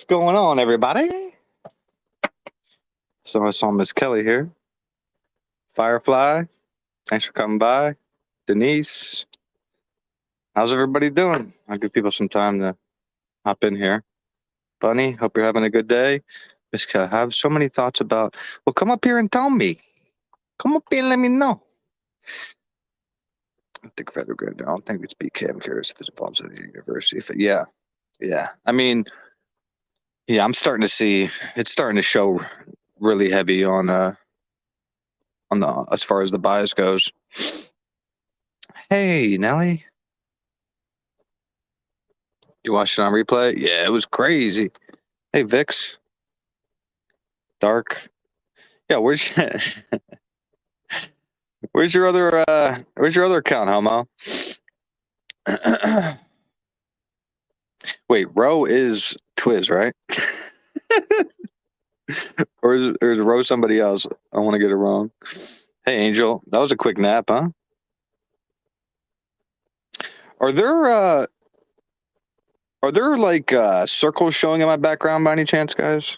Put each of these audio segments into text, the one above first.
What's going on, everybody? So I saw Miss Kelly here. Firefly, thanks for coming by. Denise, how's everybody doing? I'll give people some time to hop in here. Bunny, hope you're having a good day. Miss Kelly, I have so many thoughts about. Well, come up here and tell me. Come up here and let me know. I think federal good. I don't think it's BK. I'm curious if it involves the university. Yeah. I mean, yeah, I'm starting to see it's starting to show really heavy on the as far as the bias goes. Hey, Nelly. You watched it on replay? Yeah, it was crazy. Hey, Vix. Dark. Yeah, where's your other account, Homo? Wait, Ro is Twiz, right? or is Ro somebody else? I want to get it wrong. Hey, Angel. That was a quick nap, huh? Are there like circles showing in my background by any chance, guys?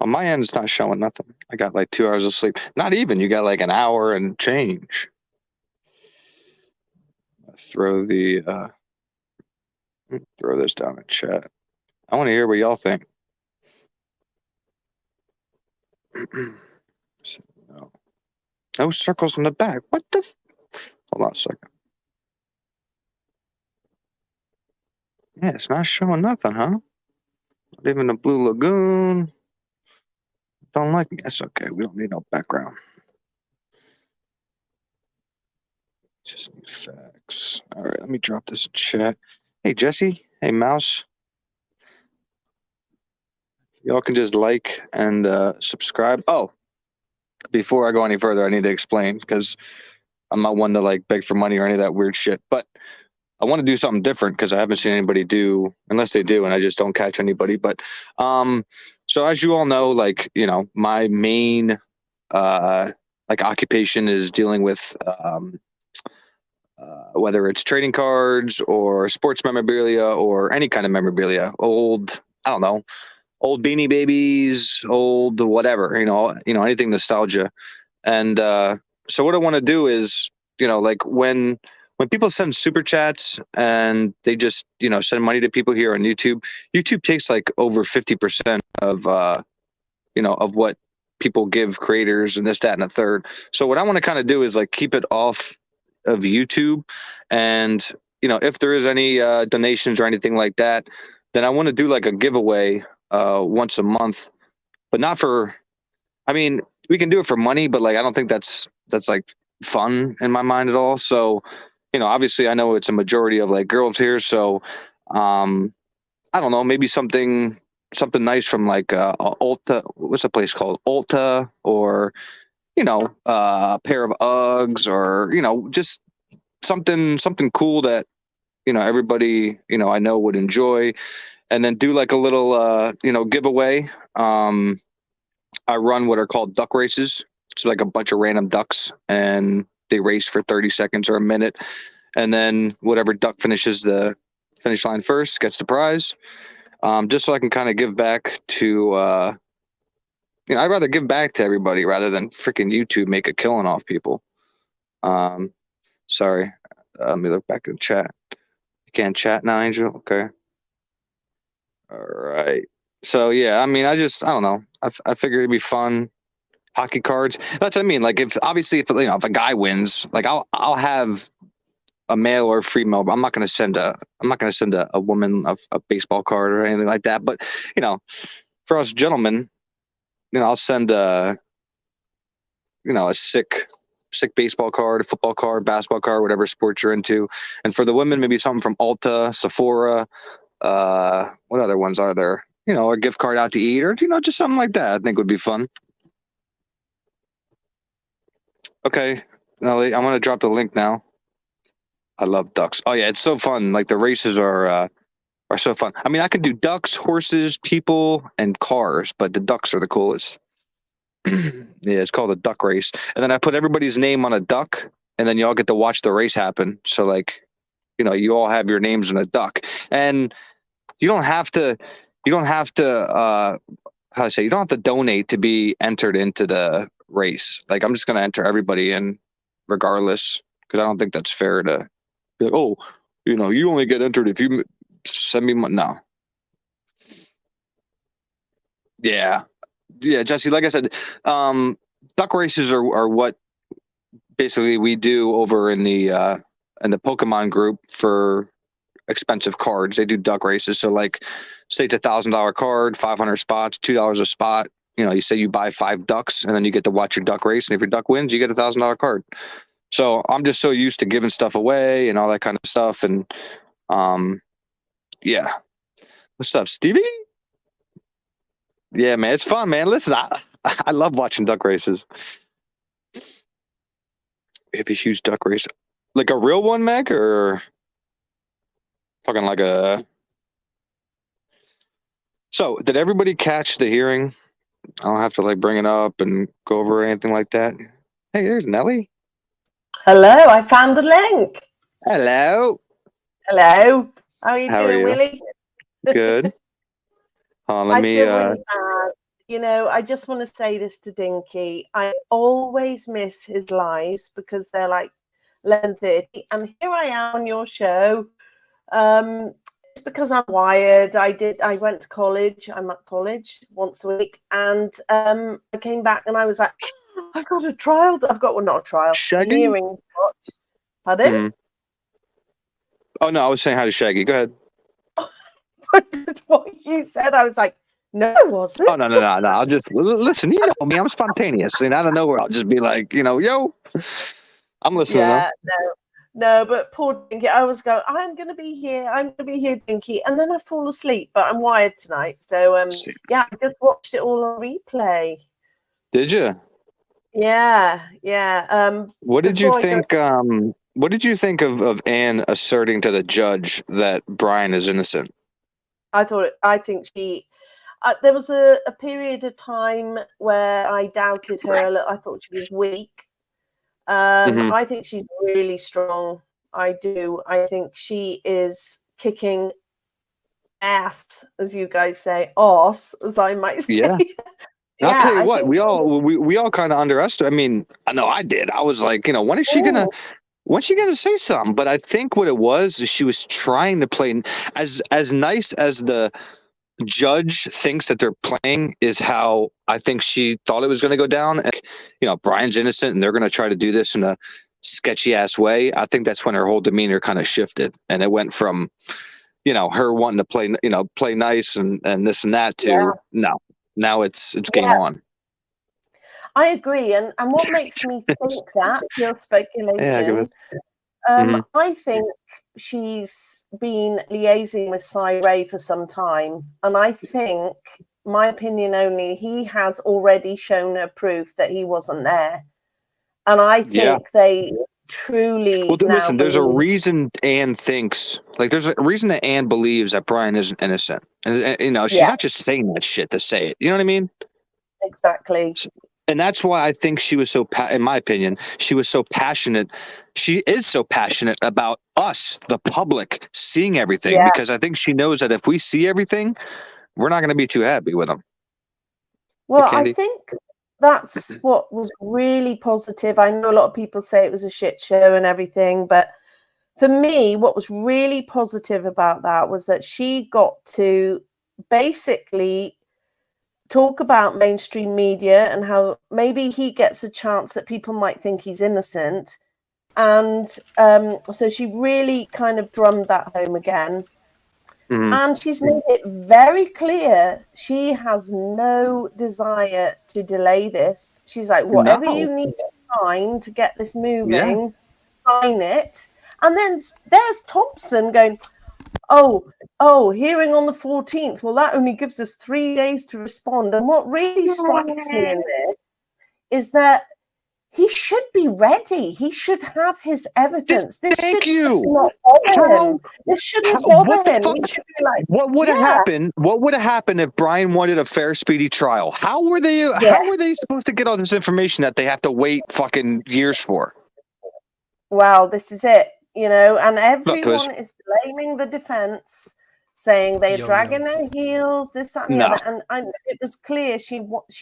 On my end, it's not showing nothing. I got like 2 hours of sleep. Not even. You got like an hour and change. Throw this down in chat. I want to hear what y'all think. No circles in the back. What the? Hold on a second. Yeah, it's not showing nothing, huh? Not even the Blue Lagoon. Don't like it. That's okay. We don't need no background. Just need facts. All right, let me drop this in chat. Hey, Jesse. Hey, Mouse. Y'all can just like and subscribe. Oh, before I go any further, I need to explain because I'm not one to like beg for money or any of that weird shit. But I want to do something different because I haven't seen anybody do, unless they do, and I just don't catch anybody. But so as you all know, like, you know, my main like occupation is dealing with whether it's trading cards or sports memorabilia or any kind of memorabilia, old, I don't know, old Beanie Babies, old whatever, you know, anything nostalgia. And so what I want to do is, you know, like when people send super chats and they just, you know, send money to people here on YouTube, YouTube takes like over 50% of, you know, of what people give creators and this, that, and a third. So what I want to kind of do is like keep it off of YouTube. And, you know, if there is any donations or anything like that, then I want to do like a giveaway once a month, but not for, I mean, we can do it for money, but like, I don't think that's like fun in my mind at all. So, you know, obviously I know it's a majority of like girls here. So, I don't know, maybe something nice from like Ulta. What's a place called? Ulta, or, you know, a pair of Uggs, or, you know, just something cool that, you know, everybody, you know, I know would enjoy, and then do like a little, you know, giveaway. I run what are called duck races. It's like a bunch of random ducks, and they race for 30 seconds or a minute. And then whatever duck finishes the finish line first gets the prize. Just so I can kind of give back to, you know, I'd rather give back to everybody rather than freaking YouTube make a killing off people. Sorry. Let me look back in the chat. You can't chat now, Angel? Okay. All right. So, yeah, I mean, I don't know. I figure it'd be fun. Hockey cards. That's what I mean. Like, if you know, if a guy wins, like I'll have a male or female. I'm not going to send a woman a baseball card or anything like that. But, you know, for us gentlemen, you know, I'll send you know, a sick baseball card, a football card, basketball card, whatever sport you're into. And for the women, maybe something from Ulta, Sephora. What other ones are there? You know, a gift card out to eat, or, you know, just something like that. I think would be fun. Okay, Nelly, I'm gonna drop the link now. I love ducks. Oh yeah, it's so fun. Like the races are so fun. I mean, I can do ducks, horses, people, and cars, but the ducks are the coolest. Yeah, it's called a duck race. And then I put everybody's name on a duck, and then you all get to watch the race happen. So, like, you know, you all have your names in a duck, and you don't have to you don't have to how to say, you don't have to donate to be entered into the race. Like, I'm just going to enter everybody in regardless, because I don't think that's fair to be like, oh, you only get entered if you send me money. No. Yeah. Yeah, Jesse, like I said, duck races are what basically we do over in the Pokemon group for expensive cards. They do duck races. So, like, say it's $1,000 card, 500 spots, $2 a spot. You say you buy 5 ducks, and then you get to watch your duck race. And if your duck wins, you get $1,000 card. So I'm just so used to giving stuff away and all that kind of stuff. And yeah. What's up, Stevie? Yeah, man, it's fun, man. Listen, I love watching duck races. We have a huge duck race, like a real one, Mac, or talking like a. So, did everybody catch the hearing? I don't have to like bring it up and go over anything like that. Hey, there's Nelly. Hello, I found the link. Hello. Hello. How are you doing, you? Willie? Good. Let I me. feel really bad. I just want to say this to Dinky. I always miss his lives because they're like 11:30, and here I am on your show. It's because I'm wired. I went to college. I'm at college once a week, and I came back and I was like, I've got a trial. I've got not a trial. Shaggy? Hearing watch. Pardon? Mm-hmm. Oh no, I was saying hi to Shaggy. Go ahead. What you said, I was like, no, it wasn't. Oh no. I'll just listen. You know me, I'm spontaneous, and out of nowhere, I'll just be like, yo, I'm listening. Yeah, no, but poor Dinky, I was going, I'm going to be here, Dinky, and then I fall asleep. But I'm wired tonight, so yeah, I just watched it all on replay. Did you? Yeah. What did you think? What did you think of Anne asserting to the judge that Brian is innocent? I think she. There was a period of time where I doubted her a little. I thought she was weak. I think she's really strong. I do. I think she is kicking ass, as you guys say, ass, as I might say. Yeah. I'll tell you what, we all kind of underestimated. I mean, I know I did. I was like, when's she gonna say something? But I think what it was is she was trying to play as nice as the judge thinks that they're playing is how I think she thought it was going to go down. And, Brian's innocent and they're going to try to do this in a sketchy ass way. I think that's when her whole demeanor kind of shifted, and it went from, her wanting to play nice and this and that to no. Now it's game on. I agree, and what makes me think that, pure speculation, I think she's been liaising with Cy Ray for some time, and I think, my opinion only, he has already shown her proof that he wasn't there, and I think they truly. Well, listen, there's a reason Anne thinks, there's a reason that Anne believes that Brian isn't innocent, and she's not just saying that shit to say it. You know what I mean? Exactly. And that's why I think she was so, in my opinion, she was so passionate. She is so passionate about us, the public, seeing everything, because I think she knows that if we see everything, we're not going to be too happy with them. Well, I think that's what was really positive. I know a lot of people say it was a shit show and everything, but for me, what was really positive about that was that she got to basically talk about mainstream media and how maybe he gets a chance that people might think he's innocent. And so she really kind of drummed that home again. And she's made it very clear she has no desire to delay this. She's like, whatever you need to sign to get this moving, sign it. And then there's Thompson going, oh, hearing on the 14th. Well, that only gives us 3 days to respond. And what really strikes me in this is that he should be ready. He should have his evidence. This should not bother him. This shouldn't bother him. He should be like, what would have happened? What would have happened if Brian wanted a fair, speedy trial? How were they? How were they supposed to get all this information that they have to wait fucking years for? Well, this is it. And everyone is blaming the defense, saying they're dragging their heels, this, that, and the other. And it was clear she really wants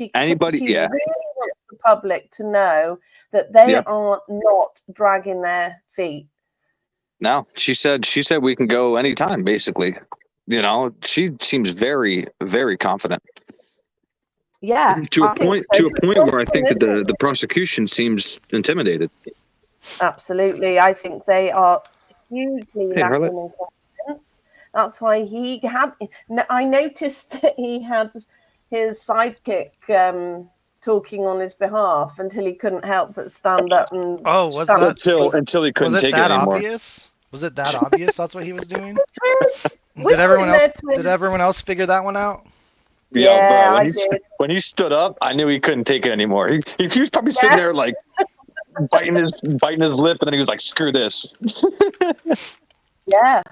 the public to know that they are not dragging their feet. No, she said we can go anytime, basically. You know, she seems very, very confident. Yeah. To a point where I think that the prosecution seems intimidated. Absolutely. I think they are hugely lacking in confidence. That's why I noticed that he had his sidekick talking on his behalf until he couldn't help but stand up and until he couldn't take it anymore. Obvious? Was it that obvious? That's what he was doing. Did everyone else figure that one out? Yeah, bro. When he stood up, I knew he couldn't take it anymore. He was probably sitting there like biting his lip, and then he was like, "Screw this." Yeah.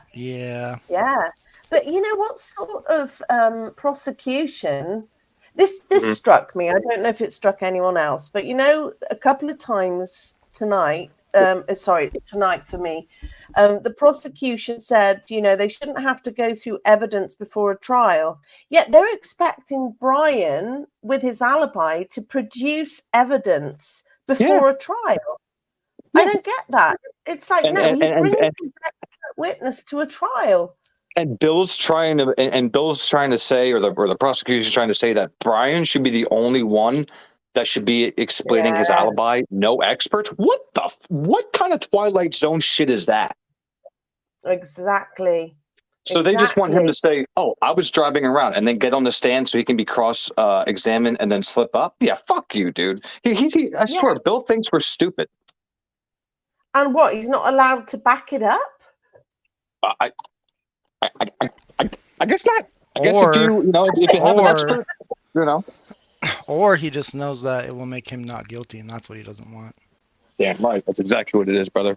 But you know what sort of prosecution? This struck me. I don't know if it struck anyone else, but you know, a couple of times tonight. Tonight for me. The prosecution said, you know, they shouldn't have to go through evidence before a trial. Yet they're expecting Brian, with his alibi, to produce evidence before a trial. I don't get that. It's like, he brings his witness to a trial. And Bill's trying to say, or the prosecution's trying to say that Brian should be the only one that should be explaining his alibi. No experts. What kind of Twilight Zone shit is that? Exactly. So they just want him to say, "Oh, I was driving around," and then get on the stand so he can be cross-examined and then slip up. Yeah, fuck you, dude. I swear, Bill thinks we're stupid. And what? He's not allowed to back it up? I guess not. I guess if you have an expert, you know. Or he just knows that it will make him not guilty, and that's what he doesn't want. Damn right. That's exactly what it is, brother.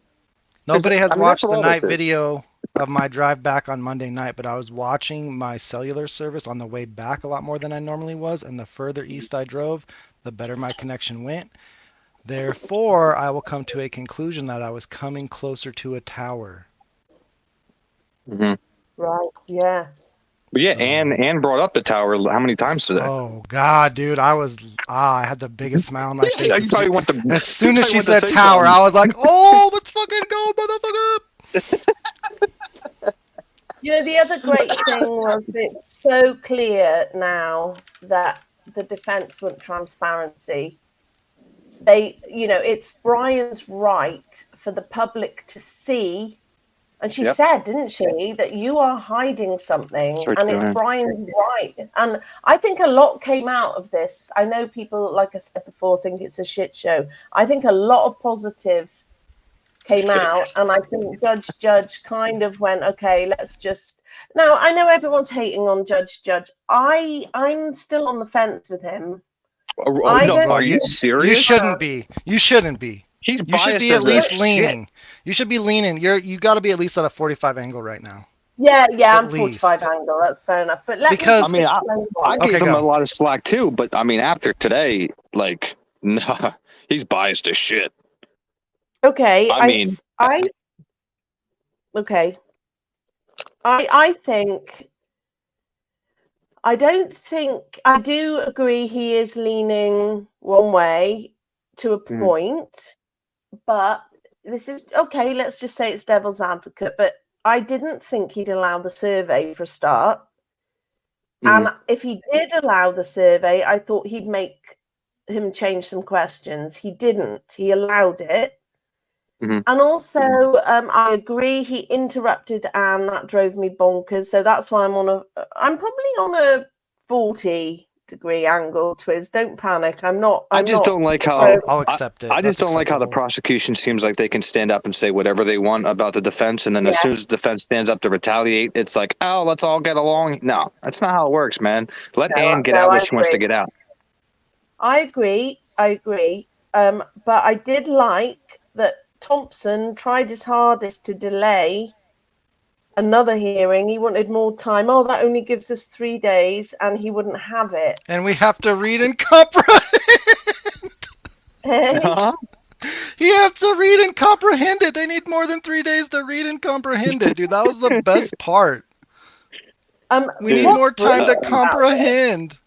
Nobody has watched the night video of my drive back on Monday night, but I was watching my cellular service on the way back a lot more than I normally was, and the further east I drove, the better my connection went. Therefore, I will come to a conclusion that I was coming closer to a tower. Mm-hmm. Right, yeah. But yeah, Anne brought up the tower how many times today? Oh God, dude, I had the biggest smile on my face. You probably want to, as soon as she said tower, I was like, oh, let's fucking go, motherfucker! You know, the other great thing was it's so clear now that the defense want transparency. It's Brian's right for the public to see. And she said, didn't she, that you are hiding something, and it's Brian's right. And I think a lot came out of this. I know people, like I said before, think it's a shit show. I think a lot of positive came out, and I think Judge kind of went, okay, let's just. Now, I know everyone's hating on Judge. I'm still on the fence with him. Are you serious? You shouldn't be. You should be at least leaning. You should be leaning. You got to be at least at a 45 angle right now. Yeah, I'm 45 angle. That's fair enough. But I gave him a lot of slack too. But I mean, after today, like, nah, he's biased as shit. Okay, I do agree he is leaning one way to a point. But this is okay. Let's just say it's devil's advocate. But I didn't think he'd allow the survey for a start. And if he did allow the survey, I thought he'd make him change some questions. He didn't. He allowed it. And also, I agree. He interrupted Anne. That drove me bonkers. So that's why I'm probably on a 40-degree angle, Twiz. Don't panic. I just don't like how I'll accept it. I just don't like how the prosecution seems like they can stand up and say whatever they want about the defense, and then as soon as the defense stands up to retaliate, it's like, oh, let's all get along. No, that's not how it works, man. Let Anne get out when she wants to get out. I agree. But I did like that Thompson tried his hardest to delay another hearing. He wanted more time. Oh, that only gives us 3 days, and he wouldn't have it. And we have to read and comprehend. You have to read and comprehend it. They need more than 3 days to read and comprehend it, dude. That was the best part. We need more time to comprehend.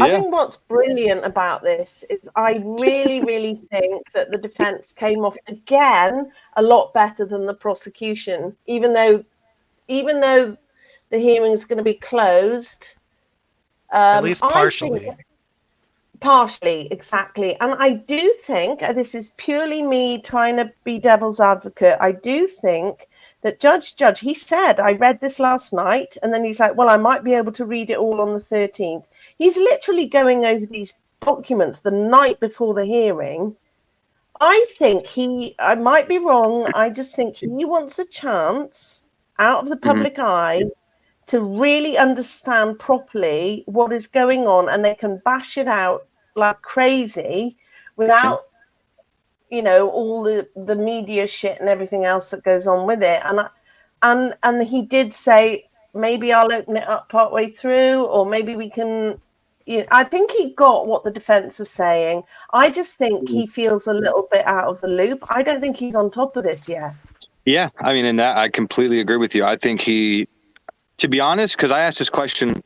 I think what's brilliant about this is I really, really think that the defense came off again a lot better than the prosecution, even though the hearing is going to be closed. At least partially. Partially, exactly. And I do think, this is purely me trying to be devil's advocate, I do think that Judge, he said, I read this last night, and then he's like, well, I might be able to read it all on the 13th. He's literally going over these documents the night before the hearing. I think I might be wrong, I just think he wants a chance out of the public eye to really understand properly what is going on, and they can bash it out like crazy without all the media shit and everything else that goes on with it. And he did say, maybe I'll open it up partway through, or maybe we can. I think he got what the defense was saying. I just think he feels a little bit out of the loop. I don't think he's on top of this yet. Yeah, I mean, in that I completely agree with you. I think to be honest, because I asked this question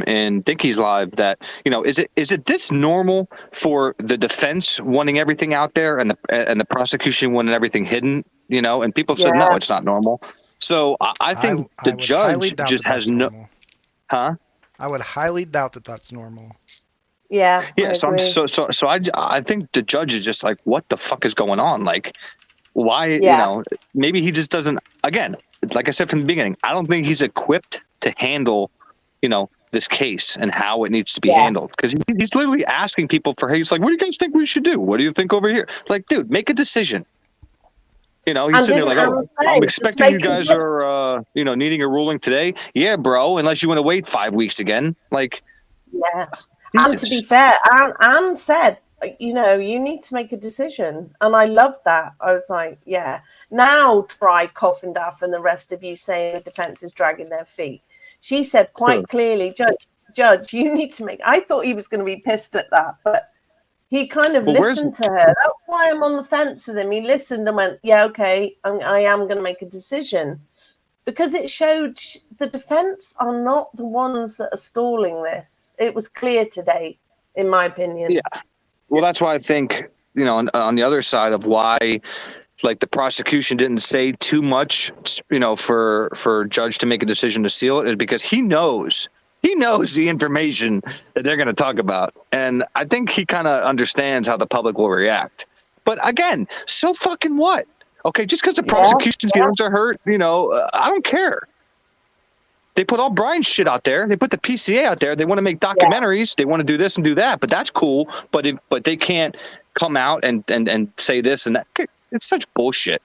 in Dinky's Live, that is it this normal for the defense wanting everything out there and the prosecution wanting everything hidden? And people said no, it's not normal. So I think the judge just has no. Normal. Huh? I would highly doubt that that's normal. Yeah. Yeah. So I think the judge is just like, what the fuck is going on? Like, why? Maybe he just doesn't. Again, like I said from the beginning, I don't think he's equipped to handle, this case and how it needs to be handled. Because he's literally asking people he's like, what do you guys think we should do? What do you think over here? Like, dude, make a decision. He's sitting there like, I'm expecting you guys are, needing a ruling today. Yeah, bro, unless you want to wait 5 weeks again. Like, yeah. And to be fair, Anne said, you need to make a decision. And I loved that. I was like, yeah. Now try Coffin Duff and the rest of you saying the defense is dragging their feet. She said quite clearly, Judge, you need to make. I thought he was going to be pissed at that, but he kind of listened to her. That's why I'm on the fence with him. He listened and went, yeah, okay, I am going to make a decision. Because it showed the defense are not the ones that are stalling this. It was clear today, in my opinion. Yeah. Well, that's why I think, on the other side of why, like, the prosecution didn't say too much, for Judge to make a decision to seal it, is because he knows the information that they're going to talk about. And I think he kind of understands how the public will react. But again, so fucking what? Okay, just because the prosecution's feelings are hurt, I don't care. They put all Brian's shit out there. They put the PCA out there. They want to make documentaries. Yeah. They want to do this and do that. But that's cool. But they can't come out and say this and that. It's such bullshit.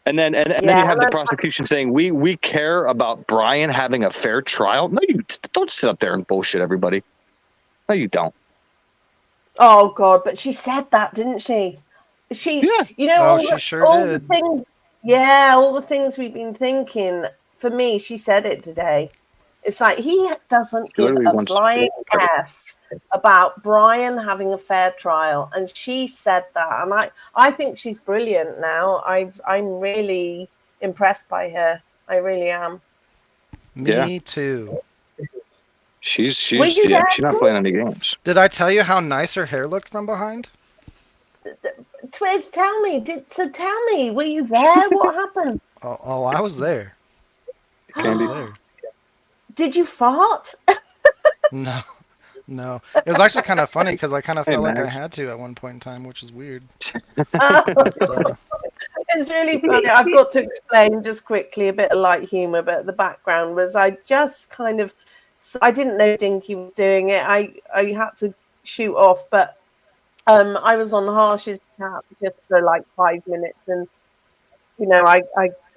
And then you have the prosecution saying we care about Brian having a fair trial. No, you don't sit up there and bullshit everybody. No, you don't. Oh God! But she said that, didn't she? She sure did. All the things we've been thinking. For me, she said it today. It's like he doesn't give a flying F about Brian having a fair trial, and she said that, and I think she's brilliant now. I'm really impressed by her. I really am. Me too. She's not playing any games. Did I tell you how nice her hair looked from behind? Twiz, tell me, were you there? What happened? Oh, I was there. Candy. Did you fart? No. It was actually kind of funny because I kind of felt like I had to at one point in time, which is weird. It's really funny. I've got to explain just quickly a bit of light humor, but the background was I didn't know Dinky was doing it. I had to shoot off, but I was on Harsh's chat just for like 5 minutes, and I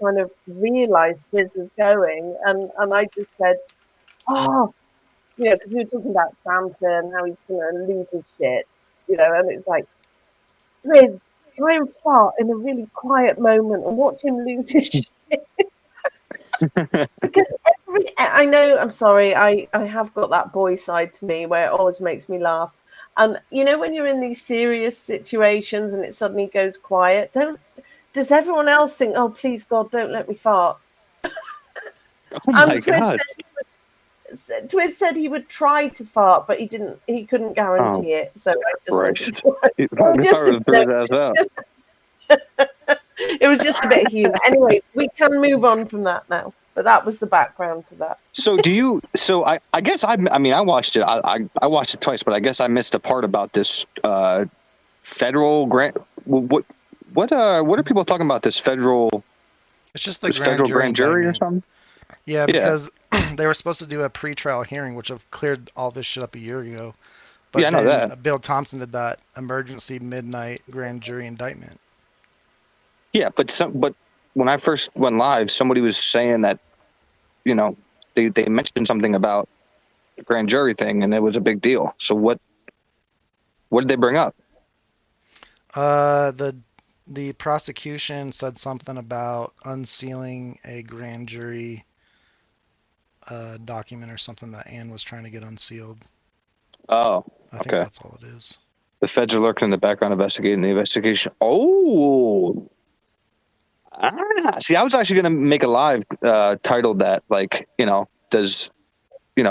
kind of realized this was going, and I just said, because we were talking about Santa and how he's going to lose his shit, and it's like, Liz, try and fart in a really quiet moment and watch him lose his shit. Because I know, I'm sorry, I have got that boy side to me where it always makes me laugh. And when you're in these serious situations and it suddenly goes quiet, does everyone else think, oh, please God, don't let me fart? Oh my God. Twiz said he would try to fart, but he didn't. He couldn't guarantee it. So I just Christ. It was just a bit of humor. Anyway, we can move on from that now. But that was the background to that. So do you? So I guess I mean I watched it. I watched it twice, but I guess I missed a part about this federal grant. What are people talking about? This federal? It's just the federal grand jury or something. Yeah, because they were supposed to do a pre-trial hearing, which have cleared all this shit up a year ago. But yeah, I know that. Bill Thompson did that emergency midnight grand jury indictment. Yeah, but when I first went live, somebody was saying that, you know, they mentioned something about the grand jury thing, and it was a big deal. So what did they bring up? The prosecution said something about unsealing a grand jury document or something that Ann was trying to get unsealed. Oh, I think that's all it is. The feds are lurking in the background investigating the investigation. Oh. See, I was actually going to make a live titled that, like, you know,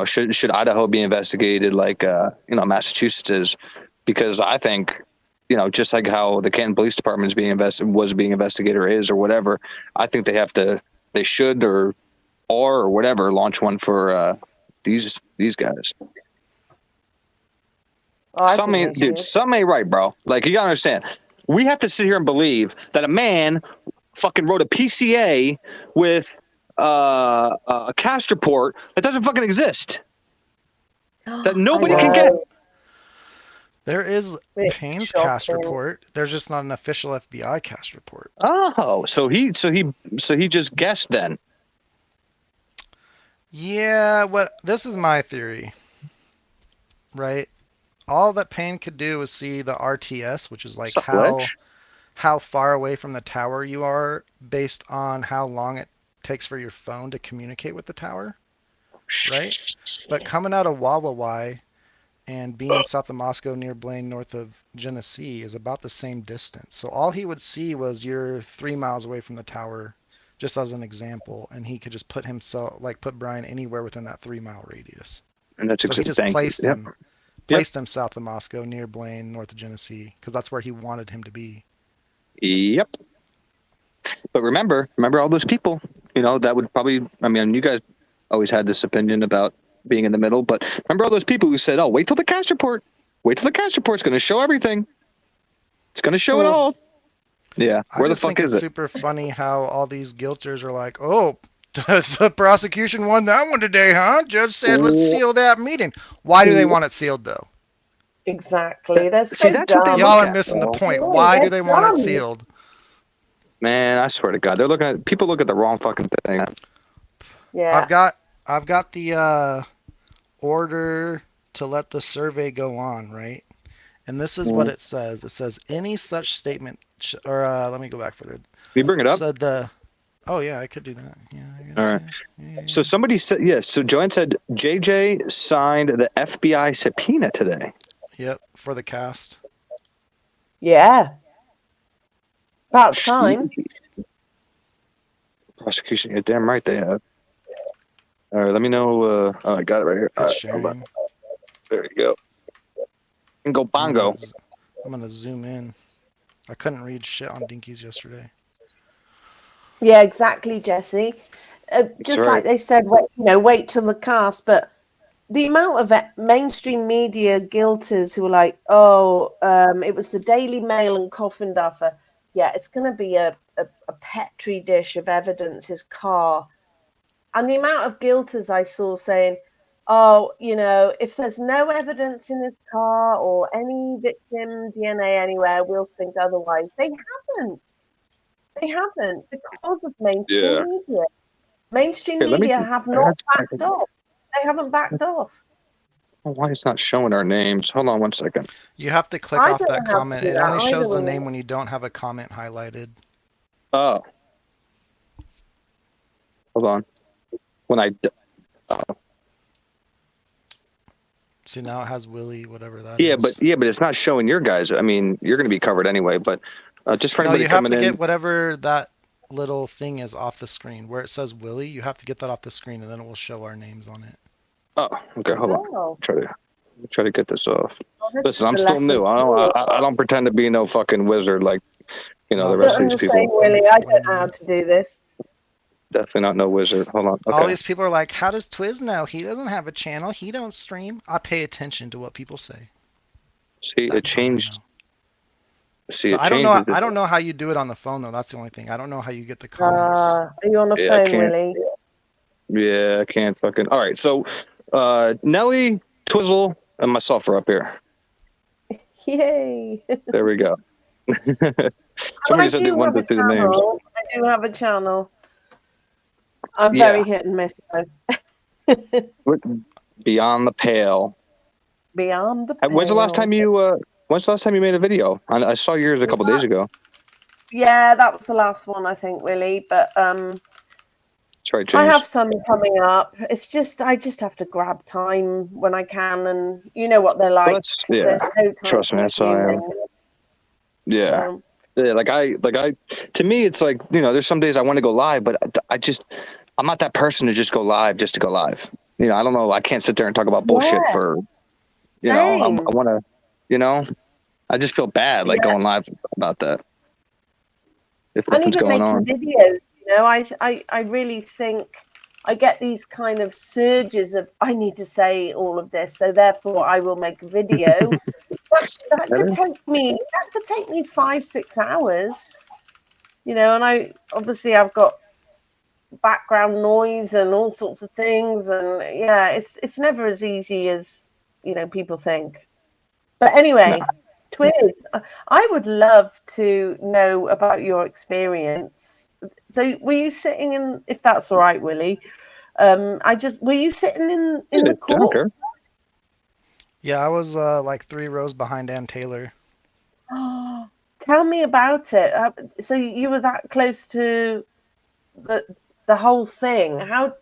should Idaho be investigated like, Massachusetts is? Because I think, you know, just like how the Canton Police Department is being investigated or is or whatever, I think they should or whatever launch one for these guys. Something ain't right, bro. Like, you gotta understand, we have to sit here and believe that a man fucking wrote a PCA with a cast report that doesn't fucking exist, that nobody can get. There is Payne's cast report. There's just not an official FBI cast report. Oh, so he just guessed then. Yeah, this is my theory, right? All that Payne could do was see the RTS, which is like how far away from the tower you are based on how long it takes for your phone to communicate with the tower, right? But coming out of Wawawai and being south of Moscow near Blaine, north of Genesee, is about the same distance. So all he would see was you're 3 miles away from the tower, just as an example, and he could just put Brian anywhere within that 3 mile radius. And that's so he just placed him south of Moscow near Blaine, north of Genesee, because that's where he wanted him to be. Yep. But remember all those people, you know, that would probably, I mean, you guys always had this opinion about being in the middle, but remember all those people who said, oh, wait till the cast report. Wait till the cast report's going to show everything. It's going to show it all. Yeah. Where the fuck is it? It's super funny how all these guilters are like, oh, the prosecution won that one today, huh? Judge said, let's seal that meeting. Why do they want it sealed, though? Exactly. That's dumb. Y'all are missing the point. Why do they want it sealed? Man, I swear to God, people look at the wrong fucking thing. Yeah. I've got the order to let the survey go on, right? And this is what it says. It says any such statement, let me go back further. Can you bring it up? Oh yeah, I could do that. Yeah. All right. Yeah. So somebody said yes. So Joanne said JJ signed the FBI subpoena today. Yep, for the cast. Yeah. About time. Prosecution, you're damn right they have. All right, let me know. Oh, I got it right here. Right, there you go. And go bongo. I'm gonna zoom in. I couldn't read shit on Dinkies yesterday. Yeah, exactly, Jesse. Just like they said, wait till the cast, but the amount of mainstream media guilters who were like, it was the Daily Mail and Coffin Duffer. Yeah, it's going to be a petri dish of evidence, his car. And the amount of guilters I saw saying, if there's no evidence in his car or any victim DNA anywhere, we'll think otherwise. They haven't. Because of mainstream media. Mainstream media have not backed off. They haven't backed off. Why it's not showing our names? Hold on 1 second. You have to click off that comment. It only shows the name when you don't have a comment highlighted. Oh. Hold on. See, now it has Willie, whatever that is. But it's not showing your guys. I mean, you're going to be covered anyway, but just for anybody coming in. You have to get whatever that little thing is off the screen. Where it says Willie, you have to get that off the screen, and then it will show our names on it. Oh, okay. Hold on. Try to get this off. Listen, I'm the still new. I don't pretend to be no fucking wizard like the rest of these people. Same, Willie. I don't know how to do this. Definitely not no wizard. Hold on. Okay. All these people are like, how does Twiz know? He doesn't have a channel. He don't stream. I pay attention to what people say. See, it changed. See, so it I changed. I don't know how you do it on the phone though. That's the only thing. I don't know how you get the comments. Are you on the phone, Willie? Yeah, I can't fucking. All right, so Nelly, Twizzle, and myself are up here. Yay! There we go. Somebody said they wanted to see the names. I do have a channel. I'm very hit and miss though. Beyond the pale. Beyond the pale. When's the last time you made a video? I saw yours a couple days ago. Yeah, that was the last one, I think, Willie. But sorry, I have some coming up. It's just I just have to grab time when I can, and you know what they're like. Yeah, no trust me, that's how I am. Yeah. So, yeah, like I to me it's like, there's some days I want to go live, but I'm not that person to just go live just to go live. I don't know, I can't sit there and talk about bullshit for I want to, I just feel bad like going live about that. If nothing's going on. Videos, I really think I get these kind of surges of I need to say all of this, so therefore I will make a video. that could take me 5-6 hours, and I've got background noise and all sorts of things, and it's never as easy as people think. But anyway, Twiz, I would love to know about your experience. So were you sitting in, if that's all right, Willie, were you sitting in the court? Yeah, I was like 3 rows behind Ann Taylor. Oh, tell me about it. So you were that close to the whole thing. How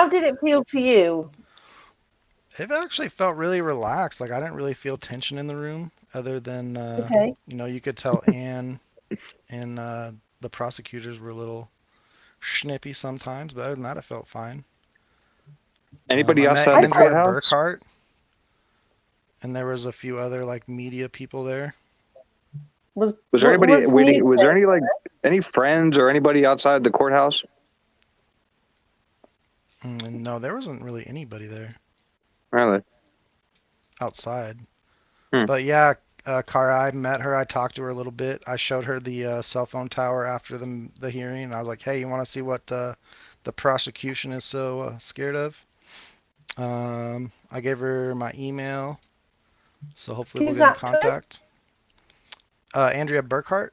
did it feel for you? It actually felt really relaxed. Like I didn't really feel tension in the room, other than you could tell Ann and the prosecutors were a little snippy sometimes, but other than that, it felt fine. Anybody outside the courthouse? Burkhart, and there was a few other like media people there. Was there anybody waiting? Was there any friends or anybody outside the courthouse? No, there wasn't really anybody there. Really? Outside. But yeah, Kara, I met her. I talked to her a little bit. I showed her the cell phone tower after the hearing. And I was like, hey, you want to see what the prosecution is so scared of? I gave her my email. So hopefully we'll get in contact. Andrea Burkhart.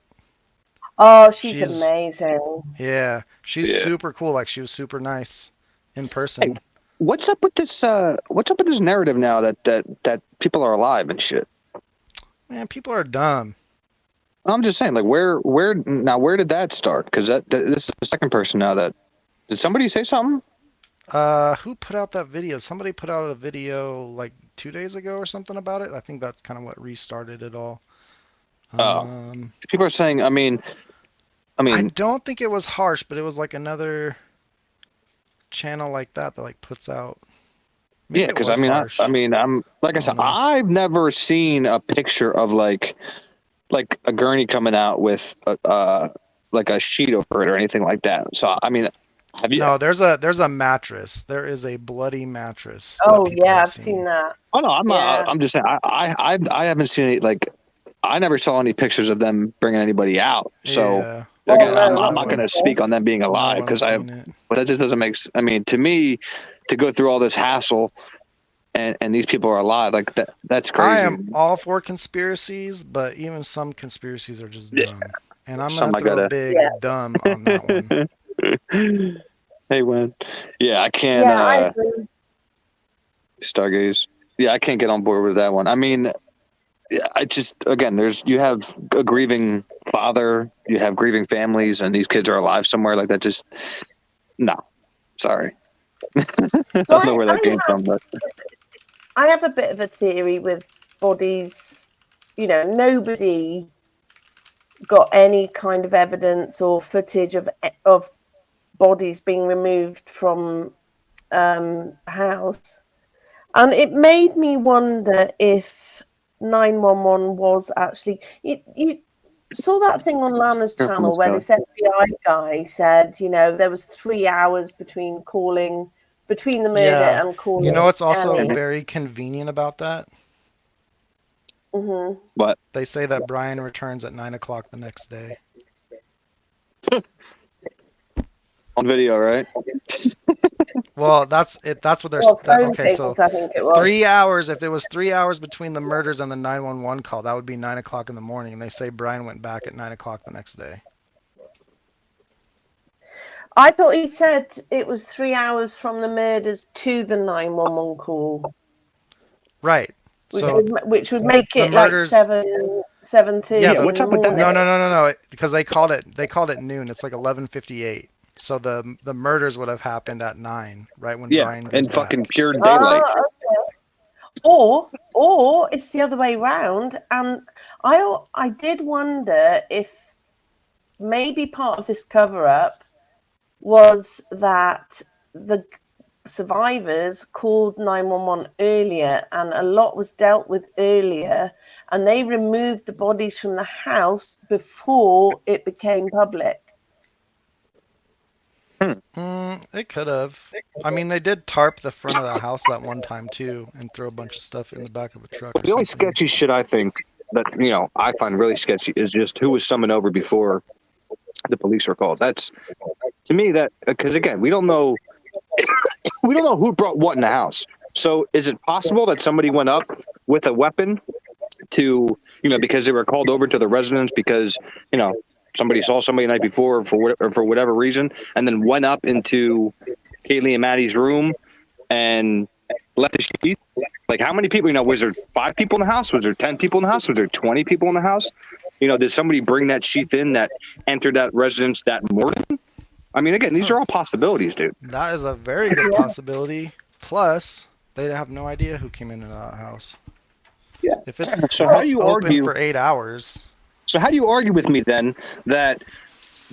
Oh, she's amazing. Yeah, she's super cool. Like she was super nice in person. Hey, what's up with this? What's up with this narrative now that people are alive and shit? Man, people are dumb. I'm just saying, like, where did that start? Because this is the second person now that. Did somebody say something? Who put out that video? Somebody put out a video like 2 days ago or something about it. I think that's kind of what restarted it all. People are saying, I mean, I don't think it was harsh, but it was like another channel like that like puts out. Yeah, because I'm like I said, I've never seen a picture of like a gurney coming out with like a sheet over it or anything like that. So I mean, have you? No, there's a mattress. There is a bloody mattress. Oh yeah, I've seen that. Oh no, I'm just saying I haven't seen it. Like I never saw any pictures of them bringing anybody out. So again, I'm not going to speak on them being alive because that just doesn't make. I mean, to me, to go through all this hassle. And these people are alive. Like that's crazy. I am all for conspiracies, but even some conspiracies are just dumb. And I'm going to throw a big dumb on that one. Hey, Wen. Yeah, I can't. I agree. Stargaze. Yeah, I can't get on board with that one. I mean, I just, again, you have a grieving father, you have grieving families, and these kids are alive somewhere. Like that just, no. Sorry. I don't know where that came from, but. I have a bit of a theory with bodies. Nobody got any kind of evidence or footage of bodies being removed from house. And it made me wonder if 911 was actually... You saw that thing on Lana's channel where this FBI guy said, there was 3 hours between the murder and calling. You know what's also very convenient about that? Mm-hmm. What? They say that Brian returns at 9 o'clock the next day. On video, right? Well, that's it. That's what they're. Okay, so 3 hours. If it was 3 hours between the murders and the 911 call, that would be 9 o'clock in the morning. And they say Brian went back at 9 o'clock the next day. I thought he said it was 3 hours from the murders to the 911 call. Right. Which would make it murders, like 7:30. Yeah, what's up with that? No. Because they called it noon. It's like 11:58. So the murders would have happened at 9, right when Brian goes in back. fucking pure daylight. Okay. Or it's the other way around. And I did wonder if maybe part of this cover-up was that the survivors called 911 earlier, and a lot was dealt with earlier, and they removed the bodies from the house before it became public. It could have. I mean, they did tarp the front of the house that one time too, and throw a bunch of stuff in the back of a truck. The only sketchy shit I think that I find really sketchy is just who was summoned over before the police were called. That's, to me, that because again, we don't know who brought what in the house. So is it possible that somebody went up with a weapon to because they were called over to the residence because somebody saw somebody the night before for whatever reason, and then went up into Kaylee and Maddie's room and left the sheath? Like, how many people? Was there 5 people in the house? Was there 10 people in the house? Was there 20 people in the house? Did somebody bring that sheath in that entered that residence that morning? I mean, again, these are all possibilities, dude. That is a very good possibility. Plus, they have no idea who came into that house. Yeah. If it's open for 8 hours. So how do you argue with me then that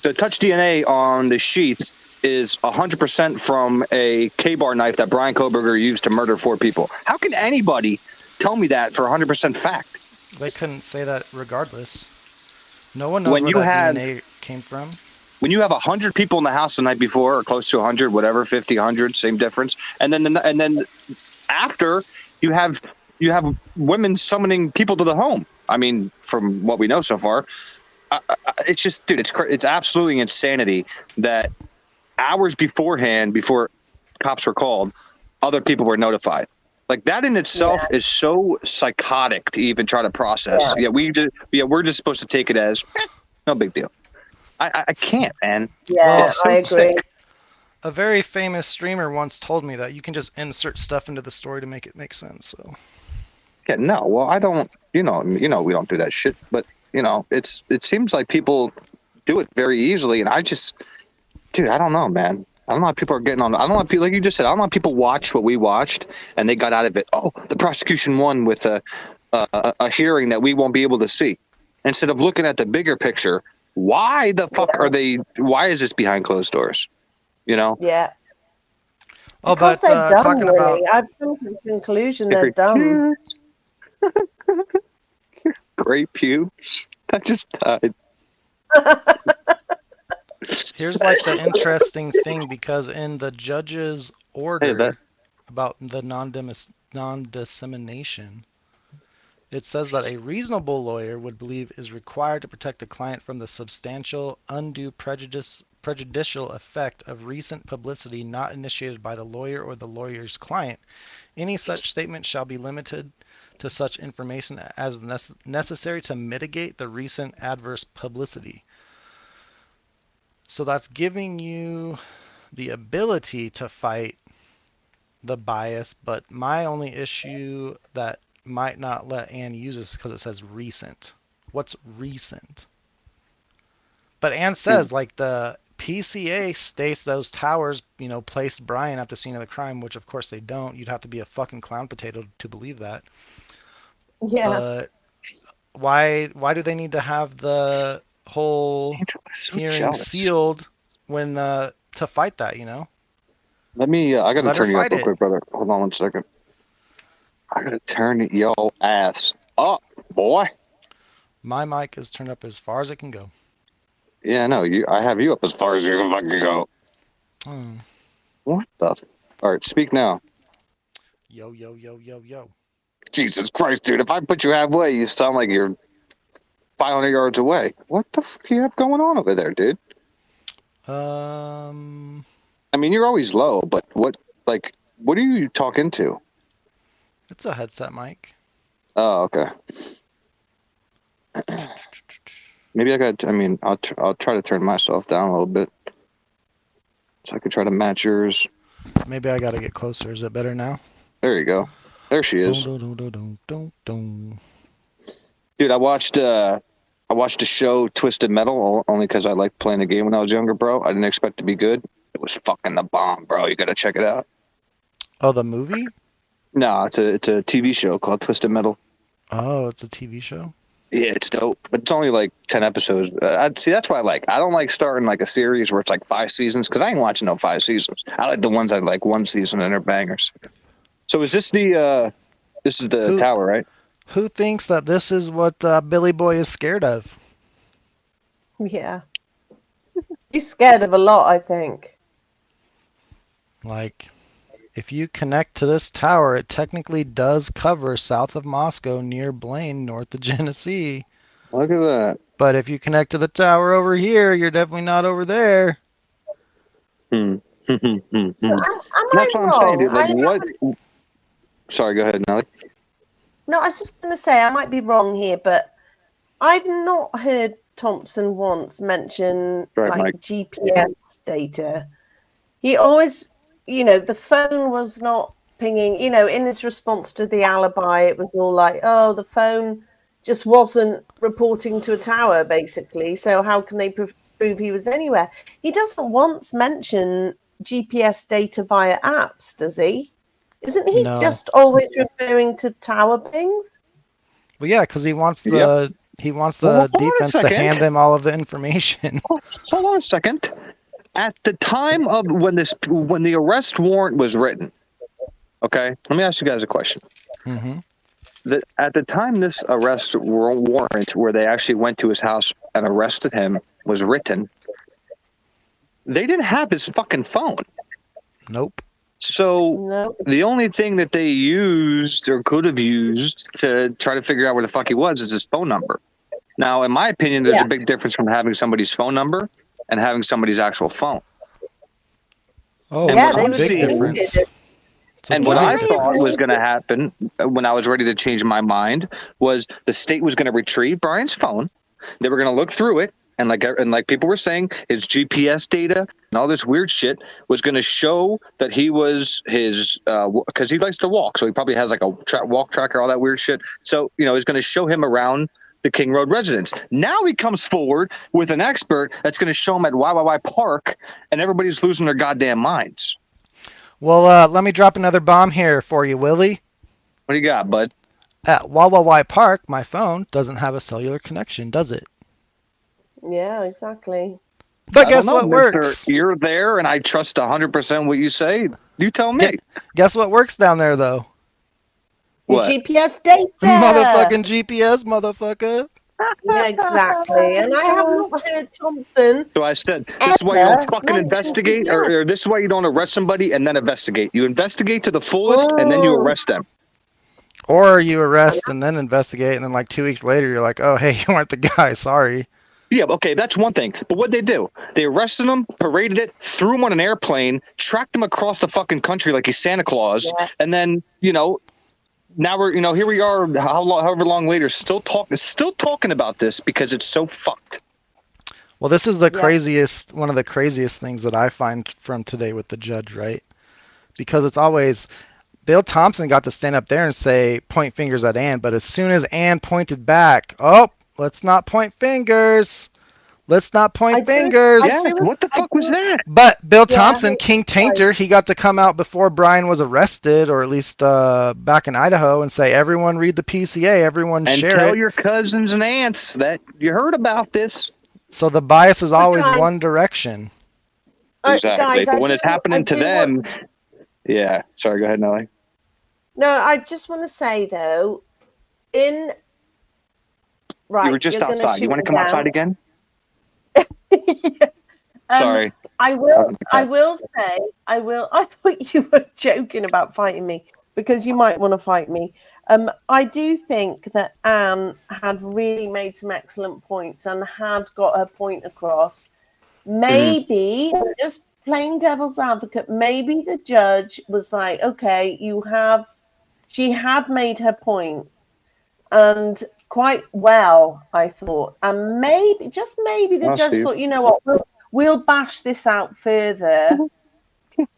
the touch DNA on the sheets is 100% from a K-bar knife that Brian Koberger used to murder 4 people? How can anybody tell me that for 100% fact? They couldn't say that regardless. No one knows where that DNA came from. When you have 100 people in the house the night before, or close to 100, whatever, 50, 100, same difference, and then after you have women summoning people to the home. I mean, from what we know so far, it's just, dude, it's absolutely insanity that hours beforehand, before cops were called, other people were notified. Like, that in itself is so psychotic to even try to process. We're just supposed to take it as no big deal. I can't, man. Yeah, it's so I agree. sick. A very famous streamer once told me that you can just insert stuff into the story to make it make sense. So. Yeah, no. Well, I don't. We don't do that shit. But it seems like people do it very easily, and I just, dude, I don't know, man. I don't know how people are getting on. I don't know how people, like you just said, I don't know how people watch what we watched and they got out of it. Oh, the prosecution won with a hearing that we won't be able to see. Instead of looking at the bigger picture, why the fuck are they? Why is this behind closed doors? Yeah. Oh, because but they're dumb, talking really. about, I've come to the conclusion they're dumb. Great pew. That just died. Here's like the interesting thing, because in the judge's order about the non-dissemination, it says that a reasonable lawyer would believe is required to protect a client from the substantial undue prejudicial effect of recent publicity not initiated by the lawyer or the lawyer's client. Any such statement shall be limited to such information as necessary to mitigate the recent adverse publicity. So that's giving you the ability to fight the bias, but my only issue that might not let Anne use this because it says recent. What's recent? But Anne says, like, the PCA states those towers, placed Brian at the scene of the crime, which of course they don't. You'd have to be a fucking clown potato to believe that. Yeah. Why do they need to have the whole hearing sealed when to fight that, you know. Let me. I gotta turn you up real it. quick, brother. Hold on 1 second. I gotta turn your ass up, boy. My mic is turned up as far as it can go. Yeah, no, I have you up as far as you can fucking go. What the? All right, speak now. Yo, yo, yo, yo, yo. Jesus Christ, dude! If I put you halfway, you sound like you're 500 yards away. What the fuck you have going on over there, dude? I mean, you're always low, but what are you talking to? It's a headset mic. Oh, okay. Maybe I'll try to turn myself down a little bit so I can try to match yours. Maybe I gotta get closer. Is it better now? There you go. There she is. Dude, I watched the show Twisted Metal only because I liked playing the game when I was younger, bro. I didn't expect it to be good. It was fucking the bomb, bro. You gotta check it out. Oh, the movie? No, it's a TV show called Twisted Metal. Oh, it's a TV show? Yeah, it's dope, but it's only like 10 episodes. See, that's why I don't like starting like a series where it's like 5 seasons because I ain't watching no 5 seasons. I like the ones that are like 1 season and they're bangers. So is this this is the tower, right? Who thinks that this is what Billy Boy is scared of? Yeah. He's scared of a lot, I think. Like, if you connect to this tower, it technically does cover south of Moscow near Blaine, north of Genesee. Look at that. But if you connect to the tower over here, you're definitely not over there. So am That's what I'm saying, dude. Like, what? Sorry, go ahead, Nelly. No, I was just going to say, I might be wrong here, but I've not heard Thompson once mention GPS data. He always, the phone was not pinging, in his response to the alibi, it was all like, oh, the phone just wasn't reporting to a tower, basically. So how can they prove he was anywhere? He doesn't once mention GPS data via apps, does he? Isn't he just always referring to tower pings? Well, yeah, because he wants the defense to hand them all of the information. Hold on a second. At the time of when the arrest warrant was written, okay, let me ask you guys a question. Mm-hmm. At the time this arrest warrant, where they actually went to his house and arrested him, was written, they didn't have his fucking phone. Nope. So the only thing that they used or could have used to try to figure out where the fuck he was is his phone number. Now, in my opinion, there's a big difference from having somebody's phone number and having somebody's actual phone. Oh, yeah, they would big difference. And what I thought was going to happen when I was ready to change my mind was the state was going to retrieve Brian's phone. They were going to look through it. And like people were saying, his GPS data and all this weird shit was going to show that he was because he likes to walk. So he probably has like a walk tracker, all that weird shit. So, he's going to show him around the King Road residence. Now he comes forward with an expert that's going to show him at YYY Park, and everybody's losing their goddamn minds. Well, let me drop another bomb here for you, Willie. What do you got, bud? At YYY Park, my phone doesn't have a cellular connection, does it? Yeah, exactly. But guess what works? You're there, and I trust 100% what you say. You tell me. Guess what works down there, though? What? GPS data. Motherfucking GPS, motherfucker. Yeah, exactly. And I have not heard Thompson. So I said, this is why you don't fucking investigate, or this is why you don't arrest somebody and then investigate. You investigate to the fullest, and then you arrest them. Or you arrest and then investigate, and then like 2 weeks later, you're like, oh, hey, you weren't the guy. Sorry. Yeah, okay, that's one thing. But what'd they do? They arrested him, paraded it, threw him on an airplane, tracked him across the fucking country like he's Santa Claus, and then, now we're, here we are, however long later, still talking about this because it's so fucked. Well, this is one of the craziest things that I find from today with the judge, right? Because it's always, Bill Thompson got to stand up there and say, point fingers at Ann, but as soon as Ann pointed back, let's not point fingers. Let's not point fingers. Yeah, what the fuck was that? But Bill Thompson, King Tainter, he got to come out before Brian was arrested, or at least back in Idaho, and say, everyone read the PCA, everyone share it. And tell your cousins and aunts that you heard about this. So the bias is always one direction. Exactly. But when it's happening to them, yeah. Sorry, go ahead, Nelly. No, I just want to say though, you were just outside. You want to come outside again? Yeah. Sorry. I will say. I thought you were joking about fighting me because you might want to fight me. I do think that Anne had really made some excellent points and had got her point across. Maybe, just playing devil's advocate, maybe the judge was like, okay, she had made her point, and quite well, I thought. And maybe, just maybe, the judge thought, you know what, we'll bash this out further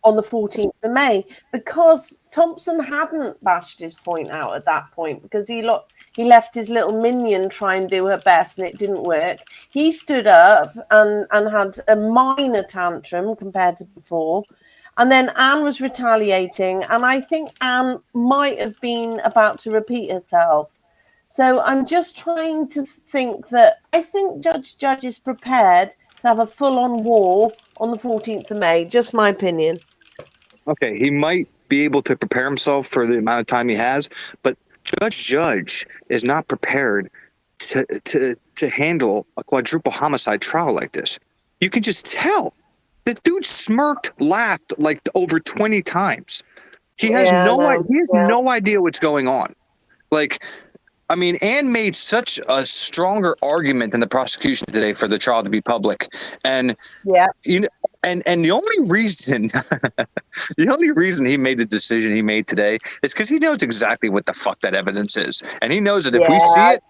on the 14th of May, because Thompson hadn't bashed his point out at that point, because he left his little minion try and do her best and it didn't work. He stood up and had a minor tantrum compared to before. And then Anne was retaliating, and I think Anne might have been about to repeat herself. So I'm just trying to think that I think Judge is prepared to have a full-on war on the 14th of May. Just my opinion. Okay, he might be able to prepare himself for the amount of time he has, but Judge is not prepared to handle a quadruple homicide trial like this. You can just tell. The dude smirked, laughed like over 20 times. He has no idea what's going on. Like, I mean, Anne made such a stronger argument than the prosecution today for the trial to be public, and and the only reason he made the decision he made today is because he knows exactly what the fuck that evidence is, and he knows that if we see it,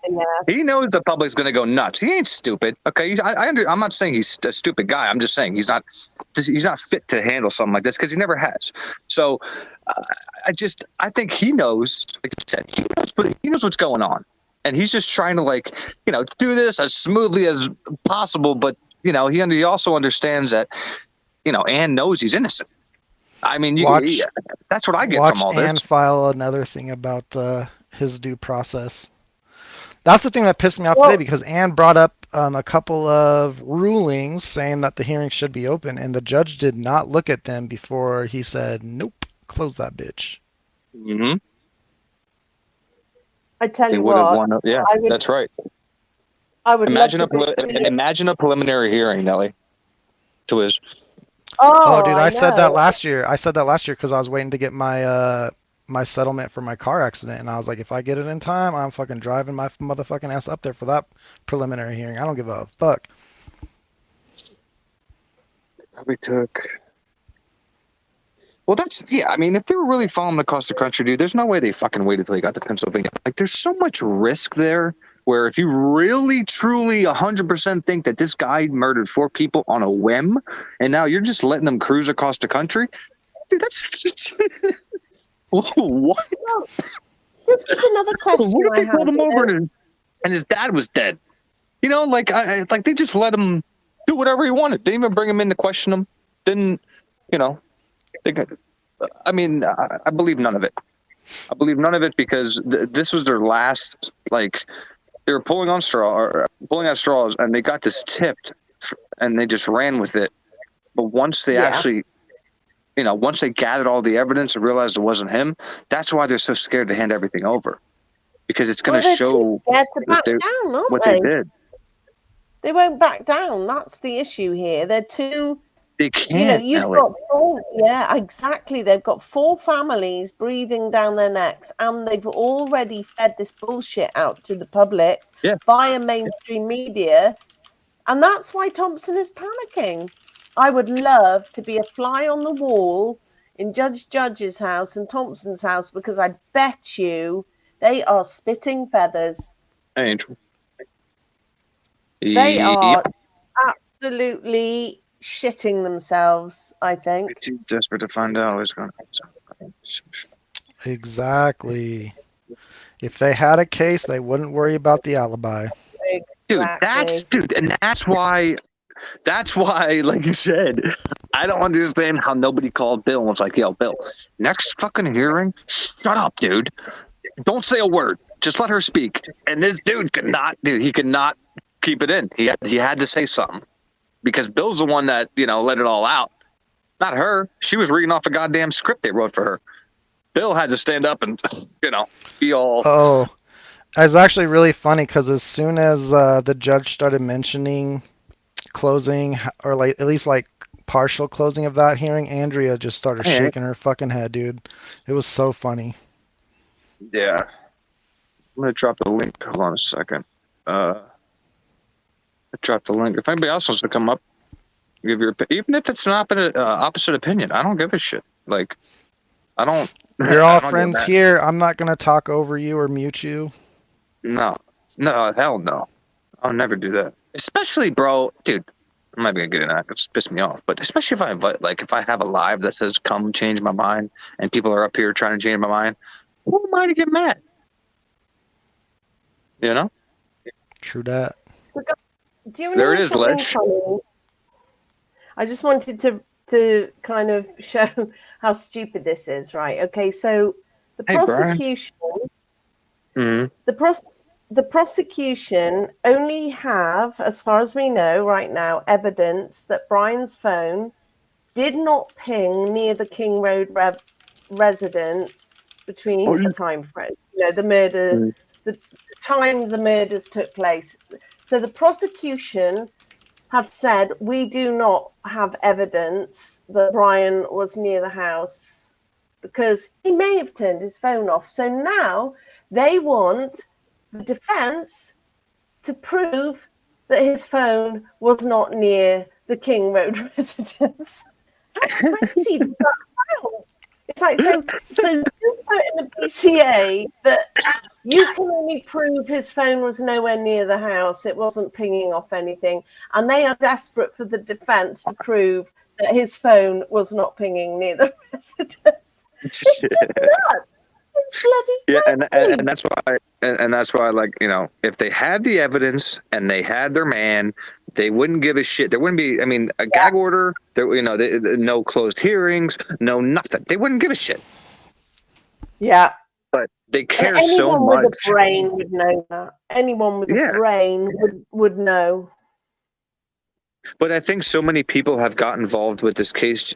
he knows the public's gonna go nuts. He ain't stupid, okay? I'm not saying he's a stupid guy. I'm just saying he's not fit to handle something like this because he never has. So I think he knows, like you said, he knows what's going on, and he's just trying to do this as smoothly as possible. But he also understands that Anne knows he's innocent. I mean, that's what I get from all this. Watch Anne file another thing about his due process. That's the thing that pissed me off today, because Anne brought up a couple of rulings saying that the hearing should be open, and the judge did not look at them before he said, "Nope, close that bitch." Mm-hmm. I tell you what. That's right. I would imagine a preliminary hearing, Nelly. To his. Oh, dude, I said that last year. Because I was waiting to get my my settlement for my car accident, and I was like, if I get it in time, I'm fucking driving my motherfucking ass up there for that preliminary hearing. I don't give a fuck. We took. Well, I mean, if they were really following across the country, dude, there's no way they fucking waited till they got to Pennsylvania. Like, there's so much risk there, where if you really, truly, 100% think that this guy murdered 4 people on a whim, and now you're just letting them cruise across the country, dude, that's what? This is another question. What if they pulled him over and his dad was dead? Like they just let him do whatever he wanted. Didn't even bring him in to question him. Didn't, I mean, I believe none of it. I believe none of it because this was their last, they were pulling at straws, and they got this tipped, and they just ran with it. But once they actually, once they gathered all the evidence and realized it wasn't him, that's why they're so scared to hand everything over, because it's going to show what they did. They won't back down. That's the issue here. They're too. They can't. Exactly. They've got 4 families breathing down their necks, and they've already fed this bullshit out to the public via mainstream media, and that's why Thompson is panicking. I would love to be a fly on the wall in Judge's house and Thompson's house, because I bet you they are spitting feathers. Angel. They are absolutely shitting themselves, I think. He's desperate to find out what's going on. Exactly. If they had a case, they wouldn't worry about the alibi. Exactly. And that's why, like you said, I don't understand how nobody called Bill and was like, yo, Bill, next fucking hearing, shut up, dude. Don't say a word. Just let her speak. And this dude could not keep it in. He had to say something because Bill's the one that, let it all out. Not her. She was reading off a goddamn script they wrote for her. Bill had to stand up and, be all. Oh, it's actually really funny because as soon as the judge started mentioning closing, or like at least like partial closing of that hearing, Andrea just started shaking her fucking head, dude. It was so funny. Yeah. I'm going to drop the link. Hold on a second. I dropped the link. If anybody else wants to come up, give your even if it's an opposite opinion, I don't give a shit. Like, I don't. We're all friends here. I'm not going to talk over you or mute you. No, hell no. I'll never do that. Especially, bro, dude. I'm not gonna get in that. It's piss me off. But especially if I have a live that says "Come change my mind" and people are up here trying to change my mind, who am I to get mad? True that. Do you know something funny? I just wanted to kind of show how stupid this is, right? Okay, so the prosecution, the prosecution only have, as far as we know right now, evidence that Brian's phone did not ping near the King Road residence between the time frame, the murder, the time the murders took place. So the prosecution have said, we do not have evidence that Brian was near the house because he may have turned his phone off. So now they want the defense to prove that his phone was not near the King Road residence. How crazy does that sound? It's like, so you put in the PCA that you can only prove his phone was nowhere near the house. It wasn't pinging off anything. And they are desperate for the defense to prove that his phone was not pinging near the residence. It's just nuts. It's bloody crazy. And that's why, like, if they had the evidence and they had their man, they wouldn't give a shit. There wouldn't be, a gag order. There, no closed hearings, no nothing. They wouldn't give a shit. Yeah. But they care so much. Anyone with a brain would know that. Anyone with a brain would know. But I think so many people have got involved with this case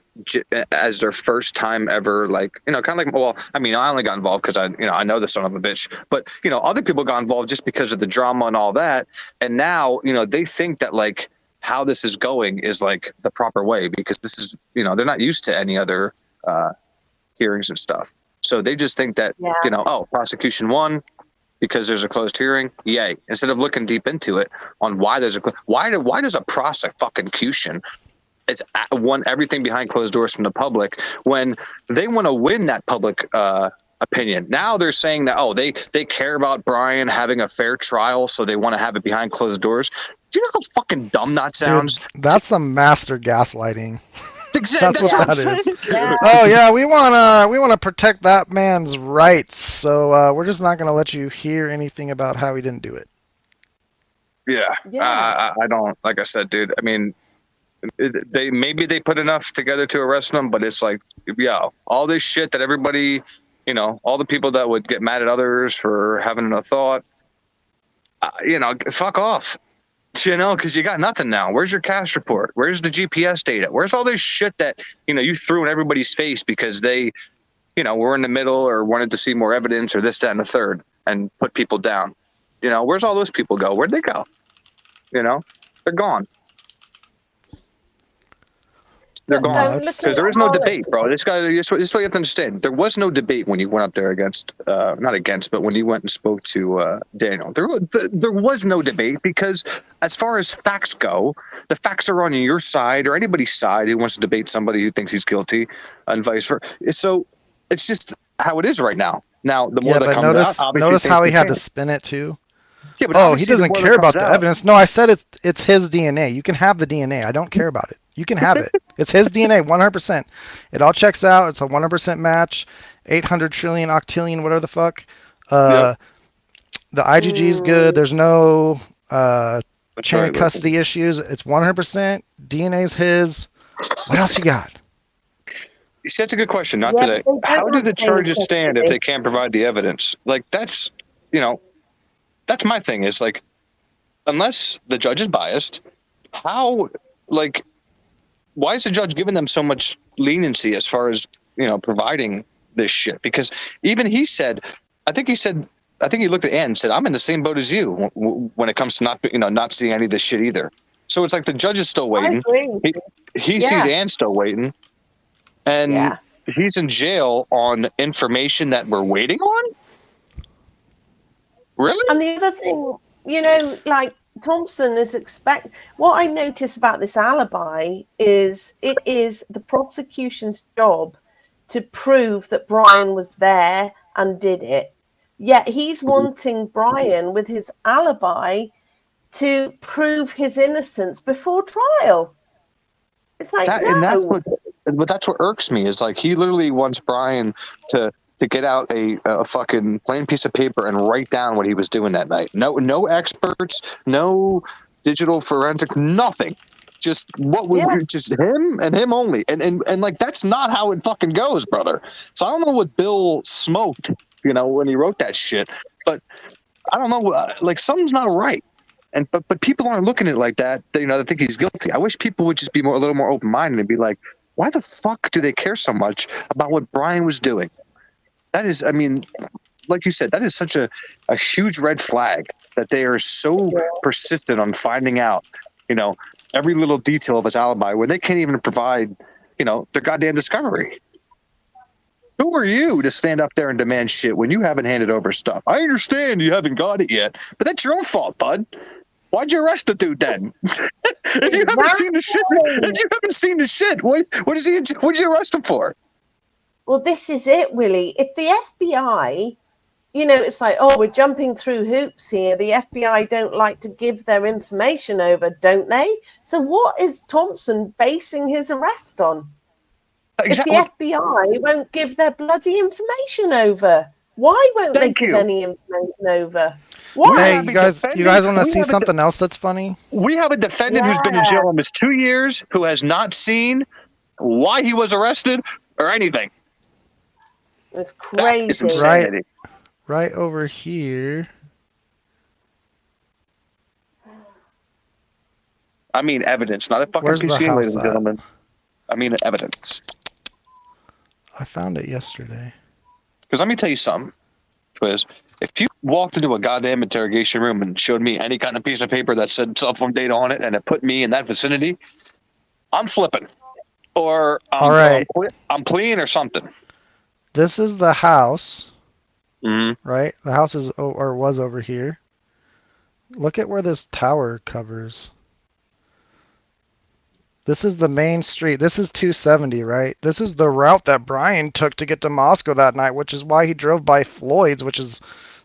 as their first time ever, like, kind of like, well, I only got involved because I know the son of a bitch, but, other people got involved just because of the drama and all that. And now, they think that, like, how this is going is, like, the proper way because this is, they're not used to any other hearings and stuff. So they just think that, prosecution won because there's a closed hearing. Yay. Instead of looking deep into it on why there's why does a prosecution is won everything behind closed doors from the public when they want to win that public opinion. Now they're saying that, they care about Brian having a fair trial, so they want to have it behind closed doors. Do you know how fucking dumb that sounds? Dude, that's some master gaslighting. Exactly. That's what that is. Yeah. Oh yeah, we wanna protect that man's rights, so we're just not gonna let you hear anything about how he didn't do it. Yeah. I don't. Like I said, dude. They put enough together to arrest him, but it's like, all this shit that everybody, all the people that would get mad at others for having a thought, fuck off. Because you got nothing now. Where's your cash report? Where's the GPS data? Where's all this shit that, you threw in everybody's face because they, were in the middle or wanted to see more evidence or this, that, and the third and put people down? Where's all those people go? Where'd they go? They're gone. They're gone because there is no debate, bro. This is what you have to understand. There was no debate when you went up there but when you went and spoke to Daniel. There was no debate because as far as facts go, the facts are on your side or anybody's side who wants to debate somebody who thinks he's guilty and vice versa. So it's just how it is right now. Now, the more that comes out, obviously notice how he had to spin it too. Yeah, but he doesn't care about the evidence. No, I said it's his DNA. You can have the DNA. I don't care about it. You can have it. It's his DNA, 100%. It all checks out. It's a 100% match. 800 trillion, octillion, whatever the fuck. The IgG is good. There's no chain of custody issues. It's 100%. DNA's his. What else you got? You see, that's a good question. Not today. How do the charges stand if they can't provide the evidence? Like, that's my thing is like unless the judge is biased, how, like, why is the judge giving them so much leniency as far as, providing this shit? Because even he said, I think he looked at Ann and said, I'm in the same boat as you when it comes to not seeing any of this shit either. So it's like the judge is still waiting. He sees Ann still waiting, and he's in jail on information that we're waiting on. Really? And the other thing, like Thompson is what I notice about this alibi is it is the prosecution's job to prove that Brian was there and did it. Yet he's wanting Brian with his alibi to prove his innocence before trial. It's like and that's what irks me is like he literally wants Brian to get out a fucking plain piece of paper and write down what he was doing that night. No experts, no digital forensics, nothing. Just just him and him only. And like that's not how it fucking goes, brother. So I don't know what Bill smoked, when he wrote that shit. But I don't know, like something's not right. But people aren't looking at it like that. They think he's guilty. I wish people would just be a little more open minded and be like, why the fuck do they care so much about what Brian was doing? That is, I mean, like you said, that is such a huge red flag that they are so persistent on finding out, every little detail of his alibi when they can't even provide, their goddamn discovery. Who are you to stand up there and demand shit when you haven't handed over stuff? I understand you haven't got it yet, but that's your own fault, bud. Why'd you arrest the dude then? If you haven't seen the shit, what'd you arrest him for? Well, this is it, Willie. If the FBI, it's like, oh, we're jumping through hoops here. The FBI don't like to give their information over, don't they? So what is Thompson basing his arrest on? Exactly. If the FBI won't give their bloody information over, why won't they give any information over? Why? Hey, you guys want to see something else that's funny? We have a defendant who's been in jail almost 2 years who has not seen why he was arrested or anything. It's crazy. Right over here. I mean evidence, not a fucking PC, ladies and gentlemen. I mean evidence. I found it yesterday. Because let me tell you something, Twiz. If you walked into a goddamn interrogation room and showed me any kind of piece of paper that said cell phone data on it and it put me in that vicinity, I'm flipping. Or I'm pleading or something. This is the house, right? The house is or was over here. Look at where this tower covers. This is the main street. This is 270, right? This is the route that Brian took to get to Moscow that night, which is why he drove by Floyd's, which is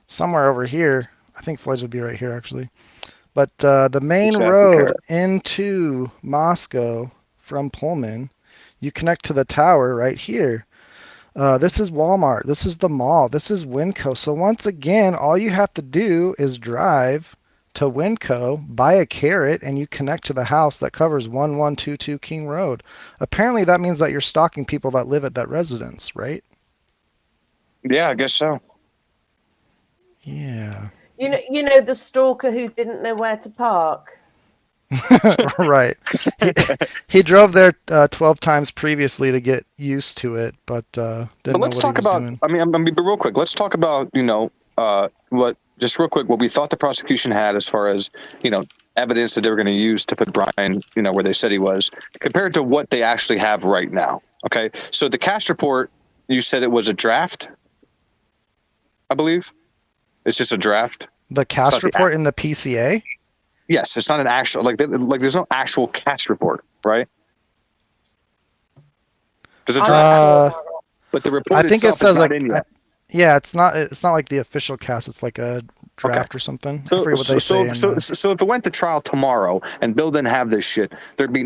somewhere over here. I think Floyd's would be right here, actually. But the main road into Moscow from Pullman, you connect to the tower right here. This is Walmart. This is the mall. This is Winco. So once again, all you have to do is drive to Winco, buy a carrot, and you connect to the house that covers 1122 King Road. Apparently that means that you're stalking people that live at that residence, right? Yeah, I guess so. Yeah. You know the stalker who didn't know where to park? Right. He drove there 12 times previously to get used to it, but didn't know what he was doing. I mean, but real quick, let's talk about, what we thought the prosecution had as far as, evidence that they were going to use to put Brian, where they said he was, compared to what they actually have right now. Okay. So the cast report, you said it was a draft, I believe. It's just a draft. The cast report in the PCA? Yes, it's not an actual, like there's no actual cast report, right? There's a draft, but the report I think itself it says is not in yet. Yeah, it's not like the official cast. It's like a draft or something. So if it went to trial tomorrow and Bill didn't have this shit, there'd be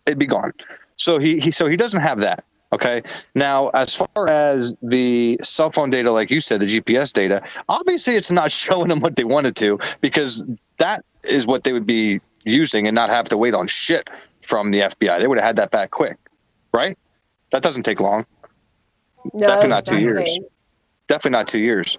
it'd be gone. So he doesn't have that. Okay. Now, as far as the cell phone data, like you said, the GPS data, obviously it's not showing them what they wanted to, because that is what they would be using and not have to wait on shit from the FBI. They would have had that back quick, right? That doesn't take long. No, definitely not 2 years. Definitely not 2 years.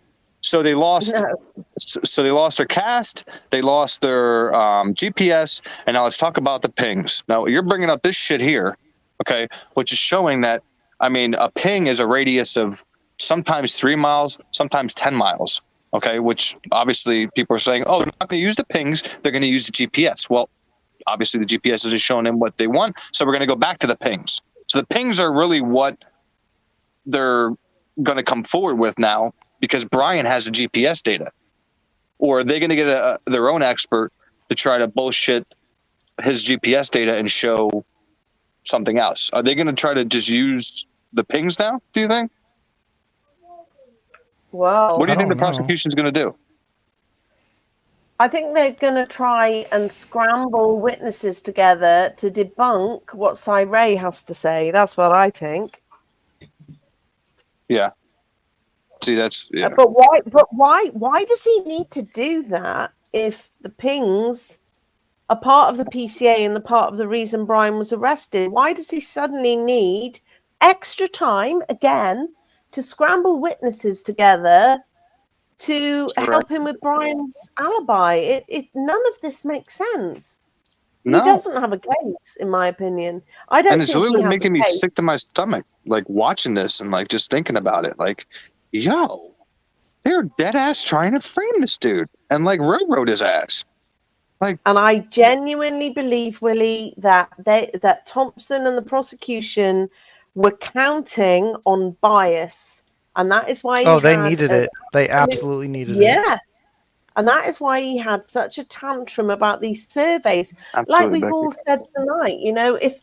So they lost. No. So they lost their cast. They lost their GPS. And now let's talk about the pings. Now you're bringing up this shit here, okay? Which is showing that, I mean, a ping is a radius of sometimes 3 miles, sometimes 10 miles. Okay, which obviously people are saying, oh, they're not going to use the pings. They're going to use the GPS. Well, obviously the GPS isn't showing them what they want. So we're going to go back to the pings. So the pings are really what they're going to come forward with now, because Brian has the GPS data. Or are they going to get their own expert to try to bullshit his GPS data and show something else? Are they going to try to just use the pings now, do you think? Well, what do you think the prosecution is going to do? I think they're going to try and scramble witnesses together to debunk what Ray has to say. That's what I think. Yeah. See, that's yeah. But why does he need to do that if the pings are part of the PCA and the part of the reason Brian was arrested? Why does he suddenly need extra time again to scramble witnesses together to help him with Brian's alibi? None of this makes sense. No. He doesn't have a case, in my opinion. I don't. And it's literally making me sick to my stomach, like watching this and like just thinking about it. Like, yo, they're dead ass trying to frame this dude and like railroad his ass. Like, and I genuinely believe, Willie, that Thompson and the prosecution were counting on bias. And that is why they needed it. They absolutely needed it. Yes. And that is why he had such a tantrum about these surveys. Absolutely, like we've all said tonight, you know, if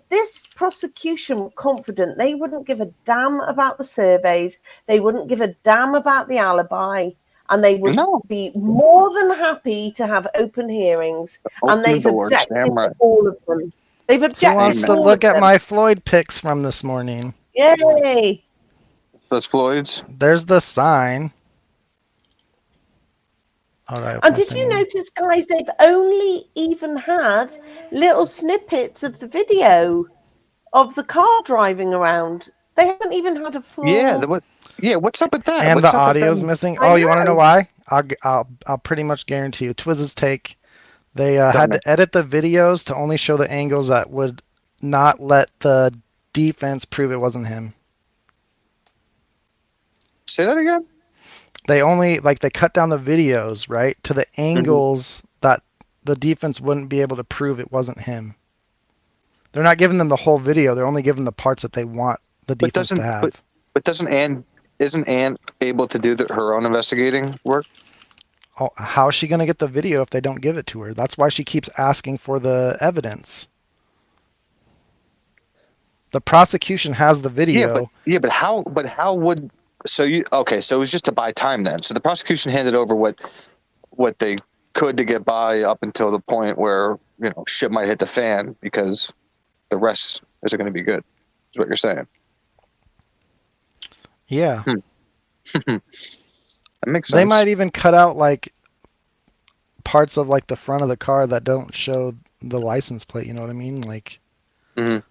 this prosecution were confident, they wouldn't give a damn about the surveys. They wouldn't give a damn about the alibi. And they would be more than happy to have open hearings. And they've objected to all of them. They've objected. Who wants to look at my Floyd picks from this morning? Yay! Those Floyds. There's the sign. All right. And did you notice, guys, they've only even had little snippets of the video of the car driving around. They haven't even had a full. Yeah, what's up with that? And what's the audio's missing. Oh, you want to know why? I'll pretty much guarantee you. Twizz's take. They had to edit the videos to only show the angles that would not let the defense prove it wasn't him. Say that again? They cut down the videos, right, to the angles that the defense wouldn't be able to prove it wasn't him. They're not giving them the whole video. They're only giving the parts that they want the defense to have. But isn't Ann able to do her own investigating work? Oh, how is she going to get the video if they don't give it to her? That's why she keeps asking for the evidence. The prosecution has the video. But how would... So it was just to buy time then. So the prosecution handed over what they could to get by up until the point where, you know, shit might hit the fan because the rest isn't going to be good. Is what you're saying. Yeah. That makes sense. They might even cut out like parts of like the front of the car that don't show the license plate, you know what I mean? Like Dude,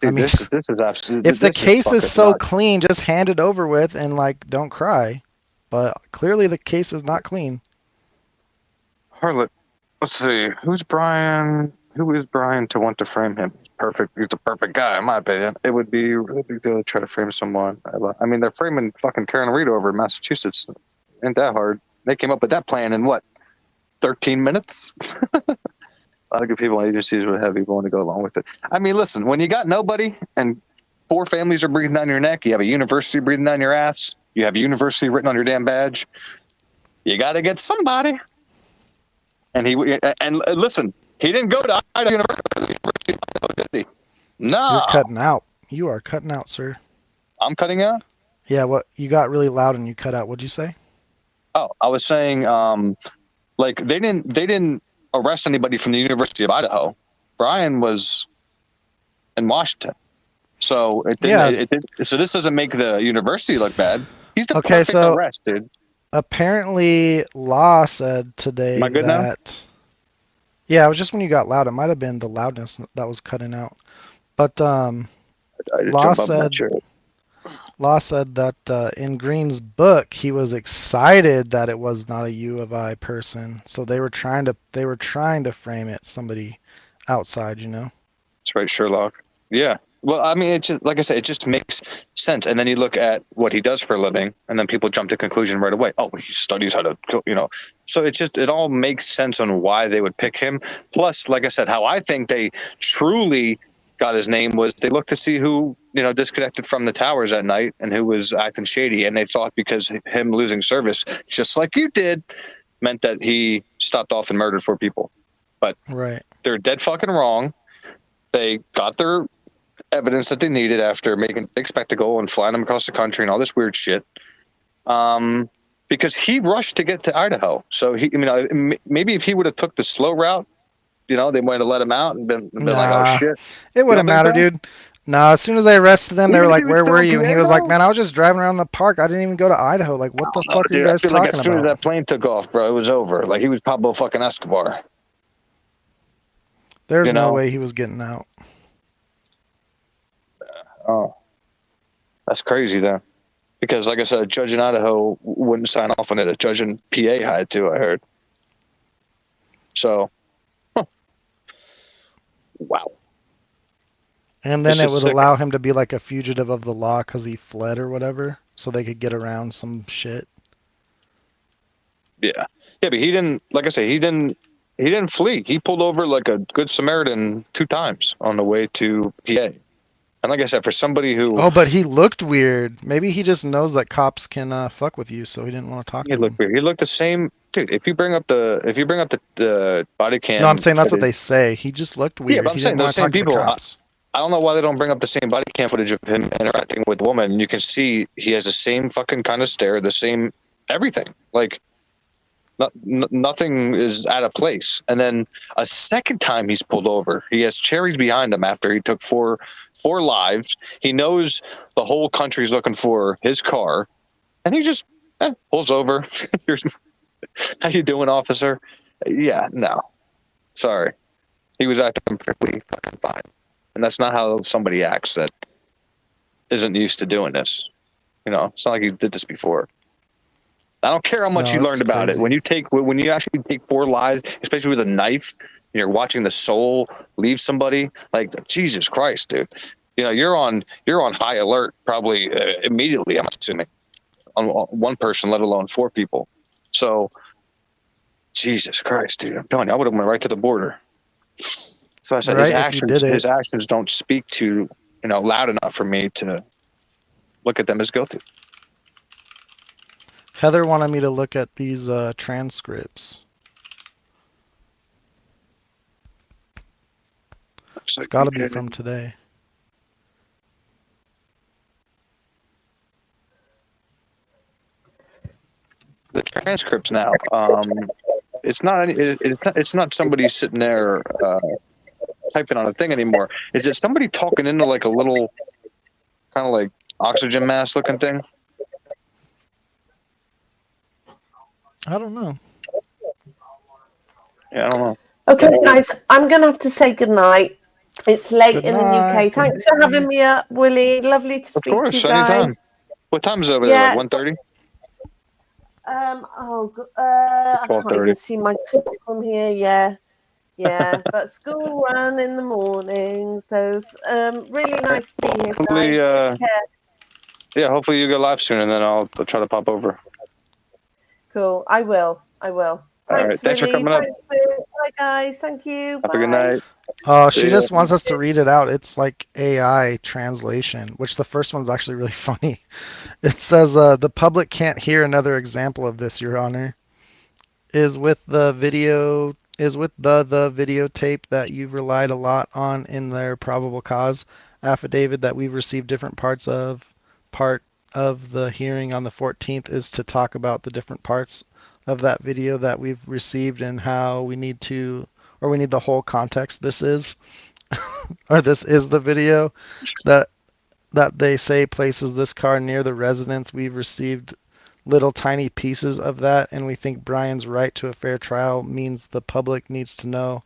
I mean, this is absolutely. If the case is so clean, just hand it over with and like don't cry. But clearly the case is not clean. Harlot, let's see. Who's Brian? Who is Brian to want to frame him? Perfect. He's a perfect guy, in my opinion. It would be a really big deal to try to frame someone. I mean, they're framing fucking Karen Reed over in Massachusetts. Ain't that hard? They came up with that plan in what? 13 minutes? A lot of good people and agencies would have people want to go along with it. I mean, listen, when you got nobody and 4 families are breathing down your neck, you have a university breathing down your ass, you have university written on your damn badge, you got to get somebody. And listen, he didn't go to Idaho University, did he? No. You're cutting out. You are cutting out, sir. I'm cutting out? Yeah, you got really loud and you cut out. What'd you say? Oh, I was saying, like they didn't arrest anybody from the University of Idaho. Brian was in Washington, so it didn't. So this doesn't make the university look bad. He's the perfect arrest, dude. Apparently, Law said today Am I good now? Yeah, it was just when you got loud. It might have been the loudness that was cutting out. But Law said Law said that in Green's book, he was excited that it was not a U of I person. So they were trying to frame it somebody outside, you know. That's right, Sherlock. Yeah. Well, I mean, it's just, like I said, it just makes sense. And then you look at what he does for a living, and then people jump to conclusion right away. Oh, he studies how to kill, you know. So it all makes sense on why they would pick him. Plus, like I said, how I think they truly got his name was they looked to see who, you know, disconnected from the towers at night and who was acting shady. And they thought because him losing service, just like you did, meant that he stopped off and murdered 4 people. But right. They're dead fucking wrong. They got their evidence that they needed after making a big spectacle and flying them across the country and all this weird shit. Because he rushed to get to Idaho. So maybe if he would have took the slow route, you know, they might have let him out and been like, oh shit. It wouldn't matter, dude. No, as soon as they arrested him, they were like, where were you? And he was like, man, I was just driving around the park. I didn't even go to Idaho. Like, what the fuck are you guys talking about? As soon as that plane took off, bro, it was over. Like, he was Pablo fucking Escobar. There's no way he was getting out. Oh, that's crazy then. Because, like I said, a judge in Idaho wouldn't sign off on it. A judge in PA had to, I heard. So, wow. And then it would allow him to be like a fugitive of the law because he fled or whatever, so they could get around some shit. Yeah, but he didn't. Like I say, he didn't flee. He pulled over like a good Samaritan 2 times on the way to PA. And like I said, for somebody who... Oh, but he looked weird. Maybe he just knows that cops can fuck with you, so he didn't want to talk to him. He looked weird. He looked the same... Dude, if you bring up the body cam... No, I'm saying that's what they say. He just looked weird. Yeah, but I'm saying those same people... I don't know why they don't bring up the same body cam footage of him interacting with the woman. And you can see he has the same fucking kind of stare, the same everything. Like, nothing is out of place. And then a second time he's pulled over. He has cherries behind him after he took four lives. He knows the whole country's looking for his car, and he just pulls over. How you doing, officer? Yeah, no, sorry. He was acting perfectly fucking fine, and that's not how somebody acts that isn't used to doing this. You know, it's not like he did this before. I don't care how much you learned about it. When you actually take 4 lives, especially with a knife, and you're watching the soul leave somebody, like, Jesus Christ, dude. You know, you're on high alert probably immediately, I'm assuming, on one person, let alone 4 people. So, Jesus Christ, dude, I'm telling you, I would have went right to the border. So I said, his actions don't speak to, you know, loud enough for me to look at them as guilty. Heather wanted me to look at these transcripts. It's got to be from today. The transcripts now. It's not somebody sitting there typing on a thing anymore. Is it somebody talking into like a little kind of like oxygen mask looking thing? I don't know. Yeah, I don't know. Okay, guys, I'm going to have to say goodnight. It's late in the UK. Thanks for having me up, Willie. Lovely to speak to you guys. Of course, anytime. What time is it over there? Like 1:30? I can't even see my clock from here. Yeah. But school run in the morning, so really nice to be here, hopefully, guys. Take care. Yeah, hopefully you go live soon, and then I'll try to pop over. Cool. I will. Thanks, all right. Thanks for coming up. Bye, guys. Thank you. Have a good night. Oh, she just wants us to read it out. It's like AI translation, which the first one's actually really funny. It says, the public can't hear another example of this, Your Honor. Is with the videotape that you've relied a lot on in their probable cause affidavit that we've received different part of the hearing on the 14th is to talk about the different parts of that video that we've received and how we need the whole context. This is the video that they say places this car near the residence. We've received little tiny pieces of that, and we think Brian's right to a fair trial means the public needs to know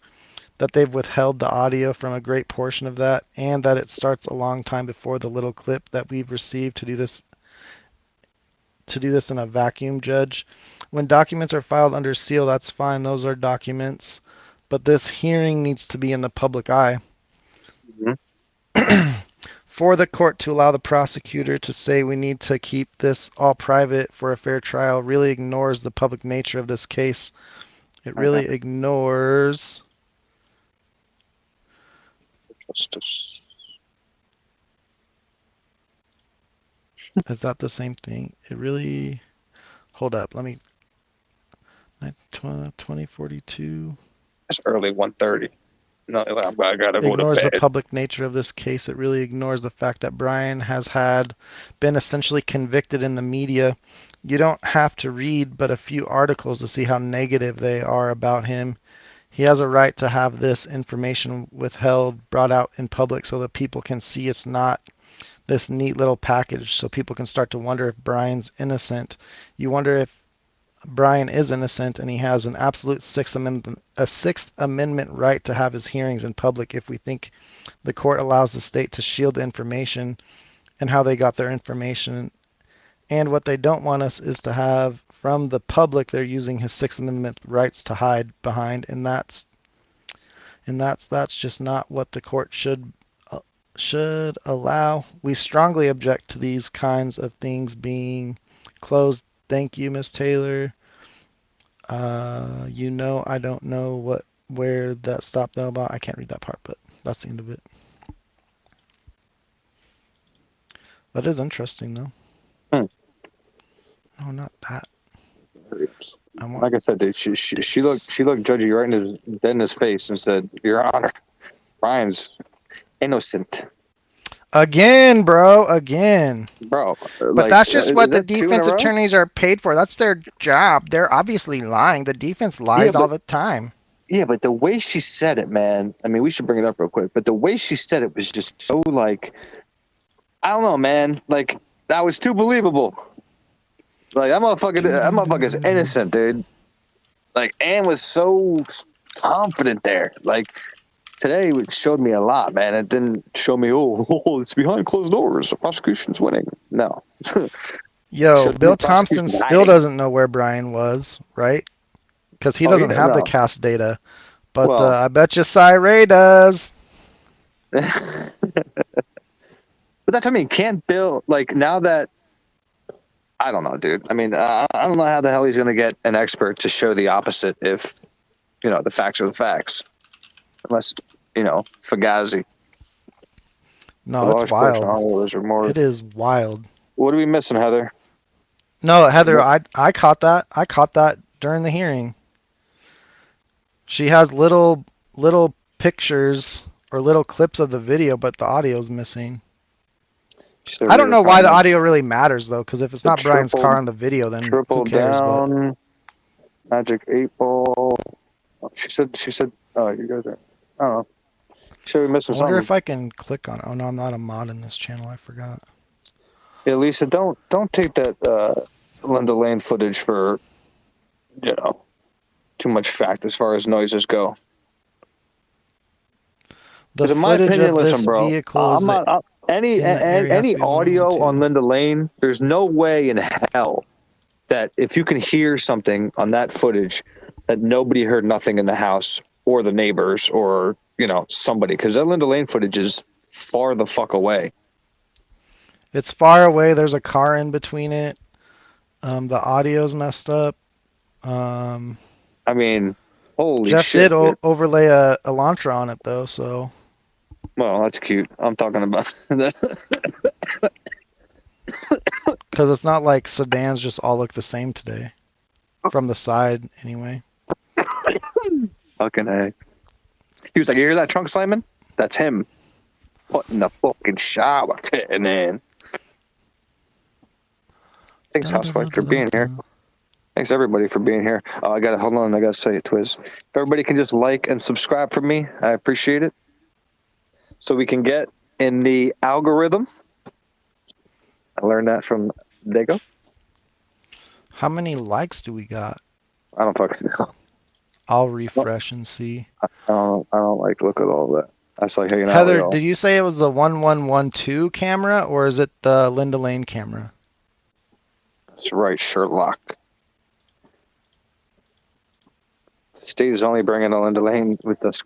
that they've withheld the audio from a great portion of that, and that it starts a long time before the little clip that we've received to do this in a vacuum, Judge. When documents are filed under seal, that's fine. Those are documents. But this hearing needs to be in the public eye. Mm-hmm. For the court to allow the prosecutor to say we need to keep this all private for a fair trial really ignores the public nature of this case. It really ignores justice. Is that the same thing? It really... Hold up. Let me... 2042. It's early 1:30. No, I gotta go to Ignores bed. the public nature of this case. It really ignores the fact that Brian has been essentially convicted in the media. You don't have to read but a few articles to see how negative they are about him. He has a right to have this information withheld, brought out in public so that people can see it's not this neat little package, so people can start to wonder if Brian's innocent. You wonder if Brian is innocent, and he has an absolute Sixth Amendment right to have his hearings in public if we think the court allows the state to shield the information and how they got their information. And what they don't want us is to have from the public they're using his Sixth Amendment rights to hide behind, and that's just not what the court should allow. We strongly object to these kinds of things being closed. Thank you, Miss Taylor. I don't know where that stopped though about. I can't read that part, but that's the end of it. That is interesting though. No, not that. Like I said, dude, she looked Judgy right in his face and said, "Your Honor, Brian's innocent." Again, bro. Again. Bro. But that's just what the defense attorneys are paid for. That's their job. They're obviously lying. The defense lies all the time. Yeah, but the way she said it, man, I mean, we should bring it up real quick, but the way she said it was just so, like, I don't know, man. Like, that was too believable. Like, that motherfucker's innocent, dude. Like, Ann was so confident there. Like, today it showed me a lot, man. It didn't show me, it's behind closed doors. The prosecution's winning. No. Yo, Bill Thompson still doesn't know where Brian was, right? Because he doesn't have the cast data. But I bet you Cy Ray does. But that's, I mean, can't Bill, like, now that, I don't know, dude. I mean, I don't know how the hell he's going to get an expert to show the opposite if, the facts are the facts. Unless, Fugazi. No, it's wild. It is wild. What are we missing, Heather? No, Heather, I caught that. I caught that during the hearing. She has little pictures or little clips of the video, but the audio's missing. I don't know why the audio really matters, though, because if it's not Brian's car on the video, then who cares? Down, Magic 8 Ball. She said, oh, you guys are, I don't know. Should we missing something? I wonder if I can click on it. Oh, no, I'm not a mod in this channel. I forgot. Yeah, Lisa, don't take that Linda Lane footage for, too much fact as far as noises go. The in my opinion, listen, bro, I'm not any audio on Linda Lane. There's no way in hell that if you can hear something on that footage that nobody heard nothing in the house or the neighbors or somebody, because that Linda Lane footage is far the fuck away. It's far away. There's a car in between it. The audio's messed up. I mean, holy Jeff shit. Jeff did overlay a Elantra on it, though, so. Well, that's cute. I'm talking about that. Because it's not like sedans just all look the same today. From the side, anyway. Fucking A. He was like, you hear that trunk slamming? That's him. Putting the fucking shower curtain in. Thanks, Housewife, for being here. Thanks, everybody, for being here. Hold on, I gotta say it, Twiz. If everybody can just like and subscribe for me, I appreciate it. So we can get in the algorithm. I learned that from Dago. How many likes do we got? I don't fucking know. I'll refresh and see. I don't like look at all that. That's like hanging out Heather, with y'all. did you say it was the 1112 camera or is it the Linda Lane camera? That's right, Sherlock. Steve's only bringing a Linda Lane with us.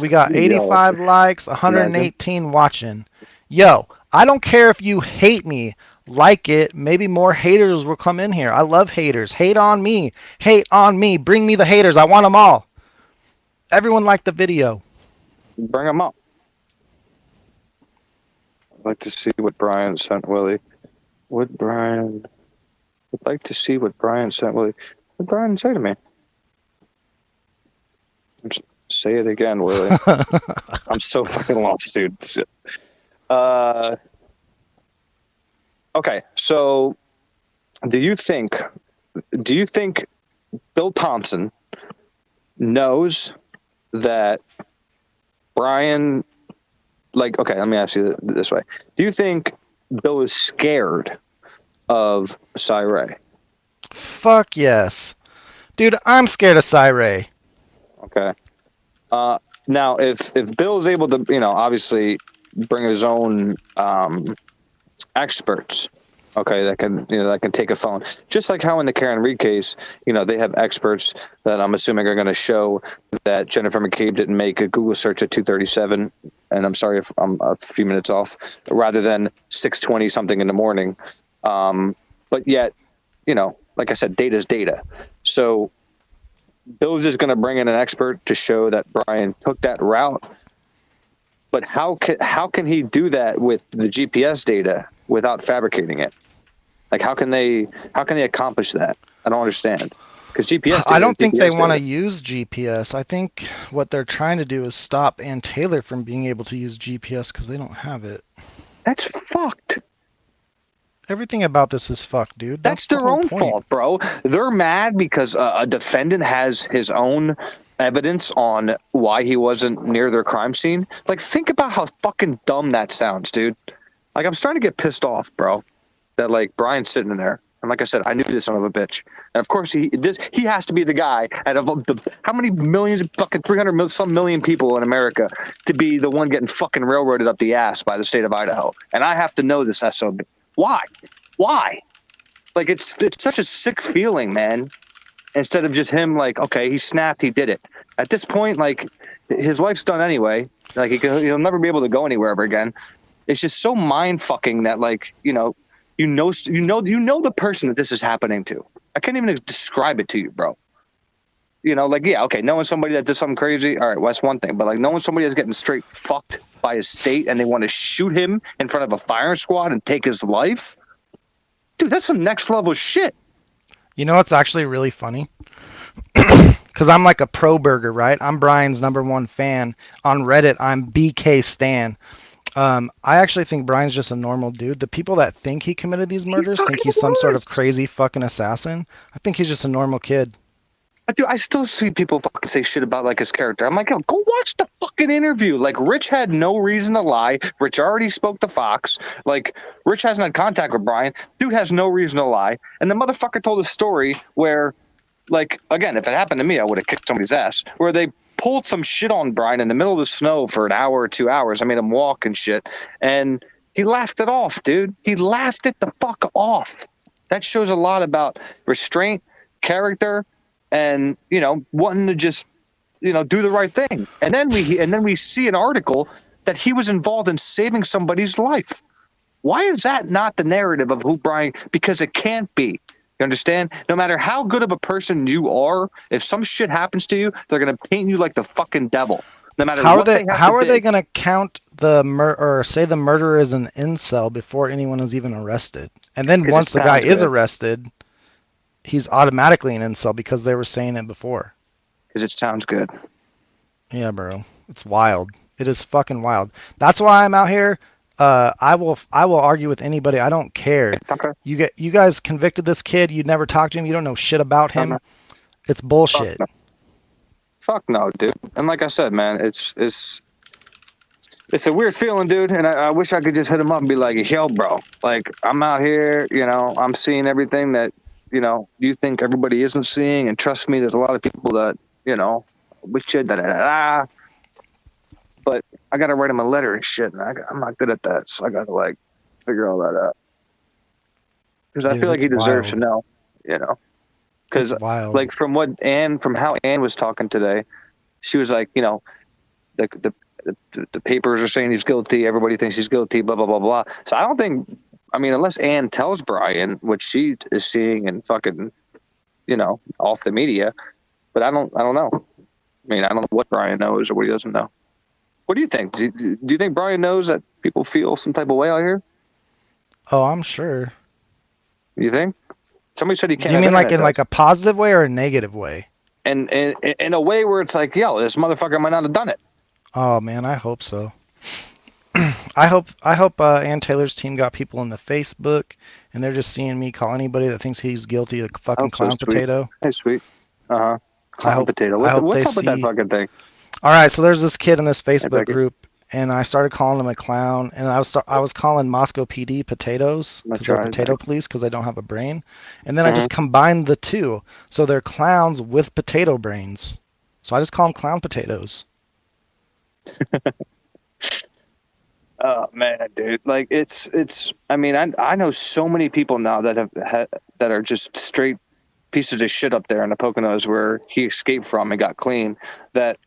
We got 85 likes, 118 watching. Yo, I don't care if you hate me. Like it. Maybe more haters will come in here. I love haters. Hate on me. Hate on me. Bring me the haters. I want them all. Everyone liked the video. Bring them up. I'd like to see what Brian sent Willie. I'd like to see what Brian sent Willie. What did Brian say to me? Say it again, Willie. I'm so fucking lost, dude. Okay, so do you think Bill Thompson knows that Brian, like, okay, let me ask you this way. Do you think Bill is scared of Cy-Ray? Fuck yes. Dude, I'm scared of Cy-Ray. Okay. Now, if Bill is able to, obviously bring his own experts, okay, that can take a phone, just like how in the Karen Reed case, they have experts that I'm assuming are going to show that Jennifer McCabe didn't make a Google search at 2:37, and I'm sorry if I'm a few minutes off, rather than 6:20 something in the morning. But yet, like I said, data's data. So Bill's just going to bring in an expert to show that Brian took that route. But how can he do that with the GPS data without fabricating it? Like, how can they accomplish that? I don't understand. Because GPS data, I don't think they want to data. use GPS. I think what they're trying to do is stop Ann Taylor from being able to use GPS because they don't have it. That's fucked. Everything about this is fucked, dude. That's their own fault, bro. They're mad because a defendant has his own evidence on why he wasn't near their crime scene. Like, think about how fucking dumb that sounds, dude. Like, I'm starting to get pissed off, bro, that, like, Brian's sitting in there. And like I said, I knew this son of a bitch. And of course, he has to be the guy out of how many millions, fucking 300 some million people in America, to be the one getting fucking railroaded up the ass by the state of Idaho. And I have to know this SOB. Why? Like, it's such a sick feeling, man. Instead of just him, like, okay, he snapped, he did it. At this point, like, his life's done anyway. Like, he'll never be able to go anywhere ever again. It's just so mind fucking that, like, you know the person that this is happening to. I can't even describe it to you, bro. Like, yeah, okay, knowing somebody that did something crazy, all right, well, that's one thing. But, like, knowing somebody that's getting straight fucked by his state and they want to shoot him in front of a firing squad and take his life, dude, that's some next level shit. You know what's actually really funny? Because I'm like a pro burger, right? I'm Brian's #1 fan. On Reddit, I'm BK Stan. I actually think Brian's just a normal dude. The people that think he committed these murders think he's some sort of crazy fucking assassin. I think he's just a normal kid. Dude, I still see people fucking say shit about, like, his character. I'm like, yo, go watch the fucking interview. Like, Rich had no reason to lie. Rich already spoke to Fox. Like, Rich hasn't had contact with Brian. Dude has no reason to lie. And the motherfucker told a story where, like, again, if it happened to me, I would have kicked somebody's ass. Where they pulled some shit on Brian in the middle of the snow for an hour or 2 hours. I made him walk and shit. And he laughed it off, dude. He laughed it the fuck off. That shows a lot about restraint, character, and wanting to just do the right thing. And then we see an article that he was involved in saving somebody's life. Why is that not the narrative of who Brian? Because it can't be. You understand? No matter how good of a person you are, if some shit happens to you, they're gonna paint you like the fucking devil. No matter how are they gonna count or say the murderer is an incel before anyone is even arrested? And then once the guy is arrested, he's automatically an incel because they were saying it before. Because it sounds good. Yeah, bro. It's wild. It is fucking wild. That's why I'm out here. I will argue with anybody. I don't care. Okay. You guys convicted this kid. You never talked to him. You don't know shit about him. It's bullshit. Fuck no, dude. And like I said, man, it's a weird feeling, dude. And I wish I could just hit him up and be like, yo, bro, like, I'm out here, I'm seeing everything that do you think everybody isn't seeing? And trust me, there's a lot of people that, with shit, but I got to write him a letter and shit. And I'm not good at that. So I got to figure all that out. Because I feel like he deserves to know, because from how Ann was talking today, she was like, the papers are saying he's guilty. Everybody thinks he's guilty, blah, blah, blah, blah. So I don't think, unless Ann tells Brian, which she is seeing and fucking, off the media, but I don't know. I don't know what Brian knows or what he doesn't know. What do you think? Do you think Brian knows that people feel some type of way out here? Oh, I'm sure. You think? Somebody said he can't. Do you mean in a positive way or a negative way? And in a way where it's like, yo, this motherfucker might not have done it. Oh man, I hope so. I hope Ann Taylor's team got people in the Facebook, and they're just seeing me call anybody that thinks he's guilty a fucking clown potato. Hey, sweet. Clown potato. What's up with that fucking thing? All right, so there's this kid in this Facebook group, and I started calling him a clown, and I was calling Moscow PD potatoes because they're potato police because they don't have a brain, and then I just combined the two, so they're clowns with potato brains. So I just call them clown potatoes. Oh man, dude! I know so many people now that that are just straight pieces of shit up there in the Poconos where he escaped from and got clean. That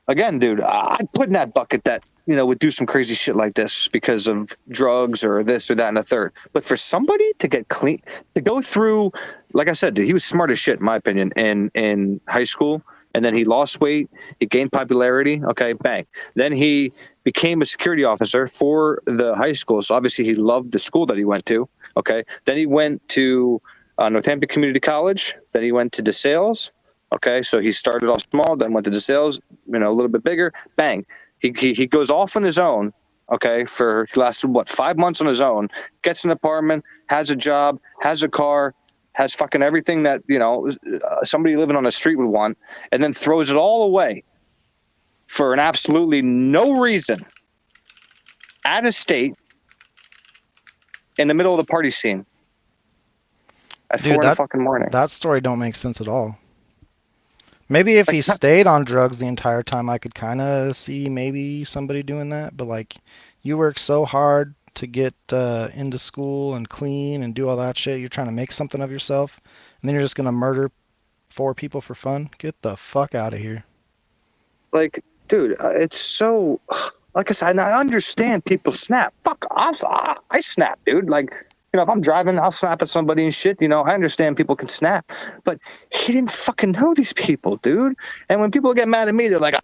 again, dude, I'd put in that bucket that would do some crazy shit like this because of drugs or this or that and the third. But for somebody to get clean, to go through, like I said, dude, he was smart as shit in my opinion in high school. And then he lost weight, he gained popularity, okay, bang. Then he became a security officer for the high school. So obviously he loved the school that he went to, okay. Then he went to Northampton Community College. Then he went to DeSales, okay. So he started off small, then went to DeSales, a little bit bigger, bang. He goes off on his own, okay, he lasted, 5 months on his own, gets an apartment, has a job, has a car, has fucking everything that, somebody living on the street would want, and then throws it all away for an absolutely no reason out of state in the middle of the party scene at 4 in the fucking morning. That story don't make sense at all. Maybe if he stayed on drugs the entire time, I could kind of see maybe somebody doing that, but you work so hard to get into school and clean and do all that shit. You're trying to make something of yourself, and then you're just gonna murder 4 people for fun. Get the fuck out of here. Dude, it's so, like I said, I understand people snap. Fuck, I snap, dude. If I'm driving, I'll snap at somebody and shit. I understand people can snap, but he didn't fucking know these people, dude. And when people get mad at me, they're like,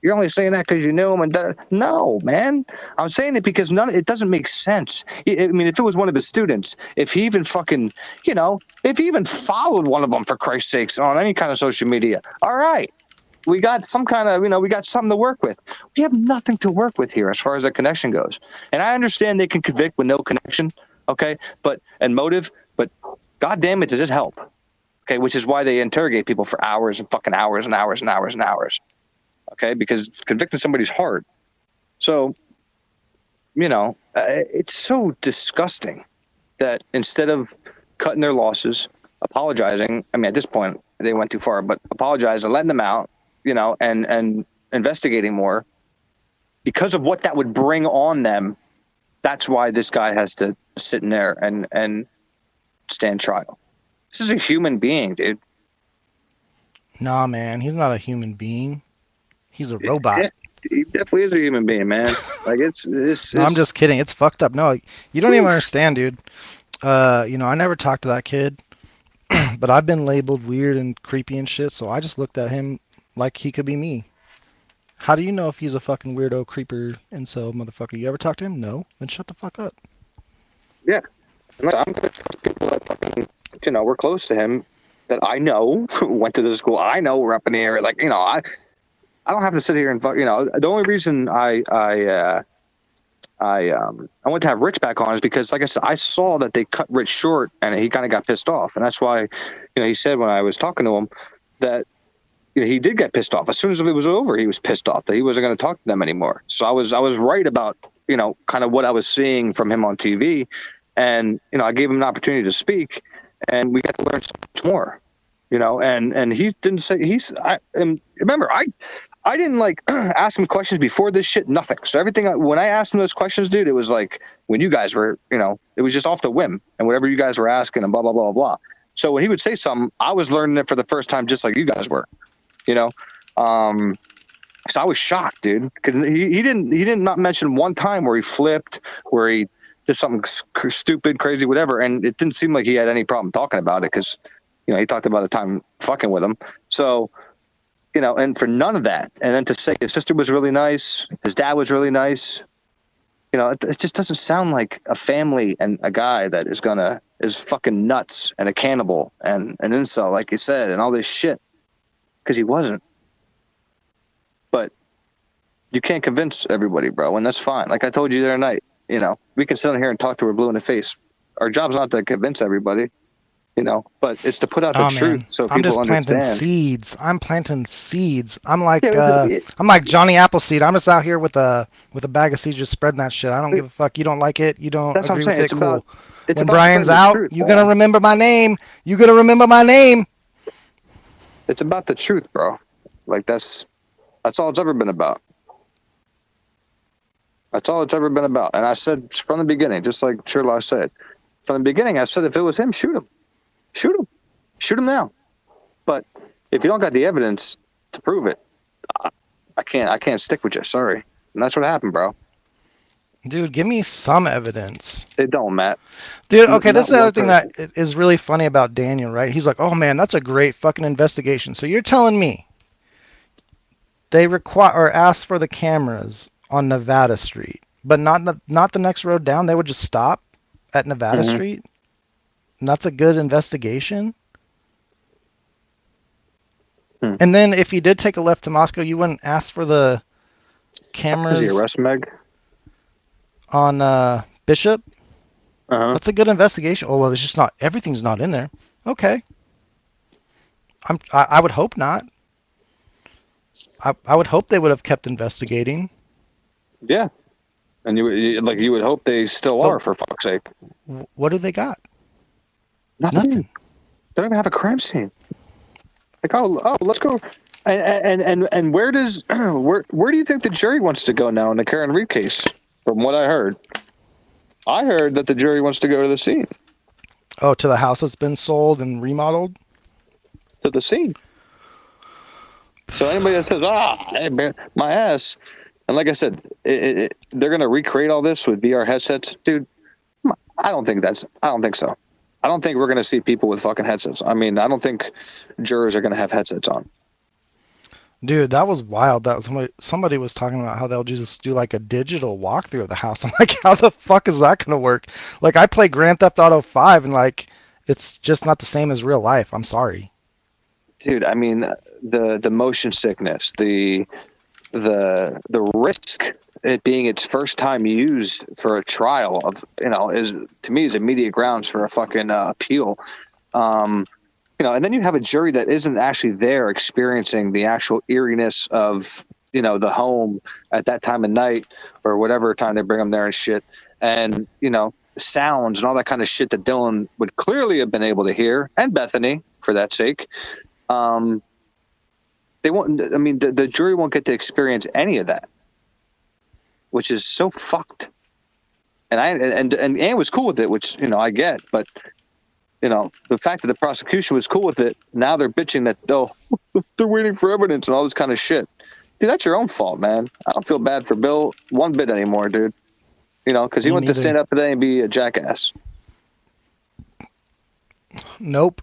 you're only saying that because you knew him. No, man. I'm saying it because it doesn't make sense. If it was one of his students, if he even fucking, if he even followed one of them, for Christ's sakes, on any kind of social media, all right. We got some kind of, we got something to work with. We have nothing to work with here as far as that connection goes. And I understand they can convict with no connection. Okay, and motive, but God damn it, does it help? Okay, which is why they interrogate people for hours and fucking hours and hours and hours and hours. Okay, because convicting somebody's hard. So, it's so disgusting that instead of cutting their losses, apologizing, at this point they went too far, but apologizing, letting them out, and investigating more because of what that would bring on them. That's why this guy has to sit in there and stand trial. This is a human being, dude. Nah, man, he's not a human being. He's a robot. Yeah, he definitely is a human being, man. it's No, I'm just kidding. It's fucked up. No, you don't even understand, dude. I never talked to that kid, but I've been labeled weird and creepy and shit, so I just looked at him like he could be me. How do you know if he's a fucking weirdo, creeper, incel motherfucker? You ever talk to him? No? Then shut the fuck up. Yeah. I'm going to trust people that fucking, we're close to him, that I know, went to the school, I know we're up in the area. I don't have to sit here and fuck, the only reason I went to have Rich back on is because, like I said, I saw that they cut Rich short and he kind of got pissed off. And that's why, he said when I was talking to him that, he did get pissed off. As soon as it was over, he was pissed off that he wasn't going to talk to them anymore. So I was right about, kind of what I was seeing from him on TV. And, I gave him an opportunity to speak. and we got to learn so much more, and he didn't say remember, I didn't like ask him questions before this shit, nothing. So everything, when I asked him those questions, dude, it was like when you guys were, it was just off the whim and whatever you guys were asking and blah, blah, blah, blah. So when he would say something, I was learning it for the first time, just like you guys were, so I was shocked, dude, because he didn't not mention one time where he flipped, where he did something stupid, crazy, whatever. And it didn't seem like he had any problem talking about it because, he talked about the time fucking with him. So, and for none of that. And then to say his sister was really nice, his dad was really nice, it just doesn't sound like a family and a guy that is fucking nuts and a cannibal and an incel, like you said, and all this shit. Because he wasn't. But you can't convince everybody, bro, and that's fine. Like I told you the other night, we can sit on here and talk to her blue in the face. Our job's not to convince everybody, but it's to put out the truth so people understand. I'm just planting seeds. I'm planting seeds. I'm like I'm like Johnny Appleseed. I'm just out here with a bag of seeds, just spreading that shit. I don't give a fuck. You don't like it. You don't agree with it. Cool. When Brian's out, you're gonna remember my name. You're gonna remember my name. It's about the truth, bro. Like that's all it's ever been about. That's all it's ever been about. And I said from the beginning, just like Sherlock said, from the beginning, I said if it was him, shoot him. Shoot him. Shoot him now. But if you don't got the evidence to prove it, I can't stick with you. Sorry. And that's what happened, bro. Dude, give me some evidence. It don't, Matt. Dude, okay, this is the other thing that is really funny about Daniel, right? He's like, oh man, that's a great fucking investigation. So you're telling me they require or ask for the cameras on Nevada Street, but not the next road down? They would just stop at Nevada Street? And that's a good investigation? And then if you did take a left to Moscow, you wouldn't ask for the cameras? Is he arrest Meg? On Bishop? That's a good investigation. Oh, well, it's just not, everything's not in there. Okay. I would hope not. I would hope they would have kept investigating. Yeah. And you would hope they still are, for fuck's sake. What do they got? Nothing. They don't even have a crime scene. Like, oh, let's go. And where do you think the jury wants to go now in the Karen Reed case? From what I heard that the jury wants to go to the scene. Oh, to the house that's been sold and remodeled? To the scene. So anybody that says, my ass, and like I said, they're going to recreate all this with VR headsets, dude. I don't think so. I don't think we're going to see people with fucking headsets. I mean, I don't think jurors are going to have headsets on. Dude, that was wild. That was somebody was talking about how they'll just do like a digital walkthrough of the house. I'm like, how the fuck is that going to work? Like, I play Grand Theft Auto 5 and like, it's just not the same as real life. I'm sorry. Dude, I mean, the motion sickness, the risk, it being its first time used for a trial of, is to me is immediate grounds for a fucking appeal. And then you have a jury that isn't actually there experiencing the actual eeriness of, the home at that time of night or whatever time they bring them there and shit. And, sounds and all that kind of shit that Dylan would clearly have been able to hear, and Bethany for that sake. They won't, I mean, the jury won't get to experience any of that, which is so fucked. And Ann was cool with it, which, I get, but the fact that the prosecution was cool with it, now they're bitching that they're waiting for evidence and all this kind of shit. Dude, that's your own fault, man. I don't feel bad for Bill one bit anymore, dude. Because he went to stand up today and be a jackass. Nope.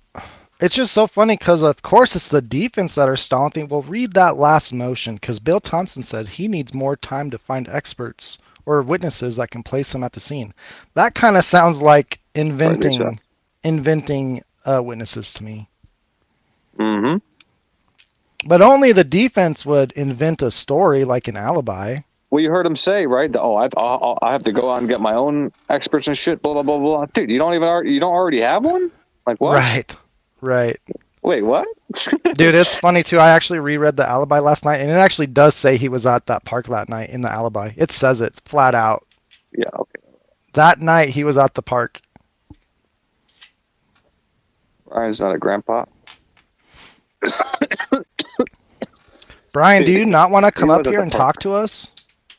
It's just so funny because, of course, it's the defense that are stalling. Well, read that last motion because Bill Thompson says he needs more time to find experts or witnesses that can place him at the scene. That kind of sounds like inventing witnesses to me. Mm-hmm. But only the defense would invent a story like an alibi. Well, you heard him say, right? I have to go out and get my own experts and shit. Blah blah blah blah. Dude, you don't already have one? Like what? Right. Wait, what? Dude, it's funny too. I actually reread the alibi last night, and it actually does say he was at that park that night in the alibi. It says it flat out. Yeah. Okay. That night he was at the park. Brian's not a grandpa. Brian, do you not want to come up here and talk to us?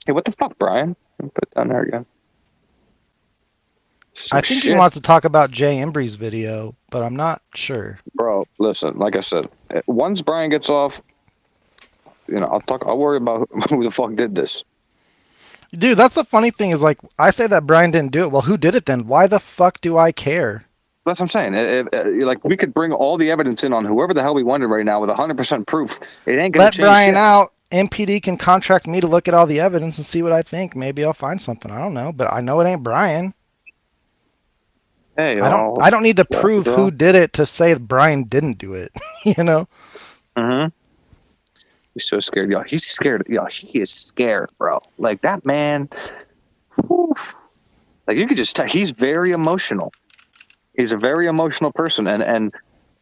Hey, what the fuck, Brian? Put it down there again. I think he wants to talk about Jay Embry's video, but I'm not sure. Bro, listen, like I said, once Brian gets off, I'll worry about who the fuck did this. Dude, that's the funny thing is, like, I say that Brian didn't do it. Well, who did it then? Why the fuck do I care? That's what I'm saying. Like, we could bring all the evidence in on whoever the hell we wanted right now with 100% proof. It ain't gonna change. Let Brian out. MPD can contract me to look at all the evidence and see what I think. Maybe I'll find something. I don't know, but I know it ain't Brian. Hey, I don't need to prove who did it to say Brian didn't do it. You know. Mm-hmm. He's so scared, y'all. He's scared. Y'all, he is scared, bro. Like, that man. Whew, like, you could just tell he's very emotional. He's a very emotional person, and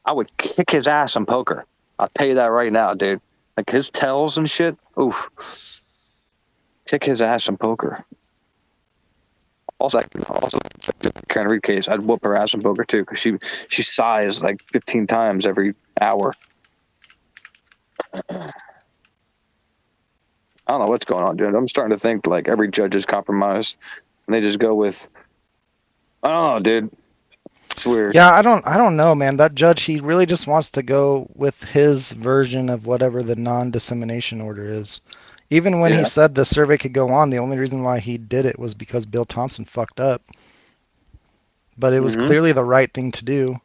I would kick his ass in poker. I'll tell you that right now, dude. Like, his tells and shit. Oof. Kick his ass in poker. Also, the Karen Reed case, I'd whoop her ass in poker too, because she sighs like 15 times every hour. I don't know what's going on, dude. I'm starting to think like every judge is compromised, and they just go with, I don't know, dude. It's weird. Yeah, I don't know, man. That judge, he really just wants to go with his version of whatever the non-dissemination order is. Even when he said the survey could go on, the only reason why he did it was because Bill Thompson fucked up. But it was clearly the right thing to do.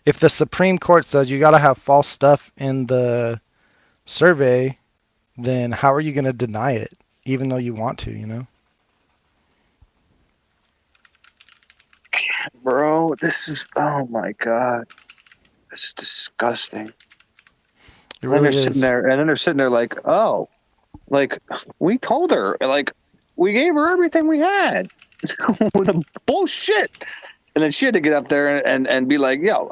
If the Supreme Court says you got to have false stuff in the survey, then how are you going to deny it, even though you want to, you know? Bro, this is, oh my God. It's disgusting. It really is. Sitting there, and then they're sitting there like, oh, like, we told her, like, we gave her everything we had. With a bullshit. And then she had to get up there and be like, yo,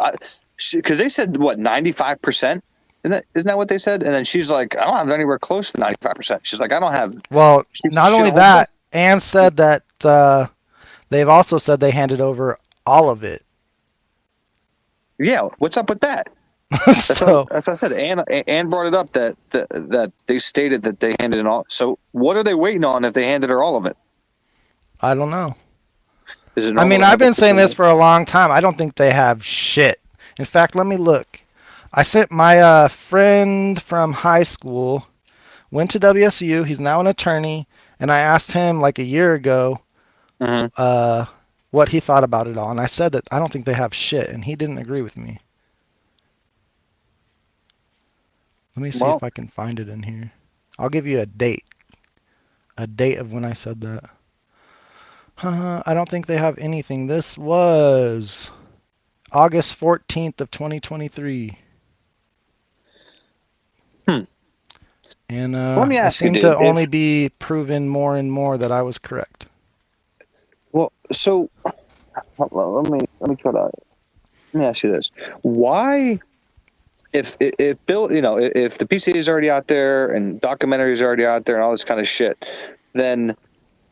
because they said, what, 95%? Isn't that what they said? And then she's like, I don't have anywhere close to 95%. She's like, I don't have. Well, not only that, Anne said that they've also said they handed over all of it. Yeah, what's up with that? That's what I said. Anne brought it up that they stated that they handed in all. So what are they waiting on if they handed her all of it? I don't know. I mean, I've been saying this for a long time. I don't think they have shit. In fact, let me look. I sent my friend from high school, went to WSU. He's now an attorney, and I asked him like a year ago what he thought about it all, and I said that I don't think they have shit, and he didn't agree with me. Let me see if I can find it in here. I'll give you a date of when I said that. I don't think they have anything. This was August 14th of 2023. And let me ask I seem to only be proven more and more that I was correct. Well, so let me try to. Let me ask you this: why, if Bill, if the PCA is already out there and documentaries are already out there and all this kind of shit, then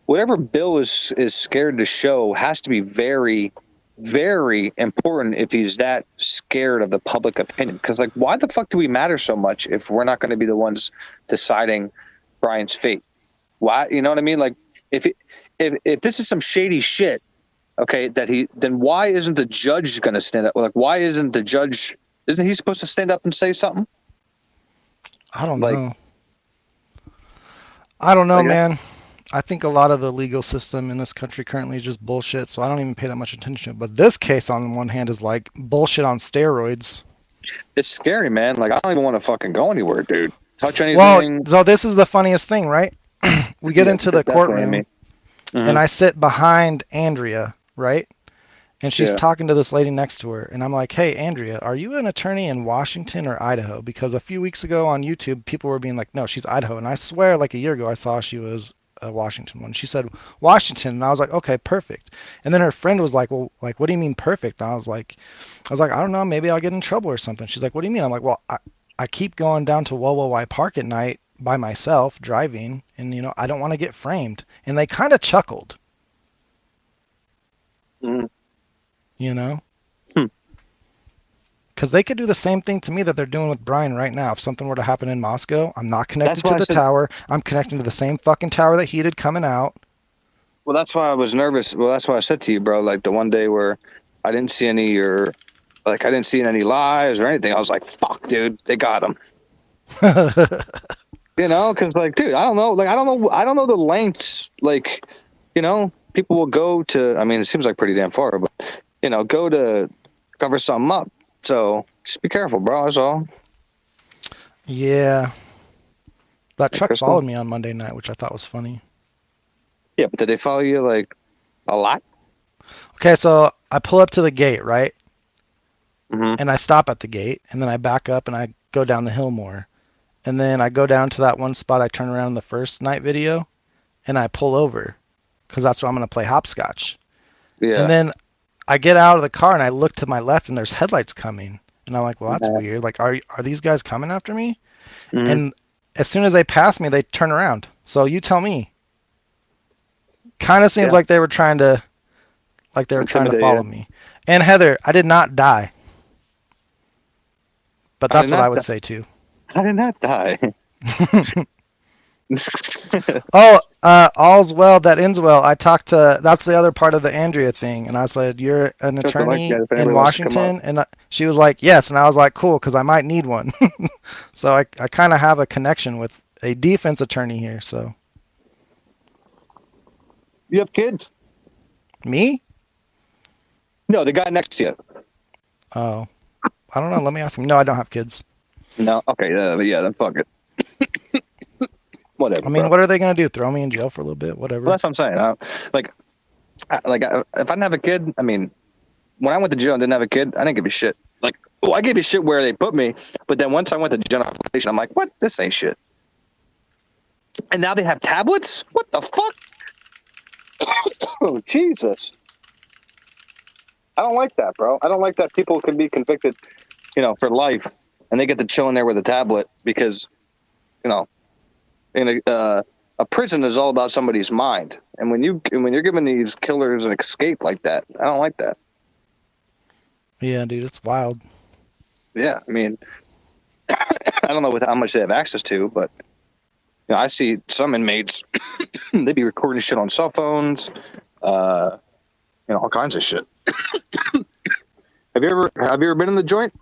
whatever Bill is scared to show has to be very, very important if he's that scared of the public opinion. Because, like, why the fuck do we matter so much if we're not going to be the ones deciding Brian's fate? Why? You know what I mean? Like, if this is some shady shit, okay, then why isn't the judge going to stand up? Like, why isn't the judge? Isn't he supposed to stand up and say something? I don't know. I don't know, man. I think a lot of the legal system in this country currently is just bullshit, so I don't even pay that much attention. But this case, on one hand, is like bullshit on steroids. It's scary, man. Like, I don't even want to fucking go anywhere, dude. Touch anything. Well, so this is the funniest thing, right? We get into the courtroom, and I sit behind Andrea, right? And she's talking to this lady next to her, and I'm like, hey, Andrea, are you an attorney in Washington or Idaho? Because a few weeks ago on YouTube, people were being like, no, she's Idaho. And I swear, like a year ago, I saw she was a Washington one. She said Washington, and I was like, okay, perfect. And then her friend was like, well, like, what do you mean perfect? And I was like, I don't know, maybe I'll get in trouble or something. She's like, what do you mean? I'm like, well, I keep going down to Whoa Park at night by myself driving, and I don't want to get framed. And they kind of chuckled. Because they could do the same thing to me that they're doing with Brian right now. If something were to happen in Moscow, I'm not connected to the tower. I'm connecting to the same fucking tower that he did coming out. Well, that's why I was nervous. Well, that's why I said to you, bro, like the one day where I didn't see any I didn't see any lives or anything. I was like, fuck, dude, they got him. You know, because like, dude, I don't know the lengths. Like, you know, people will go to. I mean, it seems like pretty damn far, but you know, go to cover something up. So just be careful, bro. That's all. Yeah, that truck followed me on Monday night, which I thought was funny. Yeah, but did they follow you like a lot? Okay, so I pull up to the gate, right? Mm-hmm. And I stop at the gate, and then I back up and I go down the hill more. And then I go down to that one spot I turn around in the first night video, and I pull over, because that's where I'm going to play hopscotch. Yeah. And then I get out of the car, and I look to my left, and there's headlights coming. And I'm like, well, that's weird. Like, are these guys coming after me? Mm-hmm. And as soon as they pass me, they turn around. So you tell me. Kind of seems like they were trying to follow me. And Heather, I did not die. But that's what I would say too. I did not die. All's well that ends well. That's the other part of the Andrea thing. And I said, you're an attorney in Washington? And she was like, yes. And I was like, cool, because I might need one. So I kind of have a connection with a defense attorney here. So. You have kids? Me? No, the guy next to you. Oh. I don't know. Let me ask him. No, I don't have kids. No? Okay, yeah, then fuck it. Whatever. I mean, what are they going to do? Throw me in jail for a little bit? Whatever. Well, that's what I'm saying. If I didn't have a kid, I mean, when I went to jail and didn't have a kid, I didn't give a shit. Like, I gave a shit where they put me, but then once I went to general population, I'm like, what? This ain't shit. And now they have tablets? What the fuck? Oh, Jesus. I don't like that, bro. I don't like that people can be convicted, for life, and they get to chill in there with a tablet because, in a prison is all about somebody's mind. And when you're giving these killers an escape like that, I don't like that. Yeah, dude, it's wild. Yeah, I mean, I don't know how much they have access to, but I see some inmates, they be recording shit on cell phones, all kinds of shit. Have you ever been in the joint?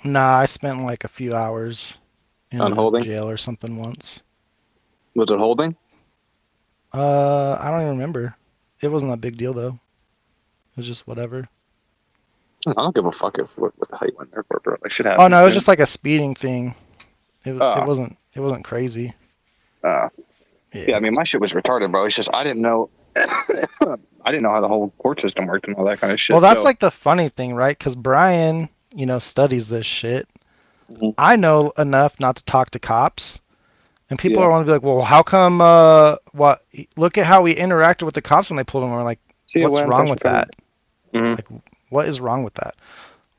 Nah, I spent like a few hours in jail or something once. Was it holding? I don't even remember. It wasn't a big deal though. It was just whatever. I don't give a fuck what the hell you went there for, bro. I should have. Oh no, it was just like a speeding thing. It wasn't crazy. Yeah, I mean, my shit was retarded, bro. It's just I didn't know. I didn't know how the whole court system worked and all that kind of shit. Well, that's like the funny thing, right? Because Brian, studies this shit. Mm-hmm. I know enough not to talk to cops, and people are going to be like, "Well, how come? What? Look at how we interacted with the cops when they pulled him." We're like, "What's wrong with that? Mm-hmm. Like, what is wrong with that?"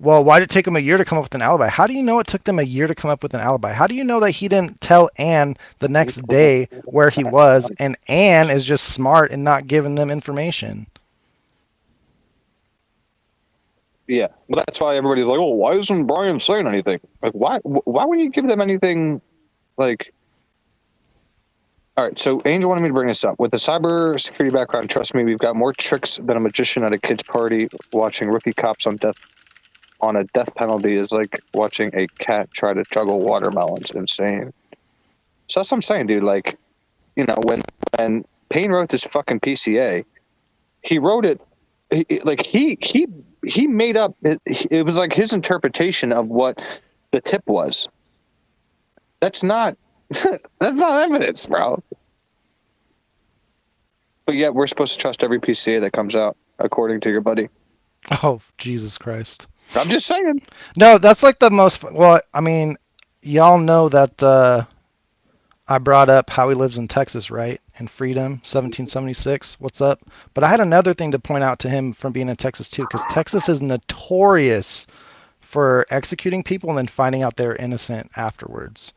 Well, why did it take him a year to come up with an alibi? How do you know it took them a year to come up with an alibi? How do you know that he didn't tell Ann the next day where he was, and Ann is just smart and not giving them information? Yeah, well, that's why everybody's like, "Oh, why isn't Brian saying anything?" Like, why would you give them anything? Like, all right, so Angel wanted me to bring this up. With the cyber security background, trust me, we've got more tricks than a magician at a kid's party. Watching rookie cops on a death penalty is like watching a cat try to juggle watermelons. Insane. So that's what I'm saying, dude. Like, when Payne wrote this fucking PCA, he wrote it he made up. It was like his interpretation of what the tip was. That's not evidence, bro. But yet we're supposed to trust every PCA that comes out, according to your buddy. Oh, Jesus Christ. I'm just saying. No, that's like the most... Well, I mean, y'all know that I brought up how he lives in Texas, right? In Freedom, 1776. What's up? But I had another thing to point out to him from being in Texas, too, because Texas is notorious for executing people and then finding out they're innocent afterwards.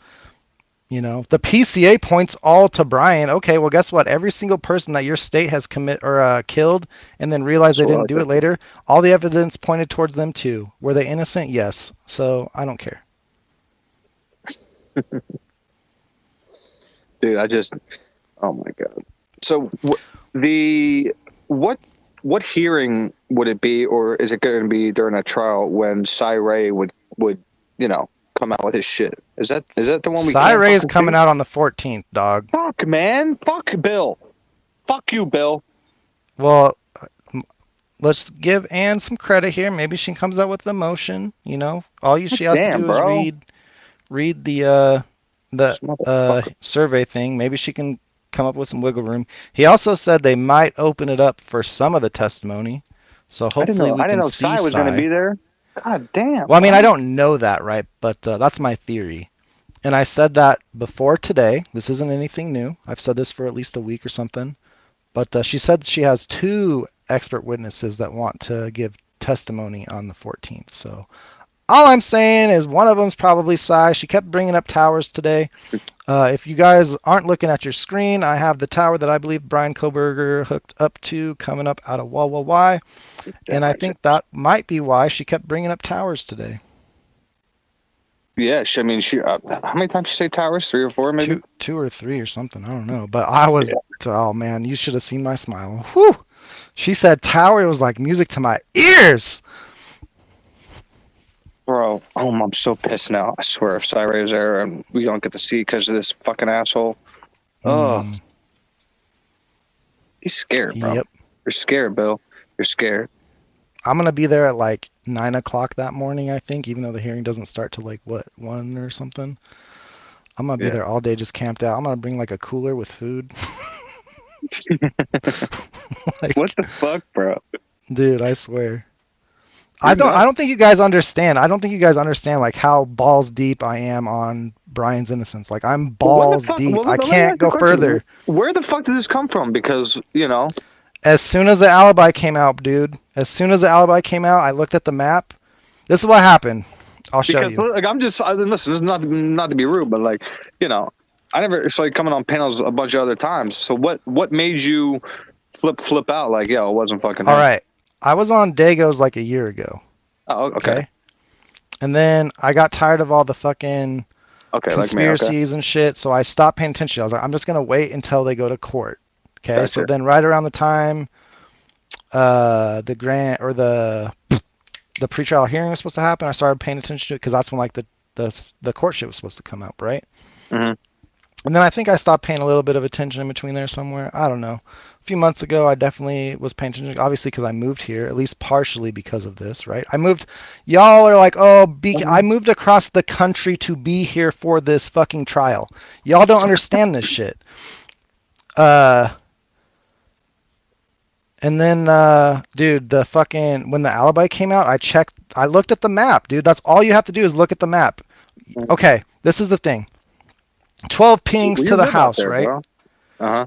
You know, the PCA points all to Brian. Okay, well, guess what? Every single person that your state has killed and then realized they didn't do it later, all the evidence pointed towards them too. Were they innocent? Yes. So I don't care. Dude, oh my God. So what hearing would it be, or is it going to be during a trial when Cy Ray would come out with his shit? Is that the one we? Cy Ray is coming out on the 14th, dog. Fuck, man. Fuck Bill. Fuck you, Bill. Well, let's give Ann some credit here. Maybe she comes out with the motion. You know, all she has to do is read the survey thing. Maybe she can come up with some wiggle room. He also said they might open it up for some of the testimony. So hopefully I didn't know Cy was going to be there. God damn. Well, I mean, I don't know that, right? But that's my theory. And I said that before today. This isn't anything new. I've said this for at least a week or something. But she said she has 2 expert witnesses that want to give testimony on the 14th. So all I'm saying is one of them's probably Cy. She kept bringing up towers today. If you guys aren't looking at your screen, I have the tower that I believe Brian Koberger hooked up to coming up out of Y. And I think that might be why she kept bringing up towers today. Yeah, I mean, how many times did she say towers? 3 or 4, maybe? 2 or 3 or something. I don't know. But I was, oh man, you should have seen my smile. Whew! She said tower. It was like music to my ears. Bro, I'm so pissed now. I swear, if Cy Ray is there and we don't get to see because of this fucking asshole. Oh. He's scared, bro. Yep. You're scared, Bill. You're scared. I'm going to be there at like 9 o'clock that morning, I think, even though the hearing doesn't start till like, 1 or something. I'm going to be there all day just camped out. I'm going to bring like a cooler with food. What the fuck, bro? Dude, I swear. I don't think you guys understand. I don't think you guys understand like how balls deep I am on Brian's innocence. Like I'm balls deep. I can't go further. Where the fuck did this come from? Because, as soon as the alibi came out, dude. As soon as the alibi came out, I looked at the map. This is what happened. I'll show you. Like, listen, this is not to be rude, but like, I never saw you coming on panels a bunch of other times. So what made you flip out? Like, it wasn't fucking. All right. I was on Dago's like a year ago. Oh, okay. And then I got tired of all the fucking conspiracies and shit, so I stopped paying attention. I was like, I'm just gonna wait until they go to court. Okay. Gotcha. So then, right around the time the grant or the pretrial hearing was supposed to happen, I started paying attention to it because that's when like the court shit was supposed to come up, right? Mm-hmm. And then I think I stopped paying a little bit of attention in between there somewhere. I don't know. A few months ago, I definitely was paying attention, obviously because I moved here, at least partially because of this, right? Y'all are like, I moved across the country to be here for this fucking trial. Y'all don't understand this shit. And then, dude, when the alibi came out, I looked at the map, dude. That's all you have to do is look at the map. Okay, this is the thing. 12 pings to the house, right? Bro. Uh-huh.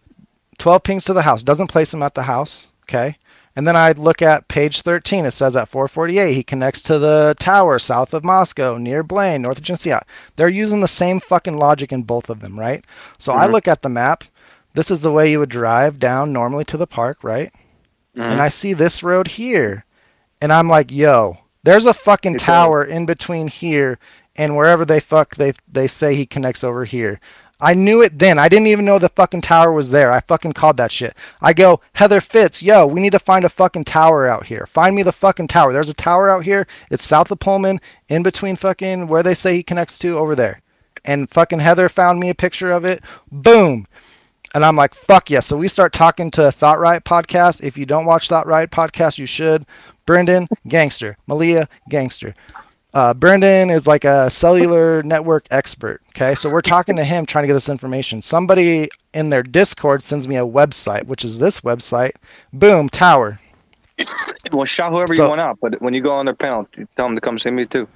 12 pings to the house. Doesn't place him at the house, okay? And then I look at page 13. It says at 4:48, he connects to the tower south of Moscow, near Blaine, north of Genesee. They're using the same fucking logic in both of them, right? So I look at the map. This is the way you would drive down normally to the park, right? And I see this road here. And I'm like, yo, there's a fucking tower in between here and wherever they say he connects over here. I knew it then. I didn't even know the fucking tower was there. I fucking called that shit. I go, Heather Fitz, yo, we need to find a fucking tower out here. Find me the fucking tower. There's a tower out here. It's south of Pullman, in between fucking where they say he connects to over there. And fucking Heather found me a picture of it. Boom. And I'm like, fuck yeah. So we start talking to Thought Riot Podcast. If you don't watch Thought Riot Podcast, you should. Brendan, gangster. Malia, gangster. Brendan is like a cellular network expert. Okay, so we're talking to him trying to get this information. Somebody in their Discord sends me a website, which is this website. Boom, tower. Well, shout whoever you want out, but when you go on their panel, tell them to come see me too.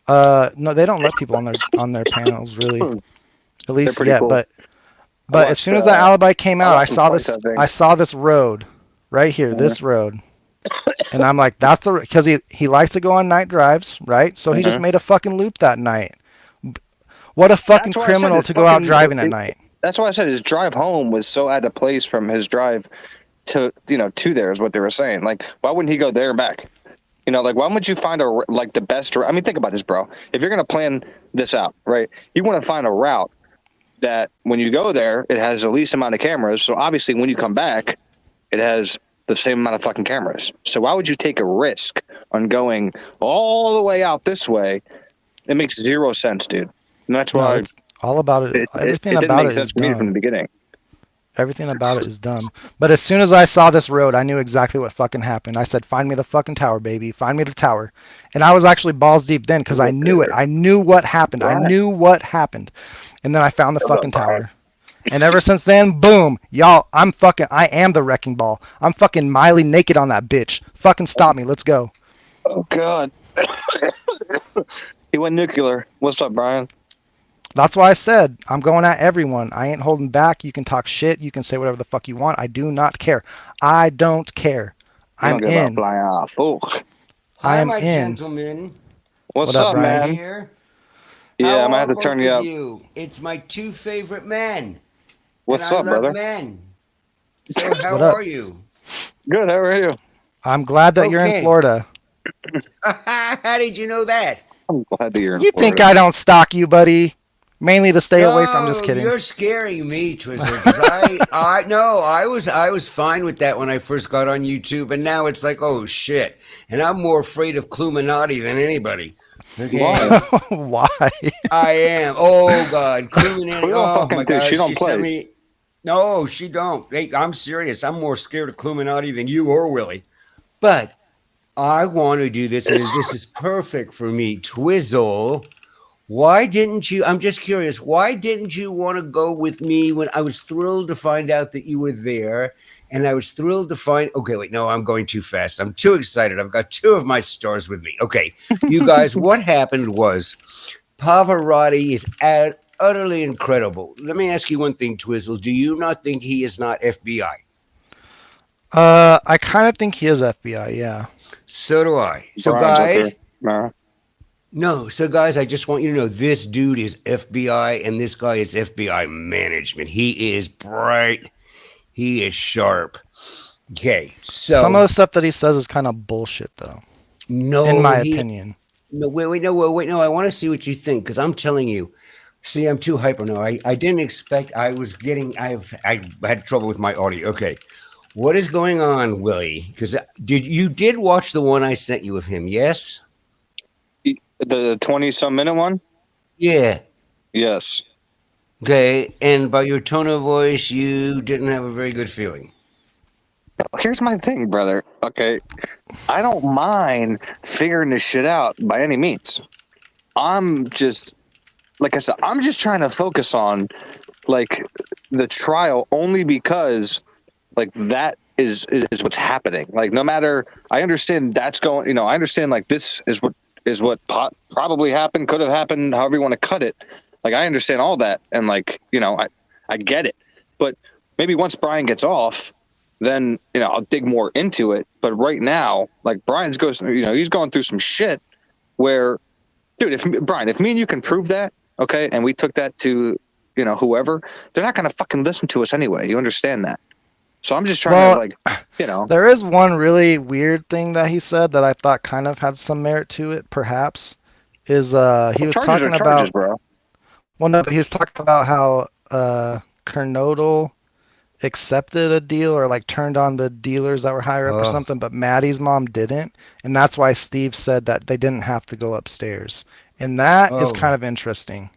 No, they don't let people on their panels really. At least yet, cool. But as soon as that alibi came out, I saw this road right here, this road. And I'm like, that's because he likes to go on night drives, right? So he just made a fucking loop that night. What a fucking criminal to go out driving at night. That's why I said his drive home was so out of place from his drive to there is what they were saying. Like, why wouldn't he go there and back? Like, why wouldn't you find the best? I mean, think about this, bro. If you're gonna plan this out, right? You want to find a route that when you go there, it has the least amount of cameras. So obviously, when you come back, it has the same amount of fucking cameras. So why would you take a risk on going all the way out this way? It makes zero sense, dude. And that's why it's all about it. Everything it didn't about make it sense is for me dumb. from the beginning. Everything about it is dumb. But as soon as I saw this road, I knew exactly what fucking happened. I said, find me the fucking tower, baby. Find me the tower. And I was actually balls deep then because I knew it. I knew what happened. Right. I knew what happened. And then I found the fucking tower. And ever since then, boom, y'all, I am the wrecking ball. I'm fucking Miley naked on that bitch. Fucking stop me. Let's go. Oh, God. He went nuclear. What's up, Brian? That's why I said I'm going at everyone. I ain't holding back. You can talk shit. You can say whatever the fuck you want. I do not care. I don't care. I'm in. Fly off. Oh. I am my in. Gentlemen. What's up, Brian? man? Here. Yeah, I'm gonna How have to are turn both you of up. you? It's my two favorite men. What's and I up, love brother? Men. So how What up? are you? Good. How are you? I'm glad that you're in Okay. Florida. How did you know that? I'm glad that you're in You Florida. think I don't stalk you, buddy? Mainly to stay away from. I'm just kidding. You're scaring me, Twizzler. Because I was fine with that when I first got on YouTube, and now it's like, oh shit. And I'm more afraid of Cluminati than anybody. Okay. Why? I am. Oh God, Cluminati. We don't Oh fucking my do. God, She don't sent play. me. No, she don't. Hey, I'm serious. I'm more scared of Cluminati than you or Willie. But I want to do this, and this is perfect for me. Twizzle, why didn't you? I'm just curious. Why didn't you want to go with me when I was thrilled to find out that you were there? And I was thrilled to find. Okay, wait, no, I'm going too fast. I'm too excited. I've got two of my stars with me. Okay, you guys, what happened was Pavarotti is utterly incredible. Let me ask you one thing, Twizzle. Do you not think he is not FBI? I kind of think he is FBI. Yeah. So do I. So Brian's guys, no. So guys, I just want you to know this dude is FBI, and this guy is FBI management. He is bright. He is sharp. Okay. So some of the stuff that he says is kind of bullshit, though. No, in my opinion. No, wait, no. I want to see what you think because I'm telling you. See, I'm too hyper now. I didn't expect. I had trouble with my audio. Okay. What is going on, Willie? Because you did watch the one I sent you of him? Yes. The 20-some minute one. Yeah. Yes. Okay, and by your tone of voice, you didn't have a very good feeling. Here's my thing, brother. Okay, I don't mind figuring this shit out by any means. I'm just, like I said, I'm just trying to focus on, like, the trial only because, like, that is what's happening. Like, no matter, I understand that's going, I understand, like, this is what probably happened, could have happened, however you want to cut it. Like, I understand all that, and, like, I get it. But maybe once Brian gets off, then, I'll dig more into it. But right now, like, Brian's he's going through some shit where, dude, if me and you can prove that, okay, and we took that to, whoever, they're not going to fucking listen to us anyway. You understand that? So I'm just trying to, There is one really weird thing that he said that I thought kind of had some merit to it, perhaps, is he was talking about... bro. Well, no, but he was talking about how Kernodle accepted a deal or like turned on the dealers that were higher up or something, but Maddie's mom didn't, and that's why Steve said that they didn't have to go upstairs, and that is kind of interesting.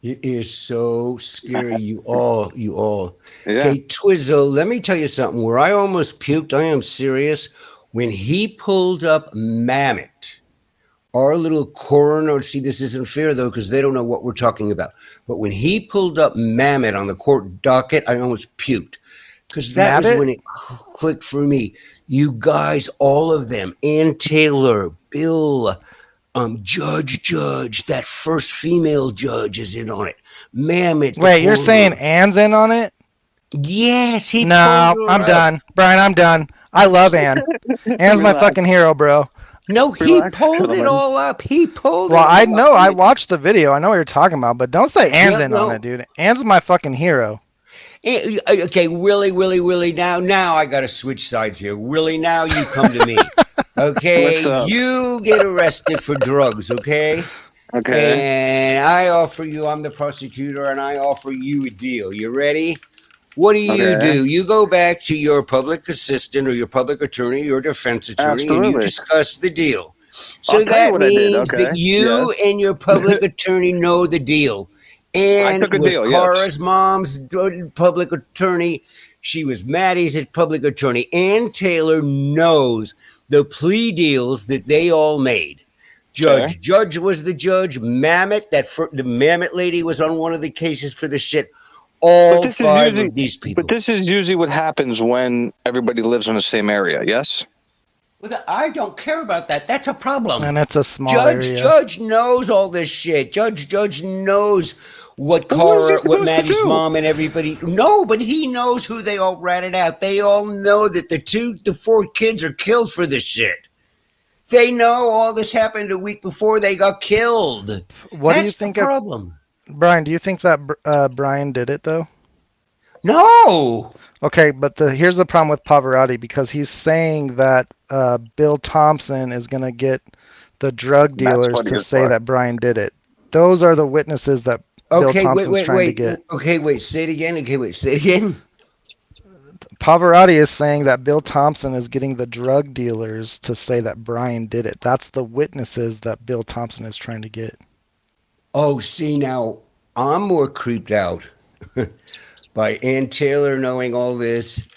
It is so scary. You all. Yeah. Okay, Twizzle, let me tell you something. Where I almost puked, I am serious. When he pulled up Mammoth, our little coroner, see, this isn't fair, though, because they don't know what we're talking about. But when he pulled up Mammoth on the court docket, I almost puked. Because that was when it clicked for me. You guys, all of them, Ann Taylor, Bill, Judge, that first female judge is in on it. Mammoth. Wait, you're saying Ann's in on it? Yes. No, I'm done. Brian, I'm done. I love Ann. Ann's my fucking hero, bro. No, he pulled it all up. He pulled it all up. Well, I know. I watched the video. I know what you're talking about, but don't say Ann's in on it, dude. Ann's my fucking hero. Okay, Willie, now I got to switch sides here. Willie, now you come to me. Okay, you get arrested for drugs, okay? Okay. And I offer you, I'm the prosecutor, and I offer you a deal. You ready? What do? You go back to your public assistant or your public attorney, your defense attorney, and you discuss the deal. So that means that you and your public attorney know the deal. And was Cara's mom's public attorney. She was Maddie's public attorney. Ann Taylor knows the plea deals that they all made. Judge was the judge. Mamet, the Mamet lady was on one of the cases for the shit. All five of these people. But this is usually what happens when everybody lives in the same area, yes? Well, I don't care about that. That's a problem. And it's a small area. Judge knows all this shit. Judge knows what Maddie's mom and everybody. No, but he knows who they all ratted out. They all know that the 4 kids are killed for this shit. They know all this happened a week before they got killed. What do you think? Problem. Brian, do you think that Brian did it, though? No. Okay, but here's the problem with Pavarotti, because he's saying that Bill Thompson is going to get the drug dealers to say that Brian did it. Those are the witnesses that Bill Thompson's trying to get. Okay, wait, say it again. Pavarotti is saying that Bill Thompson is getting the drug dealers to say that Brian did it. That's the witnesses that Bill Thompson is trying to get. Oh, see, now I'm more creeped out by Ann Taylor knowing all this,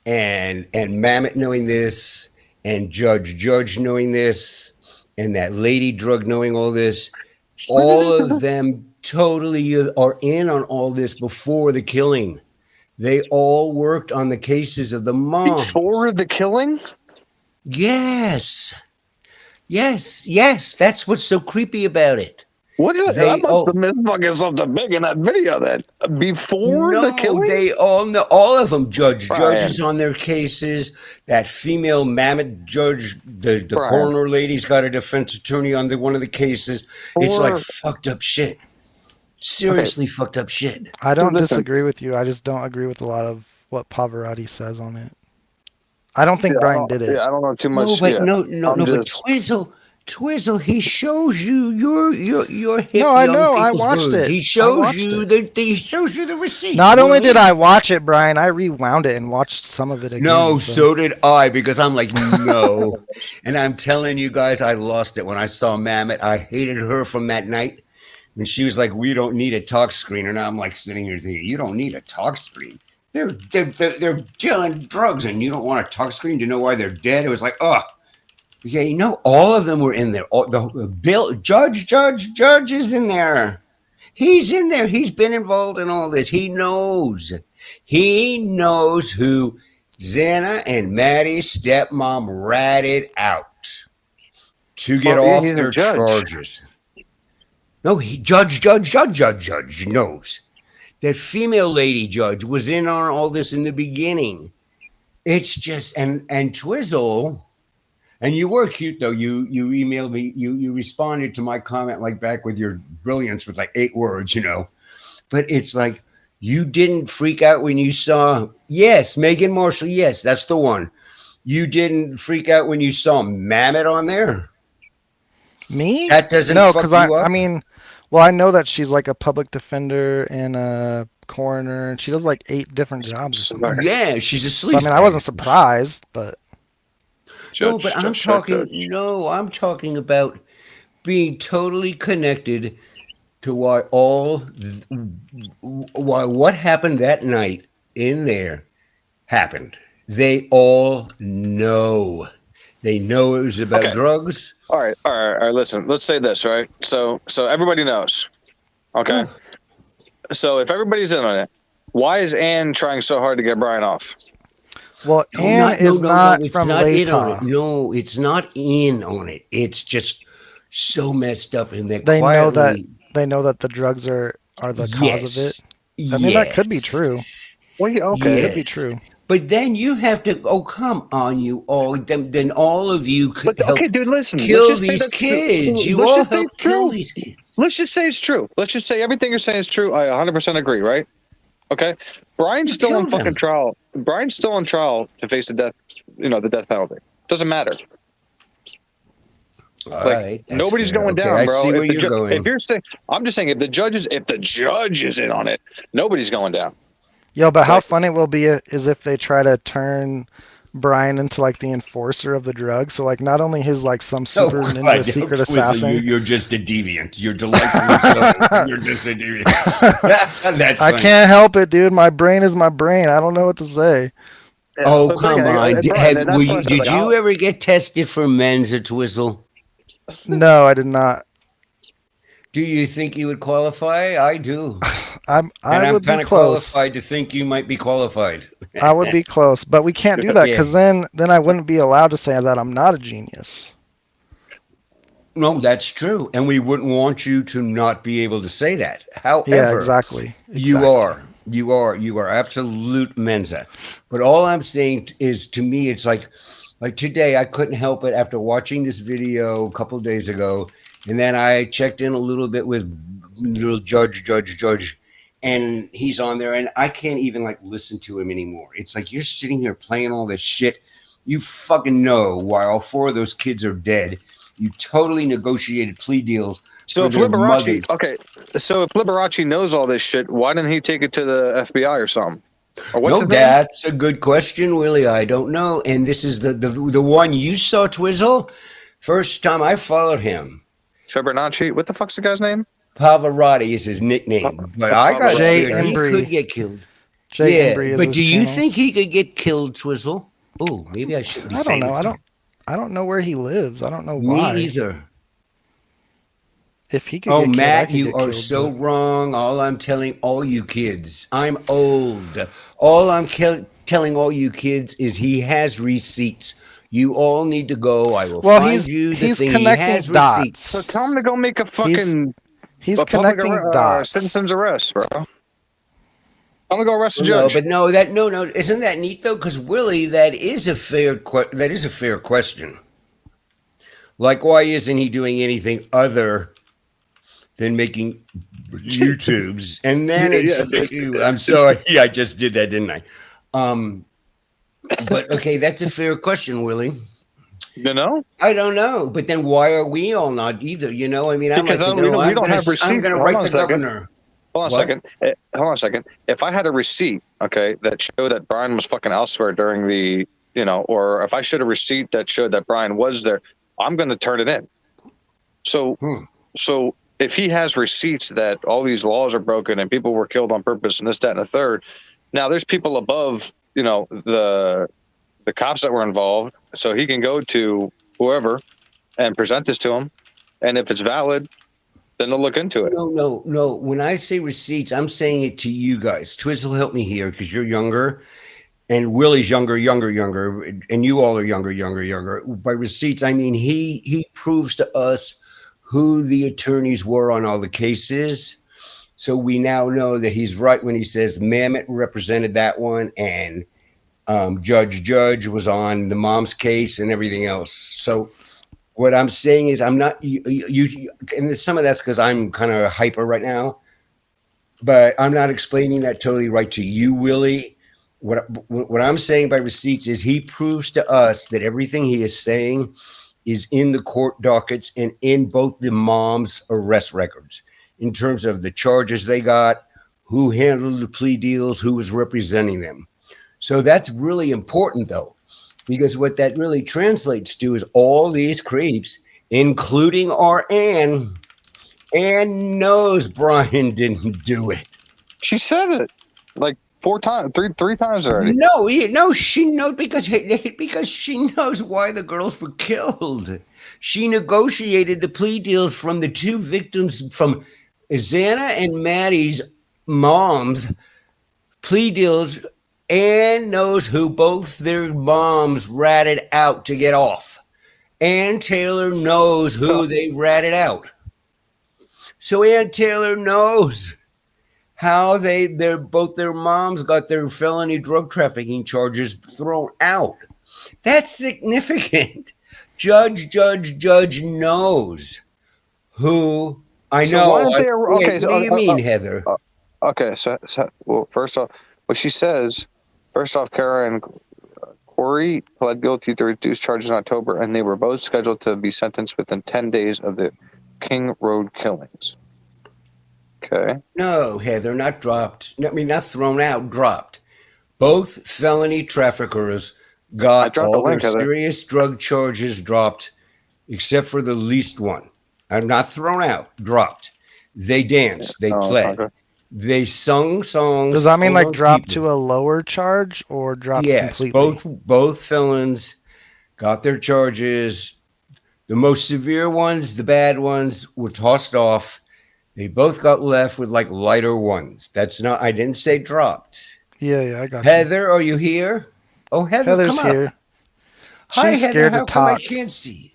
and Mamet knowing this, and Judge knowing this, and that lady drug knowing all this. All of them totally are in on all this before the killing. They all worked on the cases of the moms. Before the killing? Yes. That's what's so creepy about it. What is I must have missed fucking something big in that video then. Before the killing? They all know, all of them, judges on their cases. That female Mamet judge, the coroner lady's got a defense attorney on one of the cases. It's like fucked up shit. Seriously fucked up shit. I don't disagree with you. I just don't agree with a lot of what Pavarotti says on it. I don't think Brian did it. Yeah, I don't know too much. No, but Twizzle, he shows you your hip. No, I know. I watched it. He shows you the receipt. Not only did I watch it, Brian, I rewound it and watched some of it again. No, so did I, because I'm like, no. And I'm telling you guys, I lost it when I saw Mamet. I hated her from that night. And she was like, we don't need a talk screen. And I'm like sitting here thinking, you don't need a talk screen. They're dealing drugs and you don't want a talk screen to know why they're dead. It was like, oh. Yeah, you know, all of them were in there. Judge is in there. He's in there. He's been involved in all this. He knows. He knows who Xana and Maddie's stepmom ratted out to get off their charges. No, Judge knows. That female lady judge was in on all this in the beginning. It's just, and Twizzle. And you were cute, though. You emailed me. You responded to my comment like back with your brilliance with like 8 words, you know. But it's like you didn't freak out when you saw, yes, Megan Marshall. Yes, that's the one. You didn't freak out when you saw Mamet on there. Me? That doesn't fuck you up? I mean, well, I know that she's like a public defender and a coroner, and she does like 8 different jobs or something. Yeah, she's a sleaze. So, I mean, I wasn't surprised, but. I'm talking about being totally connected to why what happened that night in there happened. They all know. They know it was about drugs. All right. Listen, let's say this, right? So everybody knows. Okay. So if everybody's in on it, why is Ann trying so hard to get Brian off? Well, Ann is not from Layton. No, it's not in on it. It's just so messed up in that they know that the drugs are the cause of it. I mean, that could be true. Well, yeah, okay. Could be true. But then you have to. Oh, come on, you all. Then all of you could help. Okay, dude, listen. Kill these kids. You all help kill these kids. Let's just say it's true. Let's just say everything you're saying is true. I 100% agree, right? Okay. Brian's still on fucking trial. Brian's still on trial to face the death penalty. Doesn't matter. All right, nobody's going down, bro. I see where you're going. If you're saying, I'm just saying, if the judge is in on it, nobody's going down. Yo, but how fun it will be is if they try to turn Brian into like the enforcer of the drug. So like not only his like some super ninja secret assassin. You're just a deviant. You're delightful. You're just a deviant. That's I can't help it, dude. My brain is my brain. I don't know what to say. Yeah, oh, come on. Did you ever get tested for Mensa, Twizzle? No, I did not. Do you think you would qualify? I do. I'm kind of qualified to think you might be qualified. I would be close, but we can't do that because then I wouldn't be allowed to say that I'm not a genius. No, that's true, and we wouldn't want you to not be able to say that. However, yeah, exactly. You are absolute Mensa. But all I'm saying is, to me, it's like today I couldn't help it after watching this video a couple of days ago. And then I checked in a little bit with little Judge, and he's on there, and I can't even like listen to him anymore. It's like you're sitting here playing all this shit. You fucking know why all 4 of those kids are dead. You totally negotiated plea deals. So if Liberace knows all this shit, why didn't he take it to the FBI or something? Or that's a good question, Willie. I don't know. And this is the one you saw, Twizzle. First time I followed him. Fibonacci, what the fuck's the guy's name? Pavarotti is his nickname, but I got scared. He could get killed. But do you think he could get killed, Twizzle? Oh, maybe I shouldn't be saying this. I don't know where he lives. I don't know why. Me either. If he could get killed, Matt, you are so wrong. All I'm telling all you kids, I'm old. All I'm telling all you kids is he has receipts. You all need to go. I will find you the thing. He has dots. Receipts. So tell him to go make a fucking he's connecting dots. Citizen's arrest, bro. I'm gonna go arrest the judge. No, isn't that neat though? Because Willie, that is a fair question. Like, why isn't he doing anything other than making YouTubes? And then I'm sorry, I just did that, didn't I? But okay, that's a fair question, Willie. You know? I don't know. But then why are we all not either? You know, I mean, I'm going to write the governor. Hold on a second. If I had a receipt, okay, that showed that Brian was fucking elsewhere during the, or if I showed a receipt that showed that Brian was there, I'm going to turn it in. So if he has receipts that all these laws are broken and people were killed on purpose and this, that, and the third, now there's people above, the cops that were involved, so he can go to whoever and present this to him, and if it's valid, then they'll look into it. No. When I say receipts, I'm saying it to you guys. Twizzle, help me here because you're younger, and Willie's younger, and you all are younger. By receipts, I mean he proves to us who the attorneys were on all the cases. So we now know that he's right when he says Mamet represented that one and Judge was on the mom's case and everything else. So what I'm saying is I'm not you and some of that's because I'm kind of hyper right now, but I'm not explaining that totally right to you, Willie. What I'm saying by receipts is he proves to us that everything he is saying is in the court dockets and in both the mom's arrest records. In terms of the charges they got, who handled the plea deals, who was representing them. So that's really important, though, because what that really translates to is all these creeps, including our Ann knows Brian didn't do it. She said it like 4 times, three times already. She knows because she knows why the girls were killed. She negotiated the plea deals from the 2 victims from Xana and Maddie's mom's plea deals, and knows who both their moms ratted out to get off. Ann Taylor knows who they ratted out. So Ann Taylor knows how both their moms got their felony drug trafficking charges thrown out. That's significant. Judge knows who. I So know. why don't they? Wait, Okay. what do you mean, Heather? Okay. So, well, first off, what she says. First off, Kara and Corey pled guilty to reduced charges in October, and they were both scheduled to be sentenced within 10 days of the King Road killings. Okay. No, Heather, not dropped. I mean, not thrown out, dropped. Both felony traffickers got all their serious drug charges dropped, except for the least one. I'm not thrown out, dropped. They danced, they pled, they sung songs. Does that mean like drop to a lower charge or drop completely? Yes, both felons got their charges. The most severe ones, the bad ones, were tossed off. They both got left with like lighter ones. That's not. I didn't say dropped. Yeah, I got Heather, are you here? Oh, Heather's come here. Up. Hi, She's Heather. scared How to come talk. I can't see?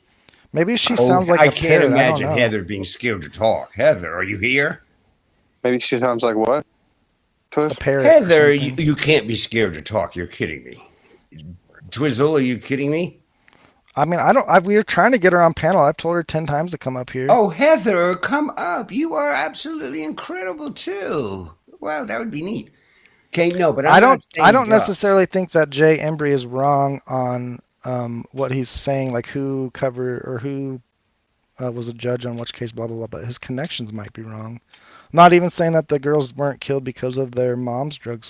Maybe she sounds like I a can't parrot. imagine I don't know. Heather being scared to talk. Heather, are you here? Maybe she sounds like what? A parrot. Heather, you can't be scared to talk. You're kidding me. Twizzle, are you kidding me? I mean, we were trying to get her on panel. I've told her 10 times to come up here. Oh, Heather, come up. You are absolutely incredible too. Well, that would be neat. Okay, no, but I don't necessarily think that Jay Embry is wrong on what he's saying, like who was a judge on which case, blah blah blah. But his connections might be wrong. I'm not even saying that the girls weren't killed because of their mom's drug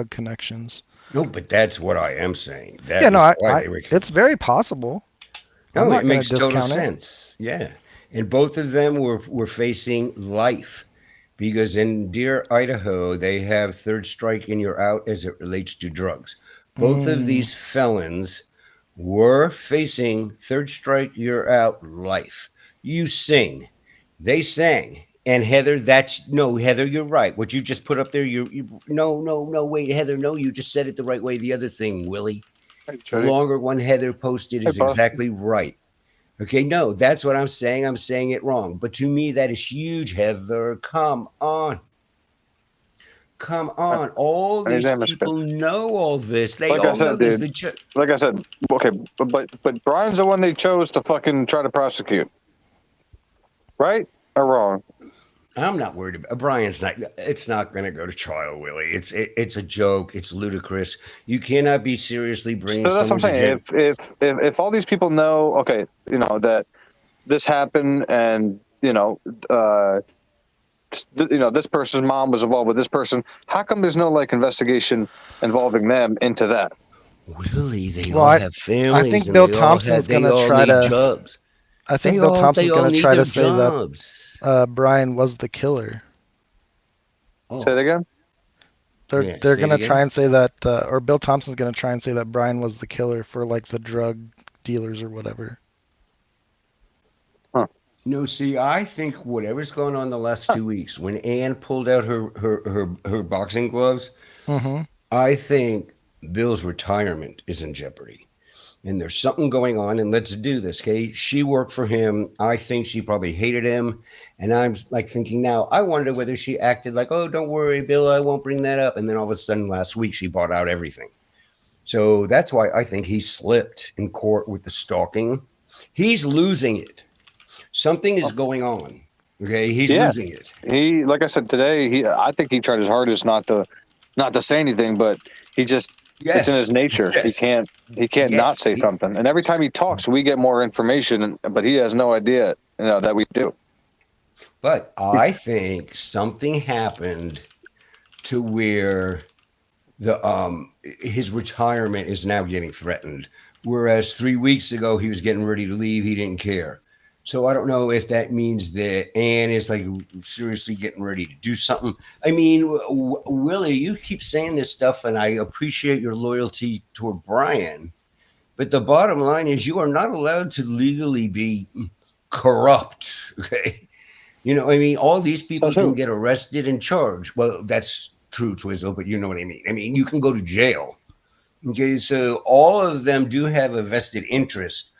connections. No, but that's what I am saying. It's very possible. No, it makes total sense. Yeah, and both of them were facing life. Because in Deer, Idaho, they have third strike and you're out as it relates to drugs. Both of these felons were facing third strike, you're out life. You sing. They sang. And Heather, Heather, you're right. What you just put up there, no, wait, Heather, no, you just said it the right way. The other thing, Willie, the longer one Heather posted is exactly right. Okay, no, that's what I'm saying. I'm saying it wrong. But to me, that is huge, Heather. Come on. All these people know all this. They all know this. Like I said, okay, but Brian's the one they chose to fucking try to prosecute. Right or wrong? I'm not worried about Brian's not. It's not going to go to trial, Willie. It's a joke. It's ludicrous. You cannot be seriously bringing. So that's what I'm saying. If all these people know, okay, that this happened, and this person's mom was involved with this person. How come there's no investigation involving them into that? Willie, they all have families. I think Bill Thompson's going to try to. Jobs. I think Bill Thompson's going to try to say that Brian was the killer. Oh. Say it again? They're going to try and say that, or Bill Thompson's going to try and say that Brian was the killer for the drug dealers or whatever. Huh. No, see, I think whatever's going on the last 2 weeks, when Ann pulled out her boxing gloves, I think Bill's retirement is in jeopardy. And there's something going on, and let's do this, okay? She worked for him. I think she probably hated him. And I'm thinking now, I wonder whether she acted like, oh, don't worry, Bill, I won't bring that up. And then all of a sudden last week, she bought out everything. So that's why I think he slipped in court with the stalking. He's losing it. Something is going on, okay? He's losing it. He, like I said today, I think he tried his hardest not to say anything, but he just... Yes. It's in his nature. Yes. He can't not say something. And every time he talks, we get more information, but he has no idea, that we do. But I think something happened to where his retirement is now getting threatened. Whereas 3 weeks ago, he was getting ready to leave. He didn't care. So I don't know if that means that Ann is seriously getting ready to do something. I mean, Willie, you keep saying this stuff, and I appreciate your loyalty toward Brian. But the bottom line is you are not allowed to legally be corrupt. Okay. All these people can get arrested and charged. Well, that's true, Twizzle, but you know what I mean. I mean, you can go to jail. Okay. So all of them do have a vested interest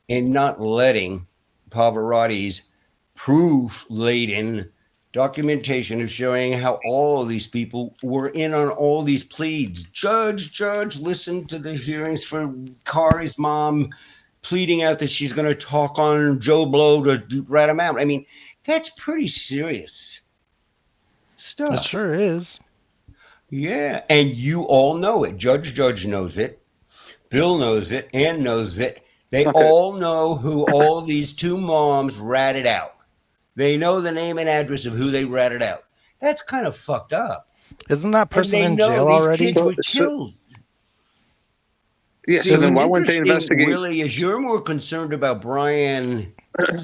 in not letting Pavarotti's proof-laden documentation of showing how all of these people were in on all these pleads. Judge, listen to the hearings for Kari's mom pleading out that she's going to talk on Joe Blow to rat him out. I mean, that's pretty serious stuff. It sure is. Yeah, and you all know it. Judge knows it. Bill knows it. Ann knows it. They all know who all these two moms ratted out. They know the name and address of who they ratted out. That's kind of fucked up. Isn't that person in jail already? Kids were killed. Yeah, so then why wouldn't they investigate? Really, is you're more concerned about Brian,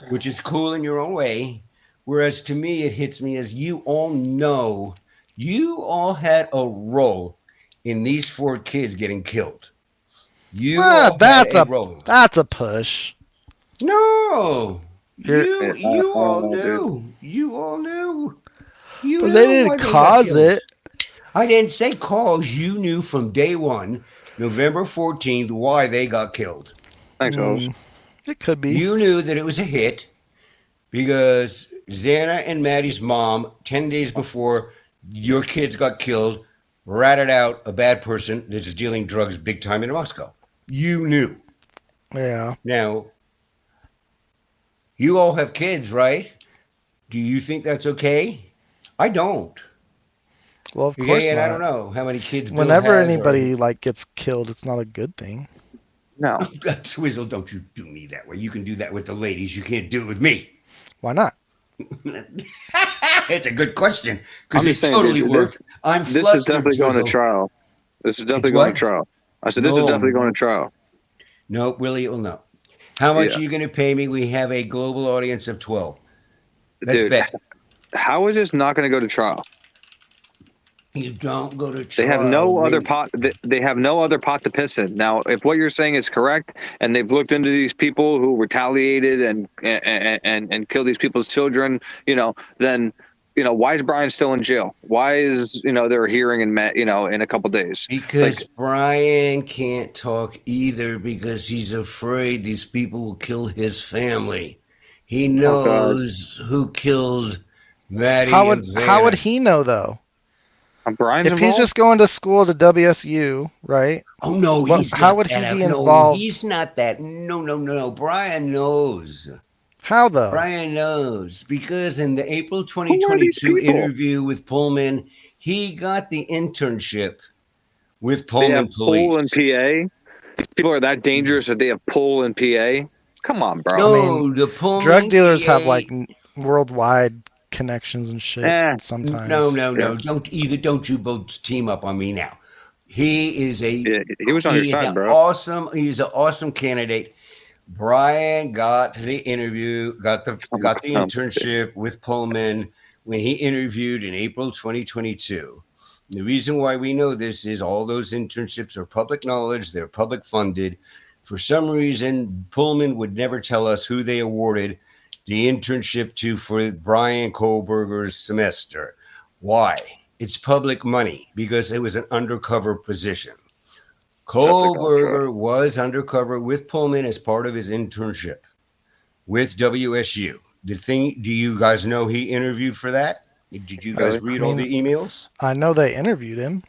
which is cool in your own way, whereas to me it hits me as you all know, you all had a role in these 4 kids getting killed. That's a push. No, you all knew. You all knew. But they didn't cause it. I didn't say cause. You knew from day one, November 14th, why they got killed. Thanks, Oz. It could be. You knew that it was a hit because Xana and Maddie's mom, 10 days before your kids got killed, ratted out a bad person that's dealing drugs big time in Moscow. You knew. Yeah. Now, you all have kids, right? Do you think that's okay? I don't. Well, of course and not. I don't know how many kids. Whenever anybody gets killed, it's not a good thing. No, Swizzle, don't you do me that way. You can do that with the ladies. You can't do it with me. Why not? It's a good question because it totally works. This is definitely going to trial. This is definitely going to trial. I said this is definitely going to trial. No, Willie will know. How much are you going to pay me? We have a global audience of 12. Let's bet. How is this not going to go to trial? You don't go to trial. They have no other pot. They have no other pot to piss in. Now, if what you're saying is correct, and they've looked into these people who retaliated and killed these people's children, then why is Brian still in jail? Why is they're hearing in a couple days? Because Brian can't talk either because he's afraid these people will kill his family. He knows who killed Maddie. How would he know though? Brian's if involved? He's just going to school to WSU, right? Oh no, how would he be involved? No, he's not that. No. Brian knows. How though? Brian knows because in the April 2022 interview with Pullman, he got the internship with Pullman Police. Pull in PA. People are that dangerous that they have pull in PA. Come on, bro. No, the Pullman drug dealers PA, have worldwide connections and shit sometimes. No. Don't you both team up on me now. He is he was on your side, bro. He's an awesome candidate. Brian got the interview, got the internship with Pullman when he interviewed in April 2022. The reason why we know this is all those internships are public knowledge. They're public funded. For some reason, Pullman would never tell us who they awarded the internship to for Brian Kohlberger's semester. Why? It's public money because it was an undercover position. Kohlberger was undercover with Pullman as part of his internship with WSU. Do you guys know he interviewed for that? Did you guys read all the emails? I know they interviewed him.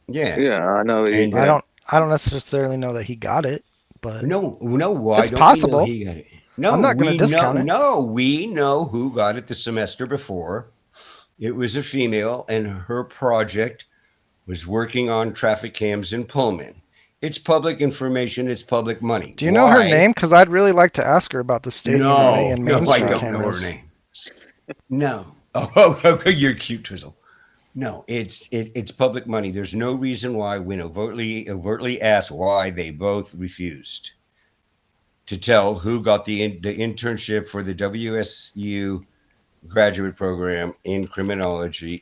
Yeah, I know. I don't necessarily know that he got it, but no. Why it's possible. He got it? No, I'm not going to discount it. No, we know who got it the semester before. It was a female, and her project was working on traffic cams in Pullman. It's public information. It's public money. Do you know her name? Because I'd really like to ask her about the stadium and Main Street I don't cameras. know her name. No. Oh, you're cute, Twizzle. No, it's public money. There's no reason why when overtly asked why they both refused to tell who got the internship for the WSU graduate program in criminology.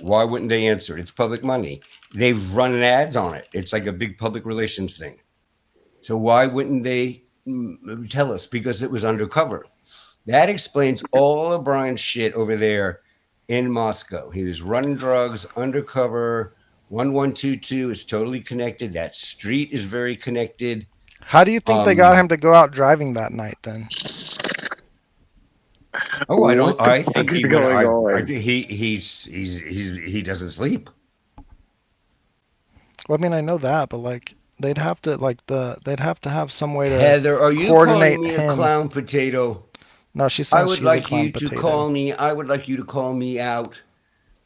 Why wouldn't they answer it? It's public money. They've run ads on it. It's like a big public relations thing. So why wouldn't they tell us? Because it was undercover. That explains all of Brian's shit over there in Moscow. He was running drugs undercover. 1122 is totally connected. That street is very connected. How do you think they got him to go out driving that night then? Oh, I don't. I think he went. On? I think he doesn't sleep. Well, I mean, I know that, but like they'd have to have some way to Heather, are you calling me a him. clown potato? No, she's saying she's a clown potato. I would like you to call me out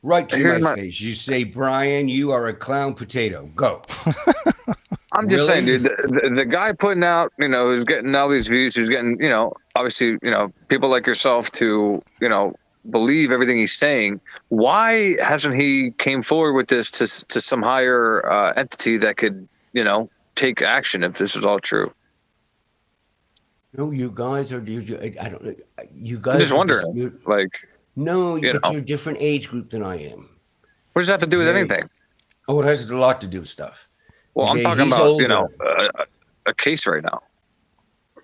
right to my face. You say, Brian, you are a clown potato. Go. I'm just saying, dude, the guy putting out, who's getting all these views, who's getting, obviously, people like yourself to, believe everything he's saying. Why hasn't he came forward with this to some higher entity that could, take action if this is all true? No, you guys are. I don't. You guys. I'm just wondering, No, but you're a different age group than I am. What does that have to do with anything? Oh, it has a lot to do with stuff. Well, I'm talking about older. A case right now.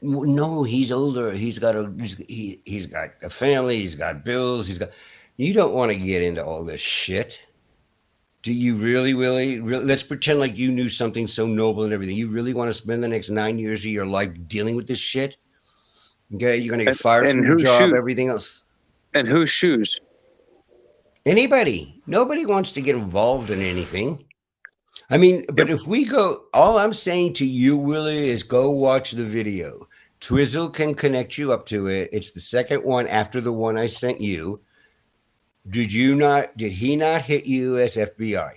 No, he's older. He's got a family. He's got bills. You don't want to get into all this shit. Do you really? Let's pretend like you knew something so noble and everything. You really want to spend the next 9 years of your life dealing with this shit? Okay, you're gonna get fired from your job. Everything else. And whose shoes? Anybody. Nobody wants to get involved in anything. I mean, but if we go, all I'm saying to you, Willie, is go watch the video. Twizzle can connect you up to it. It's the second one after the one I sent you. Did he not hit you as FBI?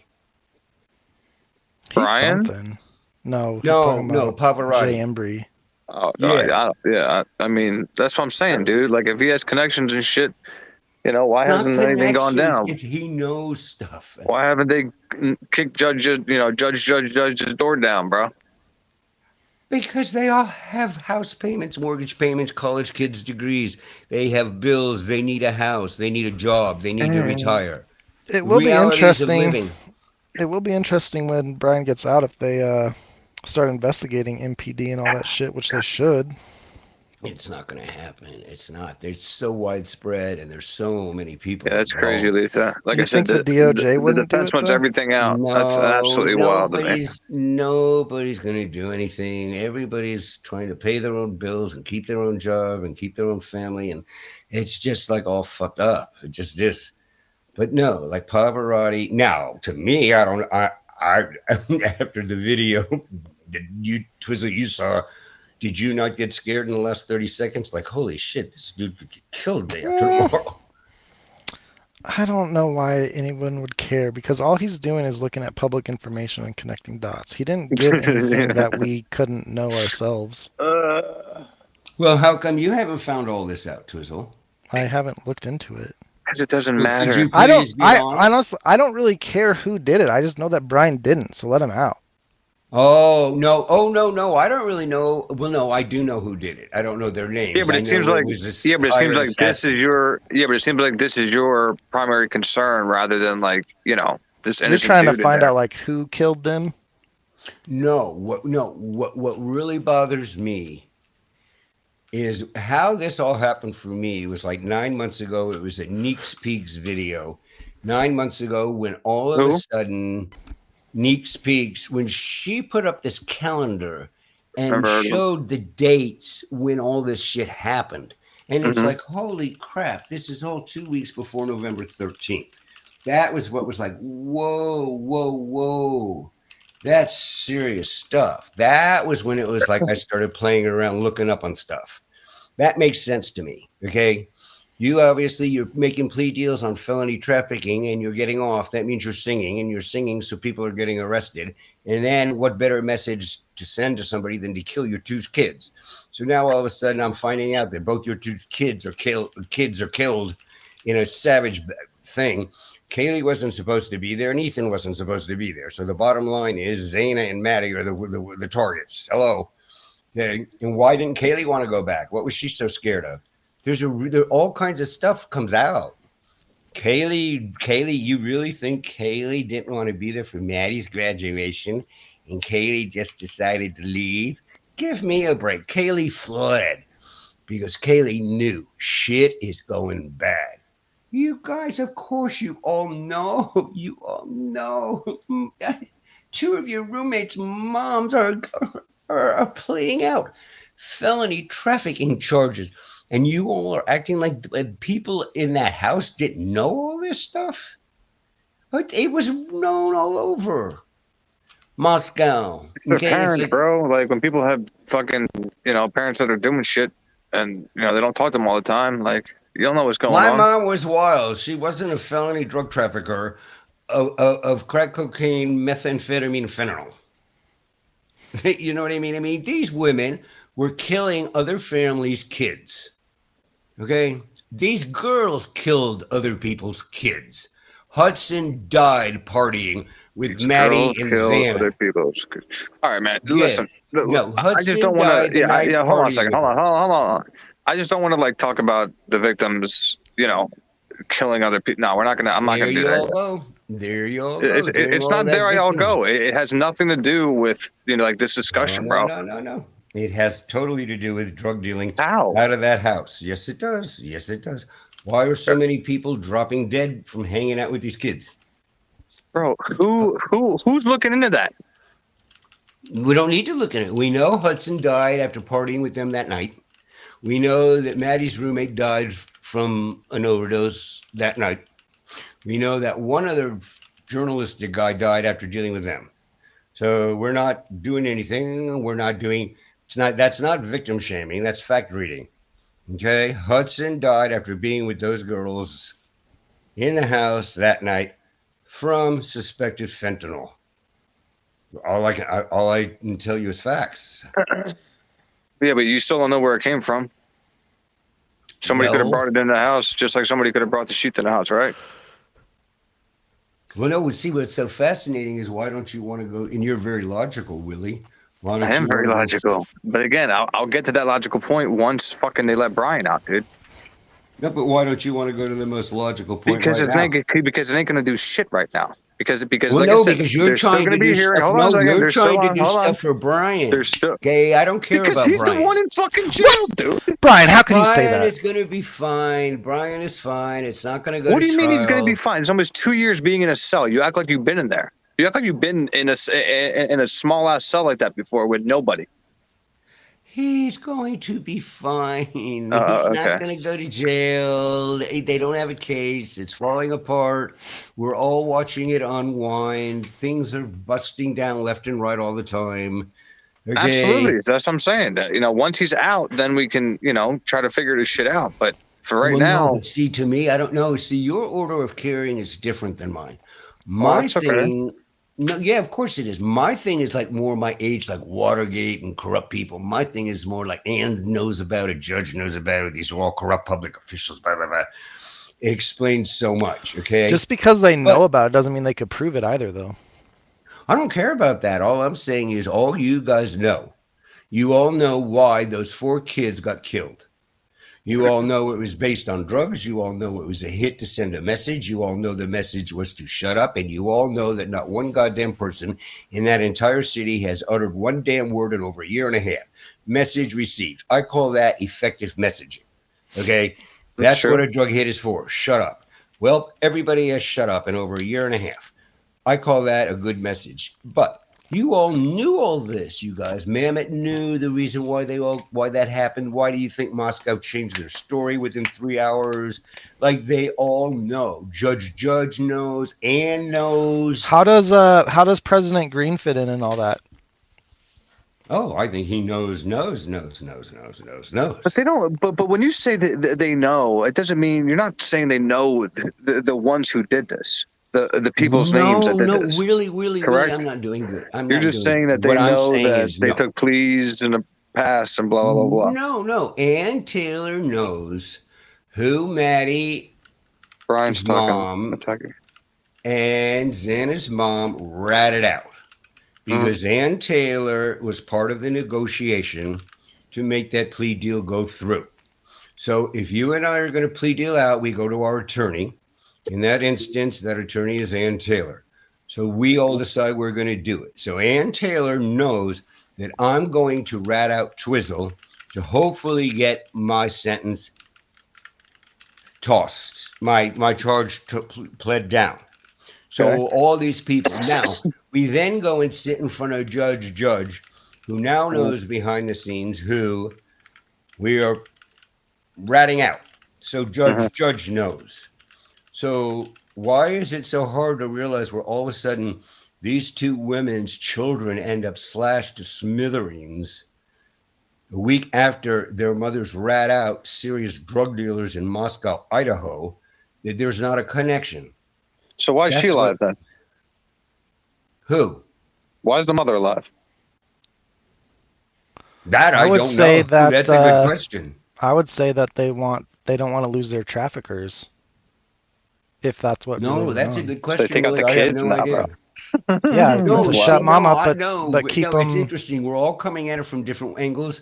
Brian? No, Pavarotti. Jay Embry. Oh, yeah. I mean, that's what I'm saying, dude. Like, if he has connections and shit, why hasn't anything gone down? He knows stuff. Why haven't they kicked Judge's door down, bro? Because they all have house payments, mortgage payments, college kids' degrees. They have bills. They need a house. They need a job. They need to retire. It will be interesting. It will be interesting when Brian gets out if they start investigating MPD and all that shit, which they should. It's not going to happen. It's not. It's so widespread, and there's so many people. Yeah, that's crazy, Lisa. Like I said, the DOJ wouldn't do it, puts everything out. No, that's absolutely wild to me. Nobody's going to do anything. Everybody's trying to pay their own bills and keep their own job and keep their own family, and it's just like all fucked up. It just is. But no, like Pavarotti. Now, to me, I after the video that Twizzle you saw. Did you not get scared in the last 30 seconds? Like, holy shit, this dude could get killed day after tomorrow. I don't know why anyone would care, because all he's doing is looking at public information and connecting dots. He didn't give anything that we couldn't know ourselves. Well, how come you haven't found all this out, Twizzle? I haven't looked into it. Because it doesn't matter. I don't really care who did it. I just know that Brian didn't, so let him out. Oh no! I don't really know. Well, no, I do know who did it. I don't know their names. Yeah, but it seems like this is your primary concern rather than this innocent. You're trying to find out like who killed them. What really bothers me is how this all happened for me. It was like 9 months ago. It was a Neeks Peaks video. 9 months ago, when all of a sudden. Neeks Peaks, when she put up this calendar and showed the dates when all this shit happened. And it's like, holy crap, this is all 2 weeks before November 13th. That was what was like, whoa. That's serious stuff. That was when it was like I started playing around, looking up on stuff. That makes sense to me, okay? You're making plea deals on felony trafficking and you're getting off. That means you're singing, so people are getting arrested. And then what better message to send to somebody than to kill your two kids? So now all of a sudden I'm finding out that both your two kids are killed in a savage thing. Kaylee wasn't supposed to be there and Ethan wasn't supposed to be there. So the bottom line is Zaina and Maddie are the targets. Hello. Okay. And why didn't Kaylee want to go back? What was she so scared of? There all kinds of stuff comes out. Kaylee, you really think Kaylee didn't want to be there for Maddie's graduation and Kaylee just decided to leave? Give me a break. Kaylee fled because Kaylee knew shit is going bad. You guys, of course, you all know. You all know. Two of your roommates' moms are playing out felony trafficking charges. And you all are acting like people in that house didn't know all this stuff. But it was known all over Moscow. It's their parents, bro. Like when people have fucking, parents that are doing shit and, they don't talk to them all the time. Like, you don't know what's going on. My mom was wild. She wasn't a felony drug trafficker of crack cocaine, methamphetamine, fentanyl. You know what I mean? I mean, these women were killing other families' kids. Okay? These girls killed other people's kids. Hudson died partying with Maddie and Xana. Other people's kids. All right, man. Yeah. Listen. No, Hudson I just don't want to. Yeah. Hold on a second. Hold on. I just don't want to talk about the victims. Killing other people. No, we're not gonna. I'm not gonna do that. There you all go. It's not there. I'll go. It has nothing to do with this discussion, bro. No. It has totally to do with drug dealing out of that house. Yes, it does. Yes, it does. Why are so many people dropping dead from hanging out with these kids? Bro, who's looking into that? We don't need to look at it. We know Hudson died after partying with them that night. We know that Maddie's roommate died from an overdose that night. We know that one other journalistic guy died after dealing with them. So we're not doing anything. That's not victim shaming. That's fact reading. Okay. Hudson died after being with those girls in the house that night from suspected fentanyl. All I can tell you is facts. Yeah, but you still don't know where it came from. Somebody could have brought it into the house, just like somebody could have brought the sheet to the house, right? Well, no, see, what's so fascinating is why don't you want to go, and you're very logical, Willie. I am very logical. But again, I'll get to that logical point once fucking they let Brian out, dude. No, but why don't you want to go to the most logical point because it ain't going to do shit right now. Because like I said, because you're trying to do stuff. You're trying to do stuff for Brian. Okay, I don't care about Brian. Because he's the one in fucking jail, dude. Brian, how can you say that? Brian is going to be fine. Brian is fine. It's not going to go. What do you mean he's going to be fine? It's almost 2 years being in a cell. You act like you've been in there. You act like you've been in a small ass cell like that before with nobody. He's going to be fine. He's not going to go to jail. They don't have a case. It's falling apart. We're all watching it unwind. Things are busting down left and right all the time. Okay? Absolutely. That's what I'm saying. That, once he's out, then we can, try to figure this shit out. But for right now. No, but see, to me, I don't know. See, your order of carrying is different than mine. My thing. Okay. No, yeah, of course it is. My thing is like more my age, like Watergate and corrupt people. My thing is more like Ann knows about it, Judge knows about it. These are all corrupt public officials, blah, blah, blah. It explains so much, okay? Just because they know about it doesn't mean they could prove it either, though. I don't care about that. All I'm saying is all you guys know. You all know why those 4 kids got killed. You all know it was based on drugs. You all know it was a hit to send a message. You all know the message was to shut up. And you all know that not one goddamn person in that entire city has uttered one damn word in over a year and a half. Message received. I call that effective messaging. Okay? That's what a drug hit is for. Shut up. Well, everybody has shut up in over a year and a half. I call that a good message. But you all knew all this, you guys. Mamet knew the reason why that happened. Why do you think Moscow changed their story within 3 hours? Like they all know. Judge knows. Ann knows. How does President Green fit in and all that? Oh, I think he knows. But they don't. But when you say that they know, it doesn't mean you're not saying they know the ones who did this. The people's names that did this. No, really, correct? I'm not doing good. You're just saying that they know that they took pleas in the past and blah, blah, blah, blah. No. Ann Taylor knows who Maddie, Brian's mom, and Xana's mom ratted out. Because Ann Taylor was part of the negotiation to make that plea deal go through. So if you and I are going to plea deal out, we go to our attorney. In that instance, that attorney is Ann Taylor. So we all decide we're going to do it. So Ann Taylor knows that I'm going to rat out Twizzle to hopefully get my sentence tossed, my charge pled down. So all these people. Now, we then go and sit in front of Judge, who now knows behind the scenes who we are ratting out. So judge knows. So why is it so hard to realize where all of a sudden these two women's children end up slashed to smithereens a week after their mothers rat out serious drug dealers in Moscow, Idaho, that there's not a connection? So why is she alive then? Who? Why is the mother alive? That I don't know. That's a good question. I would say that they don't want to lose their traffickers. If that's what. No, that's a good question. So they take out the kids I have no idea. Yeah, no, shut mom up, but keep them. It's interesting. We're all coming at it from different angles.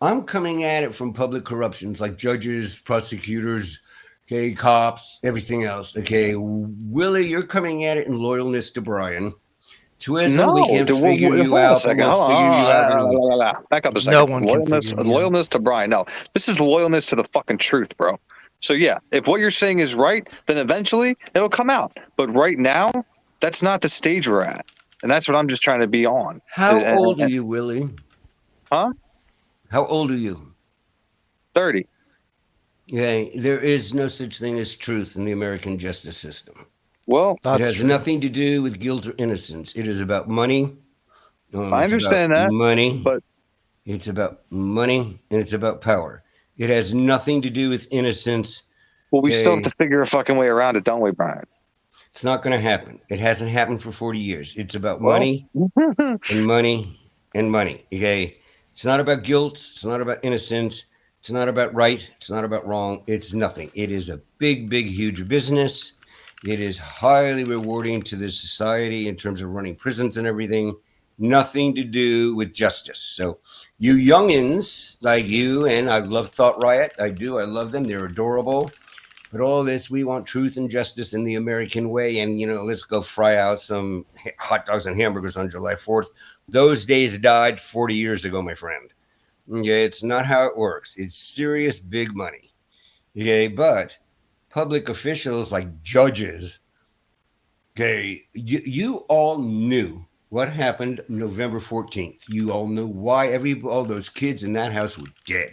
I'm coming at it from public corruptions, like judges, prosecutors, okay, cops, everything else. Okay, Willie, you're coming at it in loyalness to Brian. Twizzle, we can figure you out. Back up a second. No one loyalness to Brian. No, this is loyalness to the fucking truth, bro. So yeah, if what you're saying is right, then eventually it'll come out. But right now, that's not the stage we're at, and that's what I'm just trying to be on. How old are you, Willie? Huh? How old are you? 30. Yeah, there is no such thing as truth in the American justice system. Well, it has nothing to do with guilt or innocence. It is about money. I understand that. Money. But it's about money and it's about power. It has nothing to do with innocence. Well, we still have to figure a fucking way around it, don't we, Brian? It's not going to happen. It hasn't happened for 40 years. It's about money and money and money. Okay. It's not about guilt. It's not about innocence. It's not about right. It's not about wrong. It's nothing. It is a big, big, huge business. It is highly rewarding to the society in terms of running prisons and everything. Nothing to do with justice. So you youngins like you, and I love Thought Riot. I do. I love them. They're adorable. But all this, we want truth and justice in the American way. And, let's go fry out some hot dogs and hamburgers on July 4th. Those days died 40 years ago, my friend. Okay, it's not how it works. It's serious big money. Okay, but public officials like judges, okay, you all knew what happened November 14th. You all knew why all those kids in that house were dead.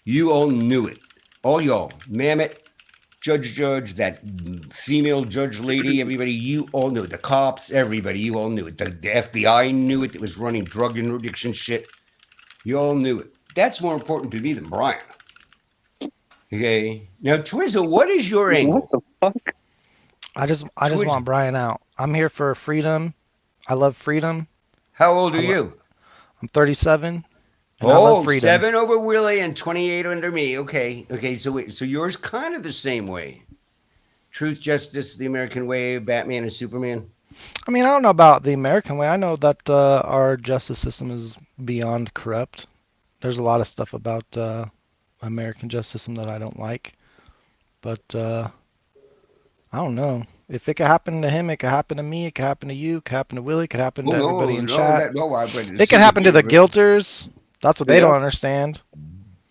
You all knew it. All y'all, Mamet, Judge, that female judge lady, everybody, you all knew it. The cops, everybody, you all knew it. The FBI knew it. It was running drug interdiction shit. You all knew it. That's more important to me than Brian. Okay. Now, Twizzle, what is your angle? What the fuck? I just want Brian out. I'm here for freedom. I love freedom. How old are you? I'm 37. Oh, 7 over Willie and 28 under me. Okay. So yours kind of the same way. Truth, justice, the American way, Batman and Superman. I mean, I don't know about the American way. I know that our justice system is beyond corrupt. There's a lot of stuff about American justice system that I don't like. But I don't know. If it could happen to him, it could happen to me, it could happen to you, it could happen to Willie, it could happen to everybody in chat. It could happen to the guilters. That's what they don't understand.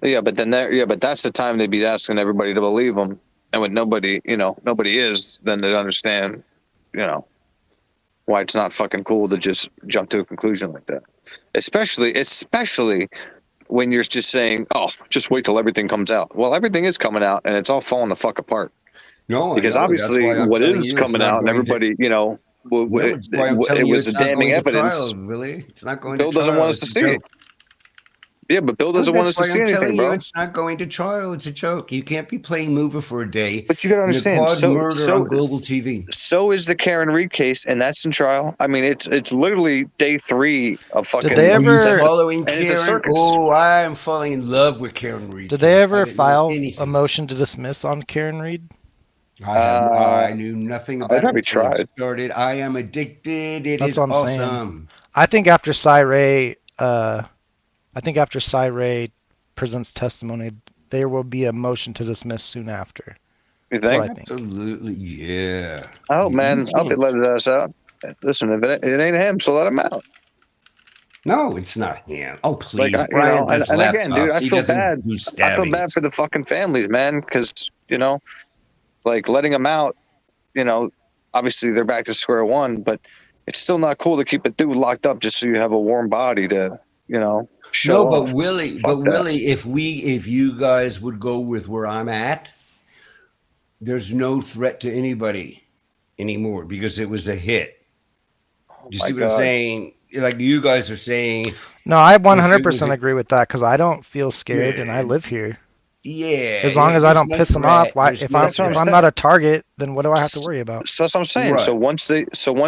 Yeah, but that's the time they'd be asking everybody to believe them. And when nobody is, then they'd understand, why it's not fucking cool to just jump to a conclusion like that. Especially when you're just saying, oh, just wait till everything comes out. Well, everything is coming out and it's all falling the fuck apart. No, because obviously what is coming out and everybody, it was the damning evidence. Trial, really. It's not going Bill to trial. doesn't want us to see it. Yeah, but Bill doesn't want us to see anything, bro. It's not going to trial. It's a joke. You can't be playing mover for a day. But you got to understand. Murder on global TV. So is the Karen Reed case, and that's in trial. I mean, it's literally day 3 of fucking. Did they ever following Karen? Oh, I am falling in love with Karen Reed. Did they ever file a motion to dismiss on Karen Reed? I knew nothing about it. Tried. Started. I am addicted. It is awesome. Saying. I think after Cy Ray presents testimony, there will be a motion to dismiss soon after. You think? Absolutely, yeah. Oh man, I'll be letting us out. Listen, if it ain't him, so let him out. No, it's not him. Oh please, Brian. And again, dude, I feel bad. I feel bad for the fucking families, man, because letting them out, obviously they're back to square one, but it's still not cool to keep a dude locked up just so you have a warm body to, show No, off. Willie, if you guys would go with where I'm at, there's no threat to anybody anymore because it was a hit. You see what I'm saying? Like you guys are saying. No, I 100% agree with that because I don't feel scared and I live here. Yeah. As long as I don't piss them off, if I'm not a target, then what do I have to worry about? So that's what I'm saying. Right. So once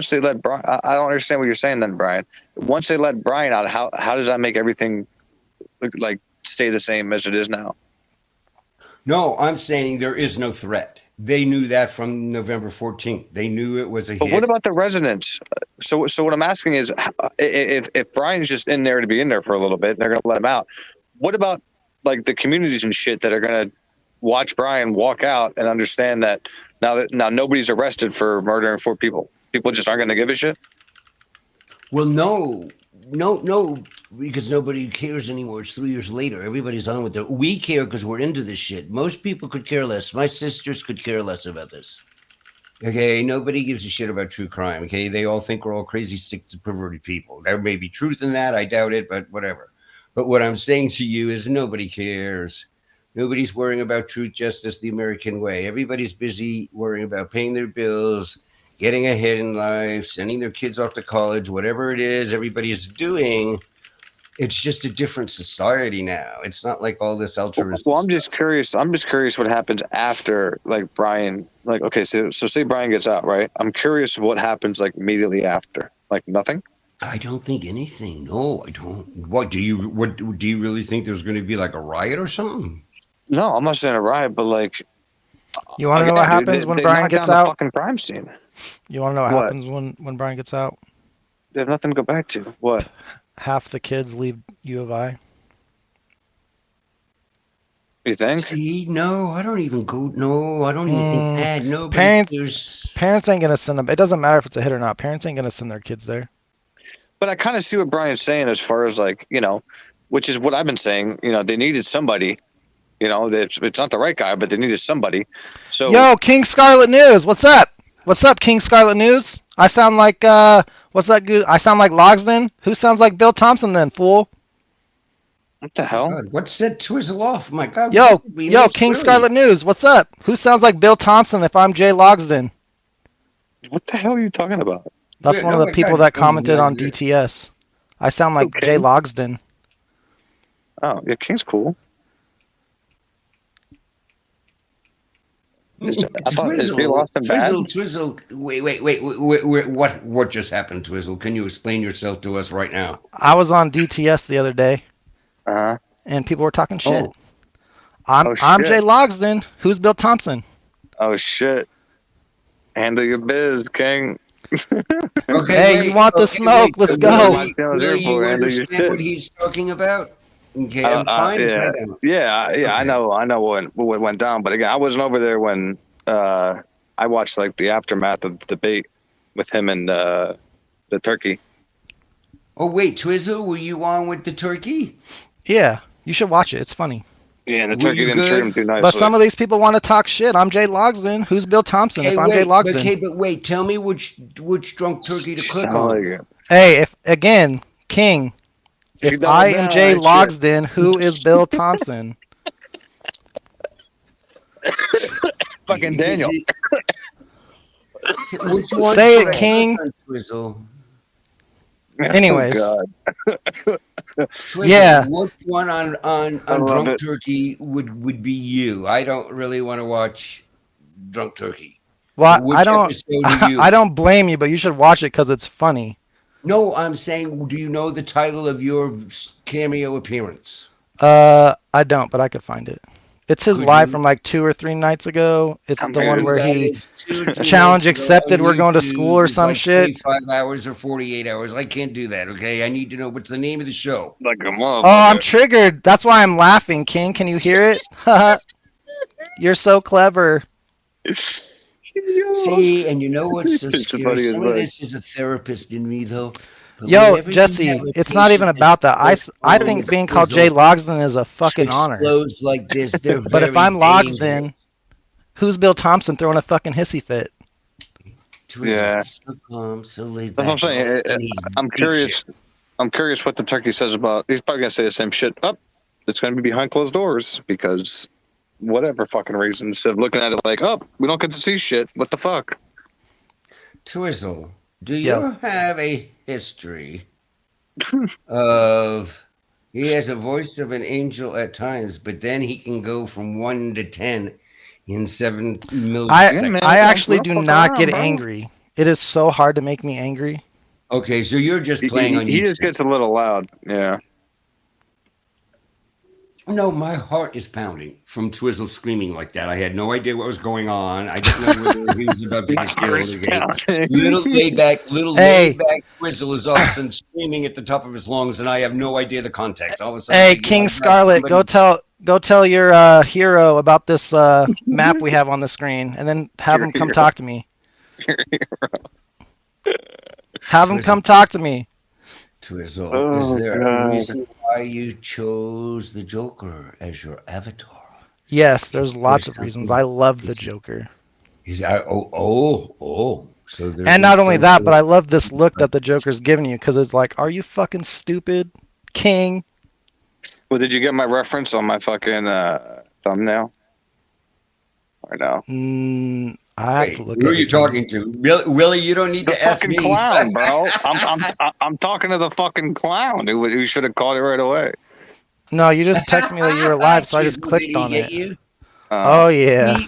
they let Brian, I don't understand what you're saying then, Brian. Once they let Brian out, how does that make everything like stay the same as it is now? No, I'm saying there is no threat. They knew that from November 14th. They knew it was a hit. But what about the residents? So what I'm asking is, if Brian's just in there to be in there for a little bit, and they're going to let him out. What about like the communities and shit that are going to watch Brian walk out and understand that now nobody's arrested for murdering 4 people? People just aren't going to give a shit. Well, no, because nobody cares anymore. It's 3 years later. Everybody's on with it. We care because we're into this shit. Most people could care less. My sisters could care less about this. Okay, nobody gives a shit about true crime. Okay, they all think we're all crazy, sick, perverted people. There may be truth in that. I doubt it, but whatever. But what I'm saying to you is nobody cares. Nobody's worrying about truth, justice, the American way. Everybody's busy worrying about paying their bills, getting ahead in life, sending their kids off to college, whatever it is everybody is doing. It's just a different society now. It's not like all this altruism. Well, I'm just curious what happens after, like, Brian, like, okay, so say Brian gets out, right? I'm curious what happens, like, immediately after. Like, nothing? I don't think anything. No, I don't. What do you really think there's going to be like a riot or something? No, I'm not saying a riot, but like, you want to know what happens when Brian gets out? The fucking crime scene. You want to know what happens when Brian gets out? They have nothing to go back to. What? Half the kids leave U of I. You think? See, no, I don't even go. No, I don't even think that. No, parents ain't gonna send them. It doesn't matter if it's a hit or not. Parents ain't gonna send their kids there. But I kind of see what Brian's saying as far as like, which is what I've been saying. They needed somebody. It's not the right guy, but they needed somebody. So yo, King Scarlet News, what's up? What's up, King Scarlet News? I sound like what's that good? I sound like Logsden. Who sounds like Bill Thompson then, fool? What the hell? God, what's that Twizzle off? My God. Yo, King Scarlet News, what's up? Who sounds like Bill Thompson if I'm Jay Logsden? What the hell are you talking about? That's one of the people that commented on DTS. I sound like Jay Logsden. Oh, yeah, King's cool. Twizzle. Wait. What just happened, Twizzle? Can you explain yourself to us right now? I was on DTS the other day. Uh-huh. And people were talking shit. I'm Jay Logsden. Who's Bill Thompson? Oh shit. Handle your biz, King. Okay, you want the smoke? Let's go. Will you understand what he's talking about? Okay, I'm fine. Yeah. I know what went down, but again, I wasn't over there when I watched like the aftermath of the debate with him and the turkey. Oh wait, Twizzle, were you on with the turkey? Yeah, you should watch it. It's funny. Yeah, and the turkey didn't treat him too nicely. But some of these people want to talk shit. I'm Jay Logsden. Who's Bill Thompson? If I'm Jay Logsden. Okay, but wait. Tell me which drunk turkey to click on. Hey, King. If I am Jay Logsden, who is Bill Thompson? Fucking Daniel. Say it, King. Anyways. Oh, yeah. Which one on drunk turkey would be you? I don't really want to watch drunk turkey. Well, I don't blame you, but you should watch it because it's funny. No, I'm saying, do you know the title of your cameo appearance? I don't, but I could find it. It's his live from like 2 or 3 nights ago. It's the one where he challenge accepted. We're going to school or some shit. 25 hours or 48 hours. I can't do that. Okay, I need to know what's the name of the show. Like a oh, I'm triggered. That's why I'm laughing, King. Can you hear it? You're so clever. See, and you know what's so scary? Some of this is a therapist in me, though. Yo, Jesse, it's not even about that. I think being called Jay Logsden is a fucking honor. Like this, they're but if I'm Logsden, who's Bill Thompson throwing a fucking hissy fit? Yeah. So calm, so laid back. That's what I'm saying. I'm curious. I'm curious what the turkey says about. He's probably gonna say the same shit. Up, it's gonna be behind closed doors because whatever fucking reason. Instead of looking at it like, oh, we don't get to see shit. What the fuck? Twizzle, do you have a history of? He has a voice of an angel at times, but then he can go from 1 to 10 in 7 milliseconds. I actually do not get angry. It is so hard to make me angry. Okay, so you're just playing on YouTube. He just gets a little loud. Yeah. No, my heart is pounding from Twizzle screaming like that. I had no idea what was going on. I didn't know whether he was about to get killed again. Little laid back Twizzle is all of a sudden screaming at the top of his lungs, and I have no idea the context. All of a sudden, hey, King Scarlet, go tell your hero about this map we have on the screen, and then have him come talk to me. Have him come talk to me. Twizzle, is there a reason why you chose the Joker as your avatar? Yes, there's lots of reasons. I love the Joker. So and not only that, but I love this look that the Joker's giving you because it's like, are you fucking stupid, King? Well, did you get my reference on my fucking thumbnail? Or no? I have to look. Who are you talking to? Willie, you don't need to ask me. The fucking clown, bro. I'm talking to the fucking clown who should have caught it right away. No, you just texted me that you were live, so I just clicked on it. Oh yeah.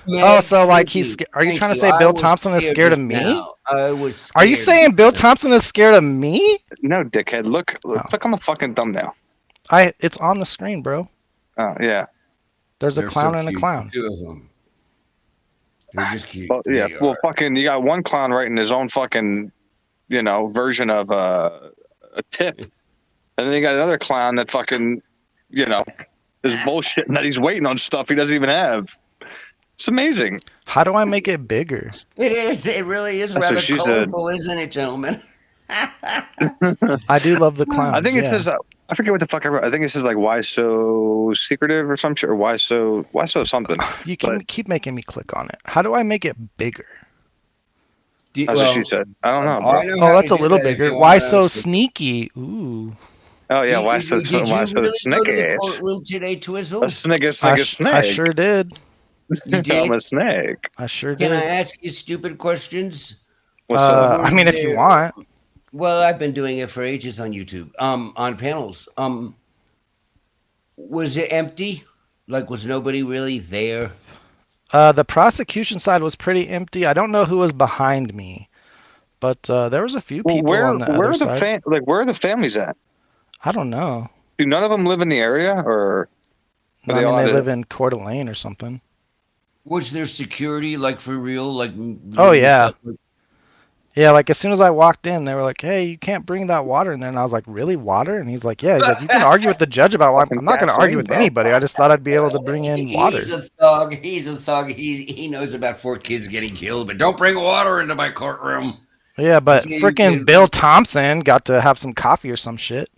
So like are you trying to say Bill Thompson is scared of me? I was scared. Are you saying Bill Thompson is scared of me? No, dickhead. Look on the fucking thumbnail. It's on the screen, bro. Oh yeah. There's a clown and a clown. Two of them. They're just cute. Well, yeah. Well, fucking, you got one clown writing his own fucking, version of a tip, and then you got another clown that fucking, is bullshitting that he's waiting on stuff he doesn't even have. It's amazing. How do I make it bigger? It is. It really is rather colorful, isn't it, gentlemen? I do love the clown. I think it says. I forget what the fuck I wrote. I think it says like, why so secretive or some shit, or why so something. You can keep making me click on it. How do I make it bigger? That's what she said. I don't know. Bro. That's a little bigger. Why so sneaky? Ooh. Oh yeah, why so sneaky? Go to the courtroom today, Twizzle? A snake. I sure did. You did? I'm a snake. I sure did. Can I ask you stupid questions? What's up? I mean, if you want. Well, I've been doing it for ages on YouTube. On panels. Was it empty? Like, was nobody really there? The prosecution side was pretty empty. I don't know who was behind me, but there was a few people on the other side. Where are the families at? I don't know. Do none of them live in the area, or? No, they live in Coeur d'Alene or something. Was there security, like, for real? Like, oh yeah. Yeah, like as soon as I walked in, they were like, "Hey, you can't bring that water in there." And I was like, "Really, water?" And he's like, "Yeah." He's like, "You can argue with the judge about water." I'm not going to argue with anybody. I just thought I'd be able to bring in water. He's a thug. He's a thug. He knows about 4 kids getting killed, but don't bring water into my courtroom. Yeah, but freaking Bill Thompson got to have some coffee or some shit.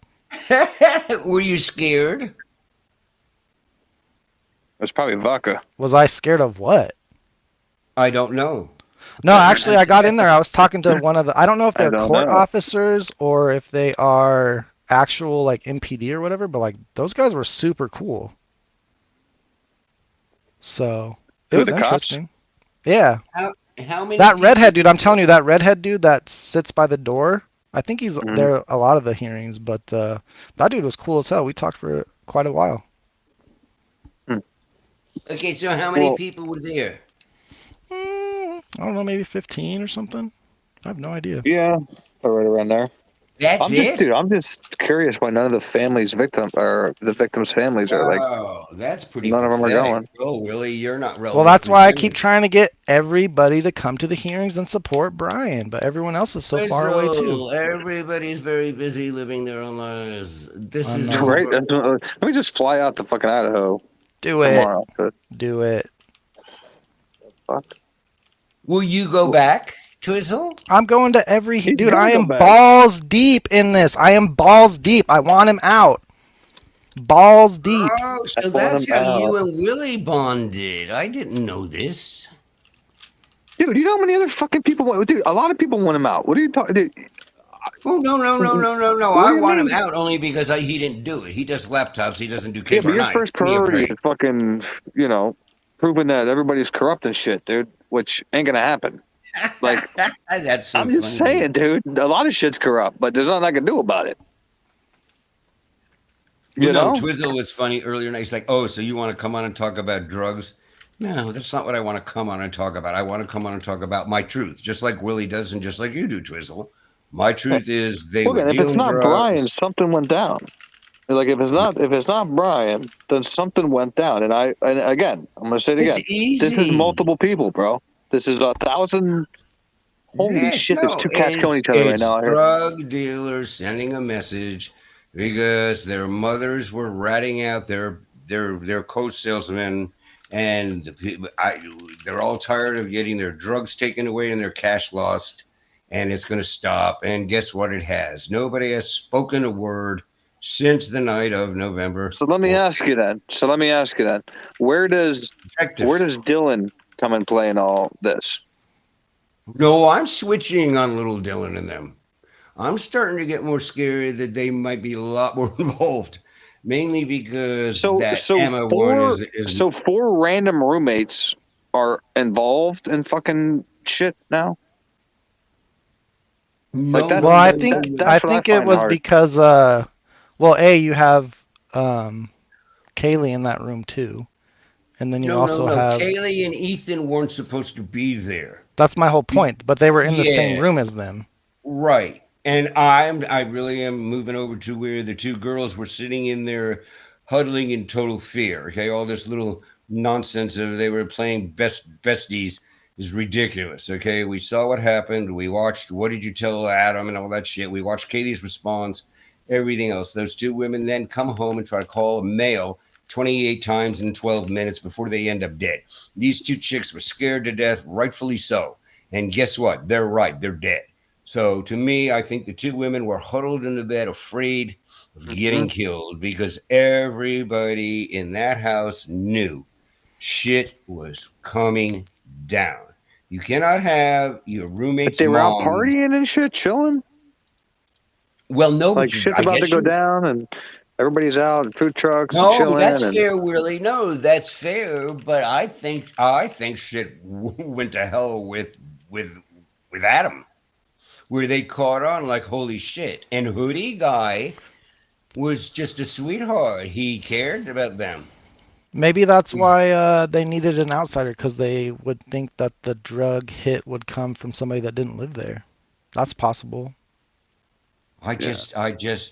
Were you scared? It was probably vodka. Was I scared of what? I don't know. No, actually, I got in there. I was talking to one of the. I don't know if they're court officers or if they are actual like MPD or whatever, but like those guys were super cool. So it was interesting. Yeah. How many? That redhead dude, I'm telling you, that redhead dude that sits by the door. I think he's there a lot of the hearings, but that dude was cool as hell. We talked for quite a while. Okay, so how many people were there? I don't know, maybe 15 or something. I have no idea. Yeah, right around there. That's it? Dude, I'm just curious why none of the victims' families are like. Oh, that's pretty. None of them are going. Oh, Willie, you're not relevant. Well, that's why I keep trying to get everybody to come to the hearings and support Brian, but everyone else is so far away too. Everybody's very busy living their own lives. This is great. Let me just fly out to fucking Idaho. Do it. Tomorrow. Do it. Fuck. Will you go back, Twizzle? I'm going to every... Dude, I am balls deep in this. I am balls deep. I want him out. Balls deep. Oh, so that's how you and Willie bonded. I didn't know this. Dude, you know how many other fucking people... Dude, a lot of people want him out. What are you talking... Oh, no. I want him out only because he didn't do it. He does laptops. He doesn't do cable. Yeah, but your first priority is fucking, proving that everybody's corrupt and shit, dude, which ain't going to happen. Like, that's so I'm just saying, dude, a lot of shit's corrupt, but there's nothing I can do about it. You know? Twizzle was funny earlier. He's like, oh, so you want to come on and talk about drugs? No, that's not what I want to come on and talk about. I want to come on and talk about my truth, just like Willie does and just like you do, Twizzle. My truth is if it's not drugs. Brian, something went down. Like if it's not Brian, then something went down. And again, I'm gonna say it again. Easy. This is multiple people, bro. This is 1,000. Holy shit! There's two cats killing each other right now. Drug dealers sending a message because their mothers were ratting out their co-salesmen, and they're all tired of getting their drugs taken away and their cash lost, and it's going to stop. And guess what? It has. Nobody has spoken a word since the night of November. So let me ask you then. Where does Dylan come and play in all this? No, I'm switching on little Dylan and them. I'm starting to get more scared that they might be a lot more involved, mainly because Emma So 4 random roommates are involved in fucking shit now. No, I think it was because you have Kaylee in that room too, and then you also have Kaylee and Ethan weren't supposed to be there. That's my whole point, but they were in the same room as them. Right. And I really am moving over to where the 2 girls were sitting in there huddling in total fear. Okay. All this little nonsense of they were playing besties is ridiculous. Okay. We saw what happened. We watched, what did you tell Adam and all that shit. We watched Katie's response, everything else. Those 2 women then come home and try to call a male 28 times in 12 minutes before they end up dead. These 2 chicks were scared to death, rightfully so. And guess what? They're right. They're dead. So to me, I think the 2 women were huddled in the bed, afraid of getting killed because everybody in that house knew shit was coming down. You cannot have your roommate's But they were out partying and shit, chilling. Well, no, like shit's about to go down and everybody's out in food trucks and chilling. That's fair, Willie. No, that's fair. But I think shit went to hell with Adam, where they caught on like holy shit. And Hoodie Guy was just a sweetheart. He cared about them. Maybe that's why they needed an outsider, because they would think that the drug hit would come from somebody that didn't live there. That's possible. I just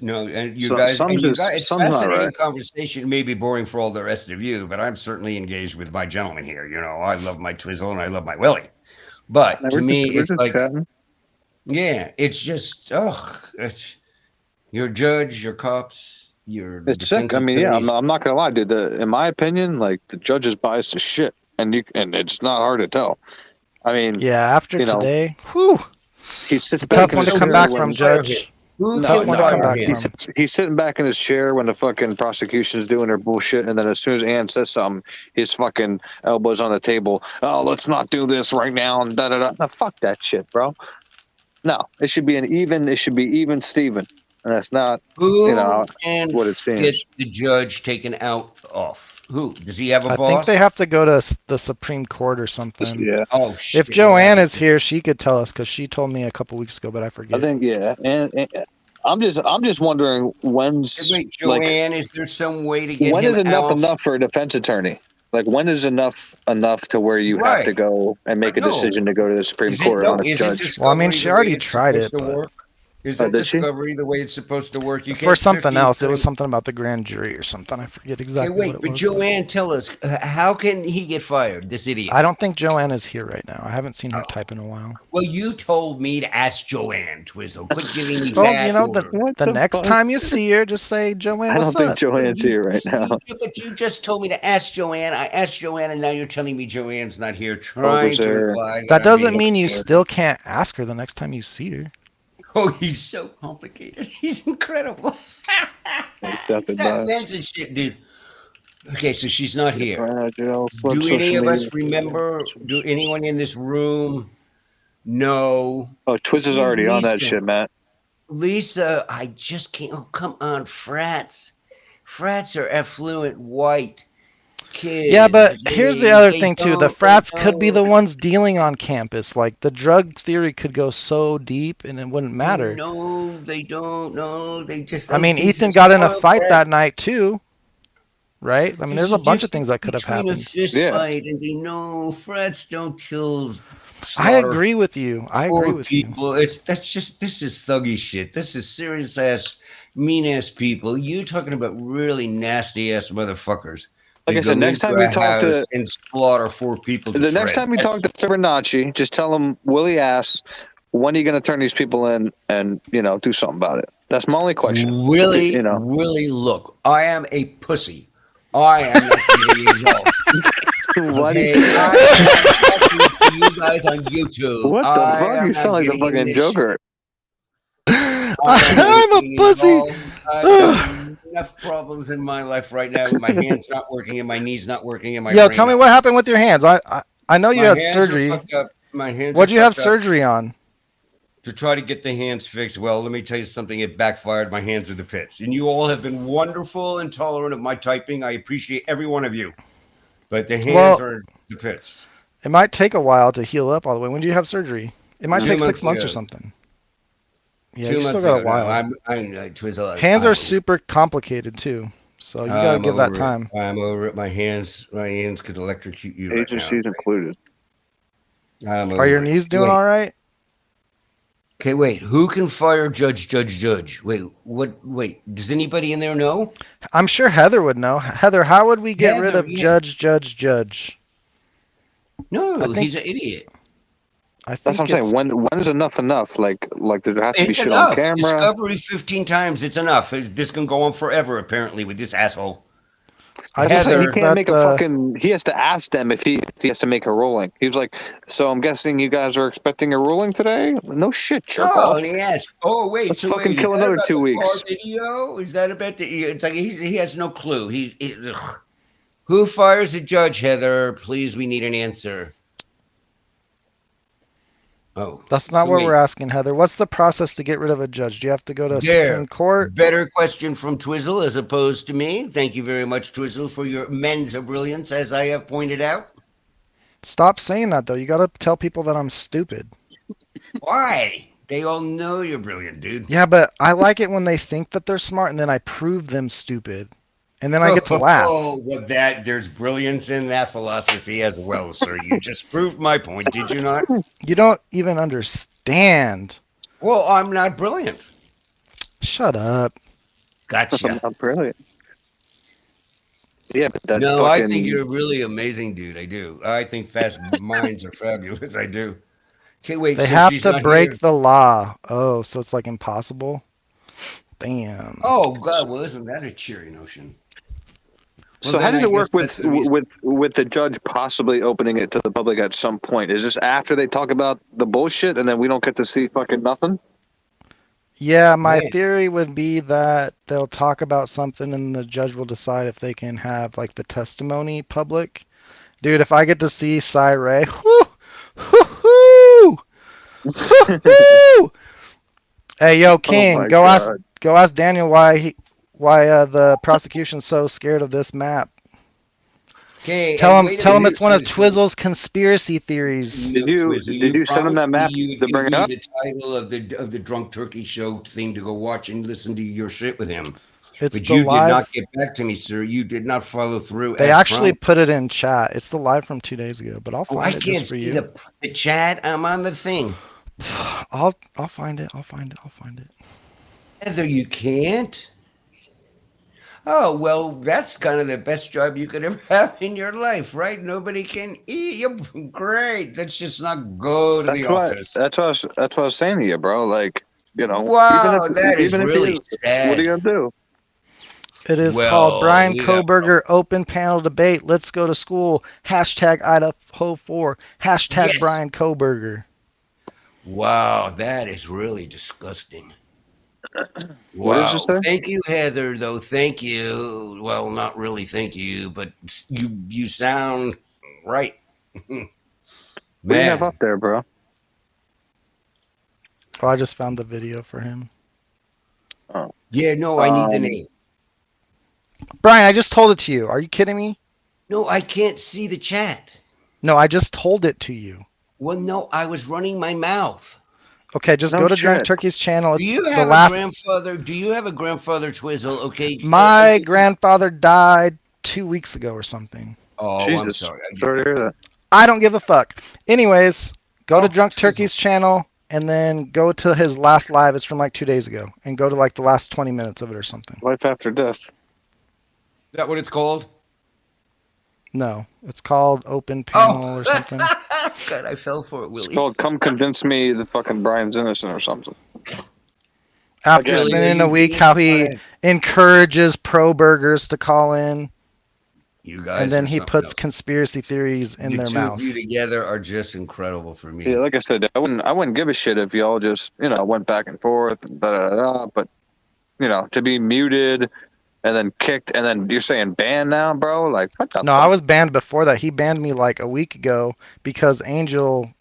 know, and you guys, it's fascinating conversation. It may be boring for all the rest of you, but I'm certainly engaged with my gentleman here. I love my Twizzle and I love my Willie. But to me, it's like, it's just, it's your judge, your cops, it's sick. I mean, I'm not gonna lie, dude. In my opinion, like the judge is biased as shit, and it's not hard to tell. I mean, after today, whew, he sits back tough one to come back from, Judge. He's sitting back in his chair when the fucking prosecution's doing their bullshit, and then as soon as Ann says something, his fucking elbows on the table. Oh, let's not do this right now, and da da da. Now, fuck that shit, bro. No, it should be even Steven. And that's not, what it seems. Get the judge taken out off. Who? Does he have a boss? I think they have to go to the Supreme Court or something. Yeah. Oh, shit. If Joanne is here, she could tell us, because she told me a couple weeks ago, but I forget. I think, and I'm just wondering when's. Wait, Joanne, is there some way to get when him is enough for a defense attorney? Like, when is enough to where you have to go and make a decision to go to the Supreme Court on a judge? Well, I mean, she already tried it. Isn't discovery the way it's supposed to work? For something else. It was something about the grand jury or something. I forget exactly what it was. But Joanne, tell us, how can he get fired, this idiot? I don't think Joanne is here right now. I haven't seen her type in a while. Well, you told me to ask Joanne, Twizzle. Quit giving me that the next time you see her, just say, Joanne, what's up? I don't think Joanne's here right now. But you just told me to ask Joanne. I asked Joanne, and now you're telling me Joanne's not here trying to reply. That doesn't mean you still can't ask her the next time you see her. Oh, he's so complicated. He's incredible. It's that mental shit, dude. Okay, so she's not here. Do any of us remember? Do anyone in this room know? Oh, Twizzle's already on that shit, Matt. Lisa, I just can't. Oh, come on, frats. Frats are affluent white kids. Yeah, but here's the other thing too. The frats could be the ones dealing on campus. Like the drug theory could go so deep and it wouldn't matter. No, they don't. No, they just. I mean, Ethan got in a fight that night too, right? I mean, there's a bunch of things that could have happened. Between a fist fight and they know frats don't kill. I agree with you. I agree with people. you. This is thuggy shit. This is serious ass, mean ass people. You talking about really nasty ass motherfuckers. Like I said, next time we talk to and slaughter 4 people. Next time we talk to Fibonacci, just tell him Willie asked, when are you going to turn these people in and do something about it? That's my only question. Willie, look, I am a pussy. I am not getting involved. Okay, you guys on YouTube. What the fuck? You sound like the fucking Joker. I'm a pussy. I have enough problems in my life right now. My hand's not working and my knee's not working and my Yo, tell me what happened with your hands. I know you had surgery. My hands. What'd you have surgery on? To try to get the hands fixed. Well, let me tell you something. It backfired. My hands are the pits. And you all have been wonderful and tolerant of my typing. I appreciate every one of you. But the hands are the pits. It might take a while to heal up all the way. When did you have surgery? It might take 6 months or something. Yeah, you still got a while. Hands are super complicated too. So you got to give that time. I'm over it. My hands could electrocute you. Agencies included. Are your knees doing all right? Okay, wait. Who can fire Judge? Wait, what? Wait, does anybody in there know? I'm sure Heather would know. Heather, how would we get rid of Judge? No, he's an idiot. That's what I'm saying. When's enough? Like there have to be shit on camera. Discovery 15 times. It's enough. This can go on forever. Apparently, with this asshole. He can't make a fucking. He has to ask them if he has to make a ruling. He's like, so I'm guessing you guys are expecting a ruling today? No shit, jerk off. And he asked, "Oh wait, let's fucking kill another 2 weeks." Video? Is that about the? It's like he has no clue. Who fires the judge, Heather? Please, we need an answer. Oh, that's not what we're asking, Heather. What's the process to get rid of a judge? Do you have to go to Supreme Court? Better question from Twizzle as opposed to me. Thank you very much, Twizzle, for your men's brilliance, as I have pointed out. Stop saying that, though. You got to tell people that I'm stupid. Why? They all know you're brilliant, dude. Yeah, but I like it when they think that they're smart, and then I prove them stupid. And then I get to laugh. Oh, well, there's brilliance in that philosophy as well, sir. You just proved my point, did you not? You don't even understand. Well, I'm not brilliant. Shut up. Gotcha. I'm not brilliant. Yeah, but that's I think you're really amazing, dude. I do. I think fast minds are fabulous. I do. Okay, wait. They have to break the law. Oh, so it's like impossible? Damn. Oh, God. Well, isn't that a cheery notion? So how does it work with the judge possibly opening it to the public at some point? Is this after they talk about the bullshit and then we don't get to see fucking nothing? Yeah, my theory would be that they'll talk about something and the judge will decide if they can have like the testimony public. Dude, if I get to see Cy Ray, hey, yo, King, go ask Daniel why the prosecution's so scared of this map. Okay, tell him it's one of Twizzle's conspiracy theories. Did you send him that map to bring it up? The title of the Drunk Turkey Show thing to go watch and listen to your shit with him. But you did not get back to me, sir. You did not follow through. They actually put it in chat. It's the live from 2 days ago, but I'll find it just for you. I can't see the chat. I'm on the thing. I'll find it. Heather, you can't. Oh, well, that's kind of the best job you could ever have in your life, right? Nobody can eat you. Great. Let's just not go to the office. That's what I was saying to you, bro. Like, wow, that is really sad. What are you going to do? It is called Brian Koberger Open Panel Debate. Let's go to school. Hashtag Idaho 4. Hashtag Brian Koberger. Wow, that is really disgusting. What did you say? Thank you, Heather, though. Thank you. Well, not really thank you, but you sound right. What do you have up there, bro? Oh, I just found the video for him. Oh. Yeah, no, I need the name. Brian, I just told it to you. Are you kidding me? No, I can't see the chat. No, I just told it to you. Well, no, I was running my mouth. Okay, just go to Drunk Turkey's channel. Do you have a grandfather? Do you have a grandfather, Twizzle? Okay. My grandfather died 2 weeks ago or something. Oh, Jesus. I'm sorry. Sorry to hear that. I don't give a fuck. Anyways, go to Drunk Turkey's channel and then go to his last live. It's from like 2 days ago. And go to like the last 20 minutes of it or something. Life after death. Is that what it's called? No, it's called Open Panel or something. God, I fell for it, Willie. It's called Come Convince Me the fucking Brian's Innocent or something. After spending a week, how he encourages pro-burgers to call in. You guys, and then he puts conspiracy theories in their mouth. The two of you together are just incredible for me. Yeah, like I said, I wouldn't give a shit if y'all just, went back and forth, but, to be muted and then kicked, and then you're saying banned now, bro? Like, what the fuck? I was banned before that. He banned me like a week ago because Angel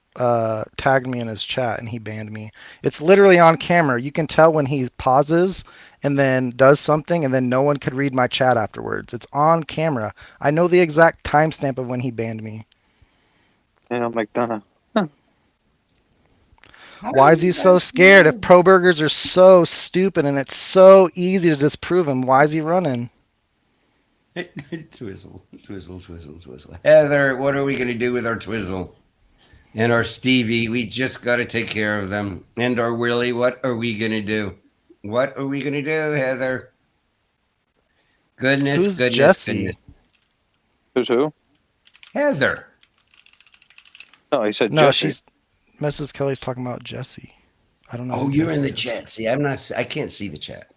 tagged me in his chat and he banned me. It's literally on camera. You can tell when he pauses and then does something, and then no one could read my chat afterwards. It's on camera. I know the exact timestamp of when he banned me. Yeah, McDonough. Why is he so scared? If pro burgers are so stupid and it's so easy to disprove him, why is he running? Twizzle. Heather, what are we going to do with our Twizzle? And our Stevie, we just got to take care of them. And our Willie, what are we going to do? What are we going to do, Heather? Goodness. Jesse? Who's who? Heather. No, he said no, Jesse. Mrs. Kelly's talking about Jesse. I don't know. Oh, you're in the chat. See, I can't see the chat.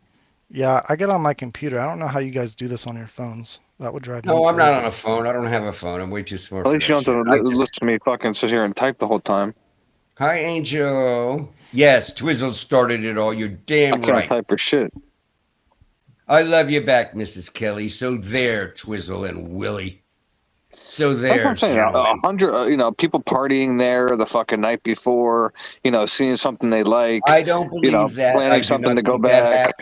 Yeah, I get on my computer. I don't know how you guys do this on your phones. That would drive me crazy. I'm not on a phone. I don't have a phone. I'm way too smart. At least you don't have to listen to me fucking sit here and type the whole time. Hi, Angel. Yes, Twizzle started it all. You're damn right. I can't type for shit. I love you back, Mrs. Kelly. So there, Twizzle and Willie. So there. That's what I'm saying. 100, people partying there the fucking night before, seeing something they like. I don't believe that. Planning something to go back.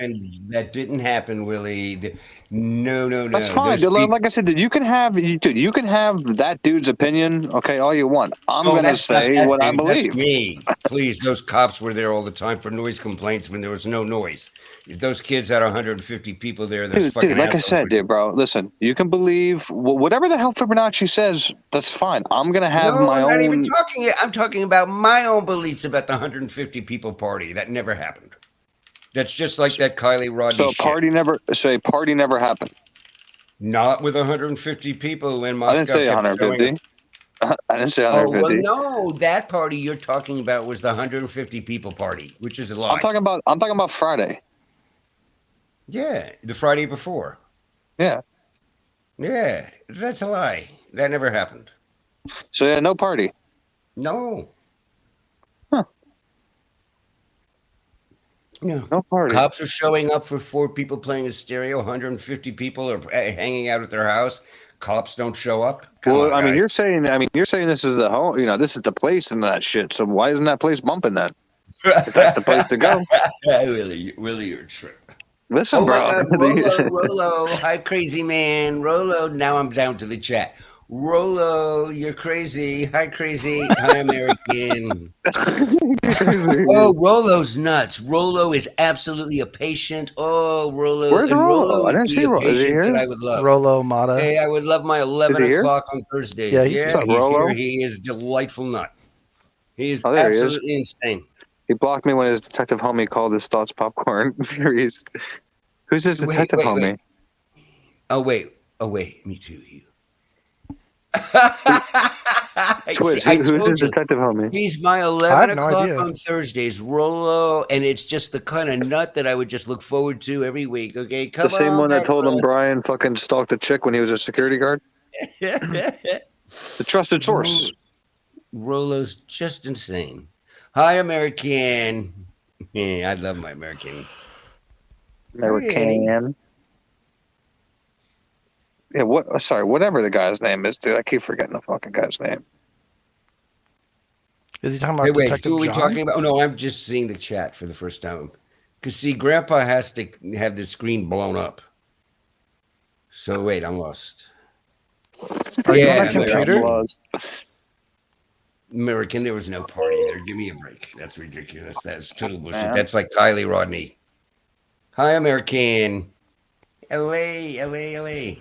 That didn't happen, Willie. No. That's fine. Like I said, you can have that dude's opinion. Okay, all you want. I'm gonna say what I believe. That's me. Please, those cops were there all the time for noise complaints when there was no noise. If those kids had 150 people there, those fucking dude, like I said, bro. Listen, you can believe whatever the hell Fibonacci says. That's fine. I'm gonna have my own. I'm not even talking. I'm talking about my own beliefs about the 150 people party. That never happened. That's just like that Kylie Rodney shit. A party never happened. Not with 150 people when Moscow. I didn't say 150. I didn't say 150. Oh, well, no, that party you're talking about was the 150 people party, which is a lie. I'm talking about Friday. Yeah, the Friday before. Yeah, that's a lie. That never happened. So yeah, no party. No. No party. Cops are showing up for 4 people playing a stereo. 150 people are hanging out at their house. Cops don't show up. Come on, I mean, you're saying this is the home. This is the place and that shit. So why isn't that place bumping that? If that's the place to go. Really, you're tripping. Listen, bro. My God, Rolo, hi, crazy man. Rolo, now I'm down to the chat. Rolo, you're crazy. Hi, crazy. Hi, American. Oh, Rolo's nuts. Rolo is absolutely a patient. Oh, Rolo. Where's Rolo? I didn't see Rolo. Is he here? I would love. Rolo Mata. Hey, I would love my 11 o'clock on Thursdays. Yeah, he's here. He is delightful nut. He is absolutely insane. He blocked me when his detective homie called his thoughts popcorn. Who's his detective homie? Oh, wait. Me too. Who's his detective homie? He's my 11 o'clock on Thursdays. Rolo, and it's just the kind of nut that I would just look forward to every week. Okay, come on. The same one that told him Brian fucking stalked a chick when he was a security guard? The trusted source. Rolo's just insane. Hi, American. Yeah, I love my American. American. Yeah, whatever the guy's name is, dude. I keep forgetting the fucking guy's name. Is he talking about Detective who are we John? talking about? Oh, no, I'm just seeing the chat for the first time. Because see, Grandpa has to have the screen blown up. So wait, I'm lost. Are you on my computer? American, there was no party there. Give me a break. That's ridiculous. That's total bullshit. That's like Kylie Rodney. Hi, American. LA.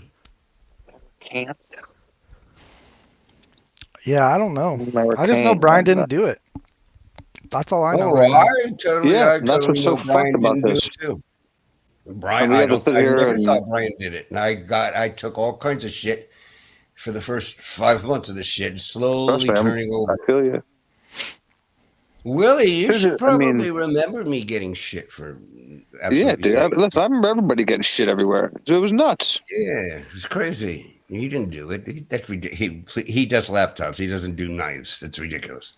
Can't. Yeah, I don't know. I just know Brian didn't do it. That's all I know. Right I totally that's what's so fucked about this. Too. Brian, I never thought Brian did it, and I took all kinds of shit for the first 5 months of this shit, slowly turning over. I feel you. Willie, you should probably remember me getting shit for absolutely. Yeah, dude. Listen, I remember everybody getting shit everywhere. So it was nuts. Yeah, it was crazy. He didn't do it. That's ridiculous. He does laptops. He doesn't do knives. It's ridiculous.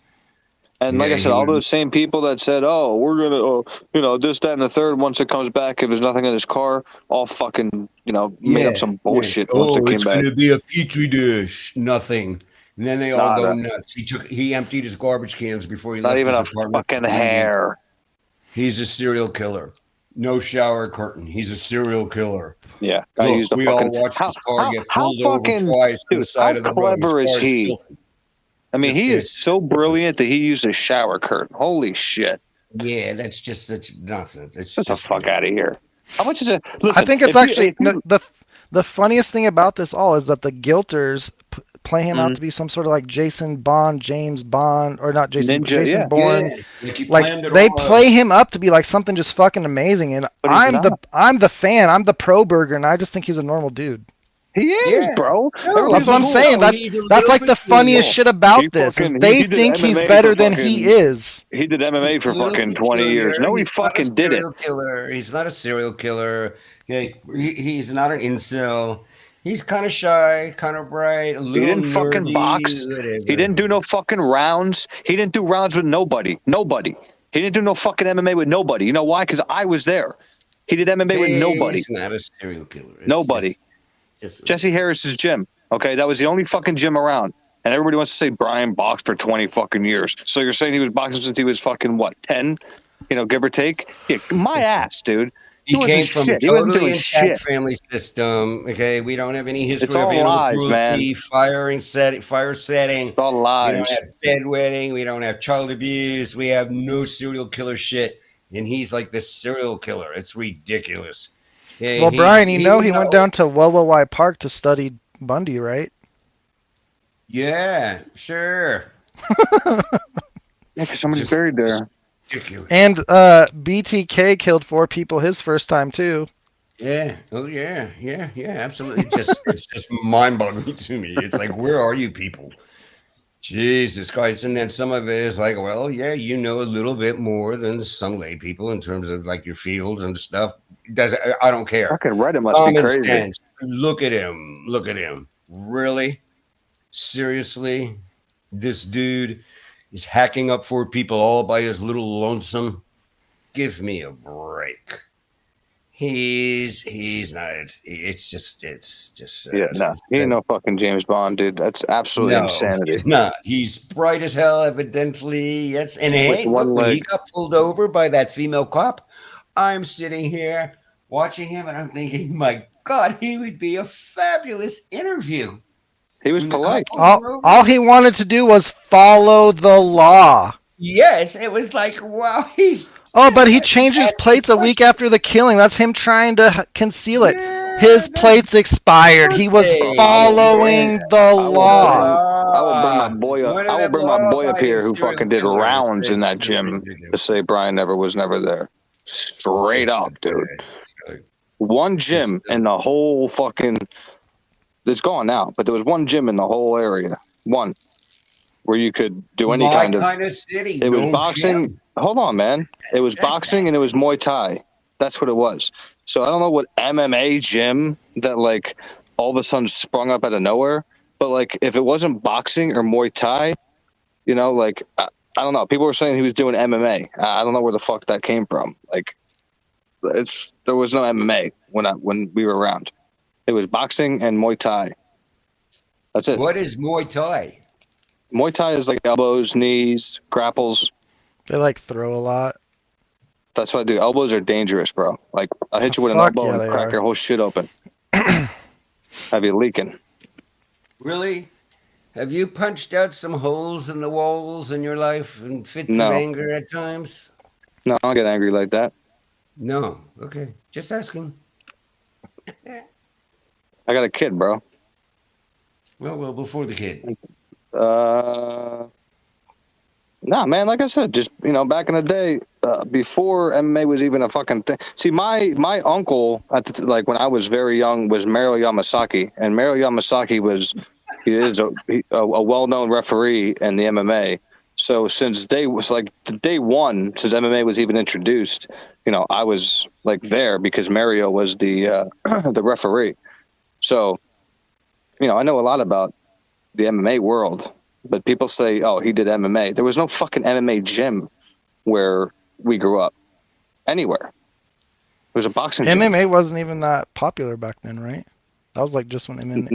And like I said, all those same people that said, "Oh, we're gonna, this, that, and the third." Once it comes back, if there's nothing in his car, all fucking, made up some bullshit. Once it came back. Gonna be a petri dish. Nothing. And then they all go nuts. He emptied his garbage cans before he left his apartment. Not even a fucking hair. He's a serial killer. No shower curtain. He's a serial killer. Yeah. Look, we all watched his car get pulled over twice to the side of the road. How clever is he? I mean, he is so brilliant that he used a shower curtain. Holy shit. Yeah, that's just such nonsense. It's just the fuck out of here. How much is it? Listen, I think it's actually the funniest thing about this all is that the guilters play him out to be some sort of like Jason Bond, James Bond, or not Jason, Ninja, Jason Bourne. Yeah. Like they play him up to be like something just fucking amazing, and I'm the fan. I'm the pro burger, and I just think he's a normal dude. He is, bro. No, that's what I'm saying. That's like the funniest shit about this. They think he's better than he is. He did MMA for fucking 20 years. No, he fucking did it. He's not a serial killer. He's not an incel. He's kind of shy, kind of bright. A little he didn't nerdy, fucking box. Whatever. He didn't do no fucking rounds. He didn't do rounds with nobody. He didn't do no fucking MMA with nobody. You know why? Because I was there. He did MMA with nobody. He's not a serial killer. Nobody. Just Jesse Harris's gym. Okay, that was the only fucking gym around. And everybody wants to say Brian boxed for 20 fucking years. So you're saying he was boxing since he was fucking what, 10? Give or take? Yeah, my ass, dude. He came from a totally intact family system. Okay, we don't have any history of animal cruelty, fire setting. It's all lies. We don't have bedwetting. We don't have child abuse. We have no serial killer shit. And he's like this serial killer. It's ridiculous. Yeah, well, Brian, he went down to Wellawai Park to study Bundy, right? Yeah, sure. Yeah, because somebody's buried there. Ridiculous. And BTK killed 4 people his first time too. Yeah. Oh yeah. Absolutely. It's just mind-boggling to me. It's like, where are you people? Jesus Christ. And then some of it is like, well, yeah, you know a little bit more than some lay people in terms of like your field and stuff. I don't care. Fucking Reddit must be crazy. Sense. Look at him. Really? Seriously? This dude is hacking up 4 people all by his little lonesome. Give me a break. He's not. It's just. No, he ain't no fucking James Bond, dude. That's absolutely insanity. He's not. He's bright as hell, evidently. Yes, and hey, look, when he got pulled over by that female cop, I'm sitting here watching him, and I'm thinking, my God, he would be a fabulous interview. He was polite. All he wanted to do was follow the law. Yes, it was like, wow, he's. Oh, but he changed his plates a week after the killing. That's him trying to conceal it. His plates expired. He was following the law. I will bring my boy up here who fucking did rounds in that gym to say Brian was never there. Straight up, dude. One gym in the whole fucking. It's gone now, but there was one gym in the whole area. One. Where you could do any kind of city. It was boxing. Gym. Hold on, man. It was boxing and it was Muay Thai. That's what it was. So I don't know what MMA gym that like all of a sudden sprung up out of nowhere. But like if it wasn't boxing or Muay Thai, like I don't know. People were saying he was doing MMA. I don't know where the fuck that came from. Like there was no MMA when we were around. It was boxing and Muay Thai. That's it. What is Muay Thai? Muay Thai is like elbows, knees, grapples. They like throw a lot. That's what I do. Elbows are dangerous, bro. Like, I'll hit you with an elbow and crack your whole shit open. Have you leaking? Really? Have you punched out some holes in the walls in your life in fits of anger at times? No, I don't get angry like that. No. Okay. Just asking. I got a kid, bro. Well, before the kid. Nah, man, like I said, just, back in the day, before MMA was even a fucking thing. See, my uncle, when I was very young, was Mario Yamasaki. And Mario Yamasaki is a well-known referee in the MMA. So since day one, since MMA was even introduced, I was like there because Mario was the the referee. So, I know a lot about the MMA world. But people say, oh, he did MMA. There was no fucking MMA gym where we grew up. Anywhere. It was a boxing gym. MMA wasn't even that popular back then, right? That was like just when MMA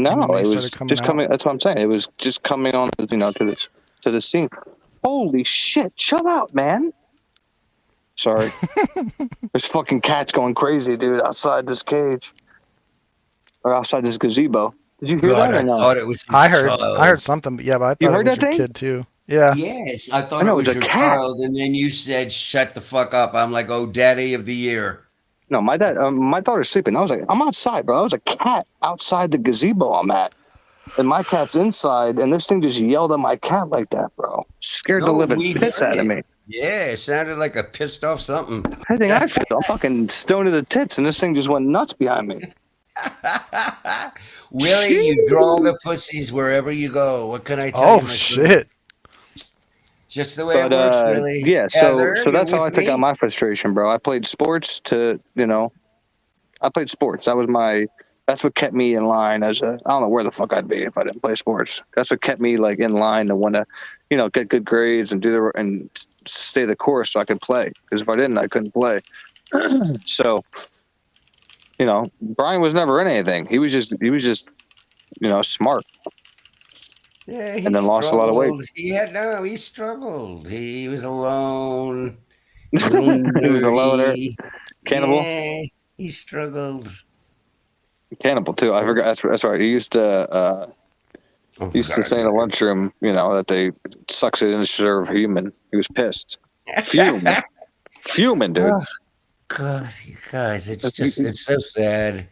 started coming out. That's what I'm saying. It was just coming on, to the scene. Holy shit. Chill out, man. Sorry. There's fucking cats going crazy, dude, outside this cage. Or outside this gazebo. Did you hear that or no? I thought it was I heard something, but I thought it was your kid too. Yeah. Yes, I thought it was your child, and then you said, "Shut the fuck up." I'm like, "Oh, daddy of the year." No, my daughter's sleeping. I was like, I'm outside, bro. I was a cat outside the gazebo I'm at, and my cat's inside, and this thing just yelled at my cat like that, bro. Scared the living piss out of me. Yeah, it sounded like a pissed off something. I think I feel. I'm fucking stoned to the tits, and this thing just went nuts behind me. Willie, you draw the pussies wherever you go. What can I tell you? Oh, shit. Just the way it works, really. Yeah, so that's how I took out my frustration, bro. I played sports I played sports. That's what kept me in line I don't know where the fuck I'd be if I didn't play sports. That's what kept me like in line to want to, get good grades and and stay the course so I could play. Because if I didn't, I couldn't play. So, Brian was never in anything. He was just, smart. Yeah, and then lost a lot of weight. He struggled. He was alone. He was a loner. Cannibal? Yeah, he struggled. Cannibal too. I forgot. That's right. He used to say in the lunchroom, that they sucks it in to serve human. He was pissed. Fuming, dude. Oh, God, you guys, it's so sad.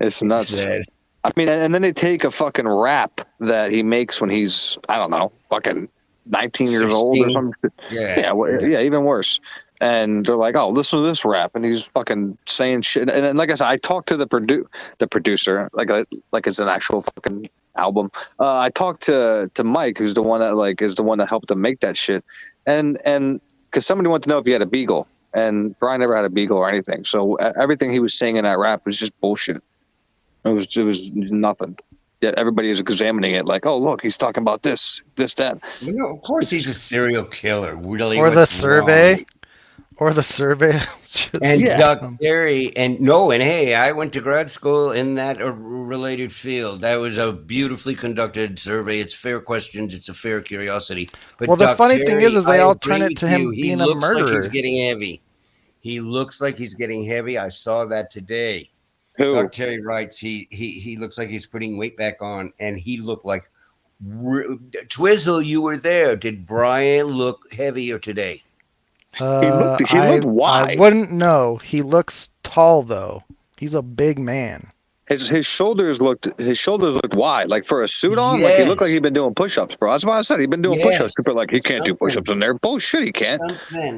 It's nuts. Sad. I mean, and then they take a fucking rap that he makes when he's, I don't know, fucking 19 years 16. Old or something. Yeah, even worse. And they're like, oh, listen to this rap. And he's fucking saying shit. And like I said, I talked to the producer, like it's an actual fucking album. I talked to Mike, who's the one that helped him make that shit. And because somebody wanted to know if he had a beagle. And Brian never had a beagle or anything. So everything he was saying in that rap was just bullshit. It was nothing. Yet everybody is examining it like, oh, look, he's talking about this, that. Of course he's a serial killer. Really, or the survey. Or the survey. And Duck Terry. And hey, I went to grad school in that related field. That was a beautifully conducted survey. It's fair questions. It's a fair curiosity. But the funny thing is they all turn it to him being a murderer. He looks like he's getting heavy. He looks like he's getting heavy. I saw that today. Who? Doug Terry writes he looks like he's putting weight back on, and he looked like Twizzle. You were there. Did Brian look heavier today? He looked wide. I wouldn't know. He looks tall though. He's a big man. His shoulders looked wide, like for a suit on. Like he looked like he'd been doing push-ups, bro. That's why I said he'd been doing push-ups. People are like, he can't do push-ups in there. Bullshit, he can't.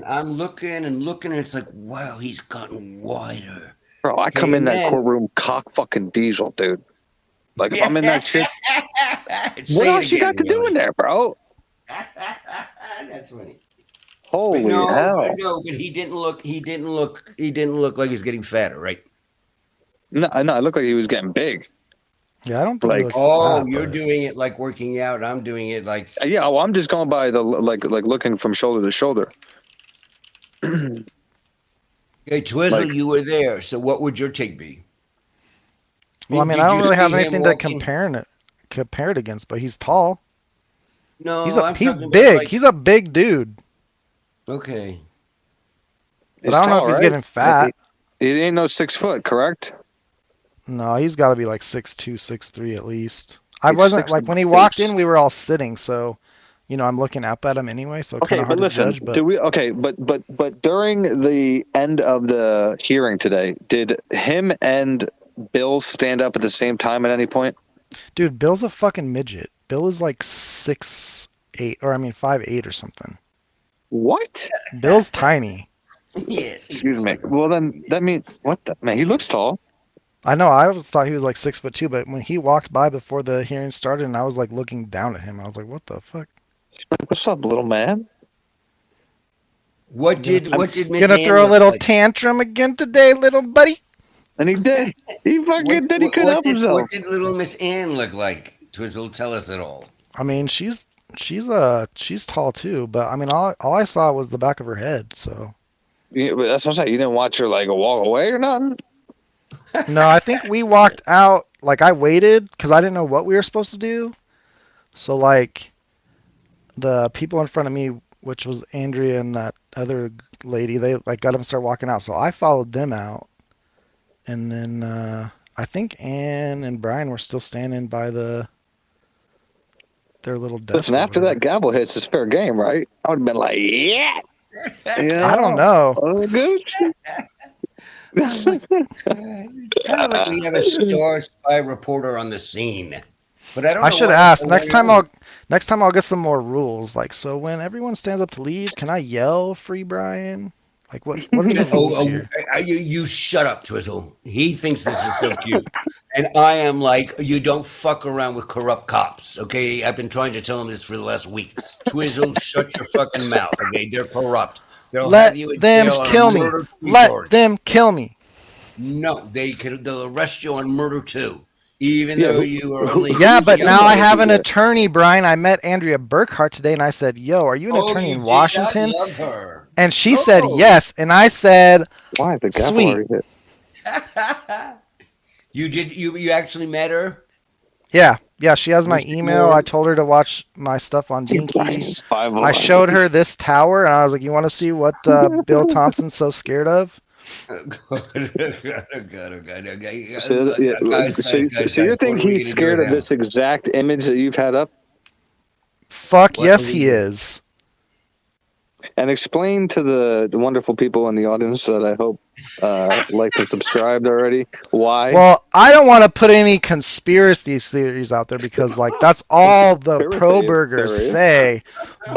I'm looking and it's like, wow, he's gotten wider. Bro, I come in that courtroom cock fucking diesel, dude. Like if I'm in that shit, what else you got to do in there, bro? That's funny. Holy hell! No, but he didn't look like he's getting fatter, right? No, it looked like he was getting big. Yeah, I don't think. Like, you're doing it like working out. I'm doing it like. Yeah, well, I'm just going by the like looking from shoulder to shoulder. Hey, Twizzle, you were there. So what would your take be? Well, I mean, I don't really have anything to compare it against, but he's tall. No, he's big. He's a big dude. Okay. But I don't know if he's getting fat. He ain't no 6 foot, correct? No, he's got to be like 6'2", 6'3" at least. I wasn't like when he walked in, we were all sitting, so I'm looking up at him anyway, so kind of hard to judge. But but during the end of the hearing today, did him and Bill stand up at the same time at any point? Dude, Bill's a fucking midget. Bill is like 6'8", or 5'8" or something. What? Bill's tiny. Yes. Excuse me. Well, then that means what? Man, he looks tall. I know. I always thought he was like 6'2", but when he walked by before the hearing started, and I was like looking down at him, I was like, "What the fuck? What's up, little man? What did Miss Gonna Ann throw a little like? tantrum again today, little buddy?" And he did. He fucking did. He couldn't help himself. What did little Miss Ann look like? Twizzle, tell us it all. I mean, she's tall too, but I mean, all I saw was the back of her head. So. Yeah, but that's what I'm saying. You didn't watch her like walk away or nothing. No, I think we walked out. Like I waited because I didn't know what we were supposed to do. So like, the people in front of me, which was Andrea and that other lady, they like got them to start walking out. So I followed them out, and then I think Ann and Brian were still standing by their little desk. Listen, after that gavel hits, it's fair game, right? I would have been like, yeah. I don't know. Oh, good. It's kind of like we have a star spy reporter on the scene. But I don't know. I should ask next time. I'll get some more rules. Like, so when everyone stands up to leave, can I yell "Free Brian"? Like, what are the rules here? You shut up, Twizzle. He thinks this is so cute, and I am like, you don't fuck around with corrupt cops. Okay, I've been trying to tell him this for the last week. Twizzle, shut your fucking mouth. Okay, they're corrupt. Let them kill me. Let them kill me. No, they'll arrest you on murder too. Even though you are only... Yeah, but now I have an attorney, Brian. I met Andrea Burkhart today, and I said, yo, are you an attorney in Washington? I love her. And she said yes, and I said, why the sweet. You actually met her? Yeah, she has my email. I told her to watch my stuff on Dinky. I showed her this tower, and I was like, you want to see what Bill Thompson's so scared of? So you think he's scared of this exact image that you've had up? Fuck yes, he is. And explain to the wonderful people in the audience that I hope liked and subscribed already why. Well, I don't want to put any conspiracy theories out there because, like, that's all the pro-burgers say.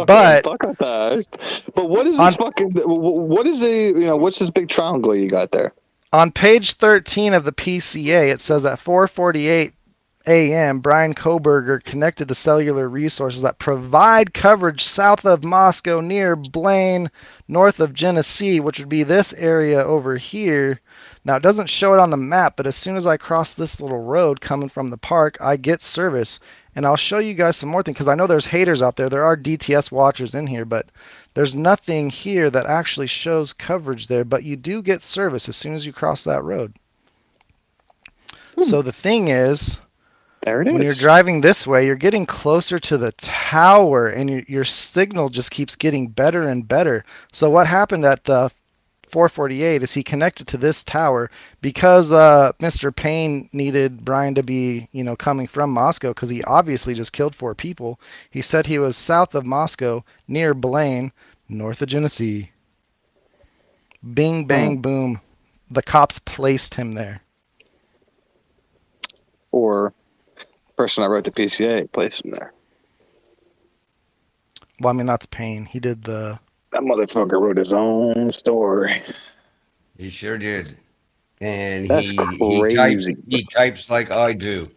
But what is this fucking? What is what's this big triangle you got there? On page 13 of the PCA, it says at 4:48 a.m., Brian Kohberger connected to cellular resources that provide coverage south of Moscow near Blaine, north of Genesee, which would be this area over here. Now, it doesn't show it on the map, but as soon as I cross this little road coming from the park, I get service. And I'll show you guys some more things, because I know there's haters out there. There are DTS watchers in here, but there's nothing here that actually shows coverage there. But you do get service as soon as you cross that road. So the thing is... There it is. When you're driving this way, you're getting closer to the tower, and your signal just keeps getting better and better. So what happened at 4:48 is he connected to this tower because Mr. Payne needed Brian to be, coming from Moscow because he obviously just killed 4 people. He said he was south of Moscow, near Blaine, north of Genesee. Bing, bang, boom. The cops placed him there. Or... person I wrote the PCA placed him there. Well, I mean, that's Payne. He did the... That motherfucker wrote his own story. He sure did. And that's crazy. He types like I do.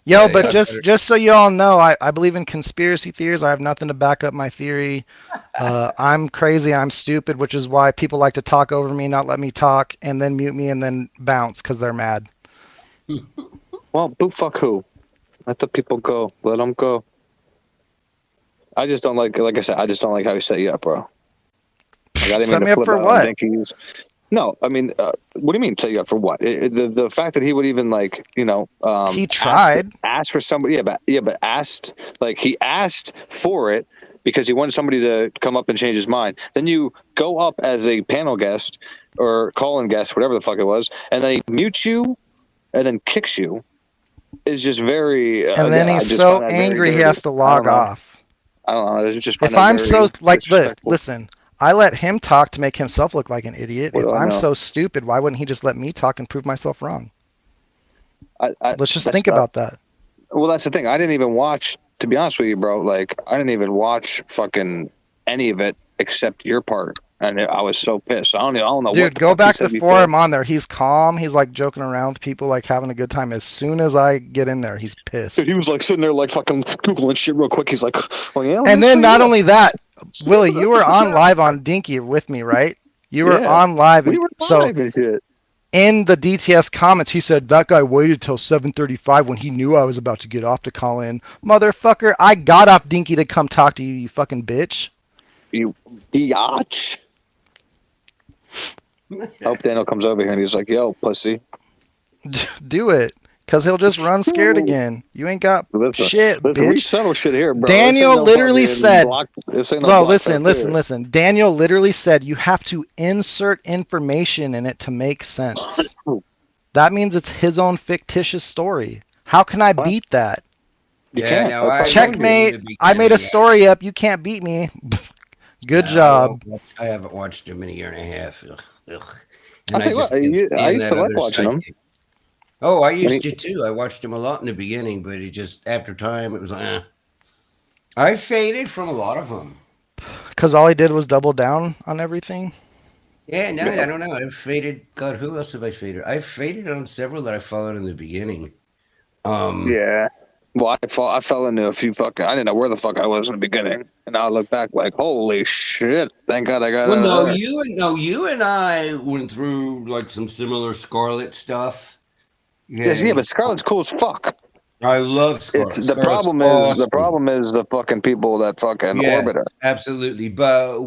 Yo, but just so you all know, I believe in conspiracy theories. I have nothing to back up my theory. I'm crazy. I'm stupid, which is why people like to talk over me, not let me talk, and then mute me and then bounce because they're mad. Well, who fuck who? Let the people go. Let them go. I just don't like I said, I just don't like how he set you up, bro. Set me up for what? No, I mean, what do you mean set you up for what? The fact that he would even he tried. Ask for somebody, but asked, like he asked for it, because he wanted somebody to come up and change his mind. Then you go up as a panel guest or call-in guest, whatever the fuck it was, and then he mutes you and then kicks you. Is just very. And then he's so angry he has to log off. I don't know. It's just if I'm so like this, listen. I let him talk to make himself look like an idiot. If I'm so stupid, why wouldn't he just let me talk and prove myself wrong? Let's just think about that. Well, that's the thing. I didn't even watch, to be honest with you, bro. Like, I didn't even watch fucking any of it except your part. And I was so pissed. I don't know. Dude, go back before I'm on there. He's calm. He's like joking around with people, like having a good time. As soon as I get in there, he's pissed. Dude, he was like sitting there, like fucking Googling shit real quick. He's like, oh, yeah. And then not only that, Willie, you were on live on Dinky with me, right? You were on live. We were live and shit. In the DTS comments, he said, that guy waited till 7:35 when he knew I was about to get off to call in. Motherfucker, I got off Dinky to come talk to you, you fucking bitch. You biatch. I hope Daniel comes over here and he's like, yo, pussy. Do it. Because he'll just run scared again. You ain't got shit, bitch. We settle shit here, bro. Daniel literally said, no, listen. Daniel literally said you have to insert information in it to make sense. That means it's his own fictitious story. How can I beat that? Yeah, no, checkmate. I made a story up. You can't beat me. Good job. I haven't watched him in a year and a half. Ugh. And I used to like watching him. Oh, I used to too. I watched him a lot in the beginning, but it just after time it was like, I faded from a lot of them. Because all he did was double down on everything. Yeah, no, I don't know. I faded. God, who else have I faded? I faded on several that I followed in the beginning. Yeah. Well, I fell into a few fucking. I didn't know where the fuck I was in the beginning, and now I look back like, holy shit! Thank God I got. Well, you and I went through like some similar Scarlet stuff. Yeah, but Scarlet's cool as fuck. I love Scarlet. The problem is the fucking people that fucking orbit her. Absolutely, but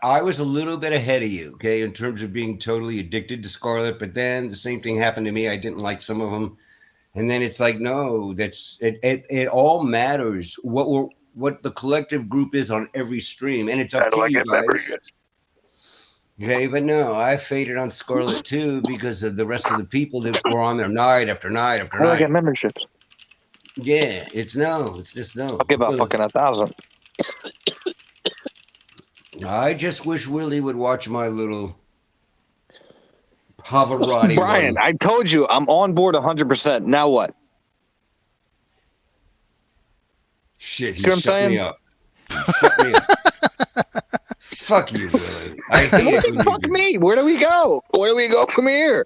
I was a little bit ahead of you, okay, in terms of being totally addicted to Scarlet. But then the same thing happened to me. I didn't like some of them. And then it's like, no, that's it. It all matters what the collective group is on every stream, and it's up to you guys. Okay, but no, I faded on Scarlet too because of the rest of the people that were on there night after night after night. I get memberships. Yeah, it's just no. I'll give out fucking 1,000. I just wish Willie would watch my little Pavarotti. Brian, I told you I'm on board 100%. Now what? Shit, he shut me up. Shut me up. Fuck you, Willie. I hate it. Fuck me. Where do we go? Where do we go from here?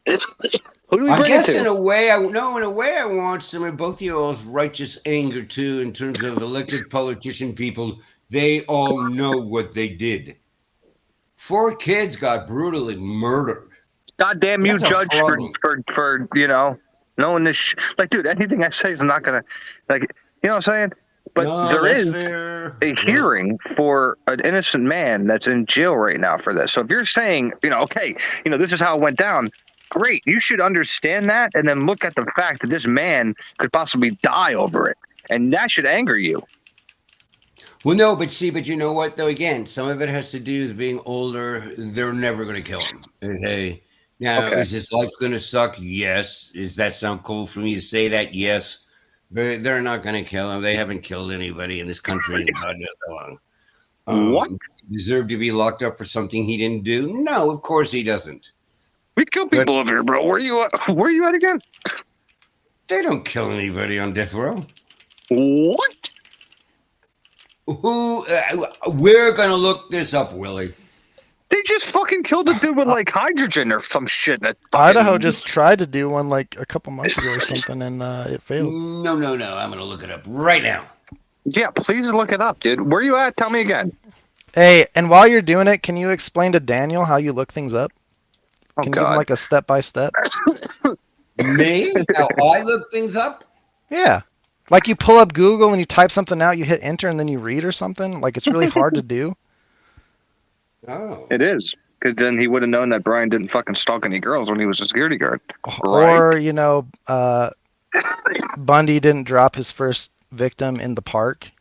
Who do we bring it to? In a way, I want some of both of y'all's righteous anger too, in terms of elected politician people. They all know what they did. 4 kids got brutally murdered. Goddamn you, Judge, for knowing this. Like, dude, anything I say is I'm not gonna like. You know what I'm saying? But there is a hearing for an innocent man that's in jail right now for this. So if you're saying, okay, this is how it went down, great. You should understand that and then look at the fact that this man could possibly die over it. And that should anger you. Well, no, but you know what, though? Again, some of it has to do with being older. They're never going to kill him. Okay. Now, is his life going to suck? Yes. Does that sound cool for me to say that? Yes. But they're not going to kill him. They haven't killed anybody in this country in God knows how long. What? Deserve to be locked up for something he didn't do? No, of course he doesn't. We kill people over here, bro. Where are you at again? They don't kill anybody on death row. What? We're going to look this up, Willie. They just fucking killed a dude with like hydrogen or some shit. Idaho just tried to do one like a couple months ago or something, and it failed. No. I'm going to look it up right now. Yeah, please look it up, dude. Where you at? Tell me again. Hey, and while you're doing it, can you explain to Daniel how you look things up? Can you give him like a step-by-step? Me? How I look things up? Yeah. Like you pull up Google and you type something out, you hit enter, and then you read or something? Like it's really hard to do. Oh. It is. Because then he would have known that Brian didn't fucking stalk any girls when he was a security guard. Or, Bundy didn't drop his first victim in the park.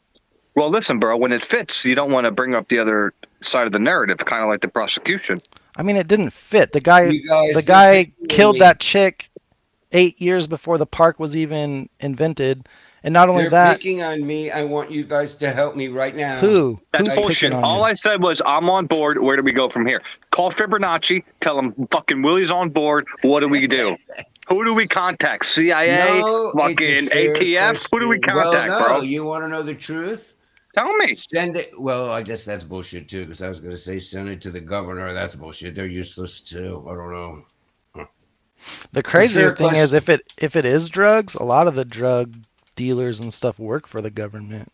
Well, listen, bro, when it fits, you don't want to bring up the other side of the narrative, kind of like the prosecution. I mean, it didn't fit. The guy killed that chick 8 years before the park was even invented. And not only they're picking on me. I want you guys to help me right now. Who? That's Who's bullshit. picking on All you? I said was, I'm on board. Where do we go from here? Call Fibonacci. Tell him fucking Willie's on board. What do we do? Who do we contact? CIA? Fucking ATF? Who do we contact, bro? You want to know the truth? Tell me. Send it. Well, I guess that's bullshit too, because I was going to say send it to the governor. That's bullshit. They're useless too. I don't know. Huh. The crazier thing is, if it is drugs, a lot of the drug dealers and stuff work for the government.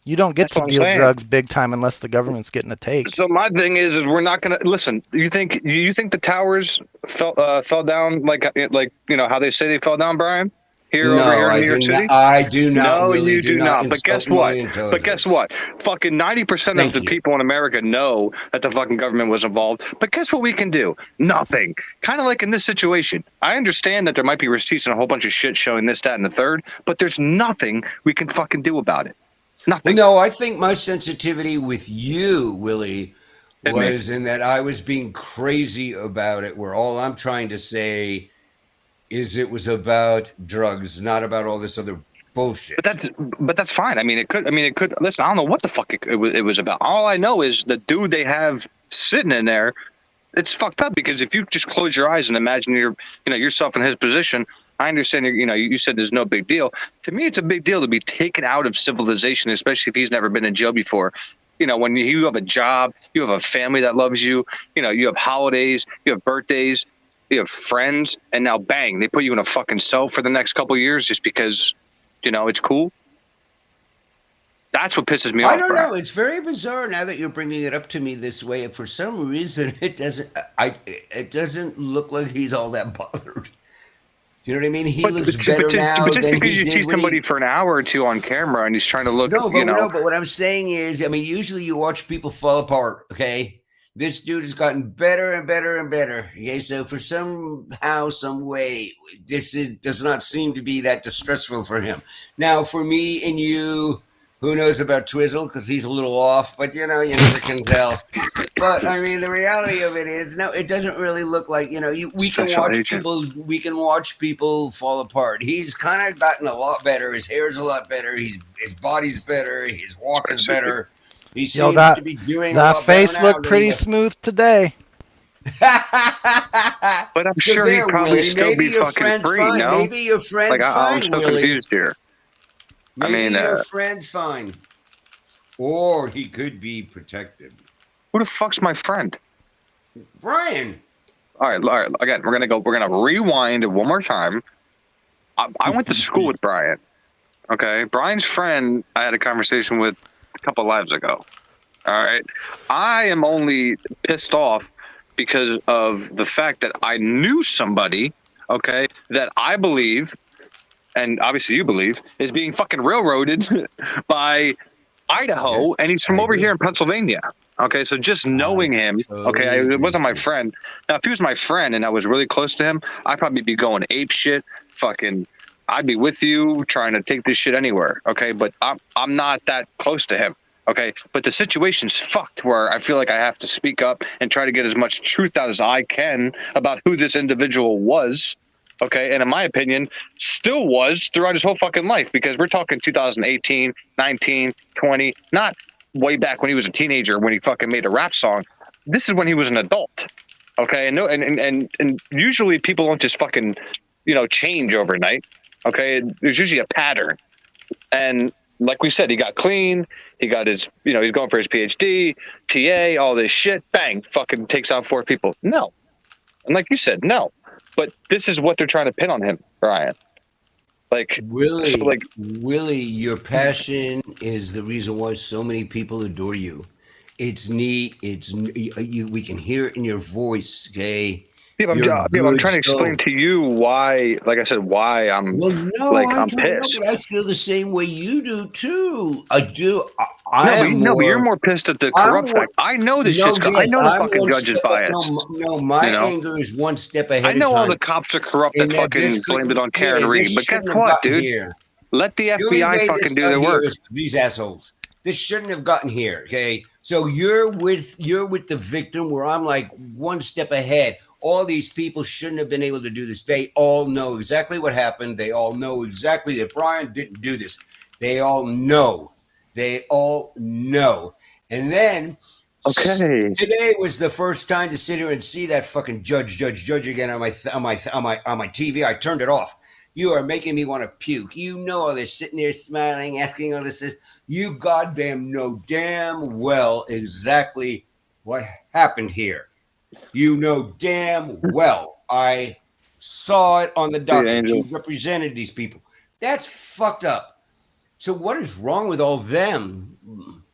You don't get to deal drugs big time unless the government's getting a take. So my thing is we're not gonna listen. You think the towers fell down like you know how they say they fell down, Brian? Over here in New York City? I do not. No, really you do not. But guess what? Fucking 90% of the people in America know that the fucking government was involved. But guess what we can do? Nothing. Kind of like in this situation. I understand that there might be receipts and a whole bunch of shit showing this, that, and the third, but there's nothing we can fucking do about it. Nothing. Well, no, I think my sensitivity with you, Willie, was in that I was being crazy about it, where all I'm trying to say is it was about drugs, not about all this other bullshit. But that's fine. I mean, it could. Listen, I don't know what the fuck it was about. All I know is the dude they have sitting in there. It's fucked up because if you just close your eyes and imagine yourself in his position, I understand. You said there's no big deal. To me, it's a big deal to be taken out of civilization, especially if he's never been in jail before. When you have a job, you have a family that loves you. You have holidays, you have birthdays. You have friends, and now bang, they put you in a fucking cell for the next couple of years just because, it's cool. That's what pisses me off. I don't know. It's very bizarre now that you're bringing it up to me this way. For some reason, it doesn't look like he's all that bothered. You know what I mean? He looks better now. But just because you see somebody for an hour or two on camera and he's trying to look, No, but what I'm saying is, usually you watch people fall apart, okay? This dude has gotten better and better and better. Okay, so for somehow, some way, this does not seem to be that distressful for him. Now, for me and you, who knows about Twizzle, because he's a little off, but you never can tell. But the reality of it is, no, it doesn't really look like we can watch people fall apart. He's kind of gotten a lot better. His hair's a lot better. His body's better. His walk is better. He seems to be doing that face looked pretty smooth today. But I'm sure he'd probably still be fucking free, no? Maybe your friend's fine, I'm so confused here. Maybe your friend's fine. Or he could be protected. Who the fuck's my friend? Brian. All right. Again, we're gonna rewind one more time. I went to school with Brian. Okay? Brian's friend I had a conversation with a couple lives ago. All right. I am only pissed off because of the fact that I knew somebody, okay, that I believe, and obviously you believe, is being fucking railroaded by Idaho, and he's from over here in Pennsylvania. Okay, so just knowing him, okay, it wasn't my friend. Now, if he was my friend and I was really close to him, I'd probably be going ape shit, I'd be with you trying to take this shit anywhere, okay? But I'm not that close to him, okay? But the situation's fucked where I feel like I have to speak up and try to get as much truth out as I can about who this individual was, okay? And in my opinion, still was throughout his whole fucking life, because we're talking 2018, 19, 20, not way back when he was a teenager when he fucking made a rap song. This is when he was an adult, okay? And usually people don't just fucking, change overnight. Okay, there's usually a pattern, and like we said, he got clean. He got his, he's going for his PhD, TA, all this shit. Bang, fucking takes out 4 people. No, and like you said, no. But this is what they're trying to pin on him, Brian. Willie, your passion is the reason why so many people adore you. It's neat. We can hear it in your voice, okay? I'm trying to explain to you why, like I said, why I'm I'm pissed. I feel the same way you do too. I do. But you're more pissed at the corrupt fact. I know this shit's. I know the fucking judge is biased. My anger is one step ahead. I know all the cops are corrupt that fucking blamed it on Karen Reed. But guess what, dude? Let the FBI fucking do their work. These assholes. This shouldn't have gotten here. Okay. So you're with the victim where I'm like one step ahead. All these people shouldn't have been able to do this. They all know exactly what happened. They all know exactly that Brian didn't do this. They all know. They all know. And then today was the first time to sit here and see that fucking judge again on my TV. I turned it off. You are making me want to puke. You know, they're sitting there smiling, asking all this. You goddamn know damn well exactly what happened here. You know damn well. I saw it on the docket. You represented these people. That's fucked up. So what is wrong with all them?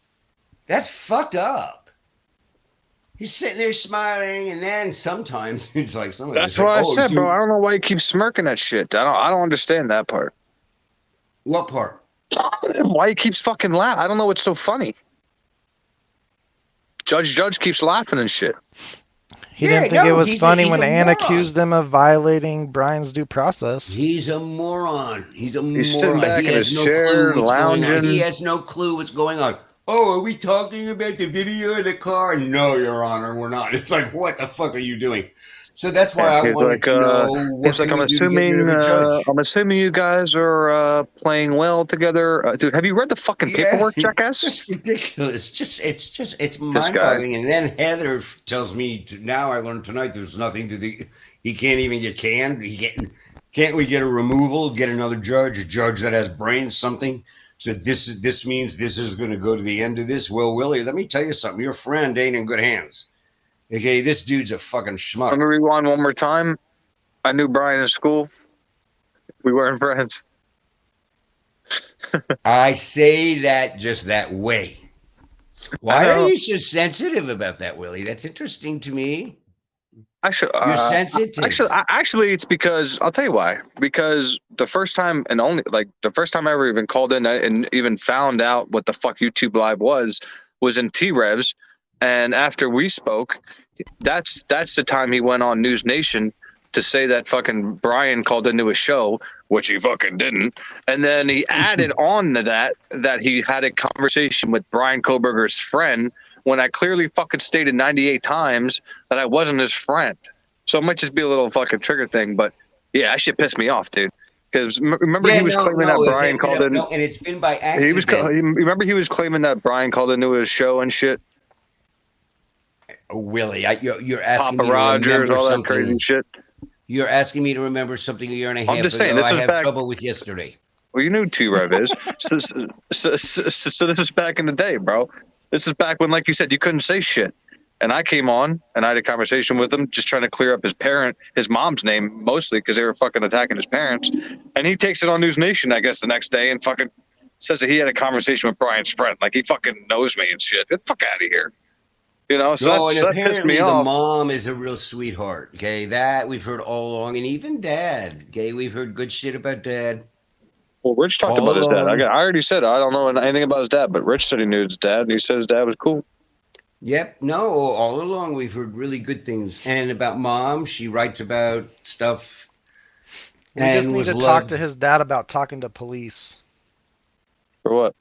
That's fucked up. He's sitting there smiling, and then sometimes it's like something. That's what I said, bro. I don't know why he keeps smirking that shit. I don't understand that part. What part? Why he keeps fucking laughing? I don't know what's so funny. Judge keeps laughing and shit. He didn't think it was funny when Ann accused them of violating Brian's due process. He's a moron. He's sitting back in his chair, lounging. He has no clue what's going on. Oh, are we talking about the video of the car? No, Your Honor, we're not. It's like, what the fuck are you doing? So that's why I wanted to know what I'm assuming you guys are playing well together. Dude, have you read the fucking paperwork, jackass? It's ridiculous. It's mind-boggling. And then Heather tells me, now I learned tonight, there's nothing to the, he can't even get canned. Can't we get a removal, get another judge, a judge that has brains, something? So this means this is going to go to the end of this. Well, Willie, let me tell you something. Your friend ain't in good hands. Okay, this dude's a fucking schmuck. Let me rewind one more time. I knew Brian in school. We weren't friends. I say that just that way. Why are you so sensitive about that, Willie? That's interesting to me. You're sensitive. Actually, it's because I'll tell you why. Because the first time and only the first time I ever even called in and even found out what the fuck YouTube Live was in T-Revs, and after we spoke, that's the time he went on News Nation to say that fucking Brian called into his show, which he fucking didn't, and then he added on to that he had a conversation with Brian Koberger's friend. When I clearly fucking stated 98 times that I wasn't his friend. So it might just be a little fucking trigger thing, but yeah, that shit pissed me off, dude. Because remember he was claiming that Brian called in. No, and it's been by accident. Remember he was claiming that Brian called into his show and shit. Oh, Willie, you're asking Papa me to Rogers, all something. that crazy shit. You're asking me to remember something a year and a half I'm just ago. saying, this I is have trouble with yesterday. Well, you knew T-Rev is. So this is back in the day, bro. This is back when, like you said, you couldn't say shit. And I came on and I had a conversation with him, just trying to clear up his mom's name, mostly because they were fucking attacking his parents. And he takes it on News Nation, I guess, the next day and fucking says that he had a conversation with Brian's friend. Like, he fucking knows me and shit. Get the fuck out of here. You know, so that pissed me off. The mom is a real sweetheart. Okay, that we've heard all along. And even Dad. Okay, we've heard good shit about Dad. Well, Rich talked about his dad. I already said I don't know anything about his dad, but Rich said he knew his dad, and he said his dad was cool. Yep. No, all along we've heard really good things. And about Mom, she writes about stuff. We just need to talk to his dad about talking to police. For what?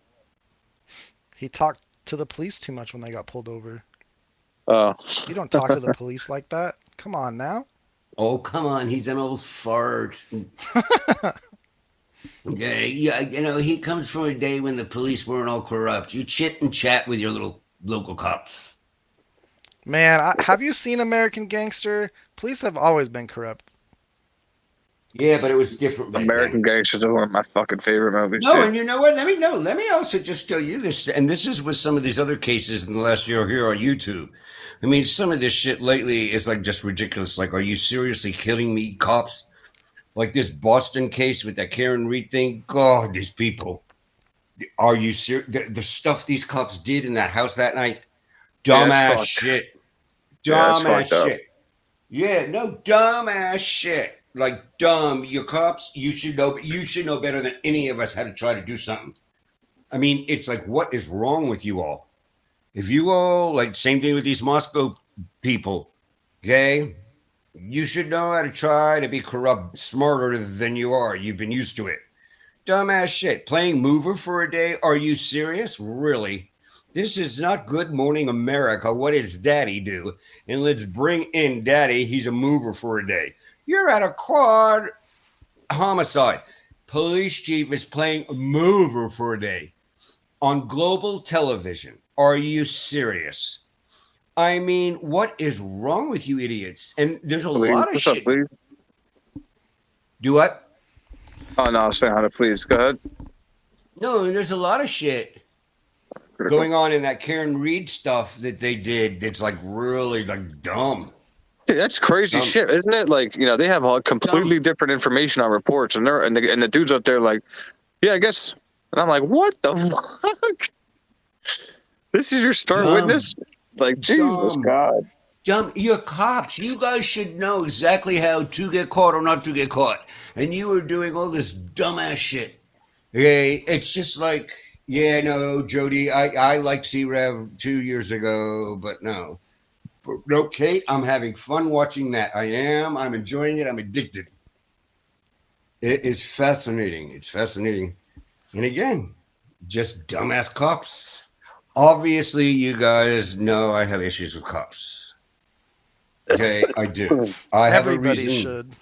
He talked to the police too much when they got pulled over. Oh. You don't talk to the police like that. Come on now. Oh, come on. He's an old fart. Okay, yeah, you know, he comes from a day when the police weren't all corrupt. You chit and chat with your little local cops. Man, have you seen American Gangster? Police have always been corrupt. Yeah, but it was different. American Gangsters are one of my fucking favorite movies. No, and you know what? Let me also just tell you this, and this is with some of these other cases in the last year here on YouTube. I mean, some of this shit lately is like just ridiculous. Like, are you seriously kidding me, cops? Like this Boston case with that Karen Reed thing. God, these people. Are you serious? The stuff these cops did in that house that night. Dumbass shit. Dumbass shit. Yeah, no, dumbass shit. Like, dumb. You cops, you should know better than any of us how to try to do something. I mean, it's like, what is wrong with you all? If you all, like, same thing with these Moscow people, okay? You should know how to try to be corrupt smarter than you are. You've been used to it. Dumbass shit. Playing mover for a day? Are you serious? Really? This is not Good Morning America. What does Daddy do? And let's bring in Daddy. He's a mover for a day. You're at a quad homicide. Police chief is playing a mover for a day on global television. Are you serious? I mean, what is wrong with you idiots? And there's a lot of shit. Up, do what? Oh, no, I was saying how to please. Go ahead. No, there's a lot of shit going on in that Karen Reed stuff that they did that's like really like dumb. Dude, that's crazy shit, isn't it? Like, you know, they have all completely different information on reports, and the dude's up there like, yeah, I guess. And I'm like, what the fuck? This is your star witness? Like, Jesus God. Dumb. You're cops. You guys should know exactly how to get caught or not to get caught. And you were doing all this dumbass shit. Okay, it's just like, yeah, no, Jody, I liked C-Rev 2 years ago, but no. No, Kate, I'm having fun watching that. I am. I'm enjoying it. I'm addicted. It is fascinating. It's fascinating. And again, just dumbass cops. Obviously, you guys know I have issues with cops. Okay, I do. I have Everybody a reason. should.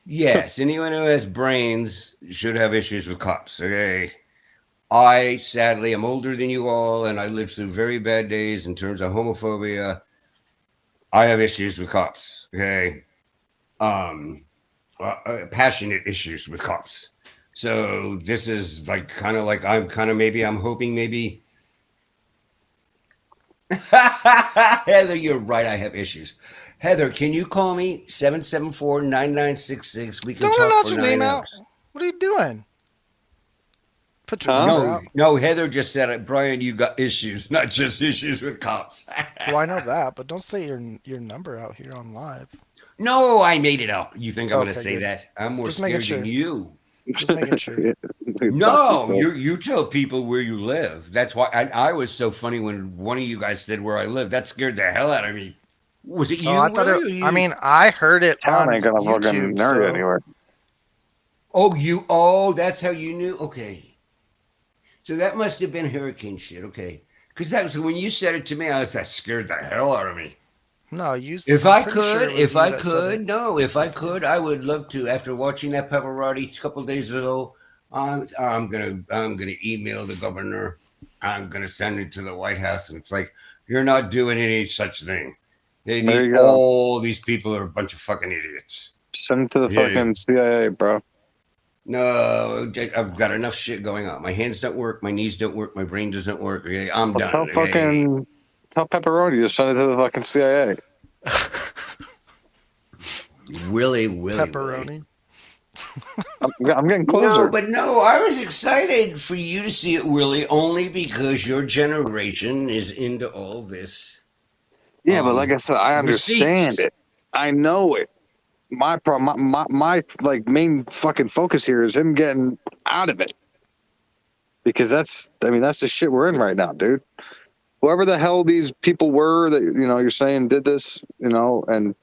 Yes, anyone who has brains should have issues with cops. Okay. I sadly am older than you all, and I lived through very bad days in terms of homophobia. I have issues with cops. Okay. Passionate issues with cops. So this is like kind of like I'm hoping maybe. Heather, you're right. I have issues. Heather, can you call me 774-9966? We can talk for 9 hours. What are you doing? Put your number out. No, Heather just said it. Brian, you got issues, not just issues with cops. Well, I know that, but don't say your number out here on live. No, I made it up. You think I'm going to say that? I'm more scared than you. Just making sure. No, you tell people where you live. That's why I was so funny when one of you guys said where I live. That scared the hell out of me. Was it you? I mean, I heard it on ain't gonna YouTube. Fucking nerd anywhere. Oh, that's how you knew? Okay. So that must have been hurricane shit. Okay. Because that was when you said it to me, that scared the hell out of me. No, if I could, I would love to. After watching that Pavarotti a couple of days ago, I'm gonna email the governor. I'm gonna send it to the White House, and it's like, you're not doing any such thing. All these people are a bunch of fucking idiots. Send it to the fucking CIA, bro. No, I've got enough shit going on. My hands don't work. My knees don't work. My brain doesn't work. Okay, I'm done. Tell Pepperoni to send it to the fucking CIA. Willie. Pepperoni. I'm getting closer. No, I was excited for you to see it, Willie, only because your generation is into all this. Yeah, but like I said, I understand it. I know it. My problem, my like main fucking focus here is him getting out of it, because that's the shit we're in right now, dude. Whoever the hell these people were that you're saying did this, and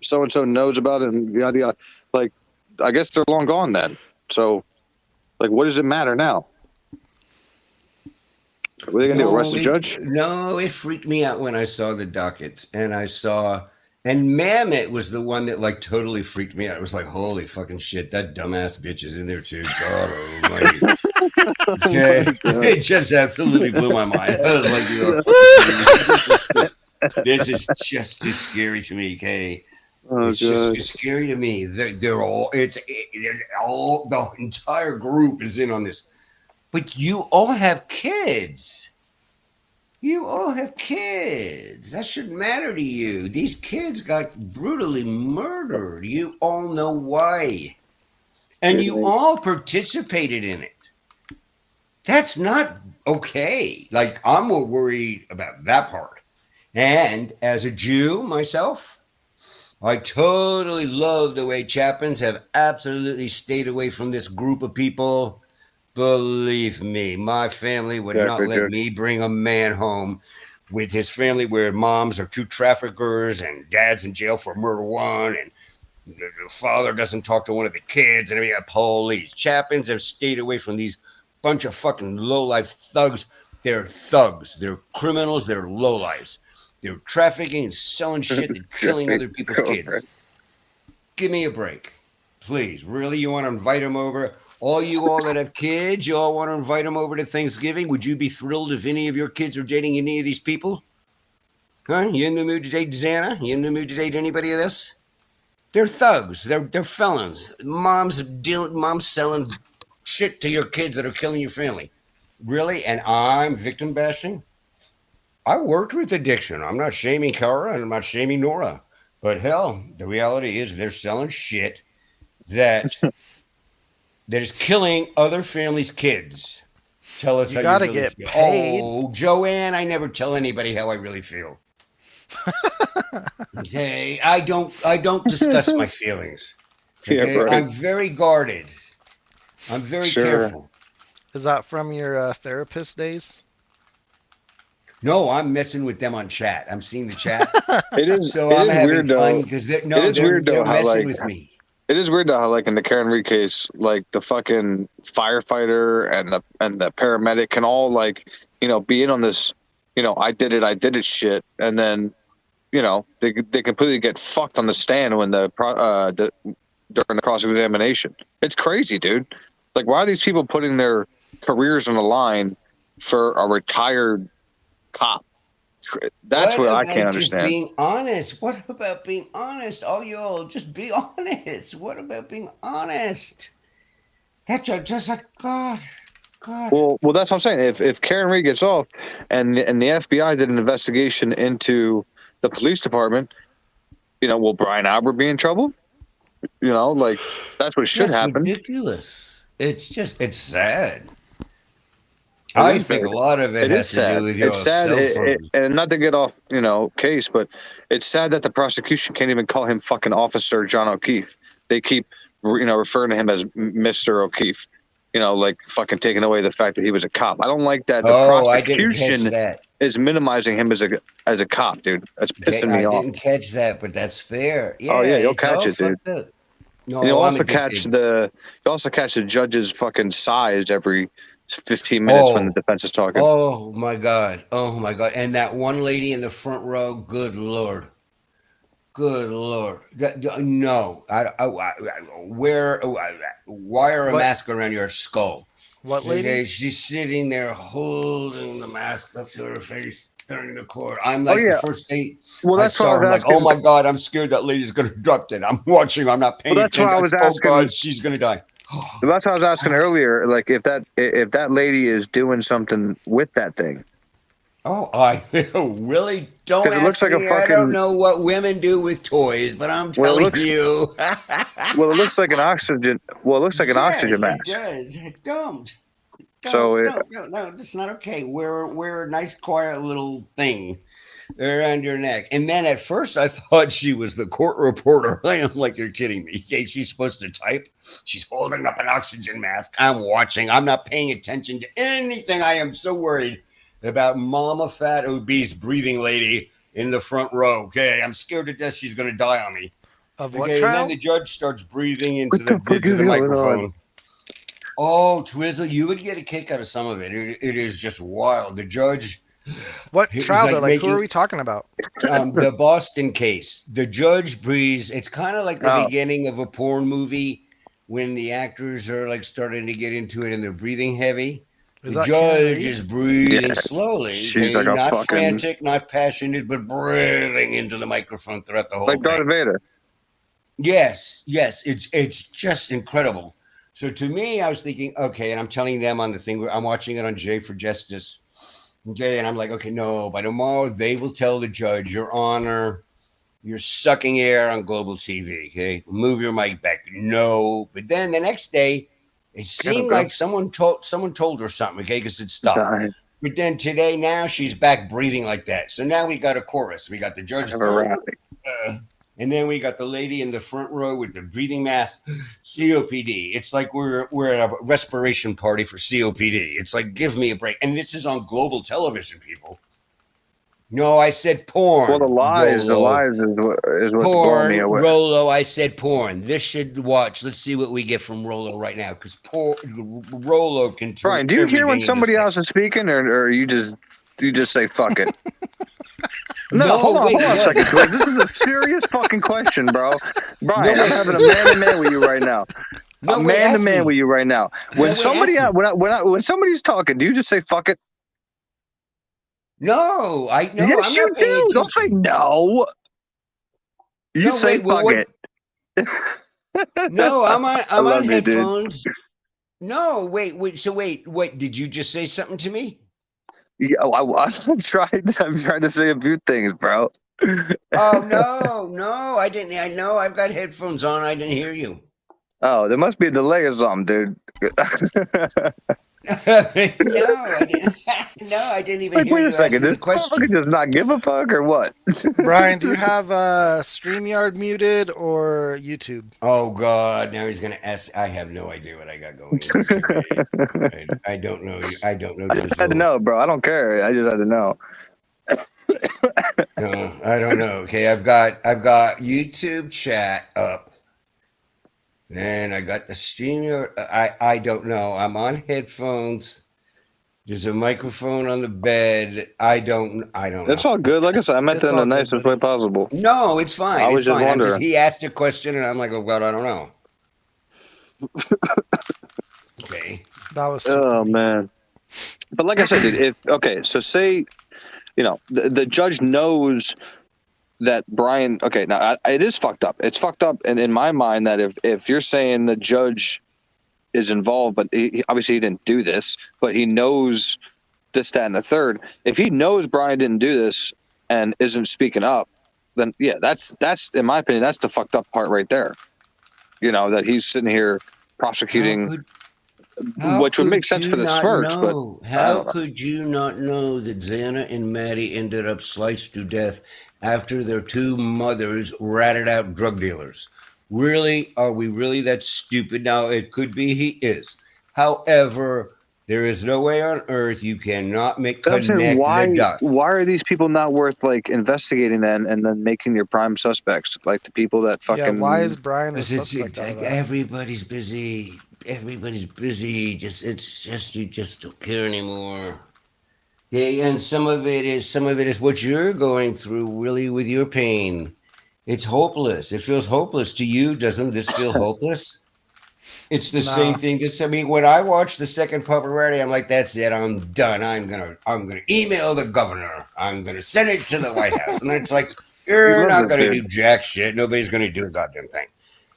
so and so knows about it, and yada yada. Like, I guess they're long gone then. So, like, what does it matter now? What are they gonna do? Arrest the judge? No, it freaked me out when I saw the dockets, and Mamet was the one that like totally freaked me out. It was like, holy fucking shit, that dumbass bitch is in there too. God almighty. Okay. It just absolutely blew my mind. I was like, this is just as scary to me, okay? It's just as scary to me. They're all the entire group is in on this. But you all have kids. That shouldn't matter to you. These kids got brutally murdered. You all know why. And you all participated in it. That's not okay. Like, I'm more worried about that part. And as a Jew myself, I totally love the way Chapmans have absolutely stayed away from this group of people. Believe me, my family would not let me bring a man home with his family where moms are two traffickers and dad's in jail for murder one. And The father doesn't talk to one of the kids, and we got police. Chaplains have stayed away from these bunch of fucking low-life thugs. They're thugs. They're criminals. They're lowlifes. They're trafficking and selling shit and killing other people's kids. Give me a break. Please. Really? You want to invite them over? All that have kids, you all want to invite them over to Thanksgiving? Would you be thrilled if any of your kids are dating any of these people? Huh? You in the mood to date Xana? You in the mood to date anybody of this? They're thugs. They're felons. Mom's selling shit to your kids that are killing your family. Really? And I'm victim bashing? I worked with addiction. I'm not shaming Kara and I'm not shaming Nora. But hell, the reality is they're selling shit that is killing other families' kids. Tell us how you really get feel. Paid. Oh, Joanne, I never tell anybody how I really feel. Okay, I don't discuss my feelings. Okay? Yeah, right. I'm very guarded. I'm very careful. Is that from your therapist days? No, I'm messing with them on chat. I'm seeing the chat. It is. So I'm having fun because they're messing with me. It is weird though how, like, in the Karen Reed case, like the fucking firefighter and the paramedic can all, like, you know, be in on this, you know, I did it shit, and then, you know, they completely get fucked on the stand when during the cross-examination. It's crazy, dude. Like, why are these people putting their careers on the line for a retired cop? That's what I can't understand. Just being honest. What about being honest? Oh, y'all, just be honest. What about being honest? That's just like God. Well, that's what I'm saying. If Karen Reed gets off, and the FBI did an investigation into the police department, you know, will Brian Albert be in trouble? You know, like, that's what should happen. Ridiculous. It's sad. I think a lot of it has to do with your cell phones. And not to get off, you know, case, but it's sad that the prosecution can't even call him fucking Officer John O'Keefe. They keep, you know, referring to him as Mr. O'Keefe. You know, like, fucking taking away the fact that he was a cop. I don't like that the prosecution is minimizing him as a cop, dude. That's pissing me off. I didn't catch that, but that's fair. Yeah, oh yeah, you'll catch it, dude. No, you'll also catch the judge's fucking sighs every 15 minutes when the defense is talking. Oh my god! And that one lady in the front row. Good lord! No, wire a mask around your skull. What lady? Okay, she's sitting there holding the mask up to her face during the court. I'm like, the first day. Well, that's why I was asking. Like, oh my god, I'm scared that lady's gonna drop dead. I'm watching. I'm not paying attention. That's why I was asking. Oh god, she's gonna die. That's what I was asking earlier. Like, if that lady is doing something with that thing. Oh, I really don't. It looks like I don't know what women do with toys, but I'm telling you. Well, it looks like an oxygen. Well, it looks like an oxygen mask. It does. Don't. So no, it's not okay. Wear a nice, quiet little thing around your neck. And then at first I thought she was the court reporter. I'm like, you're kidding me. Okay, she's supposed to type. She's holding up an oxygen mask. I'm watching. I'm not paying attention to anything. I am so worried about mama fat obese breathing lady in the front row. Okay, I'm scared to death she's going to die on me. Of what trial? And then the judge starts breathing into the microphone. Oh, Twizzle, you would get a kick out of some of it. It is just wild. The judge. What trial? Like who are we talking about? The Boston case. The judge breathes. It's kind of like the beginning of a porn movie when the actors are like starting to get into it and they're breathing heavy. The judge is breathing slowly, like not frantic, not passionate, but breathing into the microphone throughout the whole thing. Like Darth Vader. Yes, it's just incredible. So to me, I was thinking, okay, and I'm telling them on the thing, I'm watching it on J for Justice. Okay, and I'm like, okay, no, by tomorrow they will tell the judge, Your Honor, you're sucking air on global TV. Okay, move your mic back. No, but then the next day, it seemed like someone told her something. Okay, because it stopped. But then today, now she's back breathing like that. So now we got a chorus. We got the judge. And then we got the lady in the front row with the breathing mask, COPD. It's like we're at a respiration party for COPD. It's like, give me a break. And this is on global television, people. No, I said porn. Well, the lies is what's blowing me away. Rolo, I said porn. This should watch. Let's see what we get from Rolo right now, because Rolo can turn. Brian, do you hear when somebody else is speaking, or you just say fuck it? No, hold on a second, Twiz. This is a serious fucking question, bro. Brian, I'm having a man-to-man with you right now. A man-to-man with you right now. When when somebody's talking, do you just say fuck it? No, yes, I'm not paying attention. Don't say no. You say fuck it. No, I'm on headphones. Dude. No, wait. So wait. Did you just say something to me? Yeah, I'm trying to say a few things, bro. Oh no, I didn't. I know I've got headphones on. I didn't hear you. Oh, there must be a delay or something, dude. No, I didn't even hear wait you. A second, did this just not give a fuck or what? Brian, do you have StreamYard muted or YouTube? Oh God, now he's gonna ask. I have no idea what I got going. I don't know. I don't know. I just had to know, bro. I don't care. I just had to know. No, I don't know. Okay, I've got YouTube chat up. Then I got the streamer. I don't know. I'm on headphones. There's a microphone on the bed. I don't know. It's all good. Like I said, I meant that in the nicest way possible. No, it's fine. I was just wondering. He asked a question, and I'm like, oh God, I don't know. Okay. That was. Oh man. But like I said, so say, the judge knows that Brian. Okay, now it is fucked up. It's fucked up, and in my mind, that if you're saying the judge is involved, but obviously he didn't do this, but he knows this, that, and the third. If he knows Brian didn't do this and isn't speaking up, then yeah, that's in my opinion, that's the fucked up part right there. That he's sitting here prosecuting, which would make sense for the smirch. But how could you not know that Xana and Maddie ended up sliced to death after their two mothers ratted out drug dealers? Really? Are we really that stupid? Now, it could be he is. However, there is no way on earth you cannot connect the dots. Why are these people not worth investigating then and then making your prime suspects? Like the people that fucking... Yeah, why is Brian the suspect? Everybody's busy. Everybody's busy. You just don't care anymore. Yeah, and some of it is what you're going through really with your pain. It's hopeless. It feels hopeless to you. Doesn't this feel hopeless? It's the same thing. When I watch the second Paparazzi, I'm like, that's it. I'm done. I'm gonna email the governor. I'm gonna send it to the White House. And it's like, you're not gonna do jack shit. Nobody's gonna do a goddamn thing.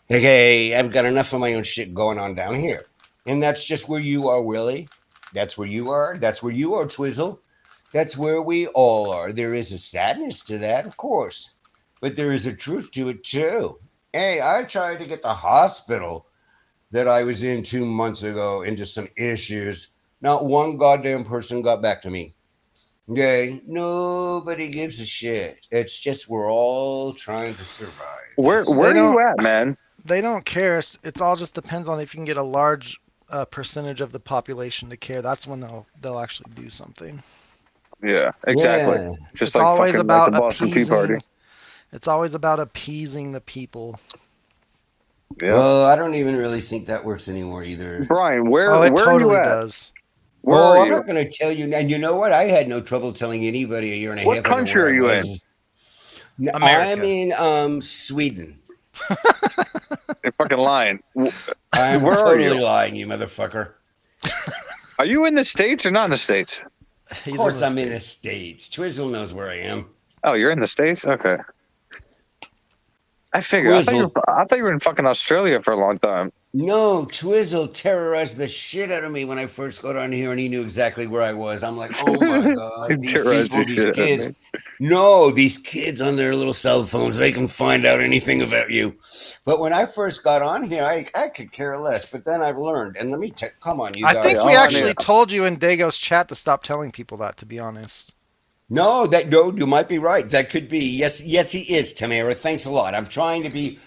Okay, I've got enough of my own shit going on down here. And that's just where you are, Willie. That's where you are. That's where you are, Twizzle. That's where we all are. There is a sadness to that, of course. But there is a truth to it, too. Hey, I tried to get the hospital that I was in 2 months ago into some issues. Not one goddamn person got back to me. Okay? Nobody gives a shit. It's just we're all trying to survive. Where are you at, man? They don't care. It all just depends on if you can get a large percentage of the population to care. That's when they'll actually do something. Yeah, exactly. Yeah. Just it's always about the Boston Tea Party. It's always about appeasing the people. Yeah. Well, I don't even really think that works anymore either. Brian, where totally are you at? Does. Where are you? I'm not going to tell you. And you know what? I had no trouble telling anybody a year and a half ago. What country are you in? I'm in Sweden. You're fucking lying. I'm totally lying, you motherfucker. Are you in the States or not in the States? Of course I'm in the States. Twizzle knows where I am. Oh, you're in the States? Okay. I figured. I thought you were in fucking Australia for a long time. No, Twizzle terrorized the shit out of me when I first got on here, and he knew exactly where I was. I'm like, oh my God. These kids. No, these kids on their little cell phones, they can find out anything about you. But when I first got on here, I could care less. But then I've learned. And let me come on, you guys. I think we actually told you in Dago's chat to stop telling people that, to be honest. No, you might be right. That could be. Yes, he is, Tamara. Thanks a lot. I'm trying to be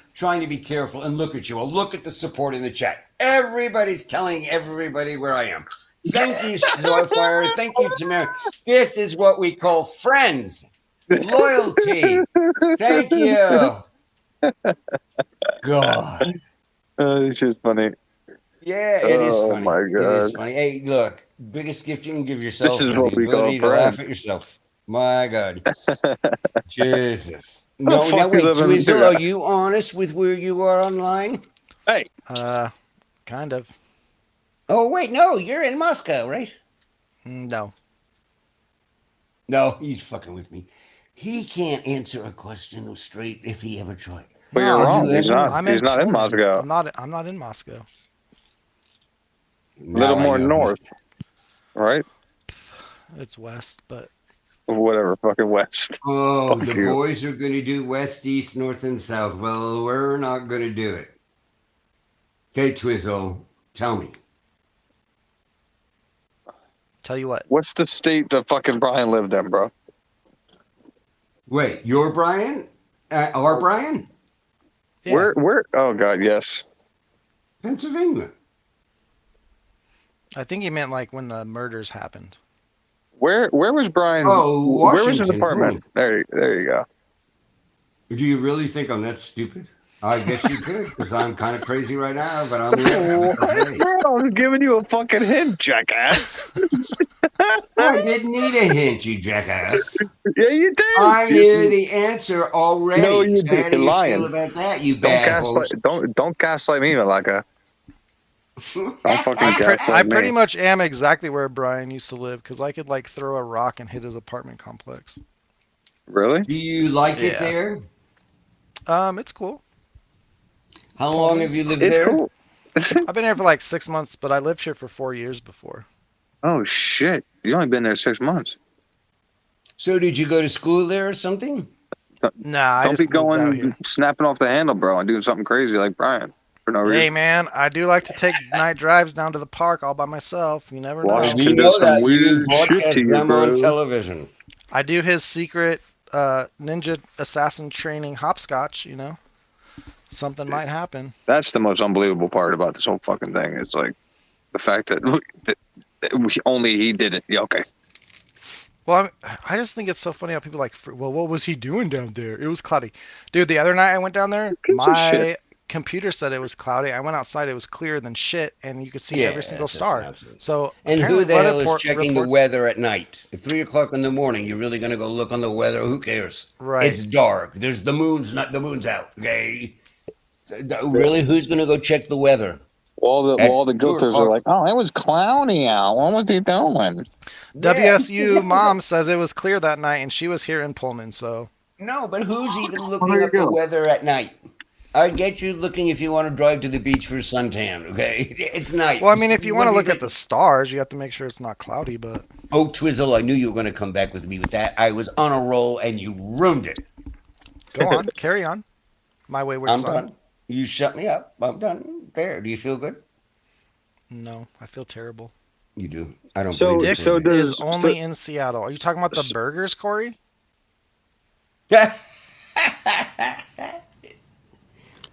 careful. And look at you. Look at the support in the chat. Everybody's telling everybody where I am. Thank you, Starfire. Thank you, Tamara. This is what we call friends. Loyalty. Thank you. God. It's just funny. Yeah, it is Oh funny. my It is God. funny. Hey, look, biggest gift you can give This yourself is is what the we call ability to laugh friends. at yourself. My God. Jesus. How the No, fuck now you wait, live in Twizzle, America? are you honest with where you are online? Hey. Kind of. Oh, wait, no, you're in Moscow, right? No. No, he's fucking with me. He can't answer a question straight if he ever tried. But you're No, wrong. He's not. I'm He's in not in Pullman. Moscow. I'm not in Moscow. A little Now I more know north, right? It's west, but Whatever, fucking west. Oh, Fuck the you. boys are going to do west, east, north, and south. Well, we're not going to do it. Okay, Twizzle, tell me. tell you what. What's the state that fucking Brian lived in, bro? Wait, you're Brian? Our Brian? Yeah. Where? Oh God, yes. Pennsylvania. I think he meant like when the murders happened. Where was Brian? Oh, Where was his Washington. apartment? There you go. Do you really think I'm that stupid? I guess you could, because I'm kind of crazy right now, but I'm left. What, bro? I was giving you a fucking hint, jackass. I didn't need a hint, you jackass. Yeah, you did. I knew the answer already. No, you So did. how do You're you feel lying. about that, you Don't bad gaslight. host? Don't gaslight me, Malaka. Don't fucking I gaslight pretty me. much am exactly where Brian used to live because I could like throw a rock and hit his apartment complex. Really? Do you like it Yeah. there? It's cool. How long have you lived It's there? cool. I've been here for like 6 months, but I lived here for 4 years before. Oh shit! You only been there 6 months. So did you go to school there or something? Nah, I Don't be just moved out going here. snapping off the handle, bro, and doing something crazy like Brian for no Hey reason. man, I do like to take night drives down to the park all by myself. You never know. Washington We does know some that. You weird shit to broadcast you, them on bro. television. I do his secret ninja assassin training hopscotch, you know. Something might happen. That's the most unbelievable part about this whole fucking thing. It's like the fact that only he did it. Yeah, okay. Well, I just think it's so funny how people are like, well, what was he doing down there? It was cloudy. Dude, the other night I went down there, Who gives a shit? my computer said it was cloudy. I went outside, it was clearer than shit, and you could see every single it's just star. nonsense. So And apparently who the weather hell is checking the reports- weather at night? At 3 o'clock in the morning, you're really gonna go look on the weather? Who cares? Right. It's dark. There's the moon's out. Okay. Really, who's gonna go check the weather? All the 2 guilters are o'clock. like, oh, it was cloudy out. What was he doing? WSU mom says it was clear that night, and she was here in Pullman. So No, but who's even there looking you up the go. weather at night? I get you looking if you want to drive to the beach for a suntan. Okay, it's night. well, I mean, if you want What to do look think? at the stars, you have to make sure it's not cloudy. But Oh, Twizzle, I knew you were going to come back with me with that. I was on a roll and you ruined it. go on, carry on. My wayward I'm son. done. You shut me up. I'm done. There. Do you feel good? No, I feel terrible. You do. I don't So- believe Dick's it. so does- is only in Seattle. Are you talking about the burgers, Corey?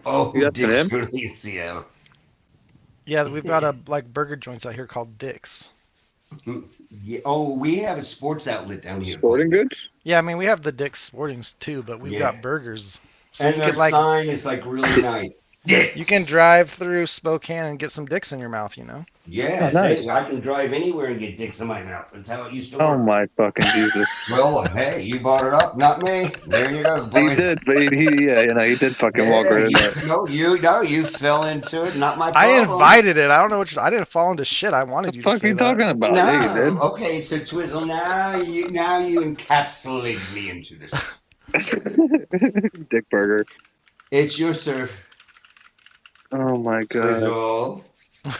Oh, You got to Dick's him? really in Seattle. Yeah, we've got a like burger joints out here called Dick's. Yeah. Oh, we have a sports outlet down here. Sporting goods? Yeah, I mean we have the Dick's Sportings too, but we've Yeah. got burgers. So And you their could like sign is like really nice. Dick's. you can drive through Spokane and get some dicks in your mouth, you know. Yeah, Oh, nice. I can drive anywhere and get dicks in my mouth. That's how it used to Oh work. my fucking Jesus! Well, hey, you brought it up, not me. There you go, boys. He did, but he he did fucking walk right in there. You fell into it. Not my I problem. invited it. I don't know what I didn't fall into shit. I wanted you What to the fuck say are you that. talking about? No, Yeah, you okay. So Twizzle, now you encapsulated me into this. did. Dick burger. It's your serve, Oh my god! Twizzle.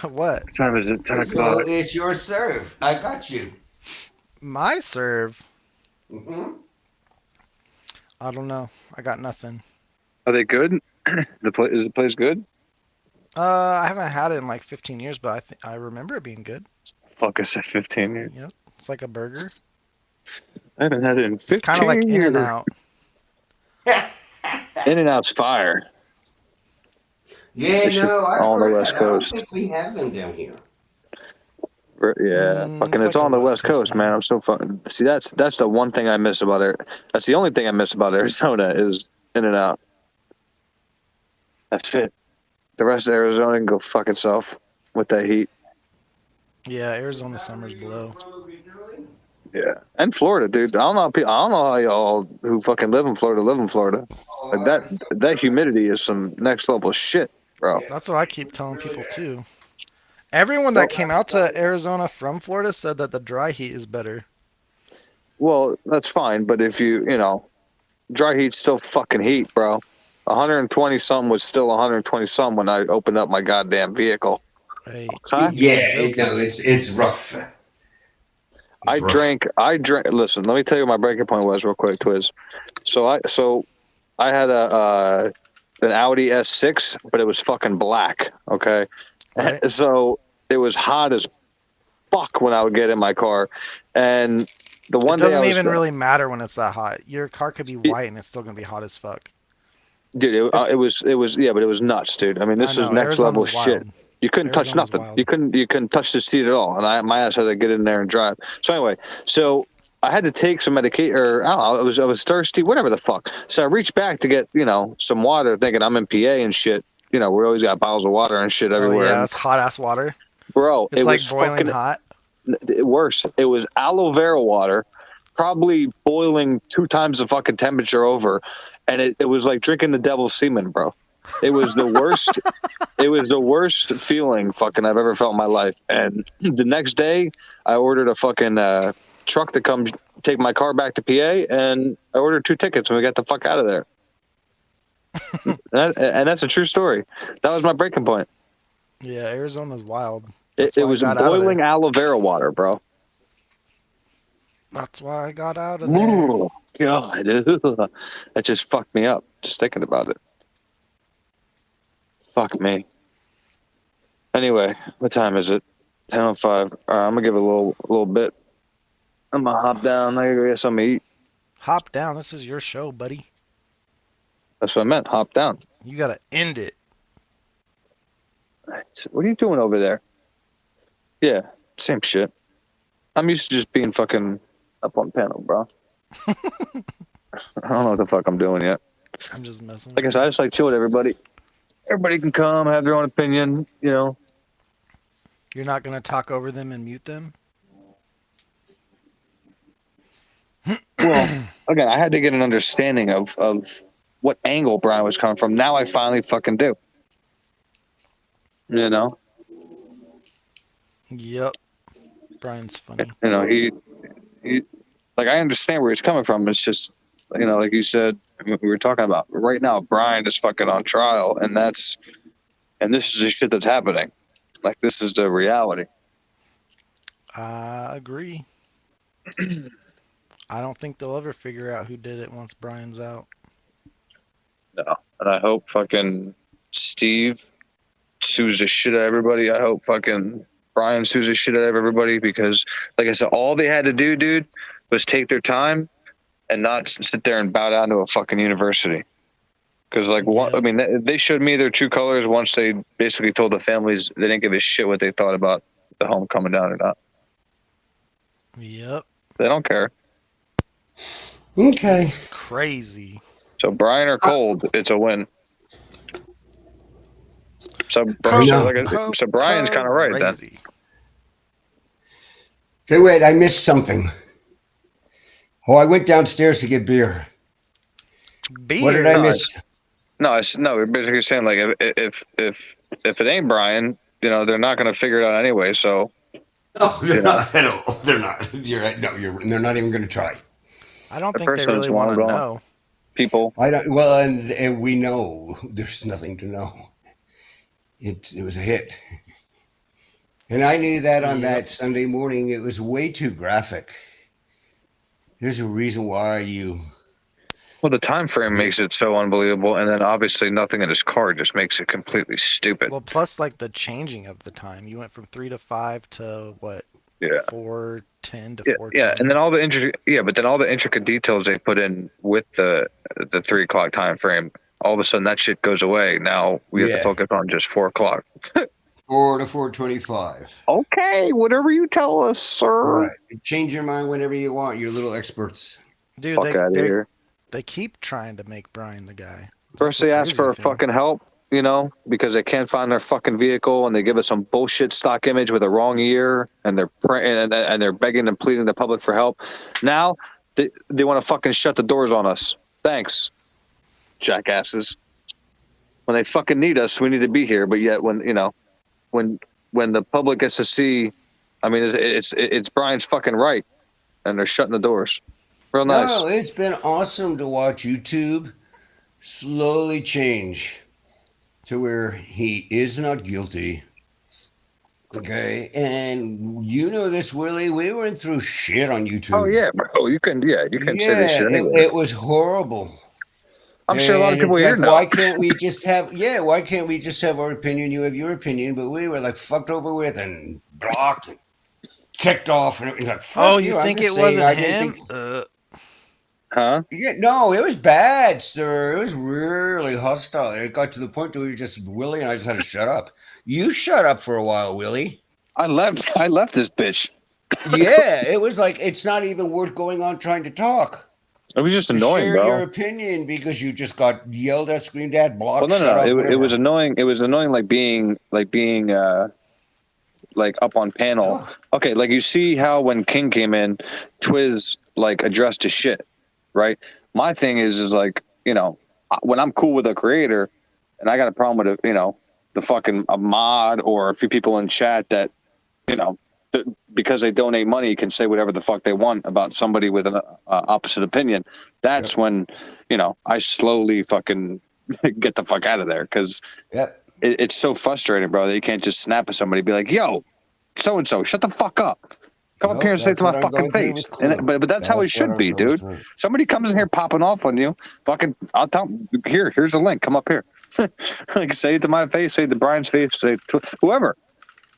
What? What time is it? 10 Twizzle, o'clock. it's your serve. I got you. My serve? Mm-hmm. I don't know. I got nothing. Are they good? Is the place good? I haven't had it in like 15 years, but I remember it being good. Fuck, I said 15 years. Yep. It's like a burger. I haven't had it in 15 It's kind of like years. In-N-Out. In-N-Out's fire. Yeah, It's just no, I've all on the heard West that. I don't Coast. think we have them down here. Yeah, fucking, it's like on a the West Coast, man. I'm so fucking. See, that's the one thing I miss about it. That's the only thing I miss about Arizona is In and Out. That's it. The rest of Arizona can go fuck itself with that heat. Yeah, Arizona summer's below. Yeah, and Florida, dude. I don't know how y'all who fucking live in Florida live in Florida. Like that humidity is some next level shit, bro. That's what I keep telling people too. Everyone that came out to Arizona from Florida said that the dry heat is better. Well, that's fine, but if you know, dry heat's still fucking heat, bro. 120 something was still 120 something when I opened up my goddamn vehicle. Hey, Huh? It's rough. I drank. Listen, let me tell you what my breaking point was real quick, Twiz. So I had an Audi S6, but it was fucking black. Okay, right. So it was hot as fuck when I would get in my car, and the one day it doesn't day even really matter when it's that hot. Your car could be white and it's still gonna be hot as fuck. Dude, it was yeah, but it was nuts, dude. I mean, this is next level shit. You couldn't touch nothing. You couldn't touch the seat at all, and my ass had to get in there and drive. So anyway, I had to take some medication, or I don't know, I was thirsty, whatever the fuck. So I reached back to get some water, thinking I'm in PA and shit. We always got bottles of water and shit everywhere. Oh yeah, it's hot ass water. Bro, it's like boiling hot. Worse, it was aloe vera water, probably boiling 2 times the fucking temperature over, and it was like drinking the devil's semen, bro. It was the worst. It was the worst feeling fucking I've ever felt in my life. And the next day, I ordered a fucking truck to come take my car back to PA, and I ordered 2 tickets, and we got the fuck out of there. and that's a true story. That was my breaking point. Yeah, Arizona's wild. It was boiling aloe vera water, bro. That's why I got out of there. Ooh, God, that just fucked me up just thinking about it. Fuck me. Anyway, what time is it? 10:05. All right, I'm gonna give it a little bit. I'm gonna hop down. I gotta go get something to eat. Hop down. This is your show, buddy. That's what I meant. Hop down. You gotta end it. What are you doing over there? Yeah, same shit. I'm used to just being fucking up on panel, bro. I don't know what the fuck I'm doing yet. I'm just messing. Like I said, I just like chill with everybody. Everybody can come, have their own opinion, You're not gonna talk over them and mute them? Well, again, I had to get an understanding of what angle Brian was coming from. Now I finally fucking do. Yep. Brian's funny. He like, I understand where he's coming from. It's just, like you said, we were talking about right now, Brian is fucking on trial, and this is the shit that's happening. Like, this is the reality. I agree. I don't think they'll ever figure out who did it once Brian's out. No, and I hope fucking Steve sues the shit out of everybody. I hope fucking Brian sues the shit out of everybody, because, like I said, all they had to do, dude, was take their time and not sit there and bow down to a fucking university. Because, they showed me their true colors once they basically told the families they didn't give a shit what they thought about the home coming down or not. Yep. They don't care. Okay. It's crazy. So Brian or Cold, it's a win. So Brian's kind of right then. Okay, wait, I missed something. Oh, I went downstairs to get beer. Beer? What did I miss? No, we're basically saying, like, if it ain't Brian, they're not going to figure it out anyway. So. No, they're not at all. They're not. You're right. No, they're not even going to try. I don't think they really want to know. People. I don't. Well, and we know there's nothing to know. It was a hit, and I knew that on that Sunday morning. It was way too graphic. There's a reason why you. Well, the time frame makes it so unbelievable, and then obviously nothing in his car just makes it completely stupid. Well, plus like the changing of the time, you went from 3 to 5 to what? Yeah. 4:10 to 4:10. Yeah, and then all the intricate details they put in with the 3 o'clock time frame, all of a sudden that shit goes away. Now we have to focus on just 4 o'clock. 4 to 425. Okay, whatever you tell us, sir. Right. Change your mind whenever you want. You're little experts. Dude, Fuck out of here. They keep trying to make Brian the guy. First they ask for fucking help, because they can't find their fucking vehicle, and they give us some bullshit stock image with a wrong year, and they're and they're begging and pleading the public for help. Now they want to fucking shut the doors on us. Thanks, jackasses. When they fucking need us, we need to be here. But yet, when the public gets to see, I mean, it's Brian's fucking right, and they're shutting the doors. Real nice. No, it's been awesome to watch YouTube slowly change to where he is not guilty. Okay, and you know this, Willie. We went through shit on YouTube. Oh yeah, bro. You can say this shit anyway. It was horrible. I'm sure a lot of people here know. Why can't we just have our opinion? You have your opinion, but we were like fucked over with and blocked and kicked off, and it was like, fuck you think it wasn't him? Huh? Yeah, no, it was bad, sir. It was really hostile. It got to the point where Willie and I just had to shut up. You shut up for a while, Willie. I left this bitch. Yeah, it was like, it's not even worth going on trying to talk. It was just annoying, share bro. Your opinion because you just got yelled at, screamed at, blocked. Well, no. It was annoying. It was annoying, like being like up on panel. Oh. Okay, like you see how when King came in, Twiz like addressed his shit, right? My thing is like, when I'm cool with a creator, and I got a problem with the fucking a mod or a few people in chat that because they donate money can say whatever the fuck they want about somebody with an opposite opinion. That's when I slowly fucking get the fuck out of there, because it's so frustrating, bro, that you can't just snap at somebody and be like, yo, so and so, shut the fuck up. Come up here and say it to my fucking face. But that's how it should be, dude. Somebody comes in here popping off on you, fucking, I'll tell them, here's a link, come up here. Like, say it to my face, say it to Brian's face, say it to whoever.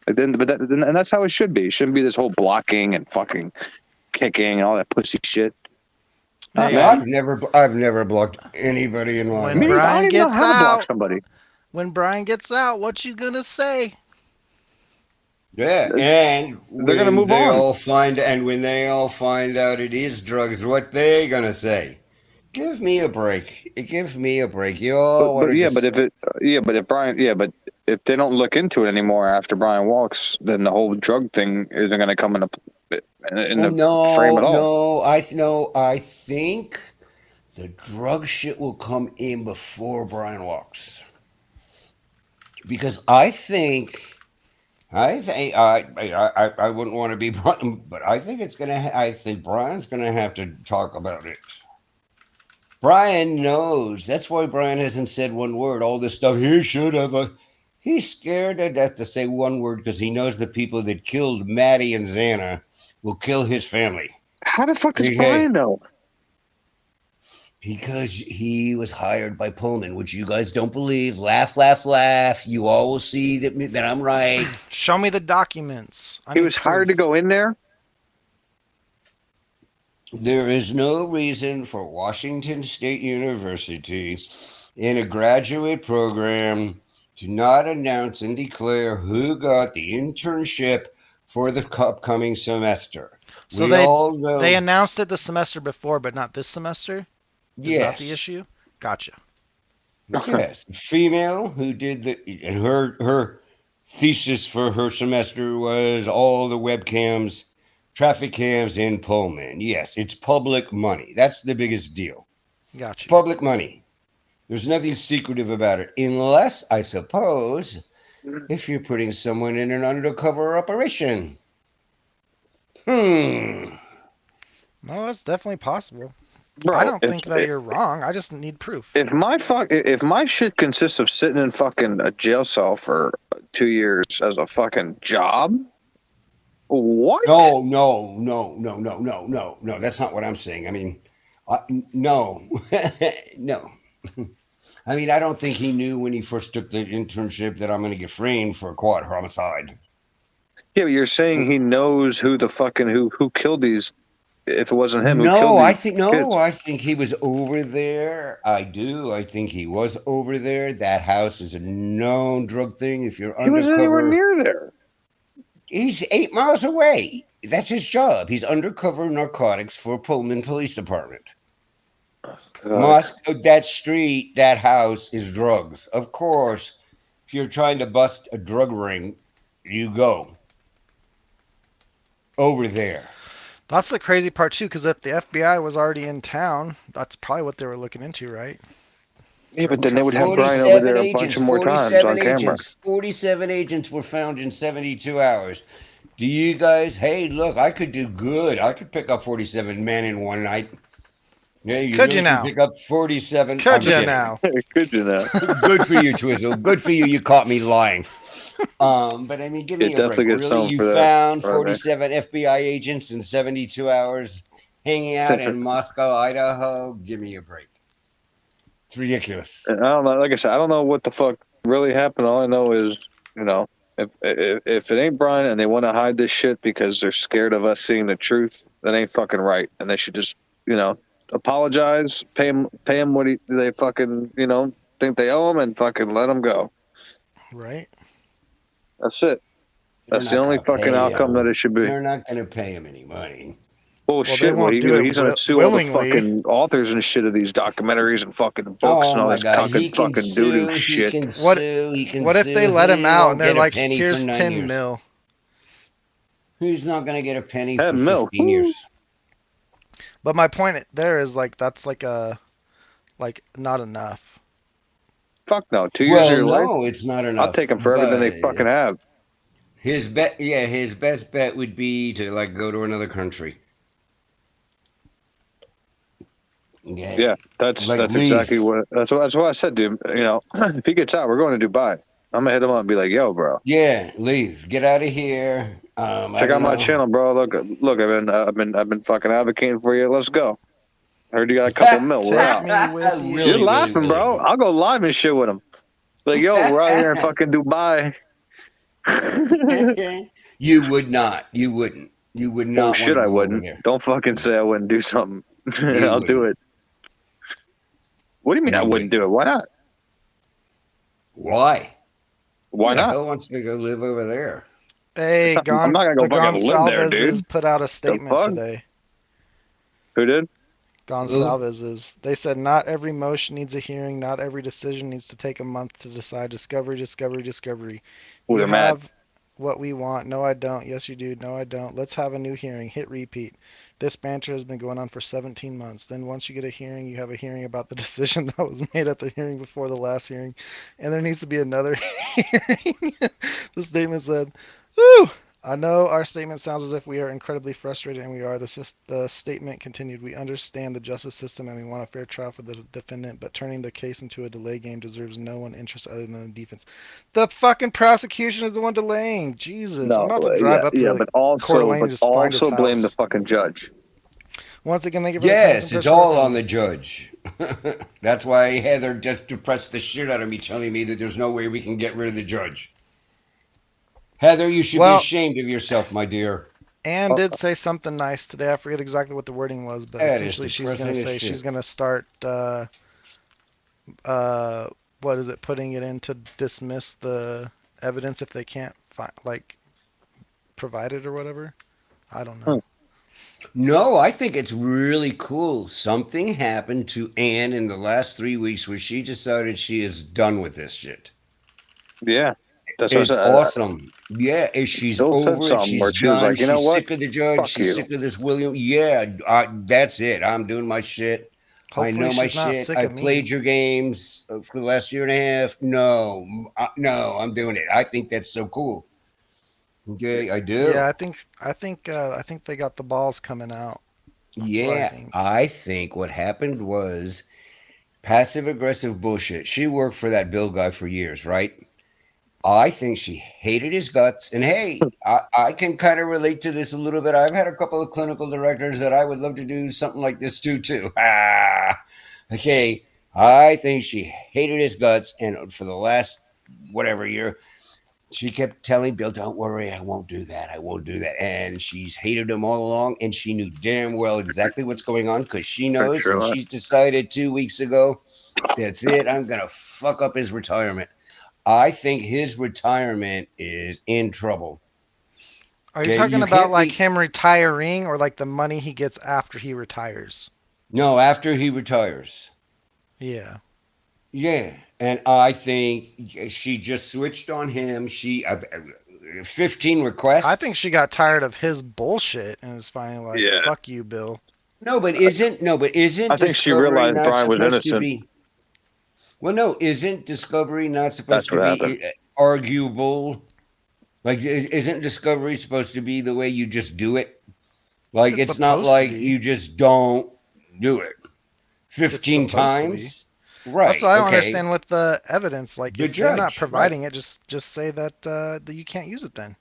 And that's how it should be. It shouldn't be this whole blocking and fucking kicking and all that pussy shit. I've never blocked anybody in my life. When Brian gets out, when Brian gets out, what you gonna say? Yeah, and they're gonna move on. When they all find out it is drugs, what they gonna say? Give me a break. Give me a break. You all but if they don't look into it anymore after Brian walks, then the whole drug thing isn't going to come in the frame at all. I think the drug shit will come in before Brian walks, because I think I wouldn't want to be Brian, but I think I think Brian's gonna have to talk about it. Brian knows. That's why Brian hasn't said one word. All this stuff he should have. He's scared to death to say one word because he knows the people that killed Maddie and Xana will kill his family. How the fuck does Brian know? Because he was hired by Pullman, which you guys don't believe. Laugh, laugh, laugh. You all will see that I'm right. Show me the documents. He was hired to go in there? There is no reason for Washington State University in a graduate program to not announce and declare who got the internship for the upcoming semester. So they announced it the semester before, but not this semester? Is that the issue? Gotcha. Yes. The female who did and her thesis for her semester was all the webcams, traffic cams in Pullman. Yes, it's public money. That's the biggest deal. Gotcha. It's public money. There's nothing secretive about it, unless, I suppose, if you're putting someone in an undercover operation. No, that's definitely possible. Bro, I don't think that you're wrong. I just need proof. If my shit consists of sitting in fucking a jail cell for 2 years as a fucking job, what? No. That's not what I'm saying. I mean, no. No. I mean, I don't think he knew when he first took the internship that I'm going to get framed for a quad homicide. Yeah, but you're saying he knows who the fucking who killed these if it wasn't him who No, killed these kids. I think he was over there. I do. I think he was over there. That house is a known drug thing. If you're He wasn't anywhere undercover, near there. he's 8 miles away. That's his job. He's undercover narcotics for Pullman Police Department. That street, that house is drugs. Of course, if you're trying to bust a drug ring, you go over there. That's the crazy part too, because if the FBI was already in town, that's probably what they were looking into, right? Yeah, but then they would have Brian over there a bunch of more times on camera. 47 agents were found in 72 hours. Do you guys, hey, look, I could do good. I could pick up 47 men in one night. Yeah, could you now? Pick up 47. Could you now? Could you now? Good for you, Twizzle. Good for you. You caught me lying. But I mean, give me a break. Really, you found 47 FBI agents in 72 hours hanging out in Moscow, Idaho? Give me a break. It's ridiculous. I don't know. Like I said, I don't know what the fuck really happened. All I know is, if it ain't Brian and they want to hide this shit because they're scared of us seeing the truth, that ain't fucking right. And they should just, apologize, pay him what they fucking, think they owe him, and fucking let him go. Right. That's it. That's the only fucking outcome that it should be. They're not going to pay him any money. Bullshit. Well, he's going to sue all the fucking authors and shit of these documentaries and fucking books and all this fucking doo-doo shit. What if they let him out and they're like, here's 10 mil? He's not going to get a penny for 15 years. But my point there is that's not enough. Fuck no. 2 years of your life? No, it's not enough. I'll take them for everything they fucking have. His best bet would be to go to another country. Yeah, that's exactly what that's what I said to him. If he gets out, we're going to Dubai. I'm gonna hit him up and be like, "Yo, bro, yeah, leave, get out of here." Check out my channel, bro. Look, I've been fucking advocating for you. Let's go. I heard you got a couple mil. We're out. You're laughing, bro. I'll go live and shit with him. Like, yo, we're out here in fucking Dubai. You would not. You wouldn't. You would not. Oh shit, I wouldn't. Don't fucking say I wouldn't do something. I'll do it. What do you mean I wouldn't do it? Why not? Why? Why not? Who wants to go live over there? Hey, I'm not gonna go fucking live there, dude. Put out a statement today. Who did? Gonsalves. They said not every motion needs a hearing. Not every decision needs to take a month to decide. Discovery. Oh, they're mad. What we want. No, I don't. Yes, you do. No, I don't. Let's have a new hearing. Hit repeat. This banter has been going on for 17 months. Then once you get a hearing, you have a hearing about the decision that was made at the hearing before the last hearing. And there needs to be another hearing. The statement said, "Woo! I know our statement sounds as if we are incredibly frustrated, and we are." The statement continued, "We understand the justice system and we want a fair trial for the defendant, but turning the case into a delay game deserves no one interest other than the defense." The fucking prosecution is the one delaying. Jesus. No, I'm about to drive up to but also blame the fucking judge. Once again, thank you for it's all on the judge. That's why Heather just depressed the shit out of me, telling me that there's no way we can get rid of the judge. Heather, you should be ashamed of yourself, my dear. Anne did say something nice today. I forget exactly what the wording was, but essentially she's going to say she's going to start, what is it, putting it in to dismiss the evidence if they can't provide it or whatever. I don't know. No, I think it's really cool. Something happened to Anne in the last 3 weeks where she decided she is done with this shit. Yeah. It's awesome. Yeah, she's over it. She's done. Like, you know she's what? Sick of the judge. She's sick of this William. Yeah, that's it. I'm doing my shit. Hopefully I know my shit. I played your games for the last year and a half. No, I'm doing it. I think that's so cool. Okay, I do. Yeah, I think they got the balls coming out. That's I think what happened was passive aggressive bullshit. She worked for that Bill guy for years, right? I think she hated his guts. And hey, I can kind of relate to this a little bit. I've had a couple of clinical directors that I would love to do something like this too. Okay, I think she hated his guts, and for the last whatever year, She kept telling Bill, don't worry, I won't do that. I won't do that. And she's hated him all along. And she knew damn well exactly what's going on because she knows. And she's decided 2 weeks ago, that's it. I'm going to fuck up his retirement. I think his retirement is in trouble. Are you talking about like him retiring or like the money he gets after he retires? No, after he retires. Yeah. Yeah. And I think she just switched on him. She 15 requests. I think she got tired of his bullshit and is finally like, fuck you, Bill. No, but isn't I think she realized Brian was innocent. Well, no, isn't Discovery not supposed to be arguable? Like, isn't Discovery supposed to be the way you just do it? Like, it's not like you just don't do it 15 times. Right. That's what I don't understand with the evidence. Like, if they're not providing it, just say that you can't use it then.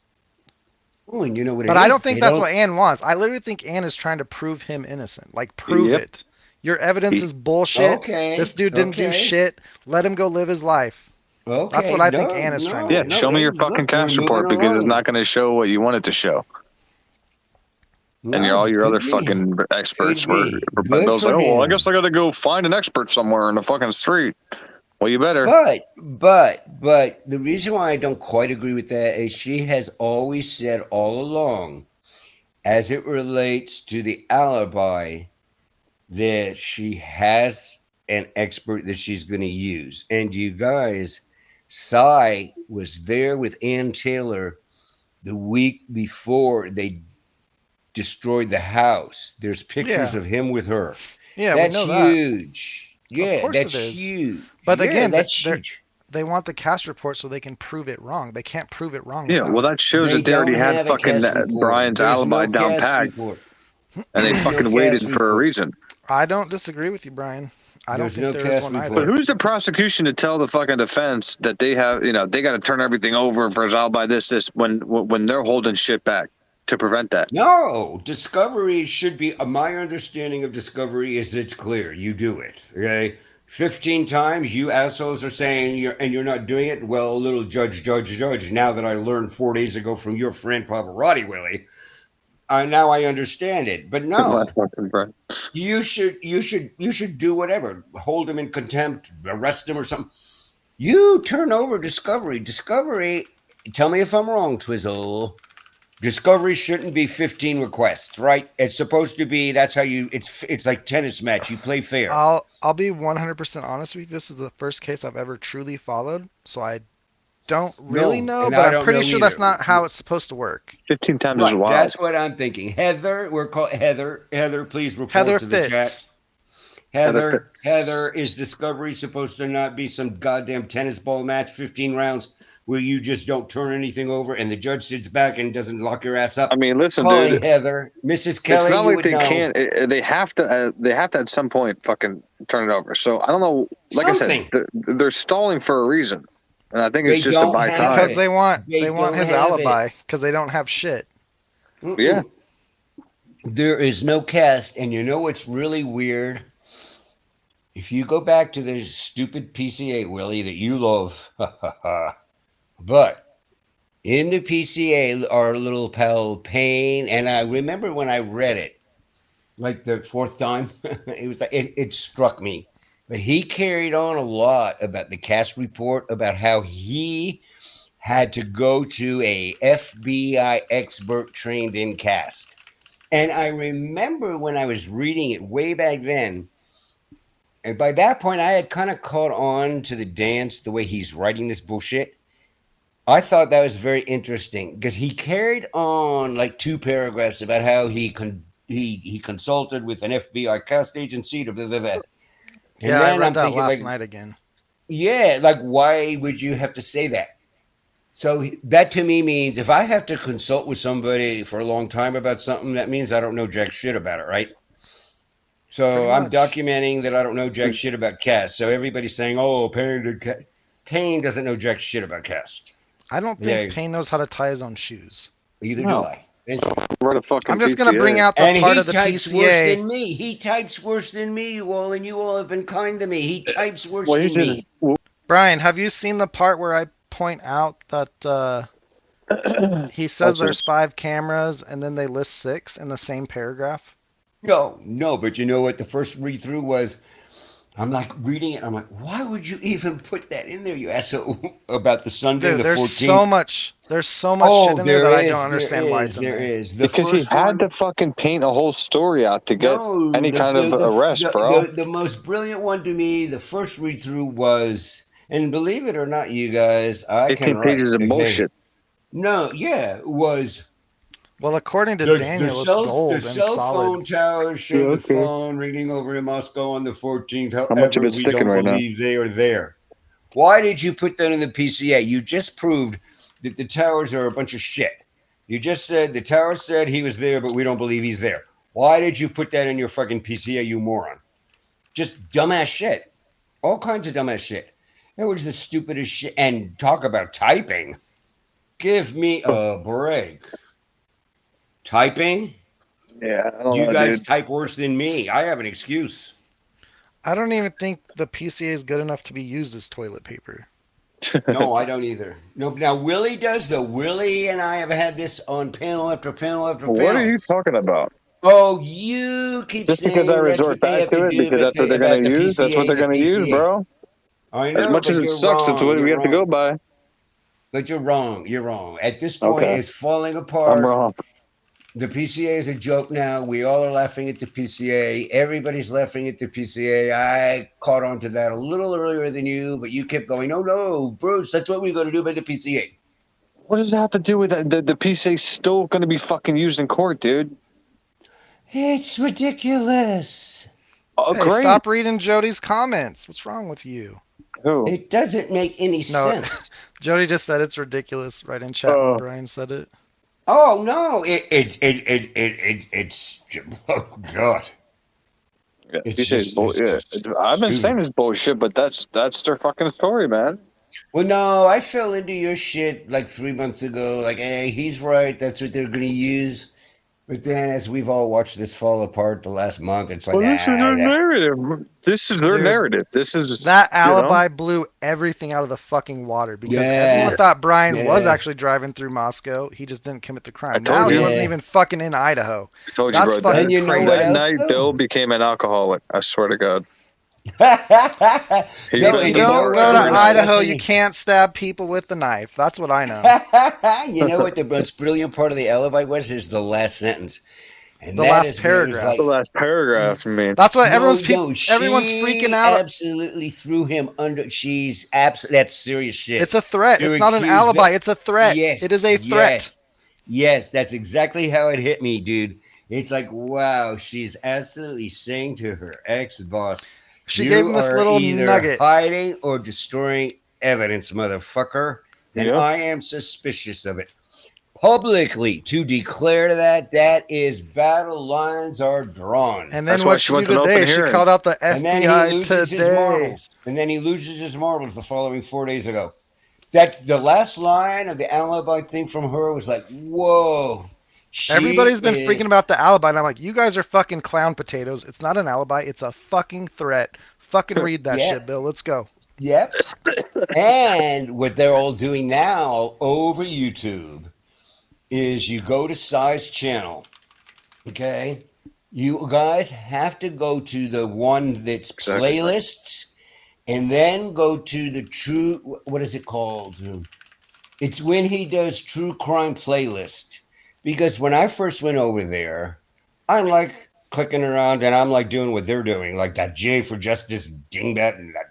Oh, and you know what? But I don't think that's what Anne wants. I literally think Anne is trying to prove him innocent. Like, prove it. Your evidence is bullshit. Okay. This dude didn't do shit. Let him go live his life. Okay. That's what I think Anne is trying to do. Yeah, show me your fucking cash report because it's not going to show what you want it to show. And all your other fucking experts were Bill's like, oh, well, I guess I got to go find an expert somewhere in the fucking street. Well, you better. But the reason why I don't quite agree with that is she has always said all along, as it relates to the alibi, that she has an expert that she's going to use. And you guys, Cy was there with Ann Taylor the week before they destroyed the house. There's pictures of him with her. Yeah, that's we know huge. That. Yeah, that's huge. But again, that's huge. They want the cast report so they can prove it wrong. They can't prove it wrong. Yeah, well, that shows that they already had fucking Brian's alibi down pat, and they fucking waited for a reason. I don't disagree with you, Brian. I don't think there is one either. But who's the prosecution to tell the fucking defense that they have, you know, they got to turn everything over for his alibi, this, when they're holding shit back to prevent that? No, Discovery should be, my understanding of Discovery is it's clear. You do it, okay? 15 times you assholes are saying you're not doing it. Well, little judge. Now that I learned 4 days ago from your friend Pavarotti, Willie, now I understand it. But no, you should do whatever. Hold him in contempt, arrest him or something. You turn over Discovery. Discovery, tell me if I'm wrong, Twizzle. Discovery shouldn't be 15 requests, right? It's supposed to be, that's how you, it's like tennis match. You play fair. I'll be 100% honest with you. This is the first case I've ever truly followed. So I don't really know, but I'm pretty sure that's not how it's supposed to work. 15 times is wild. That's what I'm thinking. Heather, we're called Heather. Heather, please report to the chat. Heather, is Discovery supposed to not be some goddamn tennis ball match, 15 rounds? Where you just don't turn anything over and the judge sits back and doesn't lock your ass up. I mean, listen, dude. Heather, Mrs. Kelly, it's not like they can't. They have to at some point fucking turn it over. So I don't know. Like I said, they're stalling for a reason, and I think it's just to buy time because they want his alibi because they don't have shit. Yeah, there is no cast, and you know what's really weird? If you go back to the stupid PCA, Willie, that you love, but in the PCA, our little pal Payne, and I remember when I read it, like the fourth time, it was like it struck me. But he carried on a lot about the cast report, about how he had to go to a FBI expert trained in cast. And I remember when I was reading it way back then, and by that point, I had kind of caught on to the dance, the way he's writing this bullshit. I thought that was very interesting because he carried on like 2 paragraphs about how he consulted with an FBI cast agency to blah, blah, blah. Yeah, I read that last night again. Yeah, like why would you have to say that? So that to me means if I have to consult with somebody for a long time about something, that means I don't know jack shit about it, right? So I'm documenting that I don't know jack shit about cast. So everybody's saying, "Oh, Payne doesn't know jack shit about cast." I don't think Payne knows how to tie his own shoes. Either do I. I'm just going to bring out the part of the PCA. Worse than me. He types worse than me, you all, and you all have been kind to me. He types worse than me. Brian, have you seen the part where point out that he says there's 5 cameras and then they list 6 in the same paragraph? No, but you know what? The first read through was, I'm like reading it. I'm like, why would you even put that in there, you asshole? About the Sunday, Dude, the there's 14th. there's so much shit in there that I don't understand why it's in there there. is. The because he first had one, to fucking paint a whole story out to get any kind of arrest, bro. The most brilliant one to me, the first read through was, and believe it or not, you guys, I 18 can write. pages of bullshit. No, yeah, it was. Well, according to Daniel, it's gold The and cell solid. phone towers show the phone ringing over in Moscow on the 14th. How much of However, it's we sticking don't right now? believe they are there. Why did you put that in the PCA? You just proved that the towers are a bunch of shit. You just said the tower said he was there, but we don't believe he's there. Why did you put that in your fucking PCA, you moron? Just dumbass shit. All kinds of dumbass shit. It was the stupidest shit. And talk about typing. Give me a break. Typing? Yeah, I don't You know, guys dude. type worse than me. I have an excuse. I don't even think the PCA is good enough to be used as toilet paper. No, I don't either. No, now Willie does though. Willie and I have had this on panel after panel after panel. What are you talking about? Oh, you keep Just saying because I that's resort what they back have to to it do because that's what they're about going the to use. That's what PCA, they're the going to use, PCA. bro. I know, As much as it sucks, it's what we have to go by. But you're wrong. You're wrong. At this point, Okay. it's falling I'm apart. wrong. The PCA is a joke now. We all are laughing at the PCA. Everybody's laughing at the PCA. I caught on to that a little earlier than you, but you kept going, oh, no, Bruce, that's what we're going to do by the PCA. What does that have to do with that? The PCA is still going to be fucking used in court, dude. It's ridiculous. Oh, Hey, great. stop reading Jody's comments. What's wrong with you? Who? It doesn't make any sense. Jody just said it's ridiculous right in chat when Brian said it. Oh no! It's oh god! Yeah, I've been saying this bullshit, but that's their fucking story, man. Well, no, I fell into your shit like 3 months ago. Like, hey, he's right. That's what they're going to use. But then, as we've all watched this fall apart the last month, it's like, this is their narrative. This is their narrative. This is that alibi blew everything out of the fucking water because everyone thought Brian was actually driving through Moscow. He just didn't commit the crime. Now he wasn't even fucking in Idaho. I told you, bro. Fucking you know crazy. what that else, night, though? Bill became an alcoholic. I swear to God. You don't go to Idaho. You can't stab people with a knife. That's what I know. You know what the most brilliant part of the alibi was? Is the last sentence. And the last paragraph. Like, the last paragraph, man. That's what everyone's freaking out. Absolutely threw him under. That's serious shit. It's a threat. It's not an alibi. It's a threat. Yes, it is a threat. Yes, that's exactly how it hit me, dude. It's like, wow, she's absolutely saying to her ex-boss, she gave him this little nugget. Hiding or destroying evidence, motherfucker. And I am suspicious of it. Publicly to declare that is battle lines are drawn. And then what she did today, she called out the FBI today. And then he loses his marbles the following 4 days ago. That's the last line of the alibi thing from her was like, whoa. Everybody's been freaking about the alibi, and I'm like, you guys are fucking clown potatoes. It's not an alibi. It's a fucking threat. Fucking read that shit, Bill. Let's go. Yep. And what they're all doing now over YouTube is you go to Size Channel, okay? You guys have to go to the one that's playlists and then go to the true, what is it called? It's when he does true crime playlist. Because when I first went over there, I'm like clicking around and I'm like doing what they're doing, like that J for Justice dingbat and that,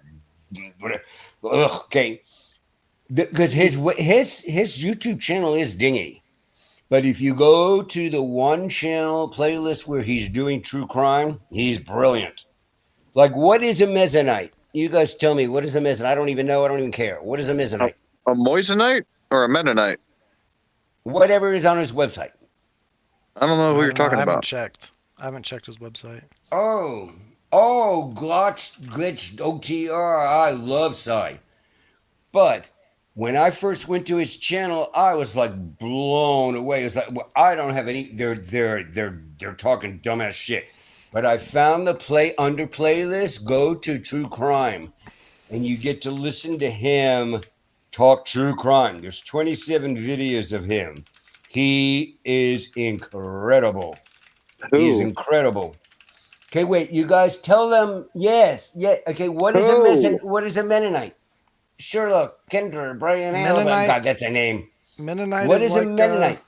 whatever. Okay. Because his YouTube channel is dingy. But if you go to the one channel playlist where he's doing true crime, he's brilliant. Like, what is a Mezzanite? You guys tell me, what is a Mezzanite? I don't even know. I don't even care. What is a Mezzanite? A Moissanite or a Mennonite? Whatever is on his website. I don't know who you're talking about. I haven't checked his website. Oh, Glitch OTR. I love Psy. But when I first went to his channel, I was like blown away. It's like, well, I don't have any. They're talking dumbass shit. But I found the under playlist. Go to True Crime, and you get to listen to him talk true crime. There's 27 videos of him. He is incredible. He's incredible. Okay, wait. You guys tell them yes. Yeah. Okay. What is a Mennonite? Sherlock, Kendra, Brian Allen. God, that's a name. Mennonite. What is like, a Mennonite?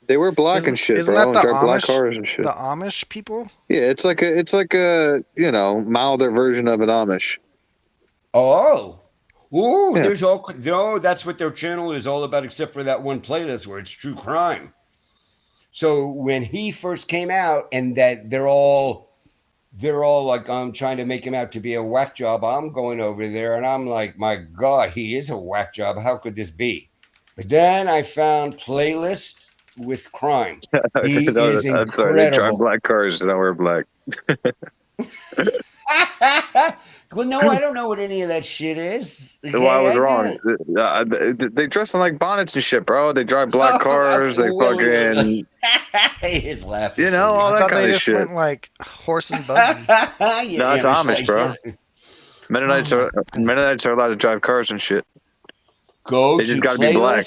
They wear black and shit, isn't bro. That the Drive Amish, black cars and shit. The Amish people? Yeah, it's like a milder version of an Amish. Oh. Ooh, yeah. There's all that's what their channel is all about, except for that one playlist where it's true crime. So when he first came out, and that they're all like, I'm trying to make him out to be a whack job. I'm going over there and I'm like, my God, he is a whack job. How could this be? But then I found playlist with crime. He is incredible. I'm sorry, they drive black cars and I wear black. Well, no, I don't know what any of that shit is. Okay, well, I was wrong. They dress in like bonnets and shit, bro. They drive black cars. They fucking. He's laughing. You know, all that kind of shit. Went like horse and buggy. No, it's Amish, bro. Mennonites are allowed to drive cars and shit. They just got to be black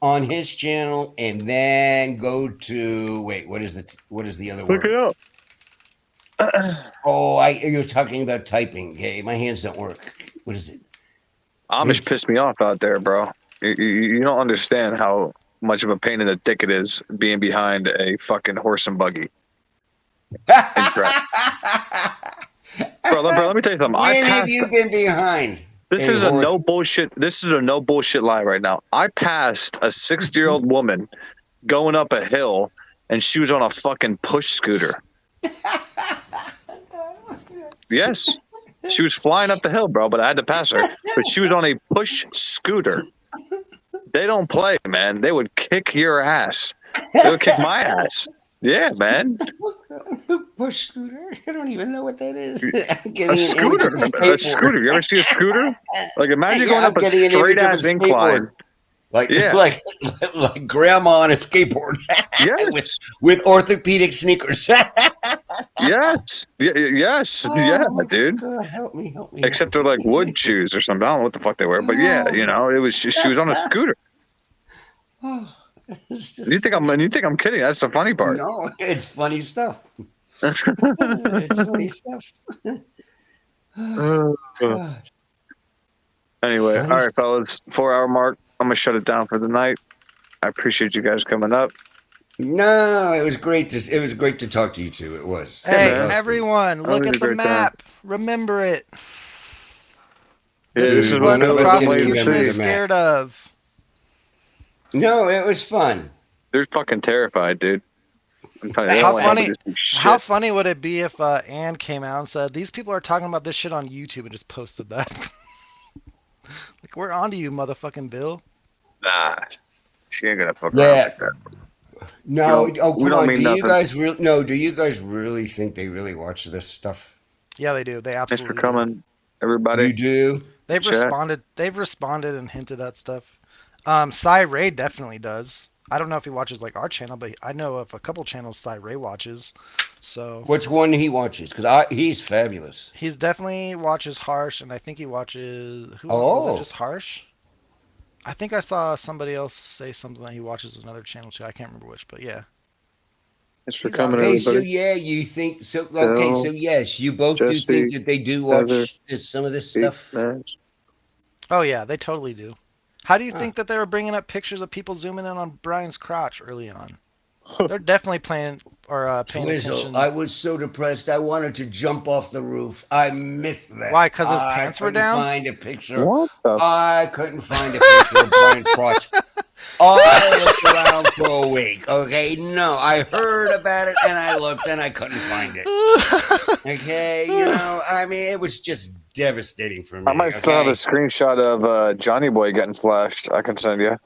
on his channel, and then go to what is the other word? Look it up. You're talking about typing. Okay, my hands don't work. What is it? Amish pissed me off out there, bro. You don't understand how much of a pain in the dick it is being behind a fucking horse and buggy. Bro, let me tell you something. When have you been behind? This is a no bullshit. This is a no bullshit lie right now. I passed a 60-year-old woman going up a hill, and she was on a fucking push scooter. Yes, she was flying up the hill, bro, but I had to pass her. But she was on a push scooter. They don't play, man. They would kick your ass. They would kick my ass. Yeah, man. Push scooter? I don't even know what that is. A scooter. A scooter. You ever see a scooter? Like, imagine going up a straight ass incline. Like grandma on a skateboard. Yes. with orthopedic sneakers. Yes. Yeah, dude. God, help me. Except they're like wood shoes or something. I don't know what the fuck they wear, but yeah, it was she was on a scooter. You think I'm kidding? That's the funny part. No, it's funny stuff. It's funny stuff. God. Anyway, all right, fellas, 4-hour mark. I'm gonna shut it down for the night. I appreciate you guys coming up. No, it was great to talk to you two. It was. Hey, everyone, look at the map. Remember it. Yeah, this is what the prosecution is scared of. No, it was fun. They're fucking terrified, dude. How funny would it be if Ann came out and said, "These people are talking about this shit on YouTube," and just posted that? Like, we're onto you, motherfucking Bill. Nah, she ain't gonna fuck around like that. No, come on. Do you guys really think they really watch this stuff? Yeah, they do. They absolutely. Thanks for coming, everybody. You do. They've responded. They've responded and hinted at stuff. Cy Ray definitely does. I don't know if he watches like our channel, but I know of a couple channels Cy Ray watches. So which one he watches? Because he's fabulous. He's definitely watches Harsh, and I think he watches was it just Harsh? I think I saw somebody else say something that he watches another channel too. I can't remember which, but yeah. Thanks for coming, everybody. So yeah, you think so? Okay, so yes, you both do think that they do watch some of this stuff. Oh yeah, they totally do. How do you think that they were bringing up pictures of people zooming in on Brian's crotch early on? They're definitely paying attention. I was so depressed. I wanted to jump off the roof. I missed that. Why? Because his pants were down? Find a picture. I couldn't find a picture of Brian's crotch. I looked around for a week. Okay, no, I heard about it and I looked and I couldn't find it. Okay, it was just devastating for me. I might still have a screenshot of Johnny Boy getting flashed. I can send you.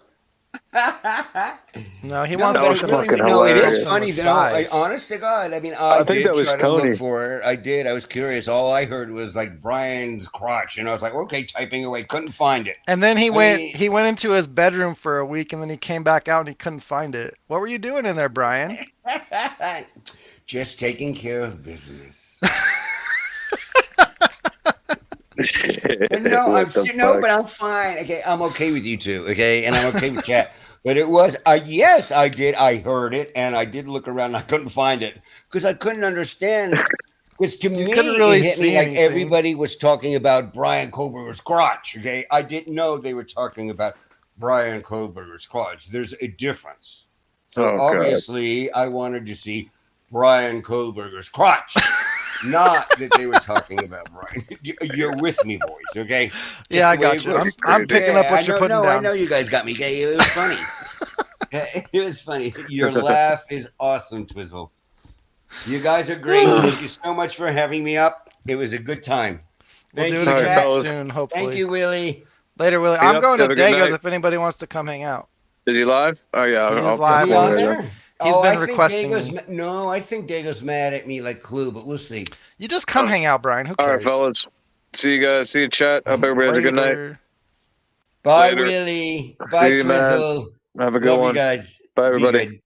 No, he wants to fucking hilarious. It is funny though. Honest to God, I think that was Tony. Look for it. I did. I was curious. All I heard was like Brian's crotch, and I was like, okay, typing away, couldn't find it. And then he went into his bedroom for a week, and then he came back out and he couldn't find it. What were you doing in there, Brian? Just taking care of business. But no, but I'm fine. Okay, I'm okay with you two. Okay, and I'm okay with chat. But it was, yes, I did. I heard it, and I did look around. And I couldn't find it because I couldn't understand. Because to me, really it hit me like anything. everybody was talking about Brian Kohlberger's crotch. Okay, I didn't know they were talking about Brian Kohlberger's crotch. There's a difference. So obviously, I wanted to see Brian Kohlberger's crotch. Not that they were talking about Brian. You're with me, boys, okay? Just yeah, I got you. I'm picking up what you're putting down. I know you guys got me. Okay? It was funny. It was funny. Your laugh is awesome, Twizzle. You guys are great. Thank you so much for having me up. It was a good time. Thank you, Chat. Soon, hopefully. Thank you, Willie. Later, Willie. I'm going to Dago's if anybody wants to come hang out. Is he live? Oh, yeah. He's live. Is he on there? He's been requesting. I think Dago's mad at me like Clue, but we'll see. You just come hang out, Brian. Who cares? All right, fellas. See you guys. See you, chat. Hope everybody has a good night. Bye, Willie. Bye, Twizzle. Have a good one. Love you guys. Bye, everybody.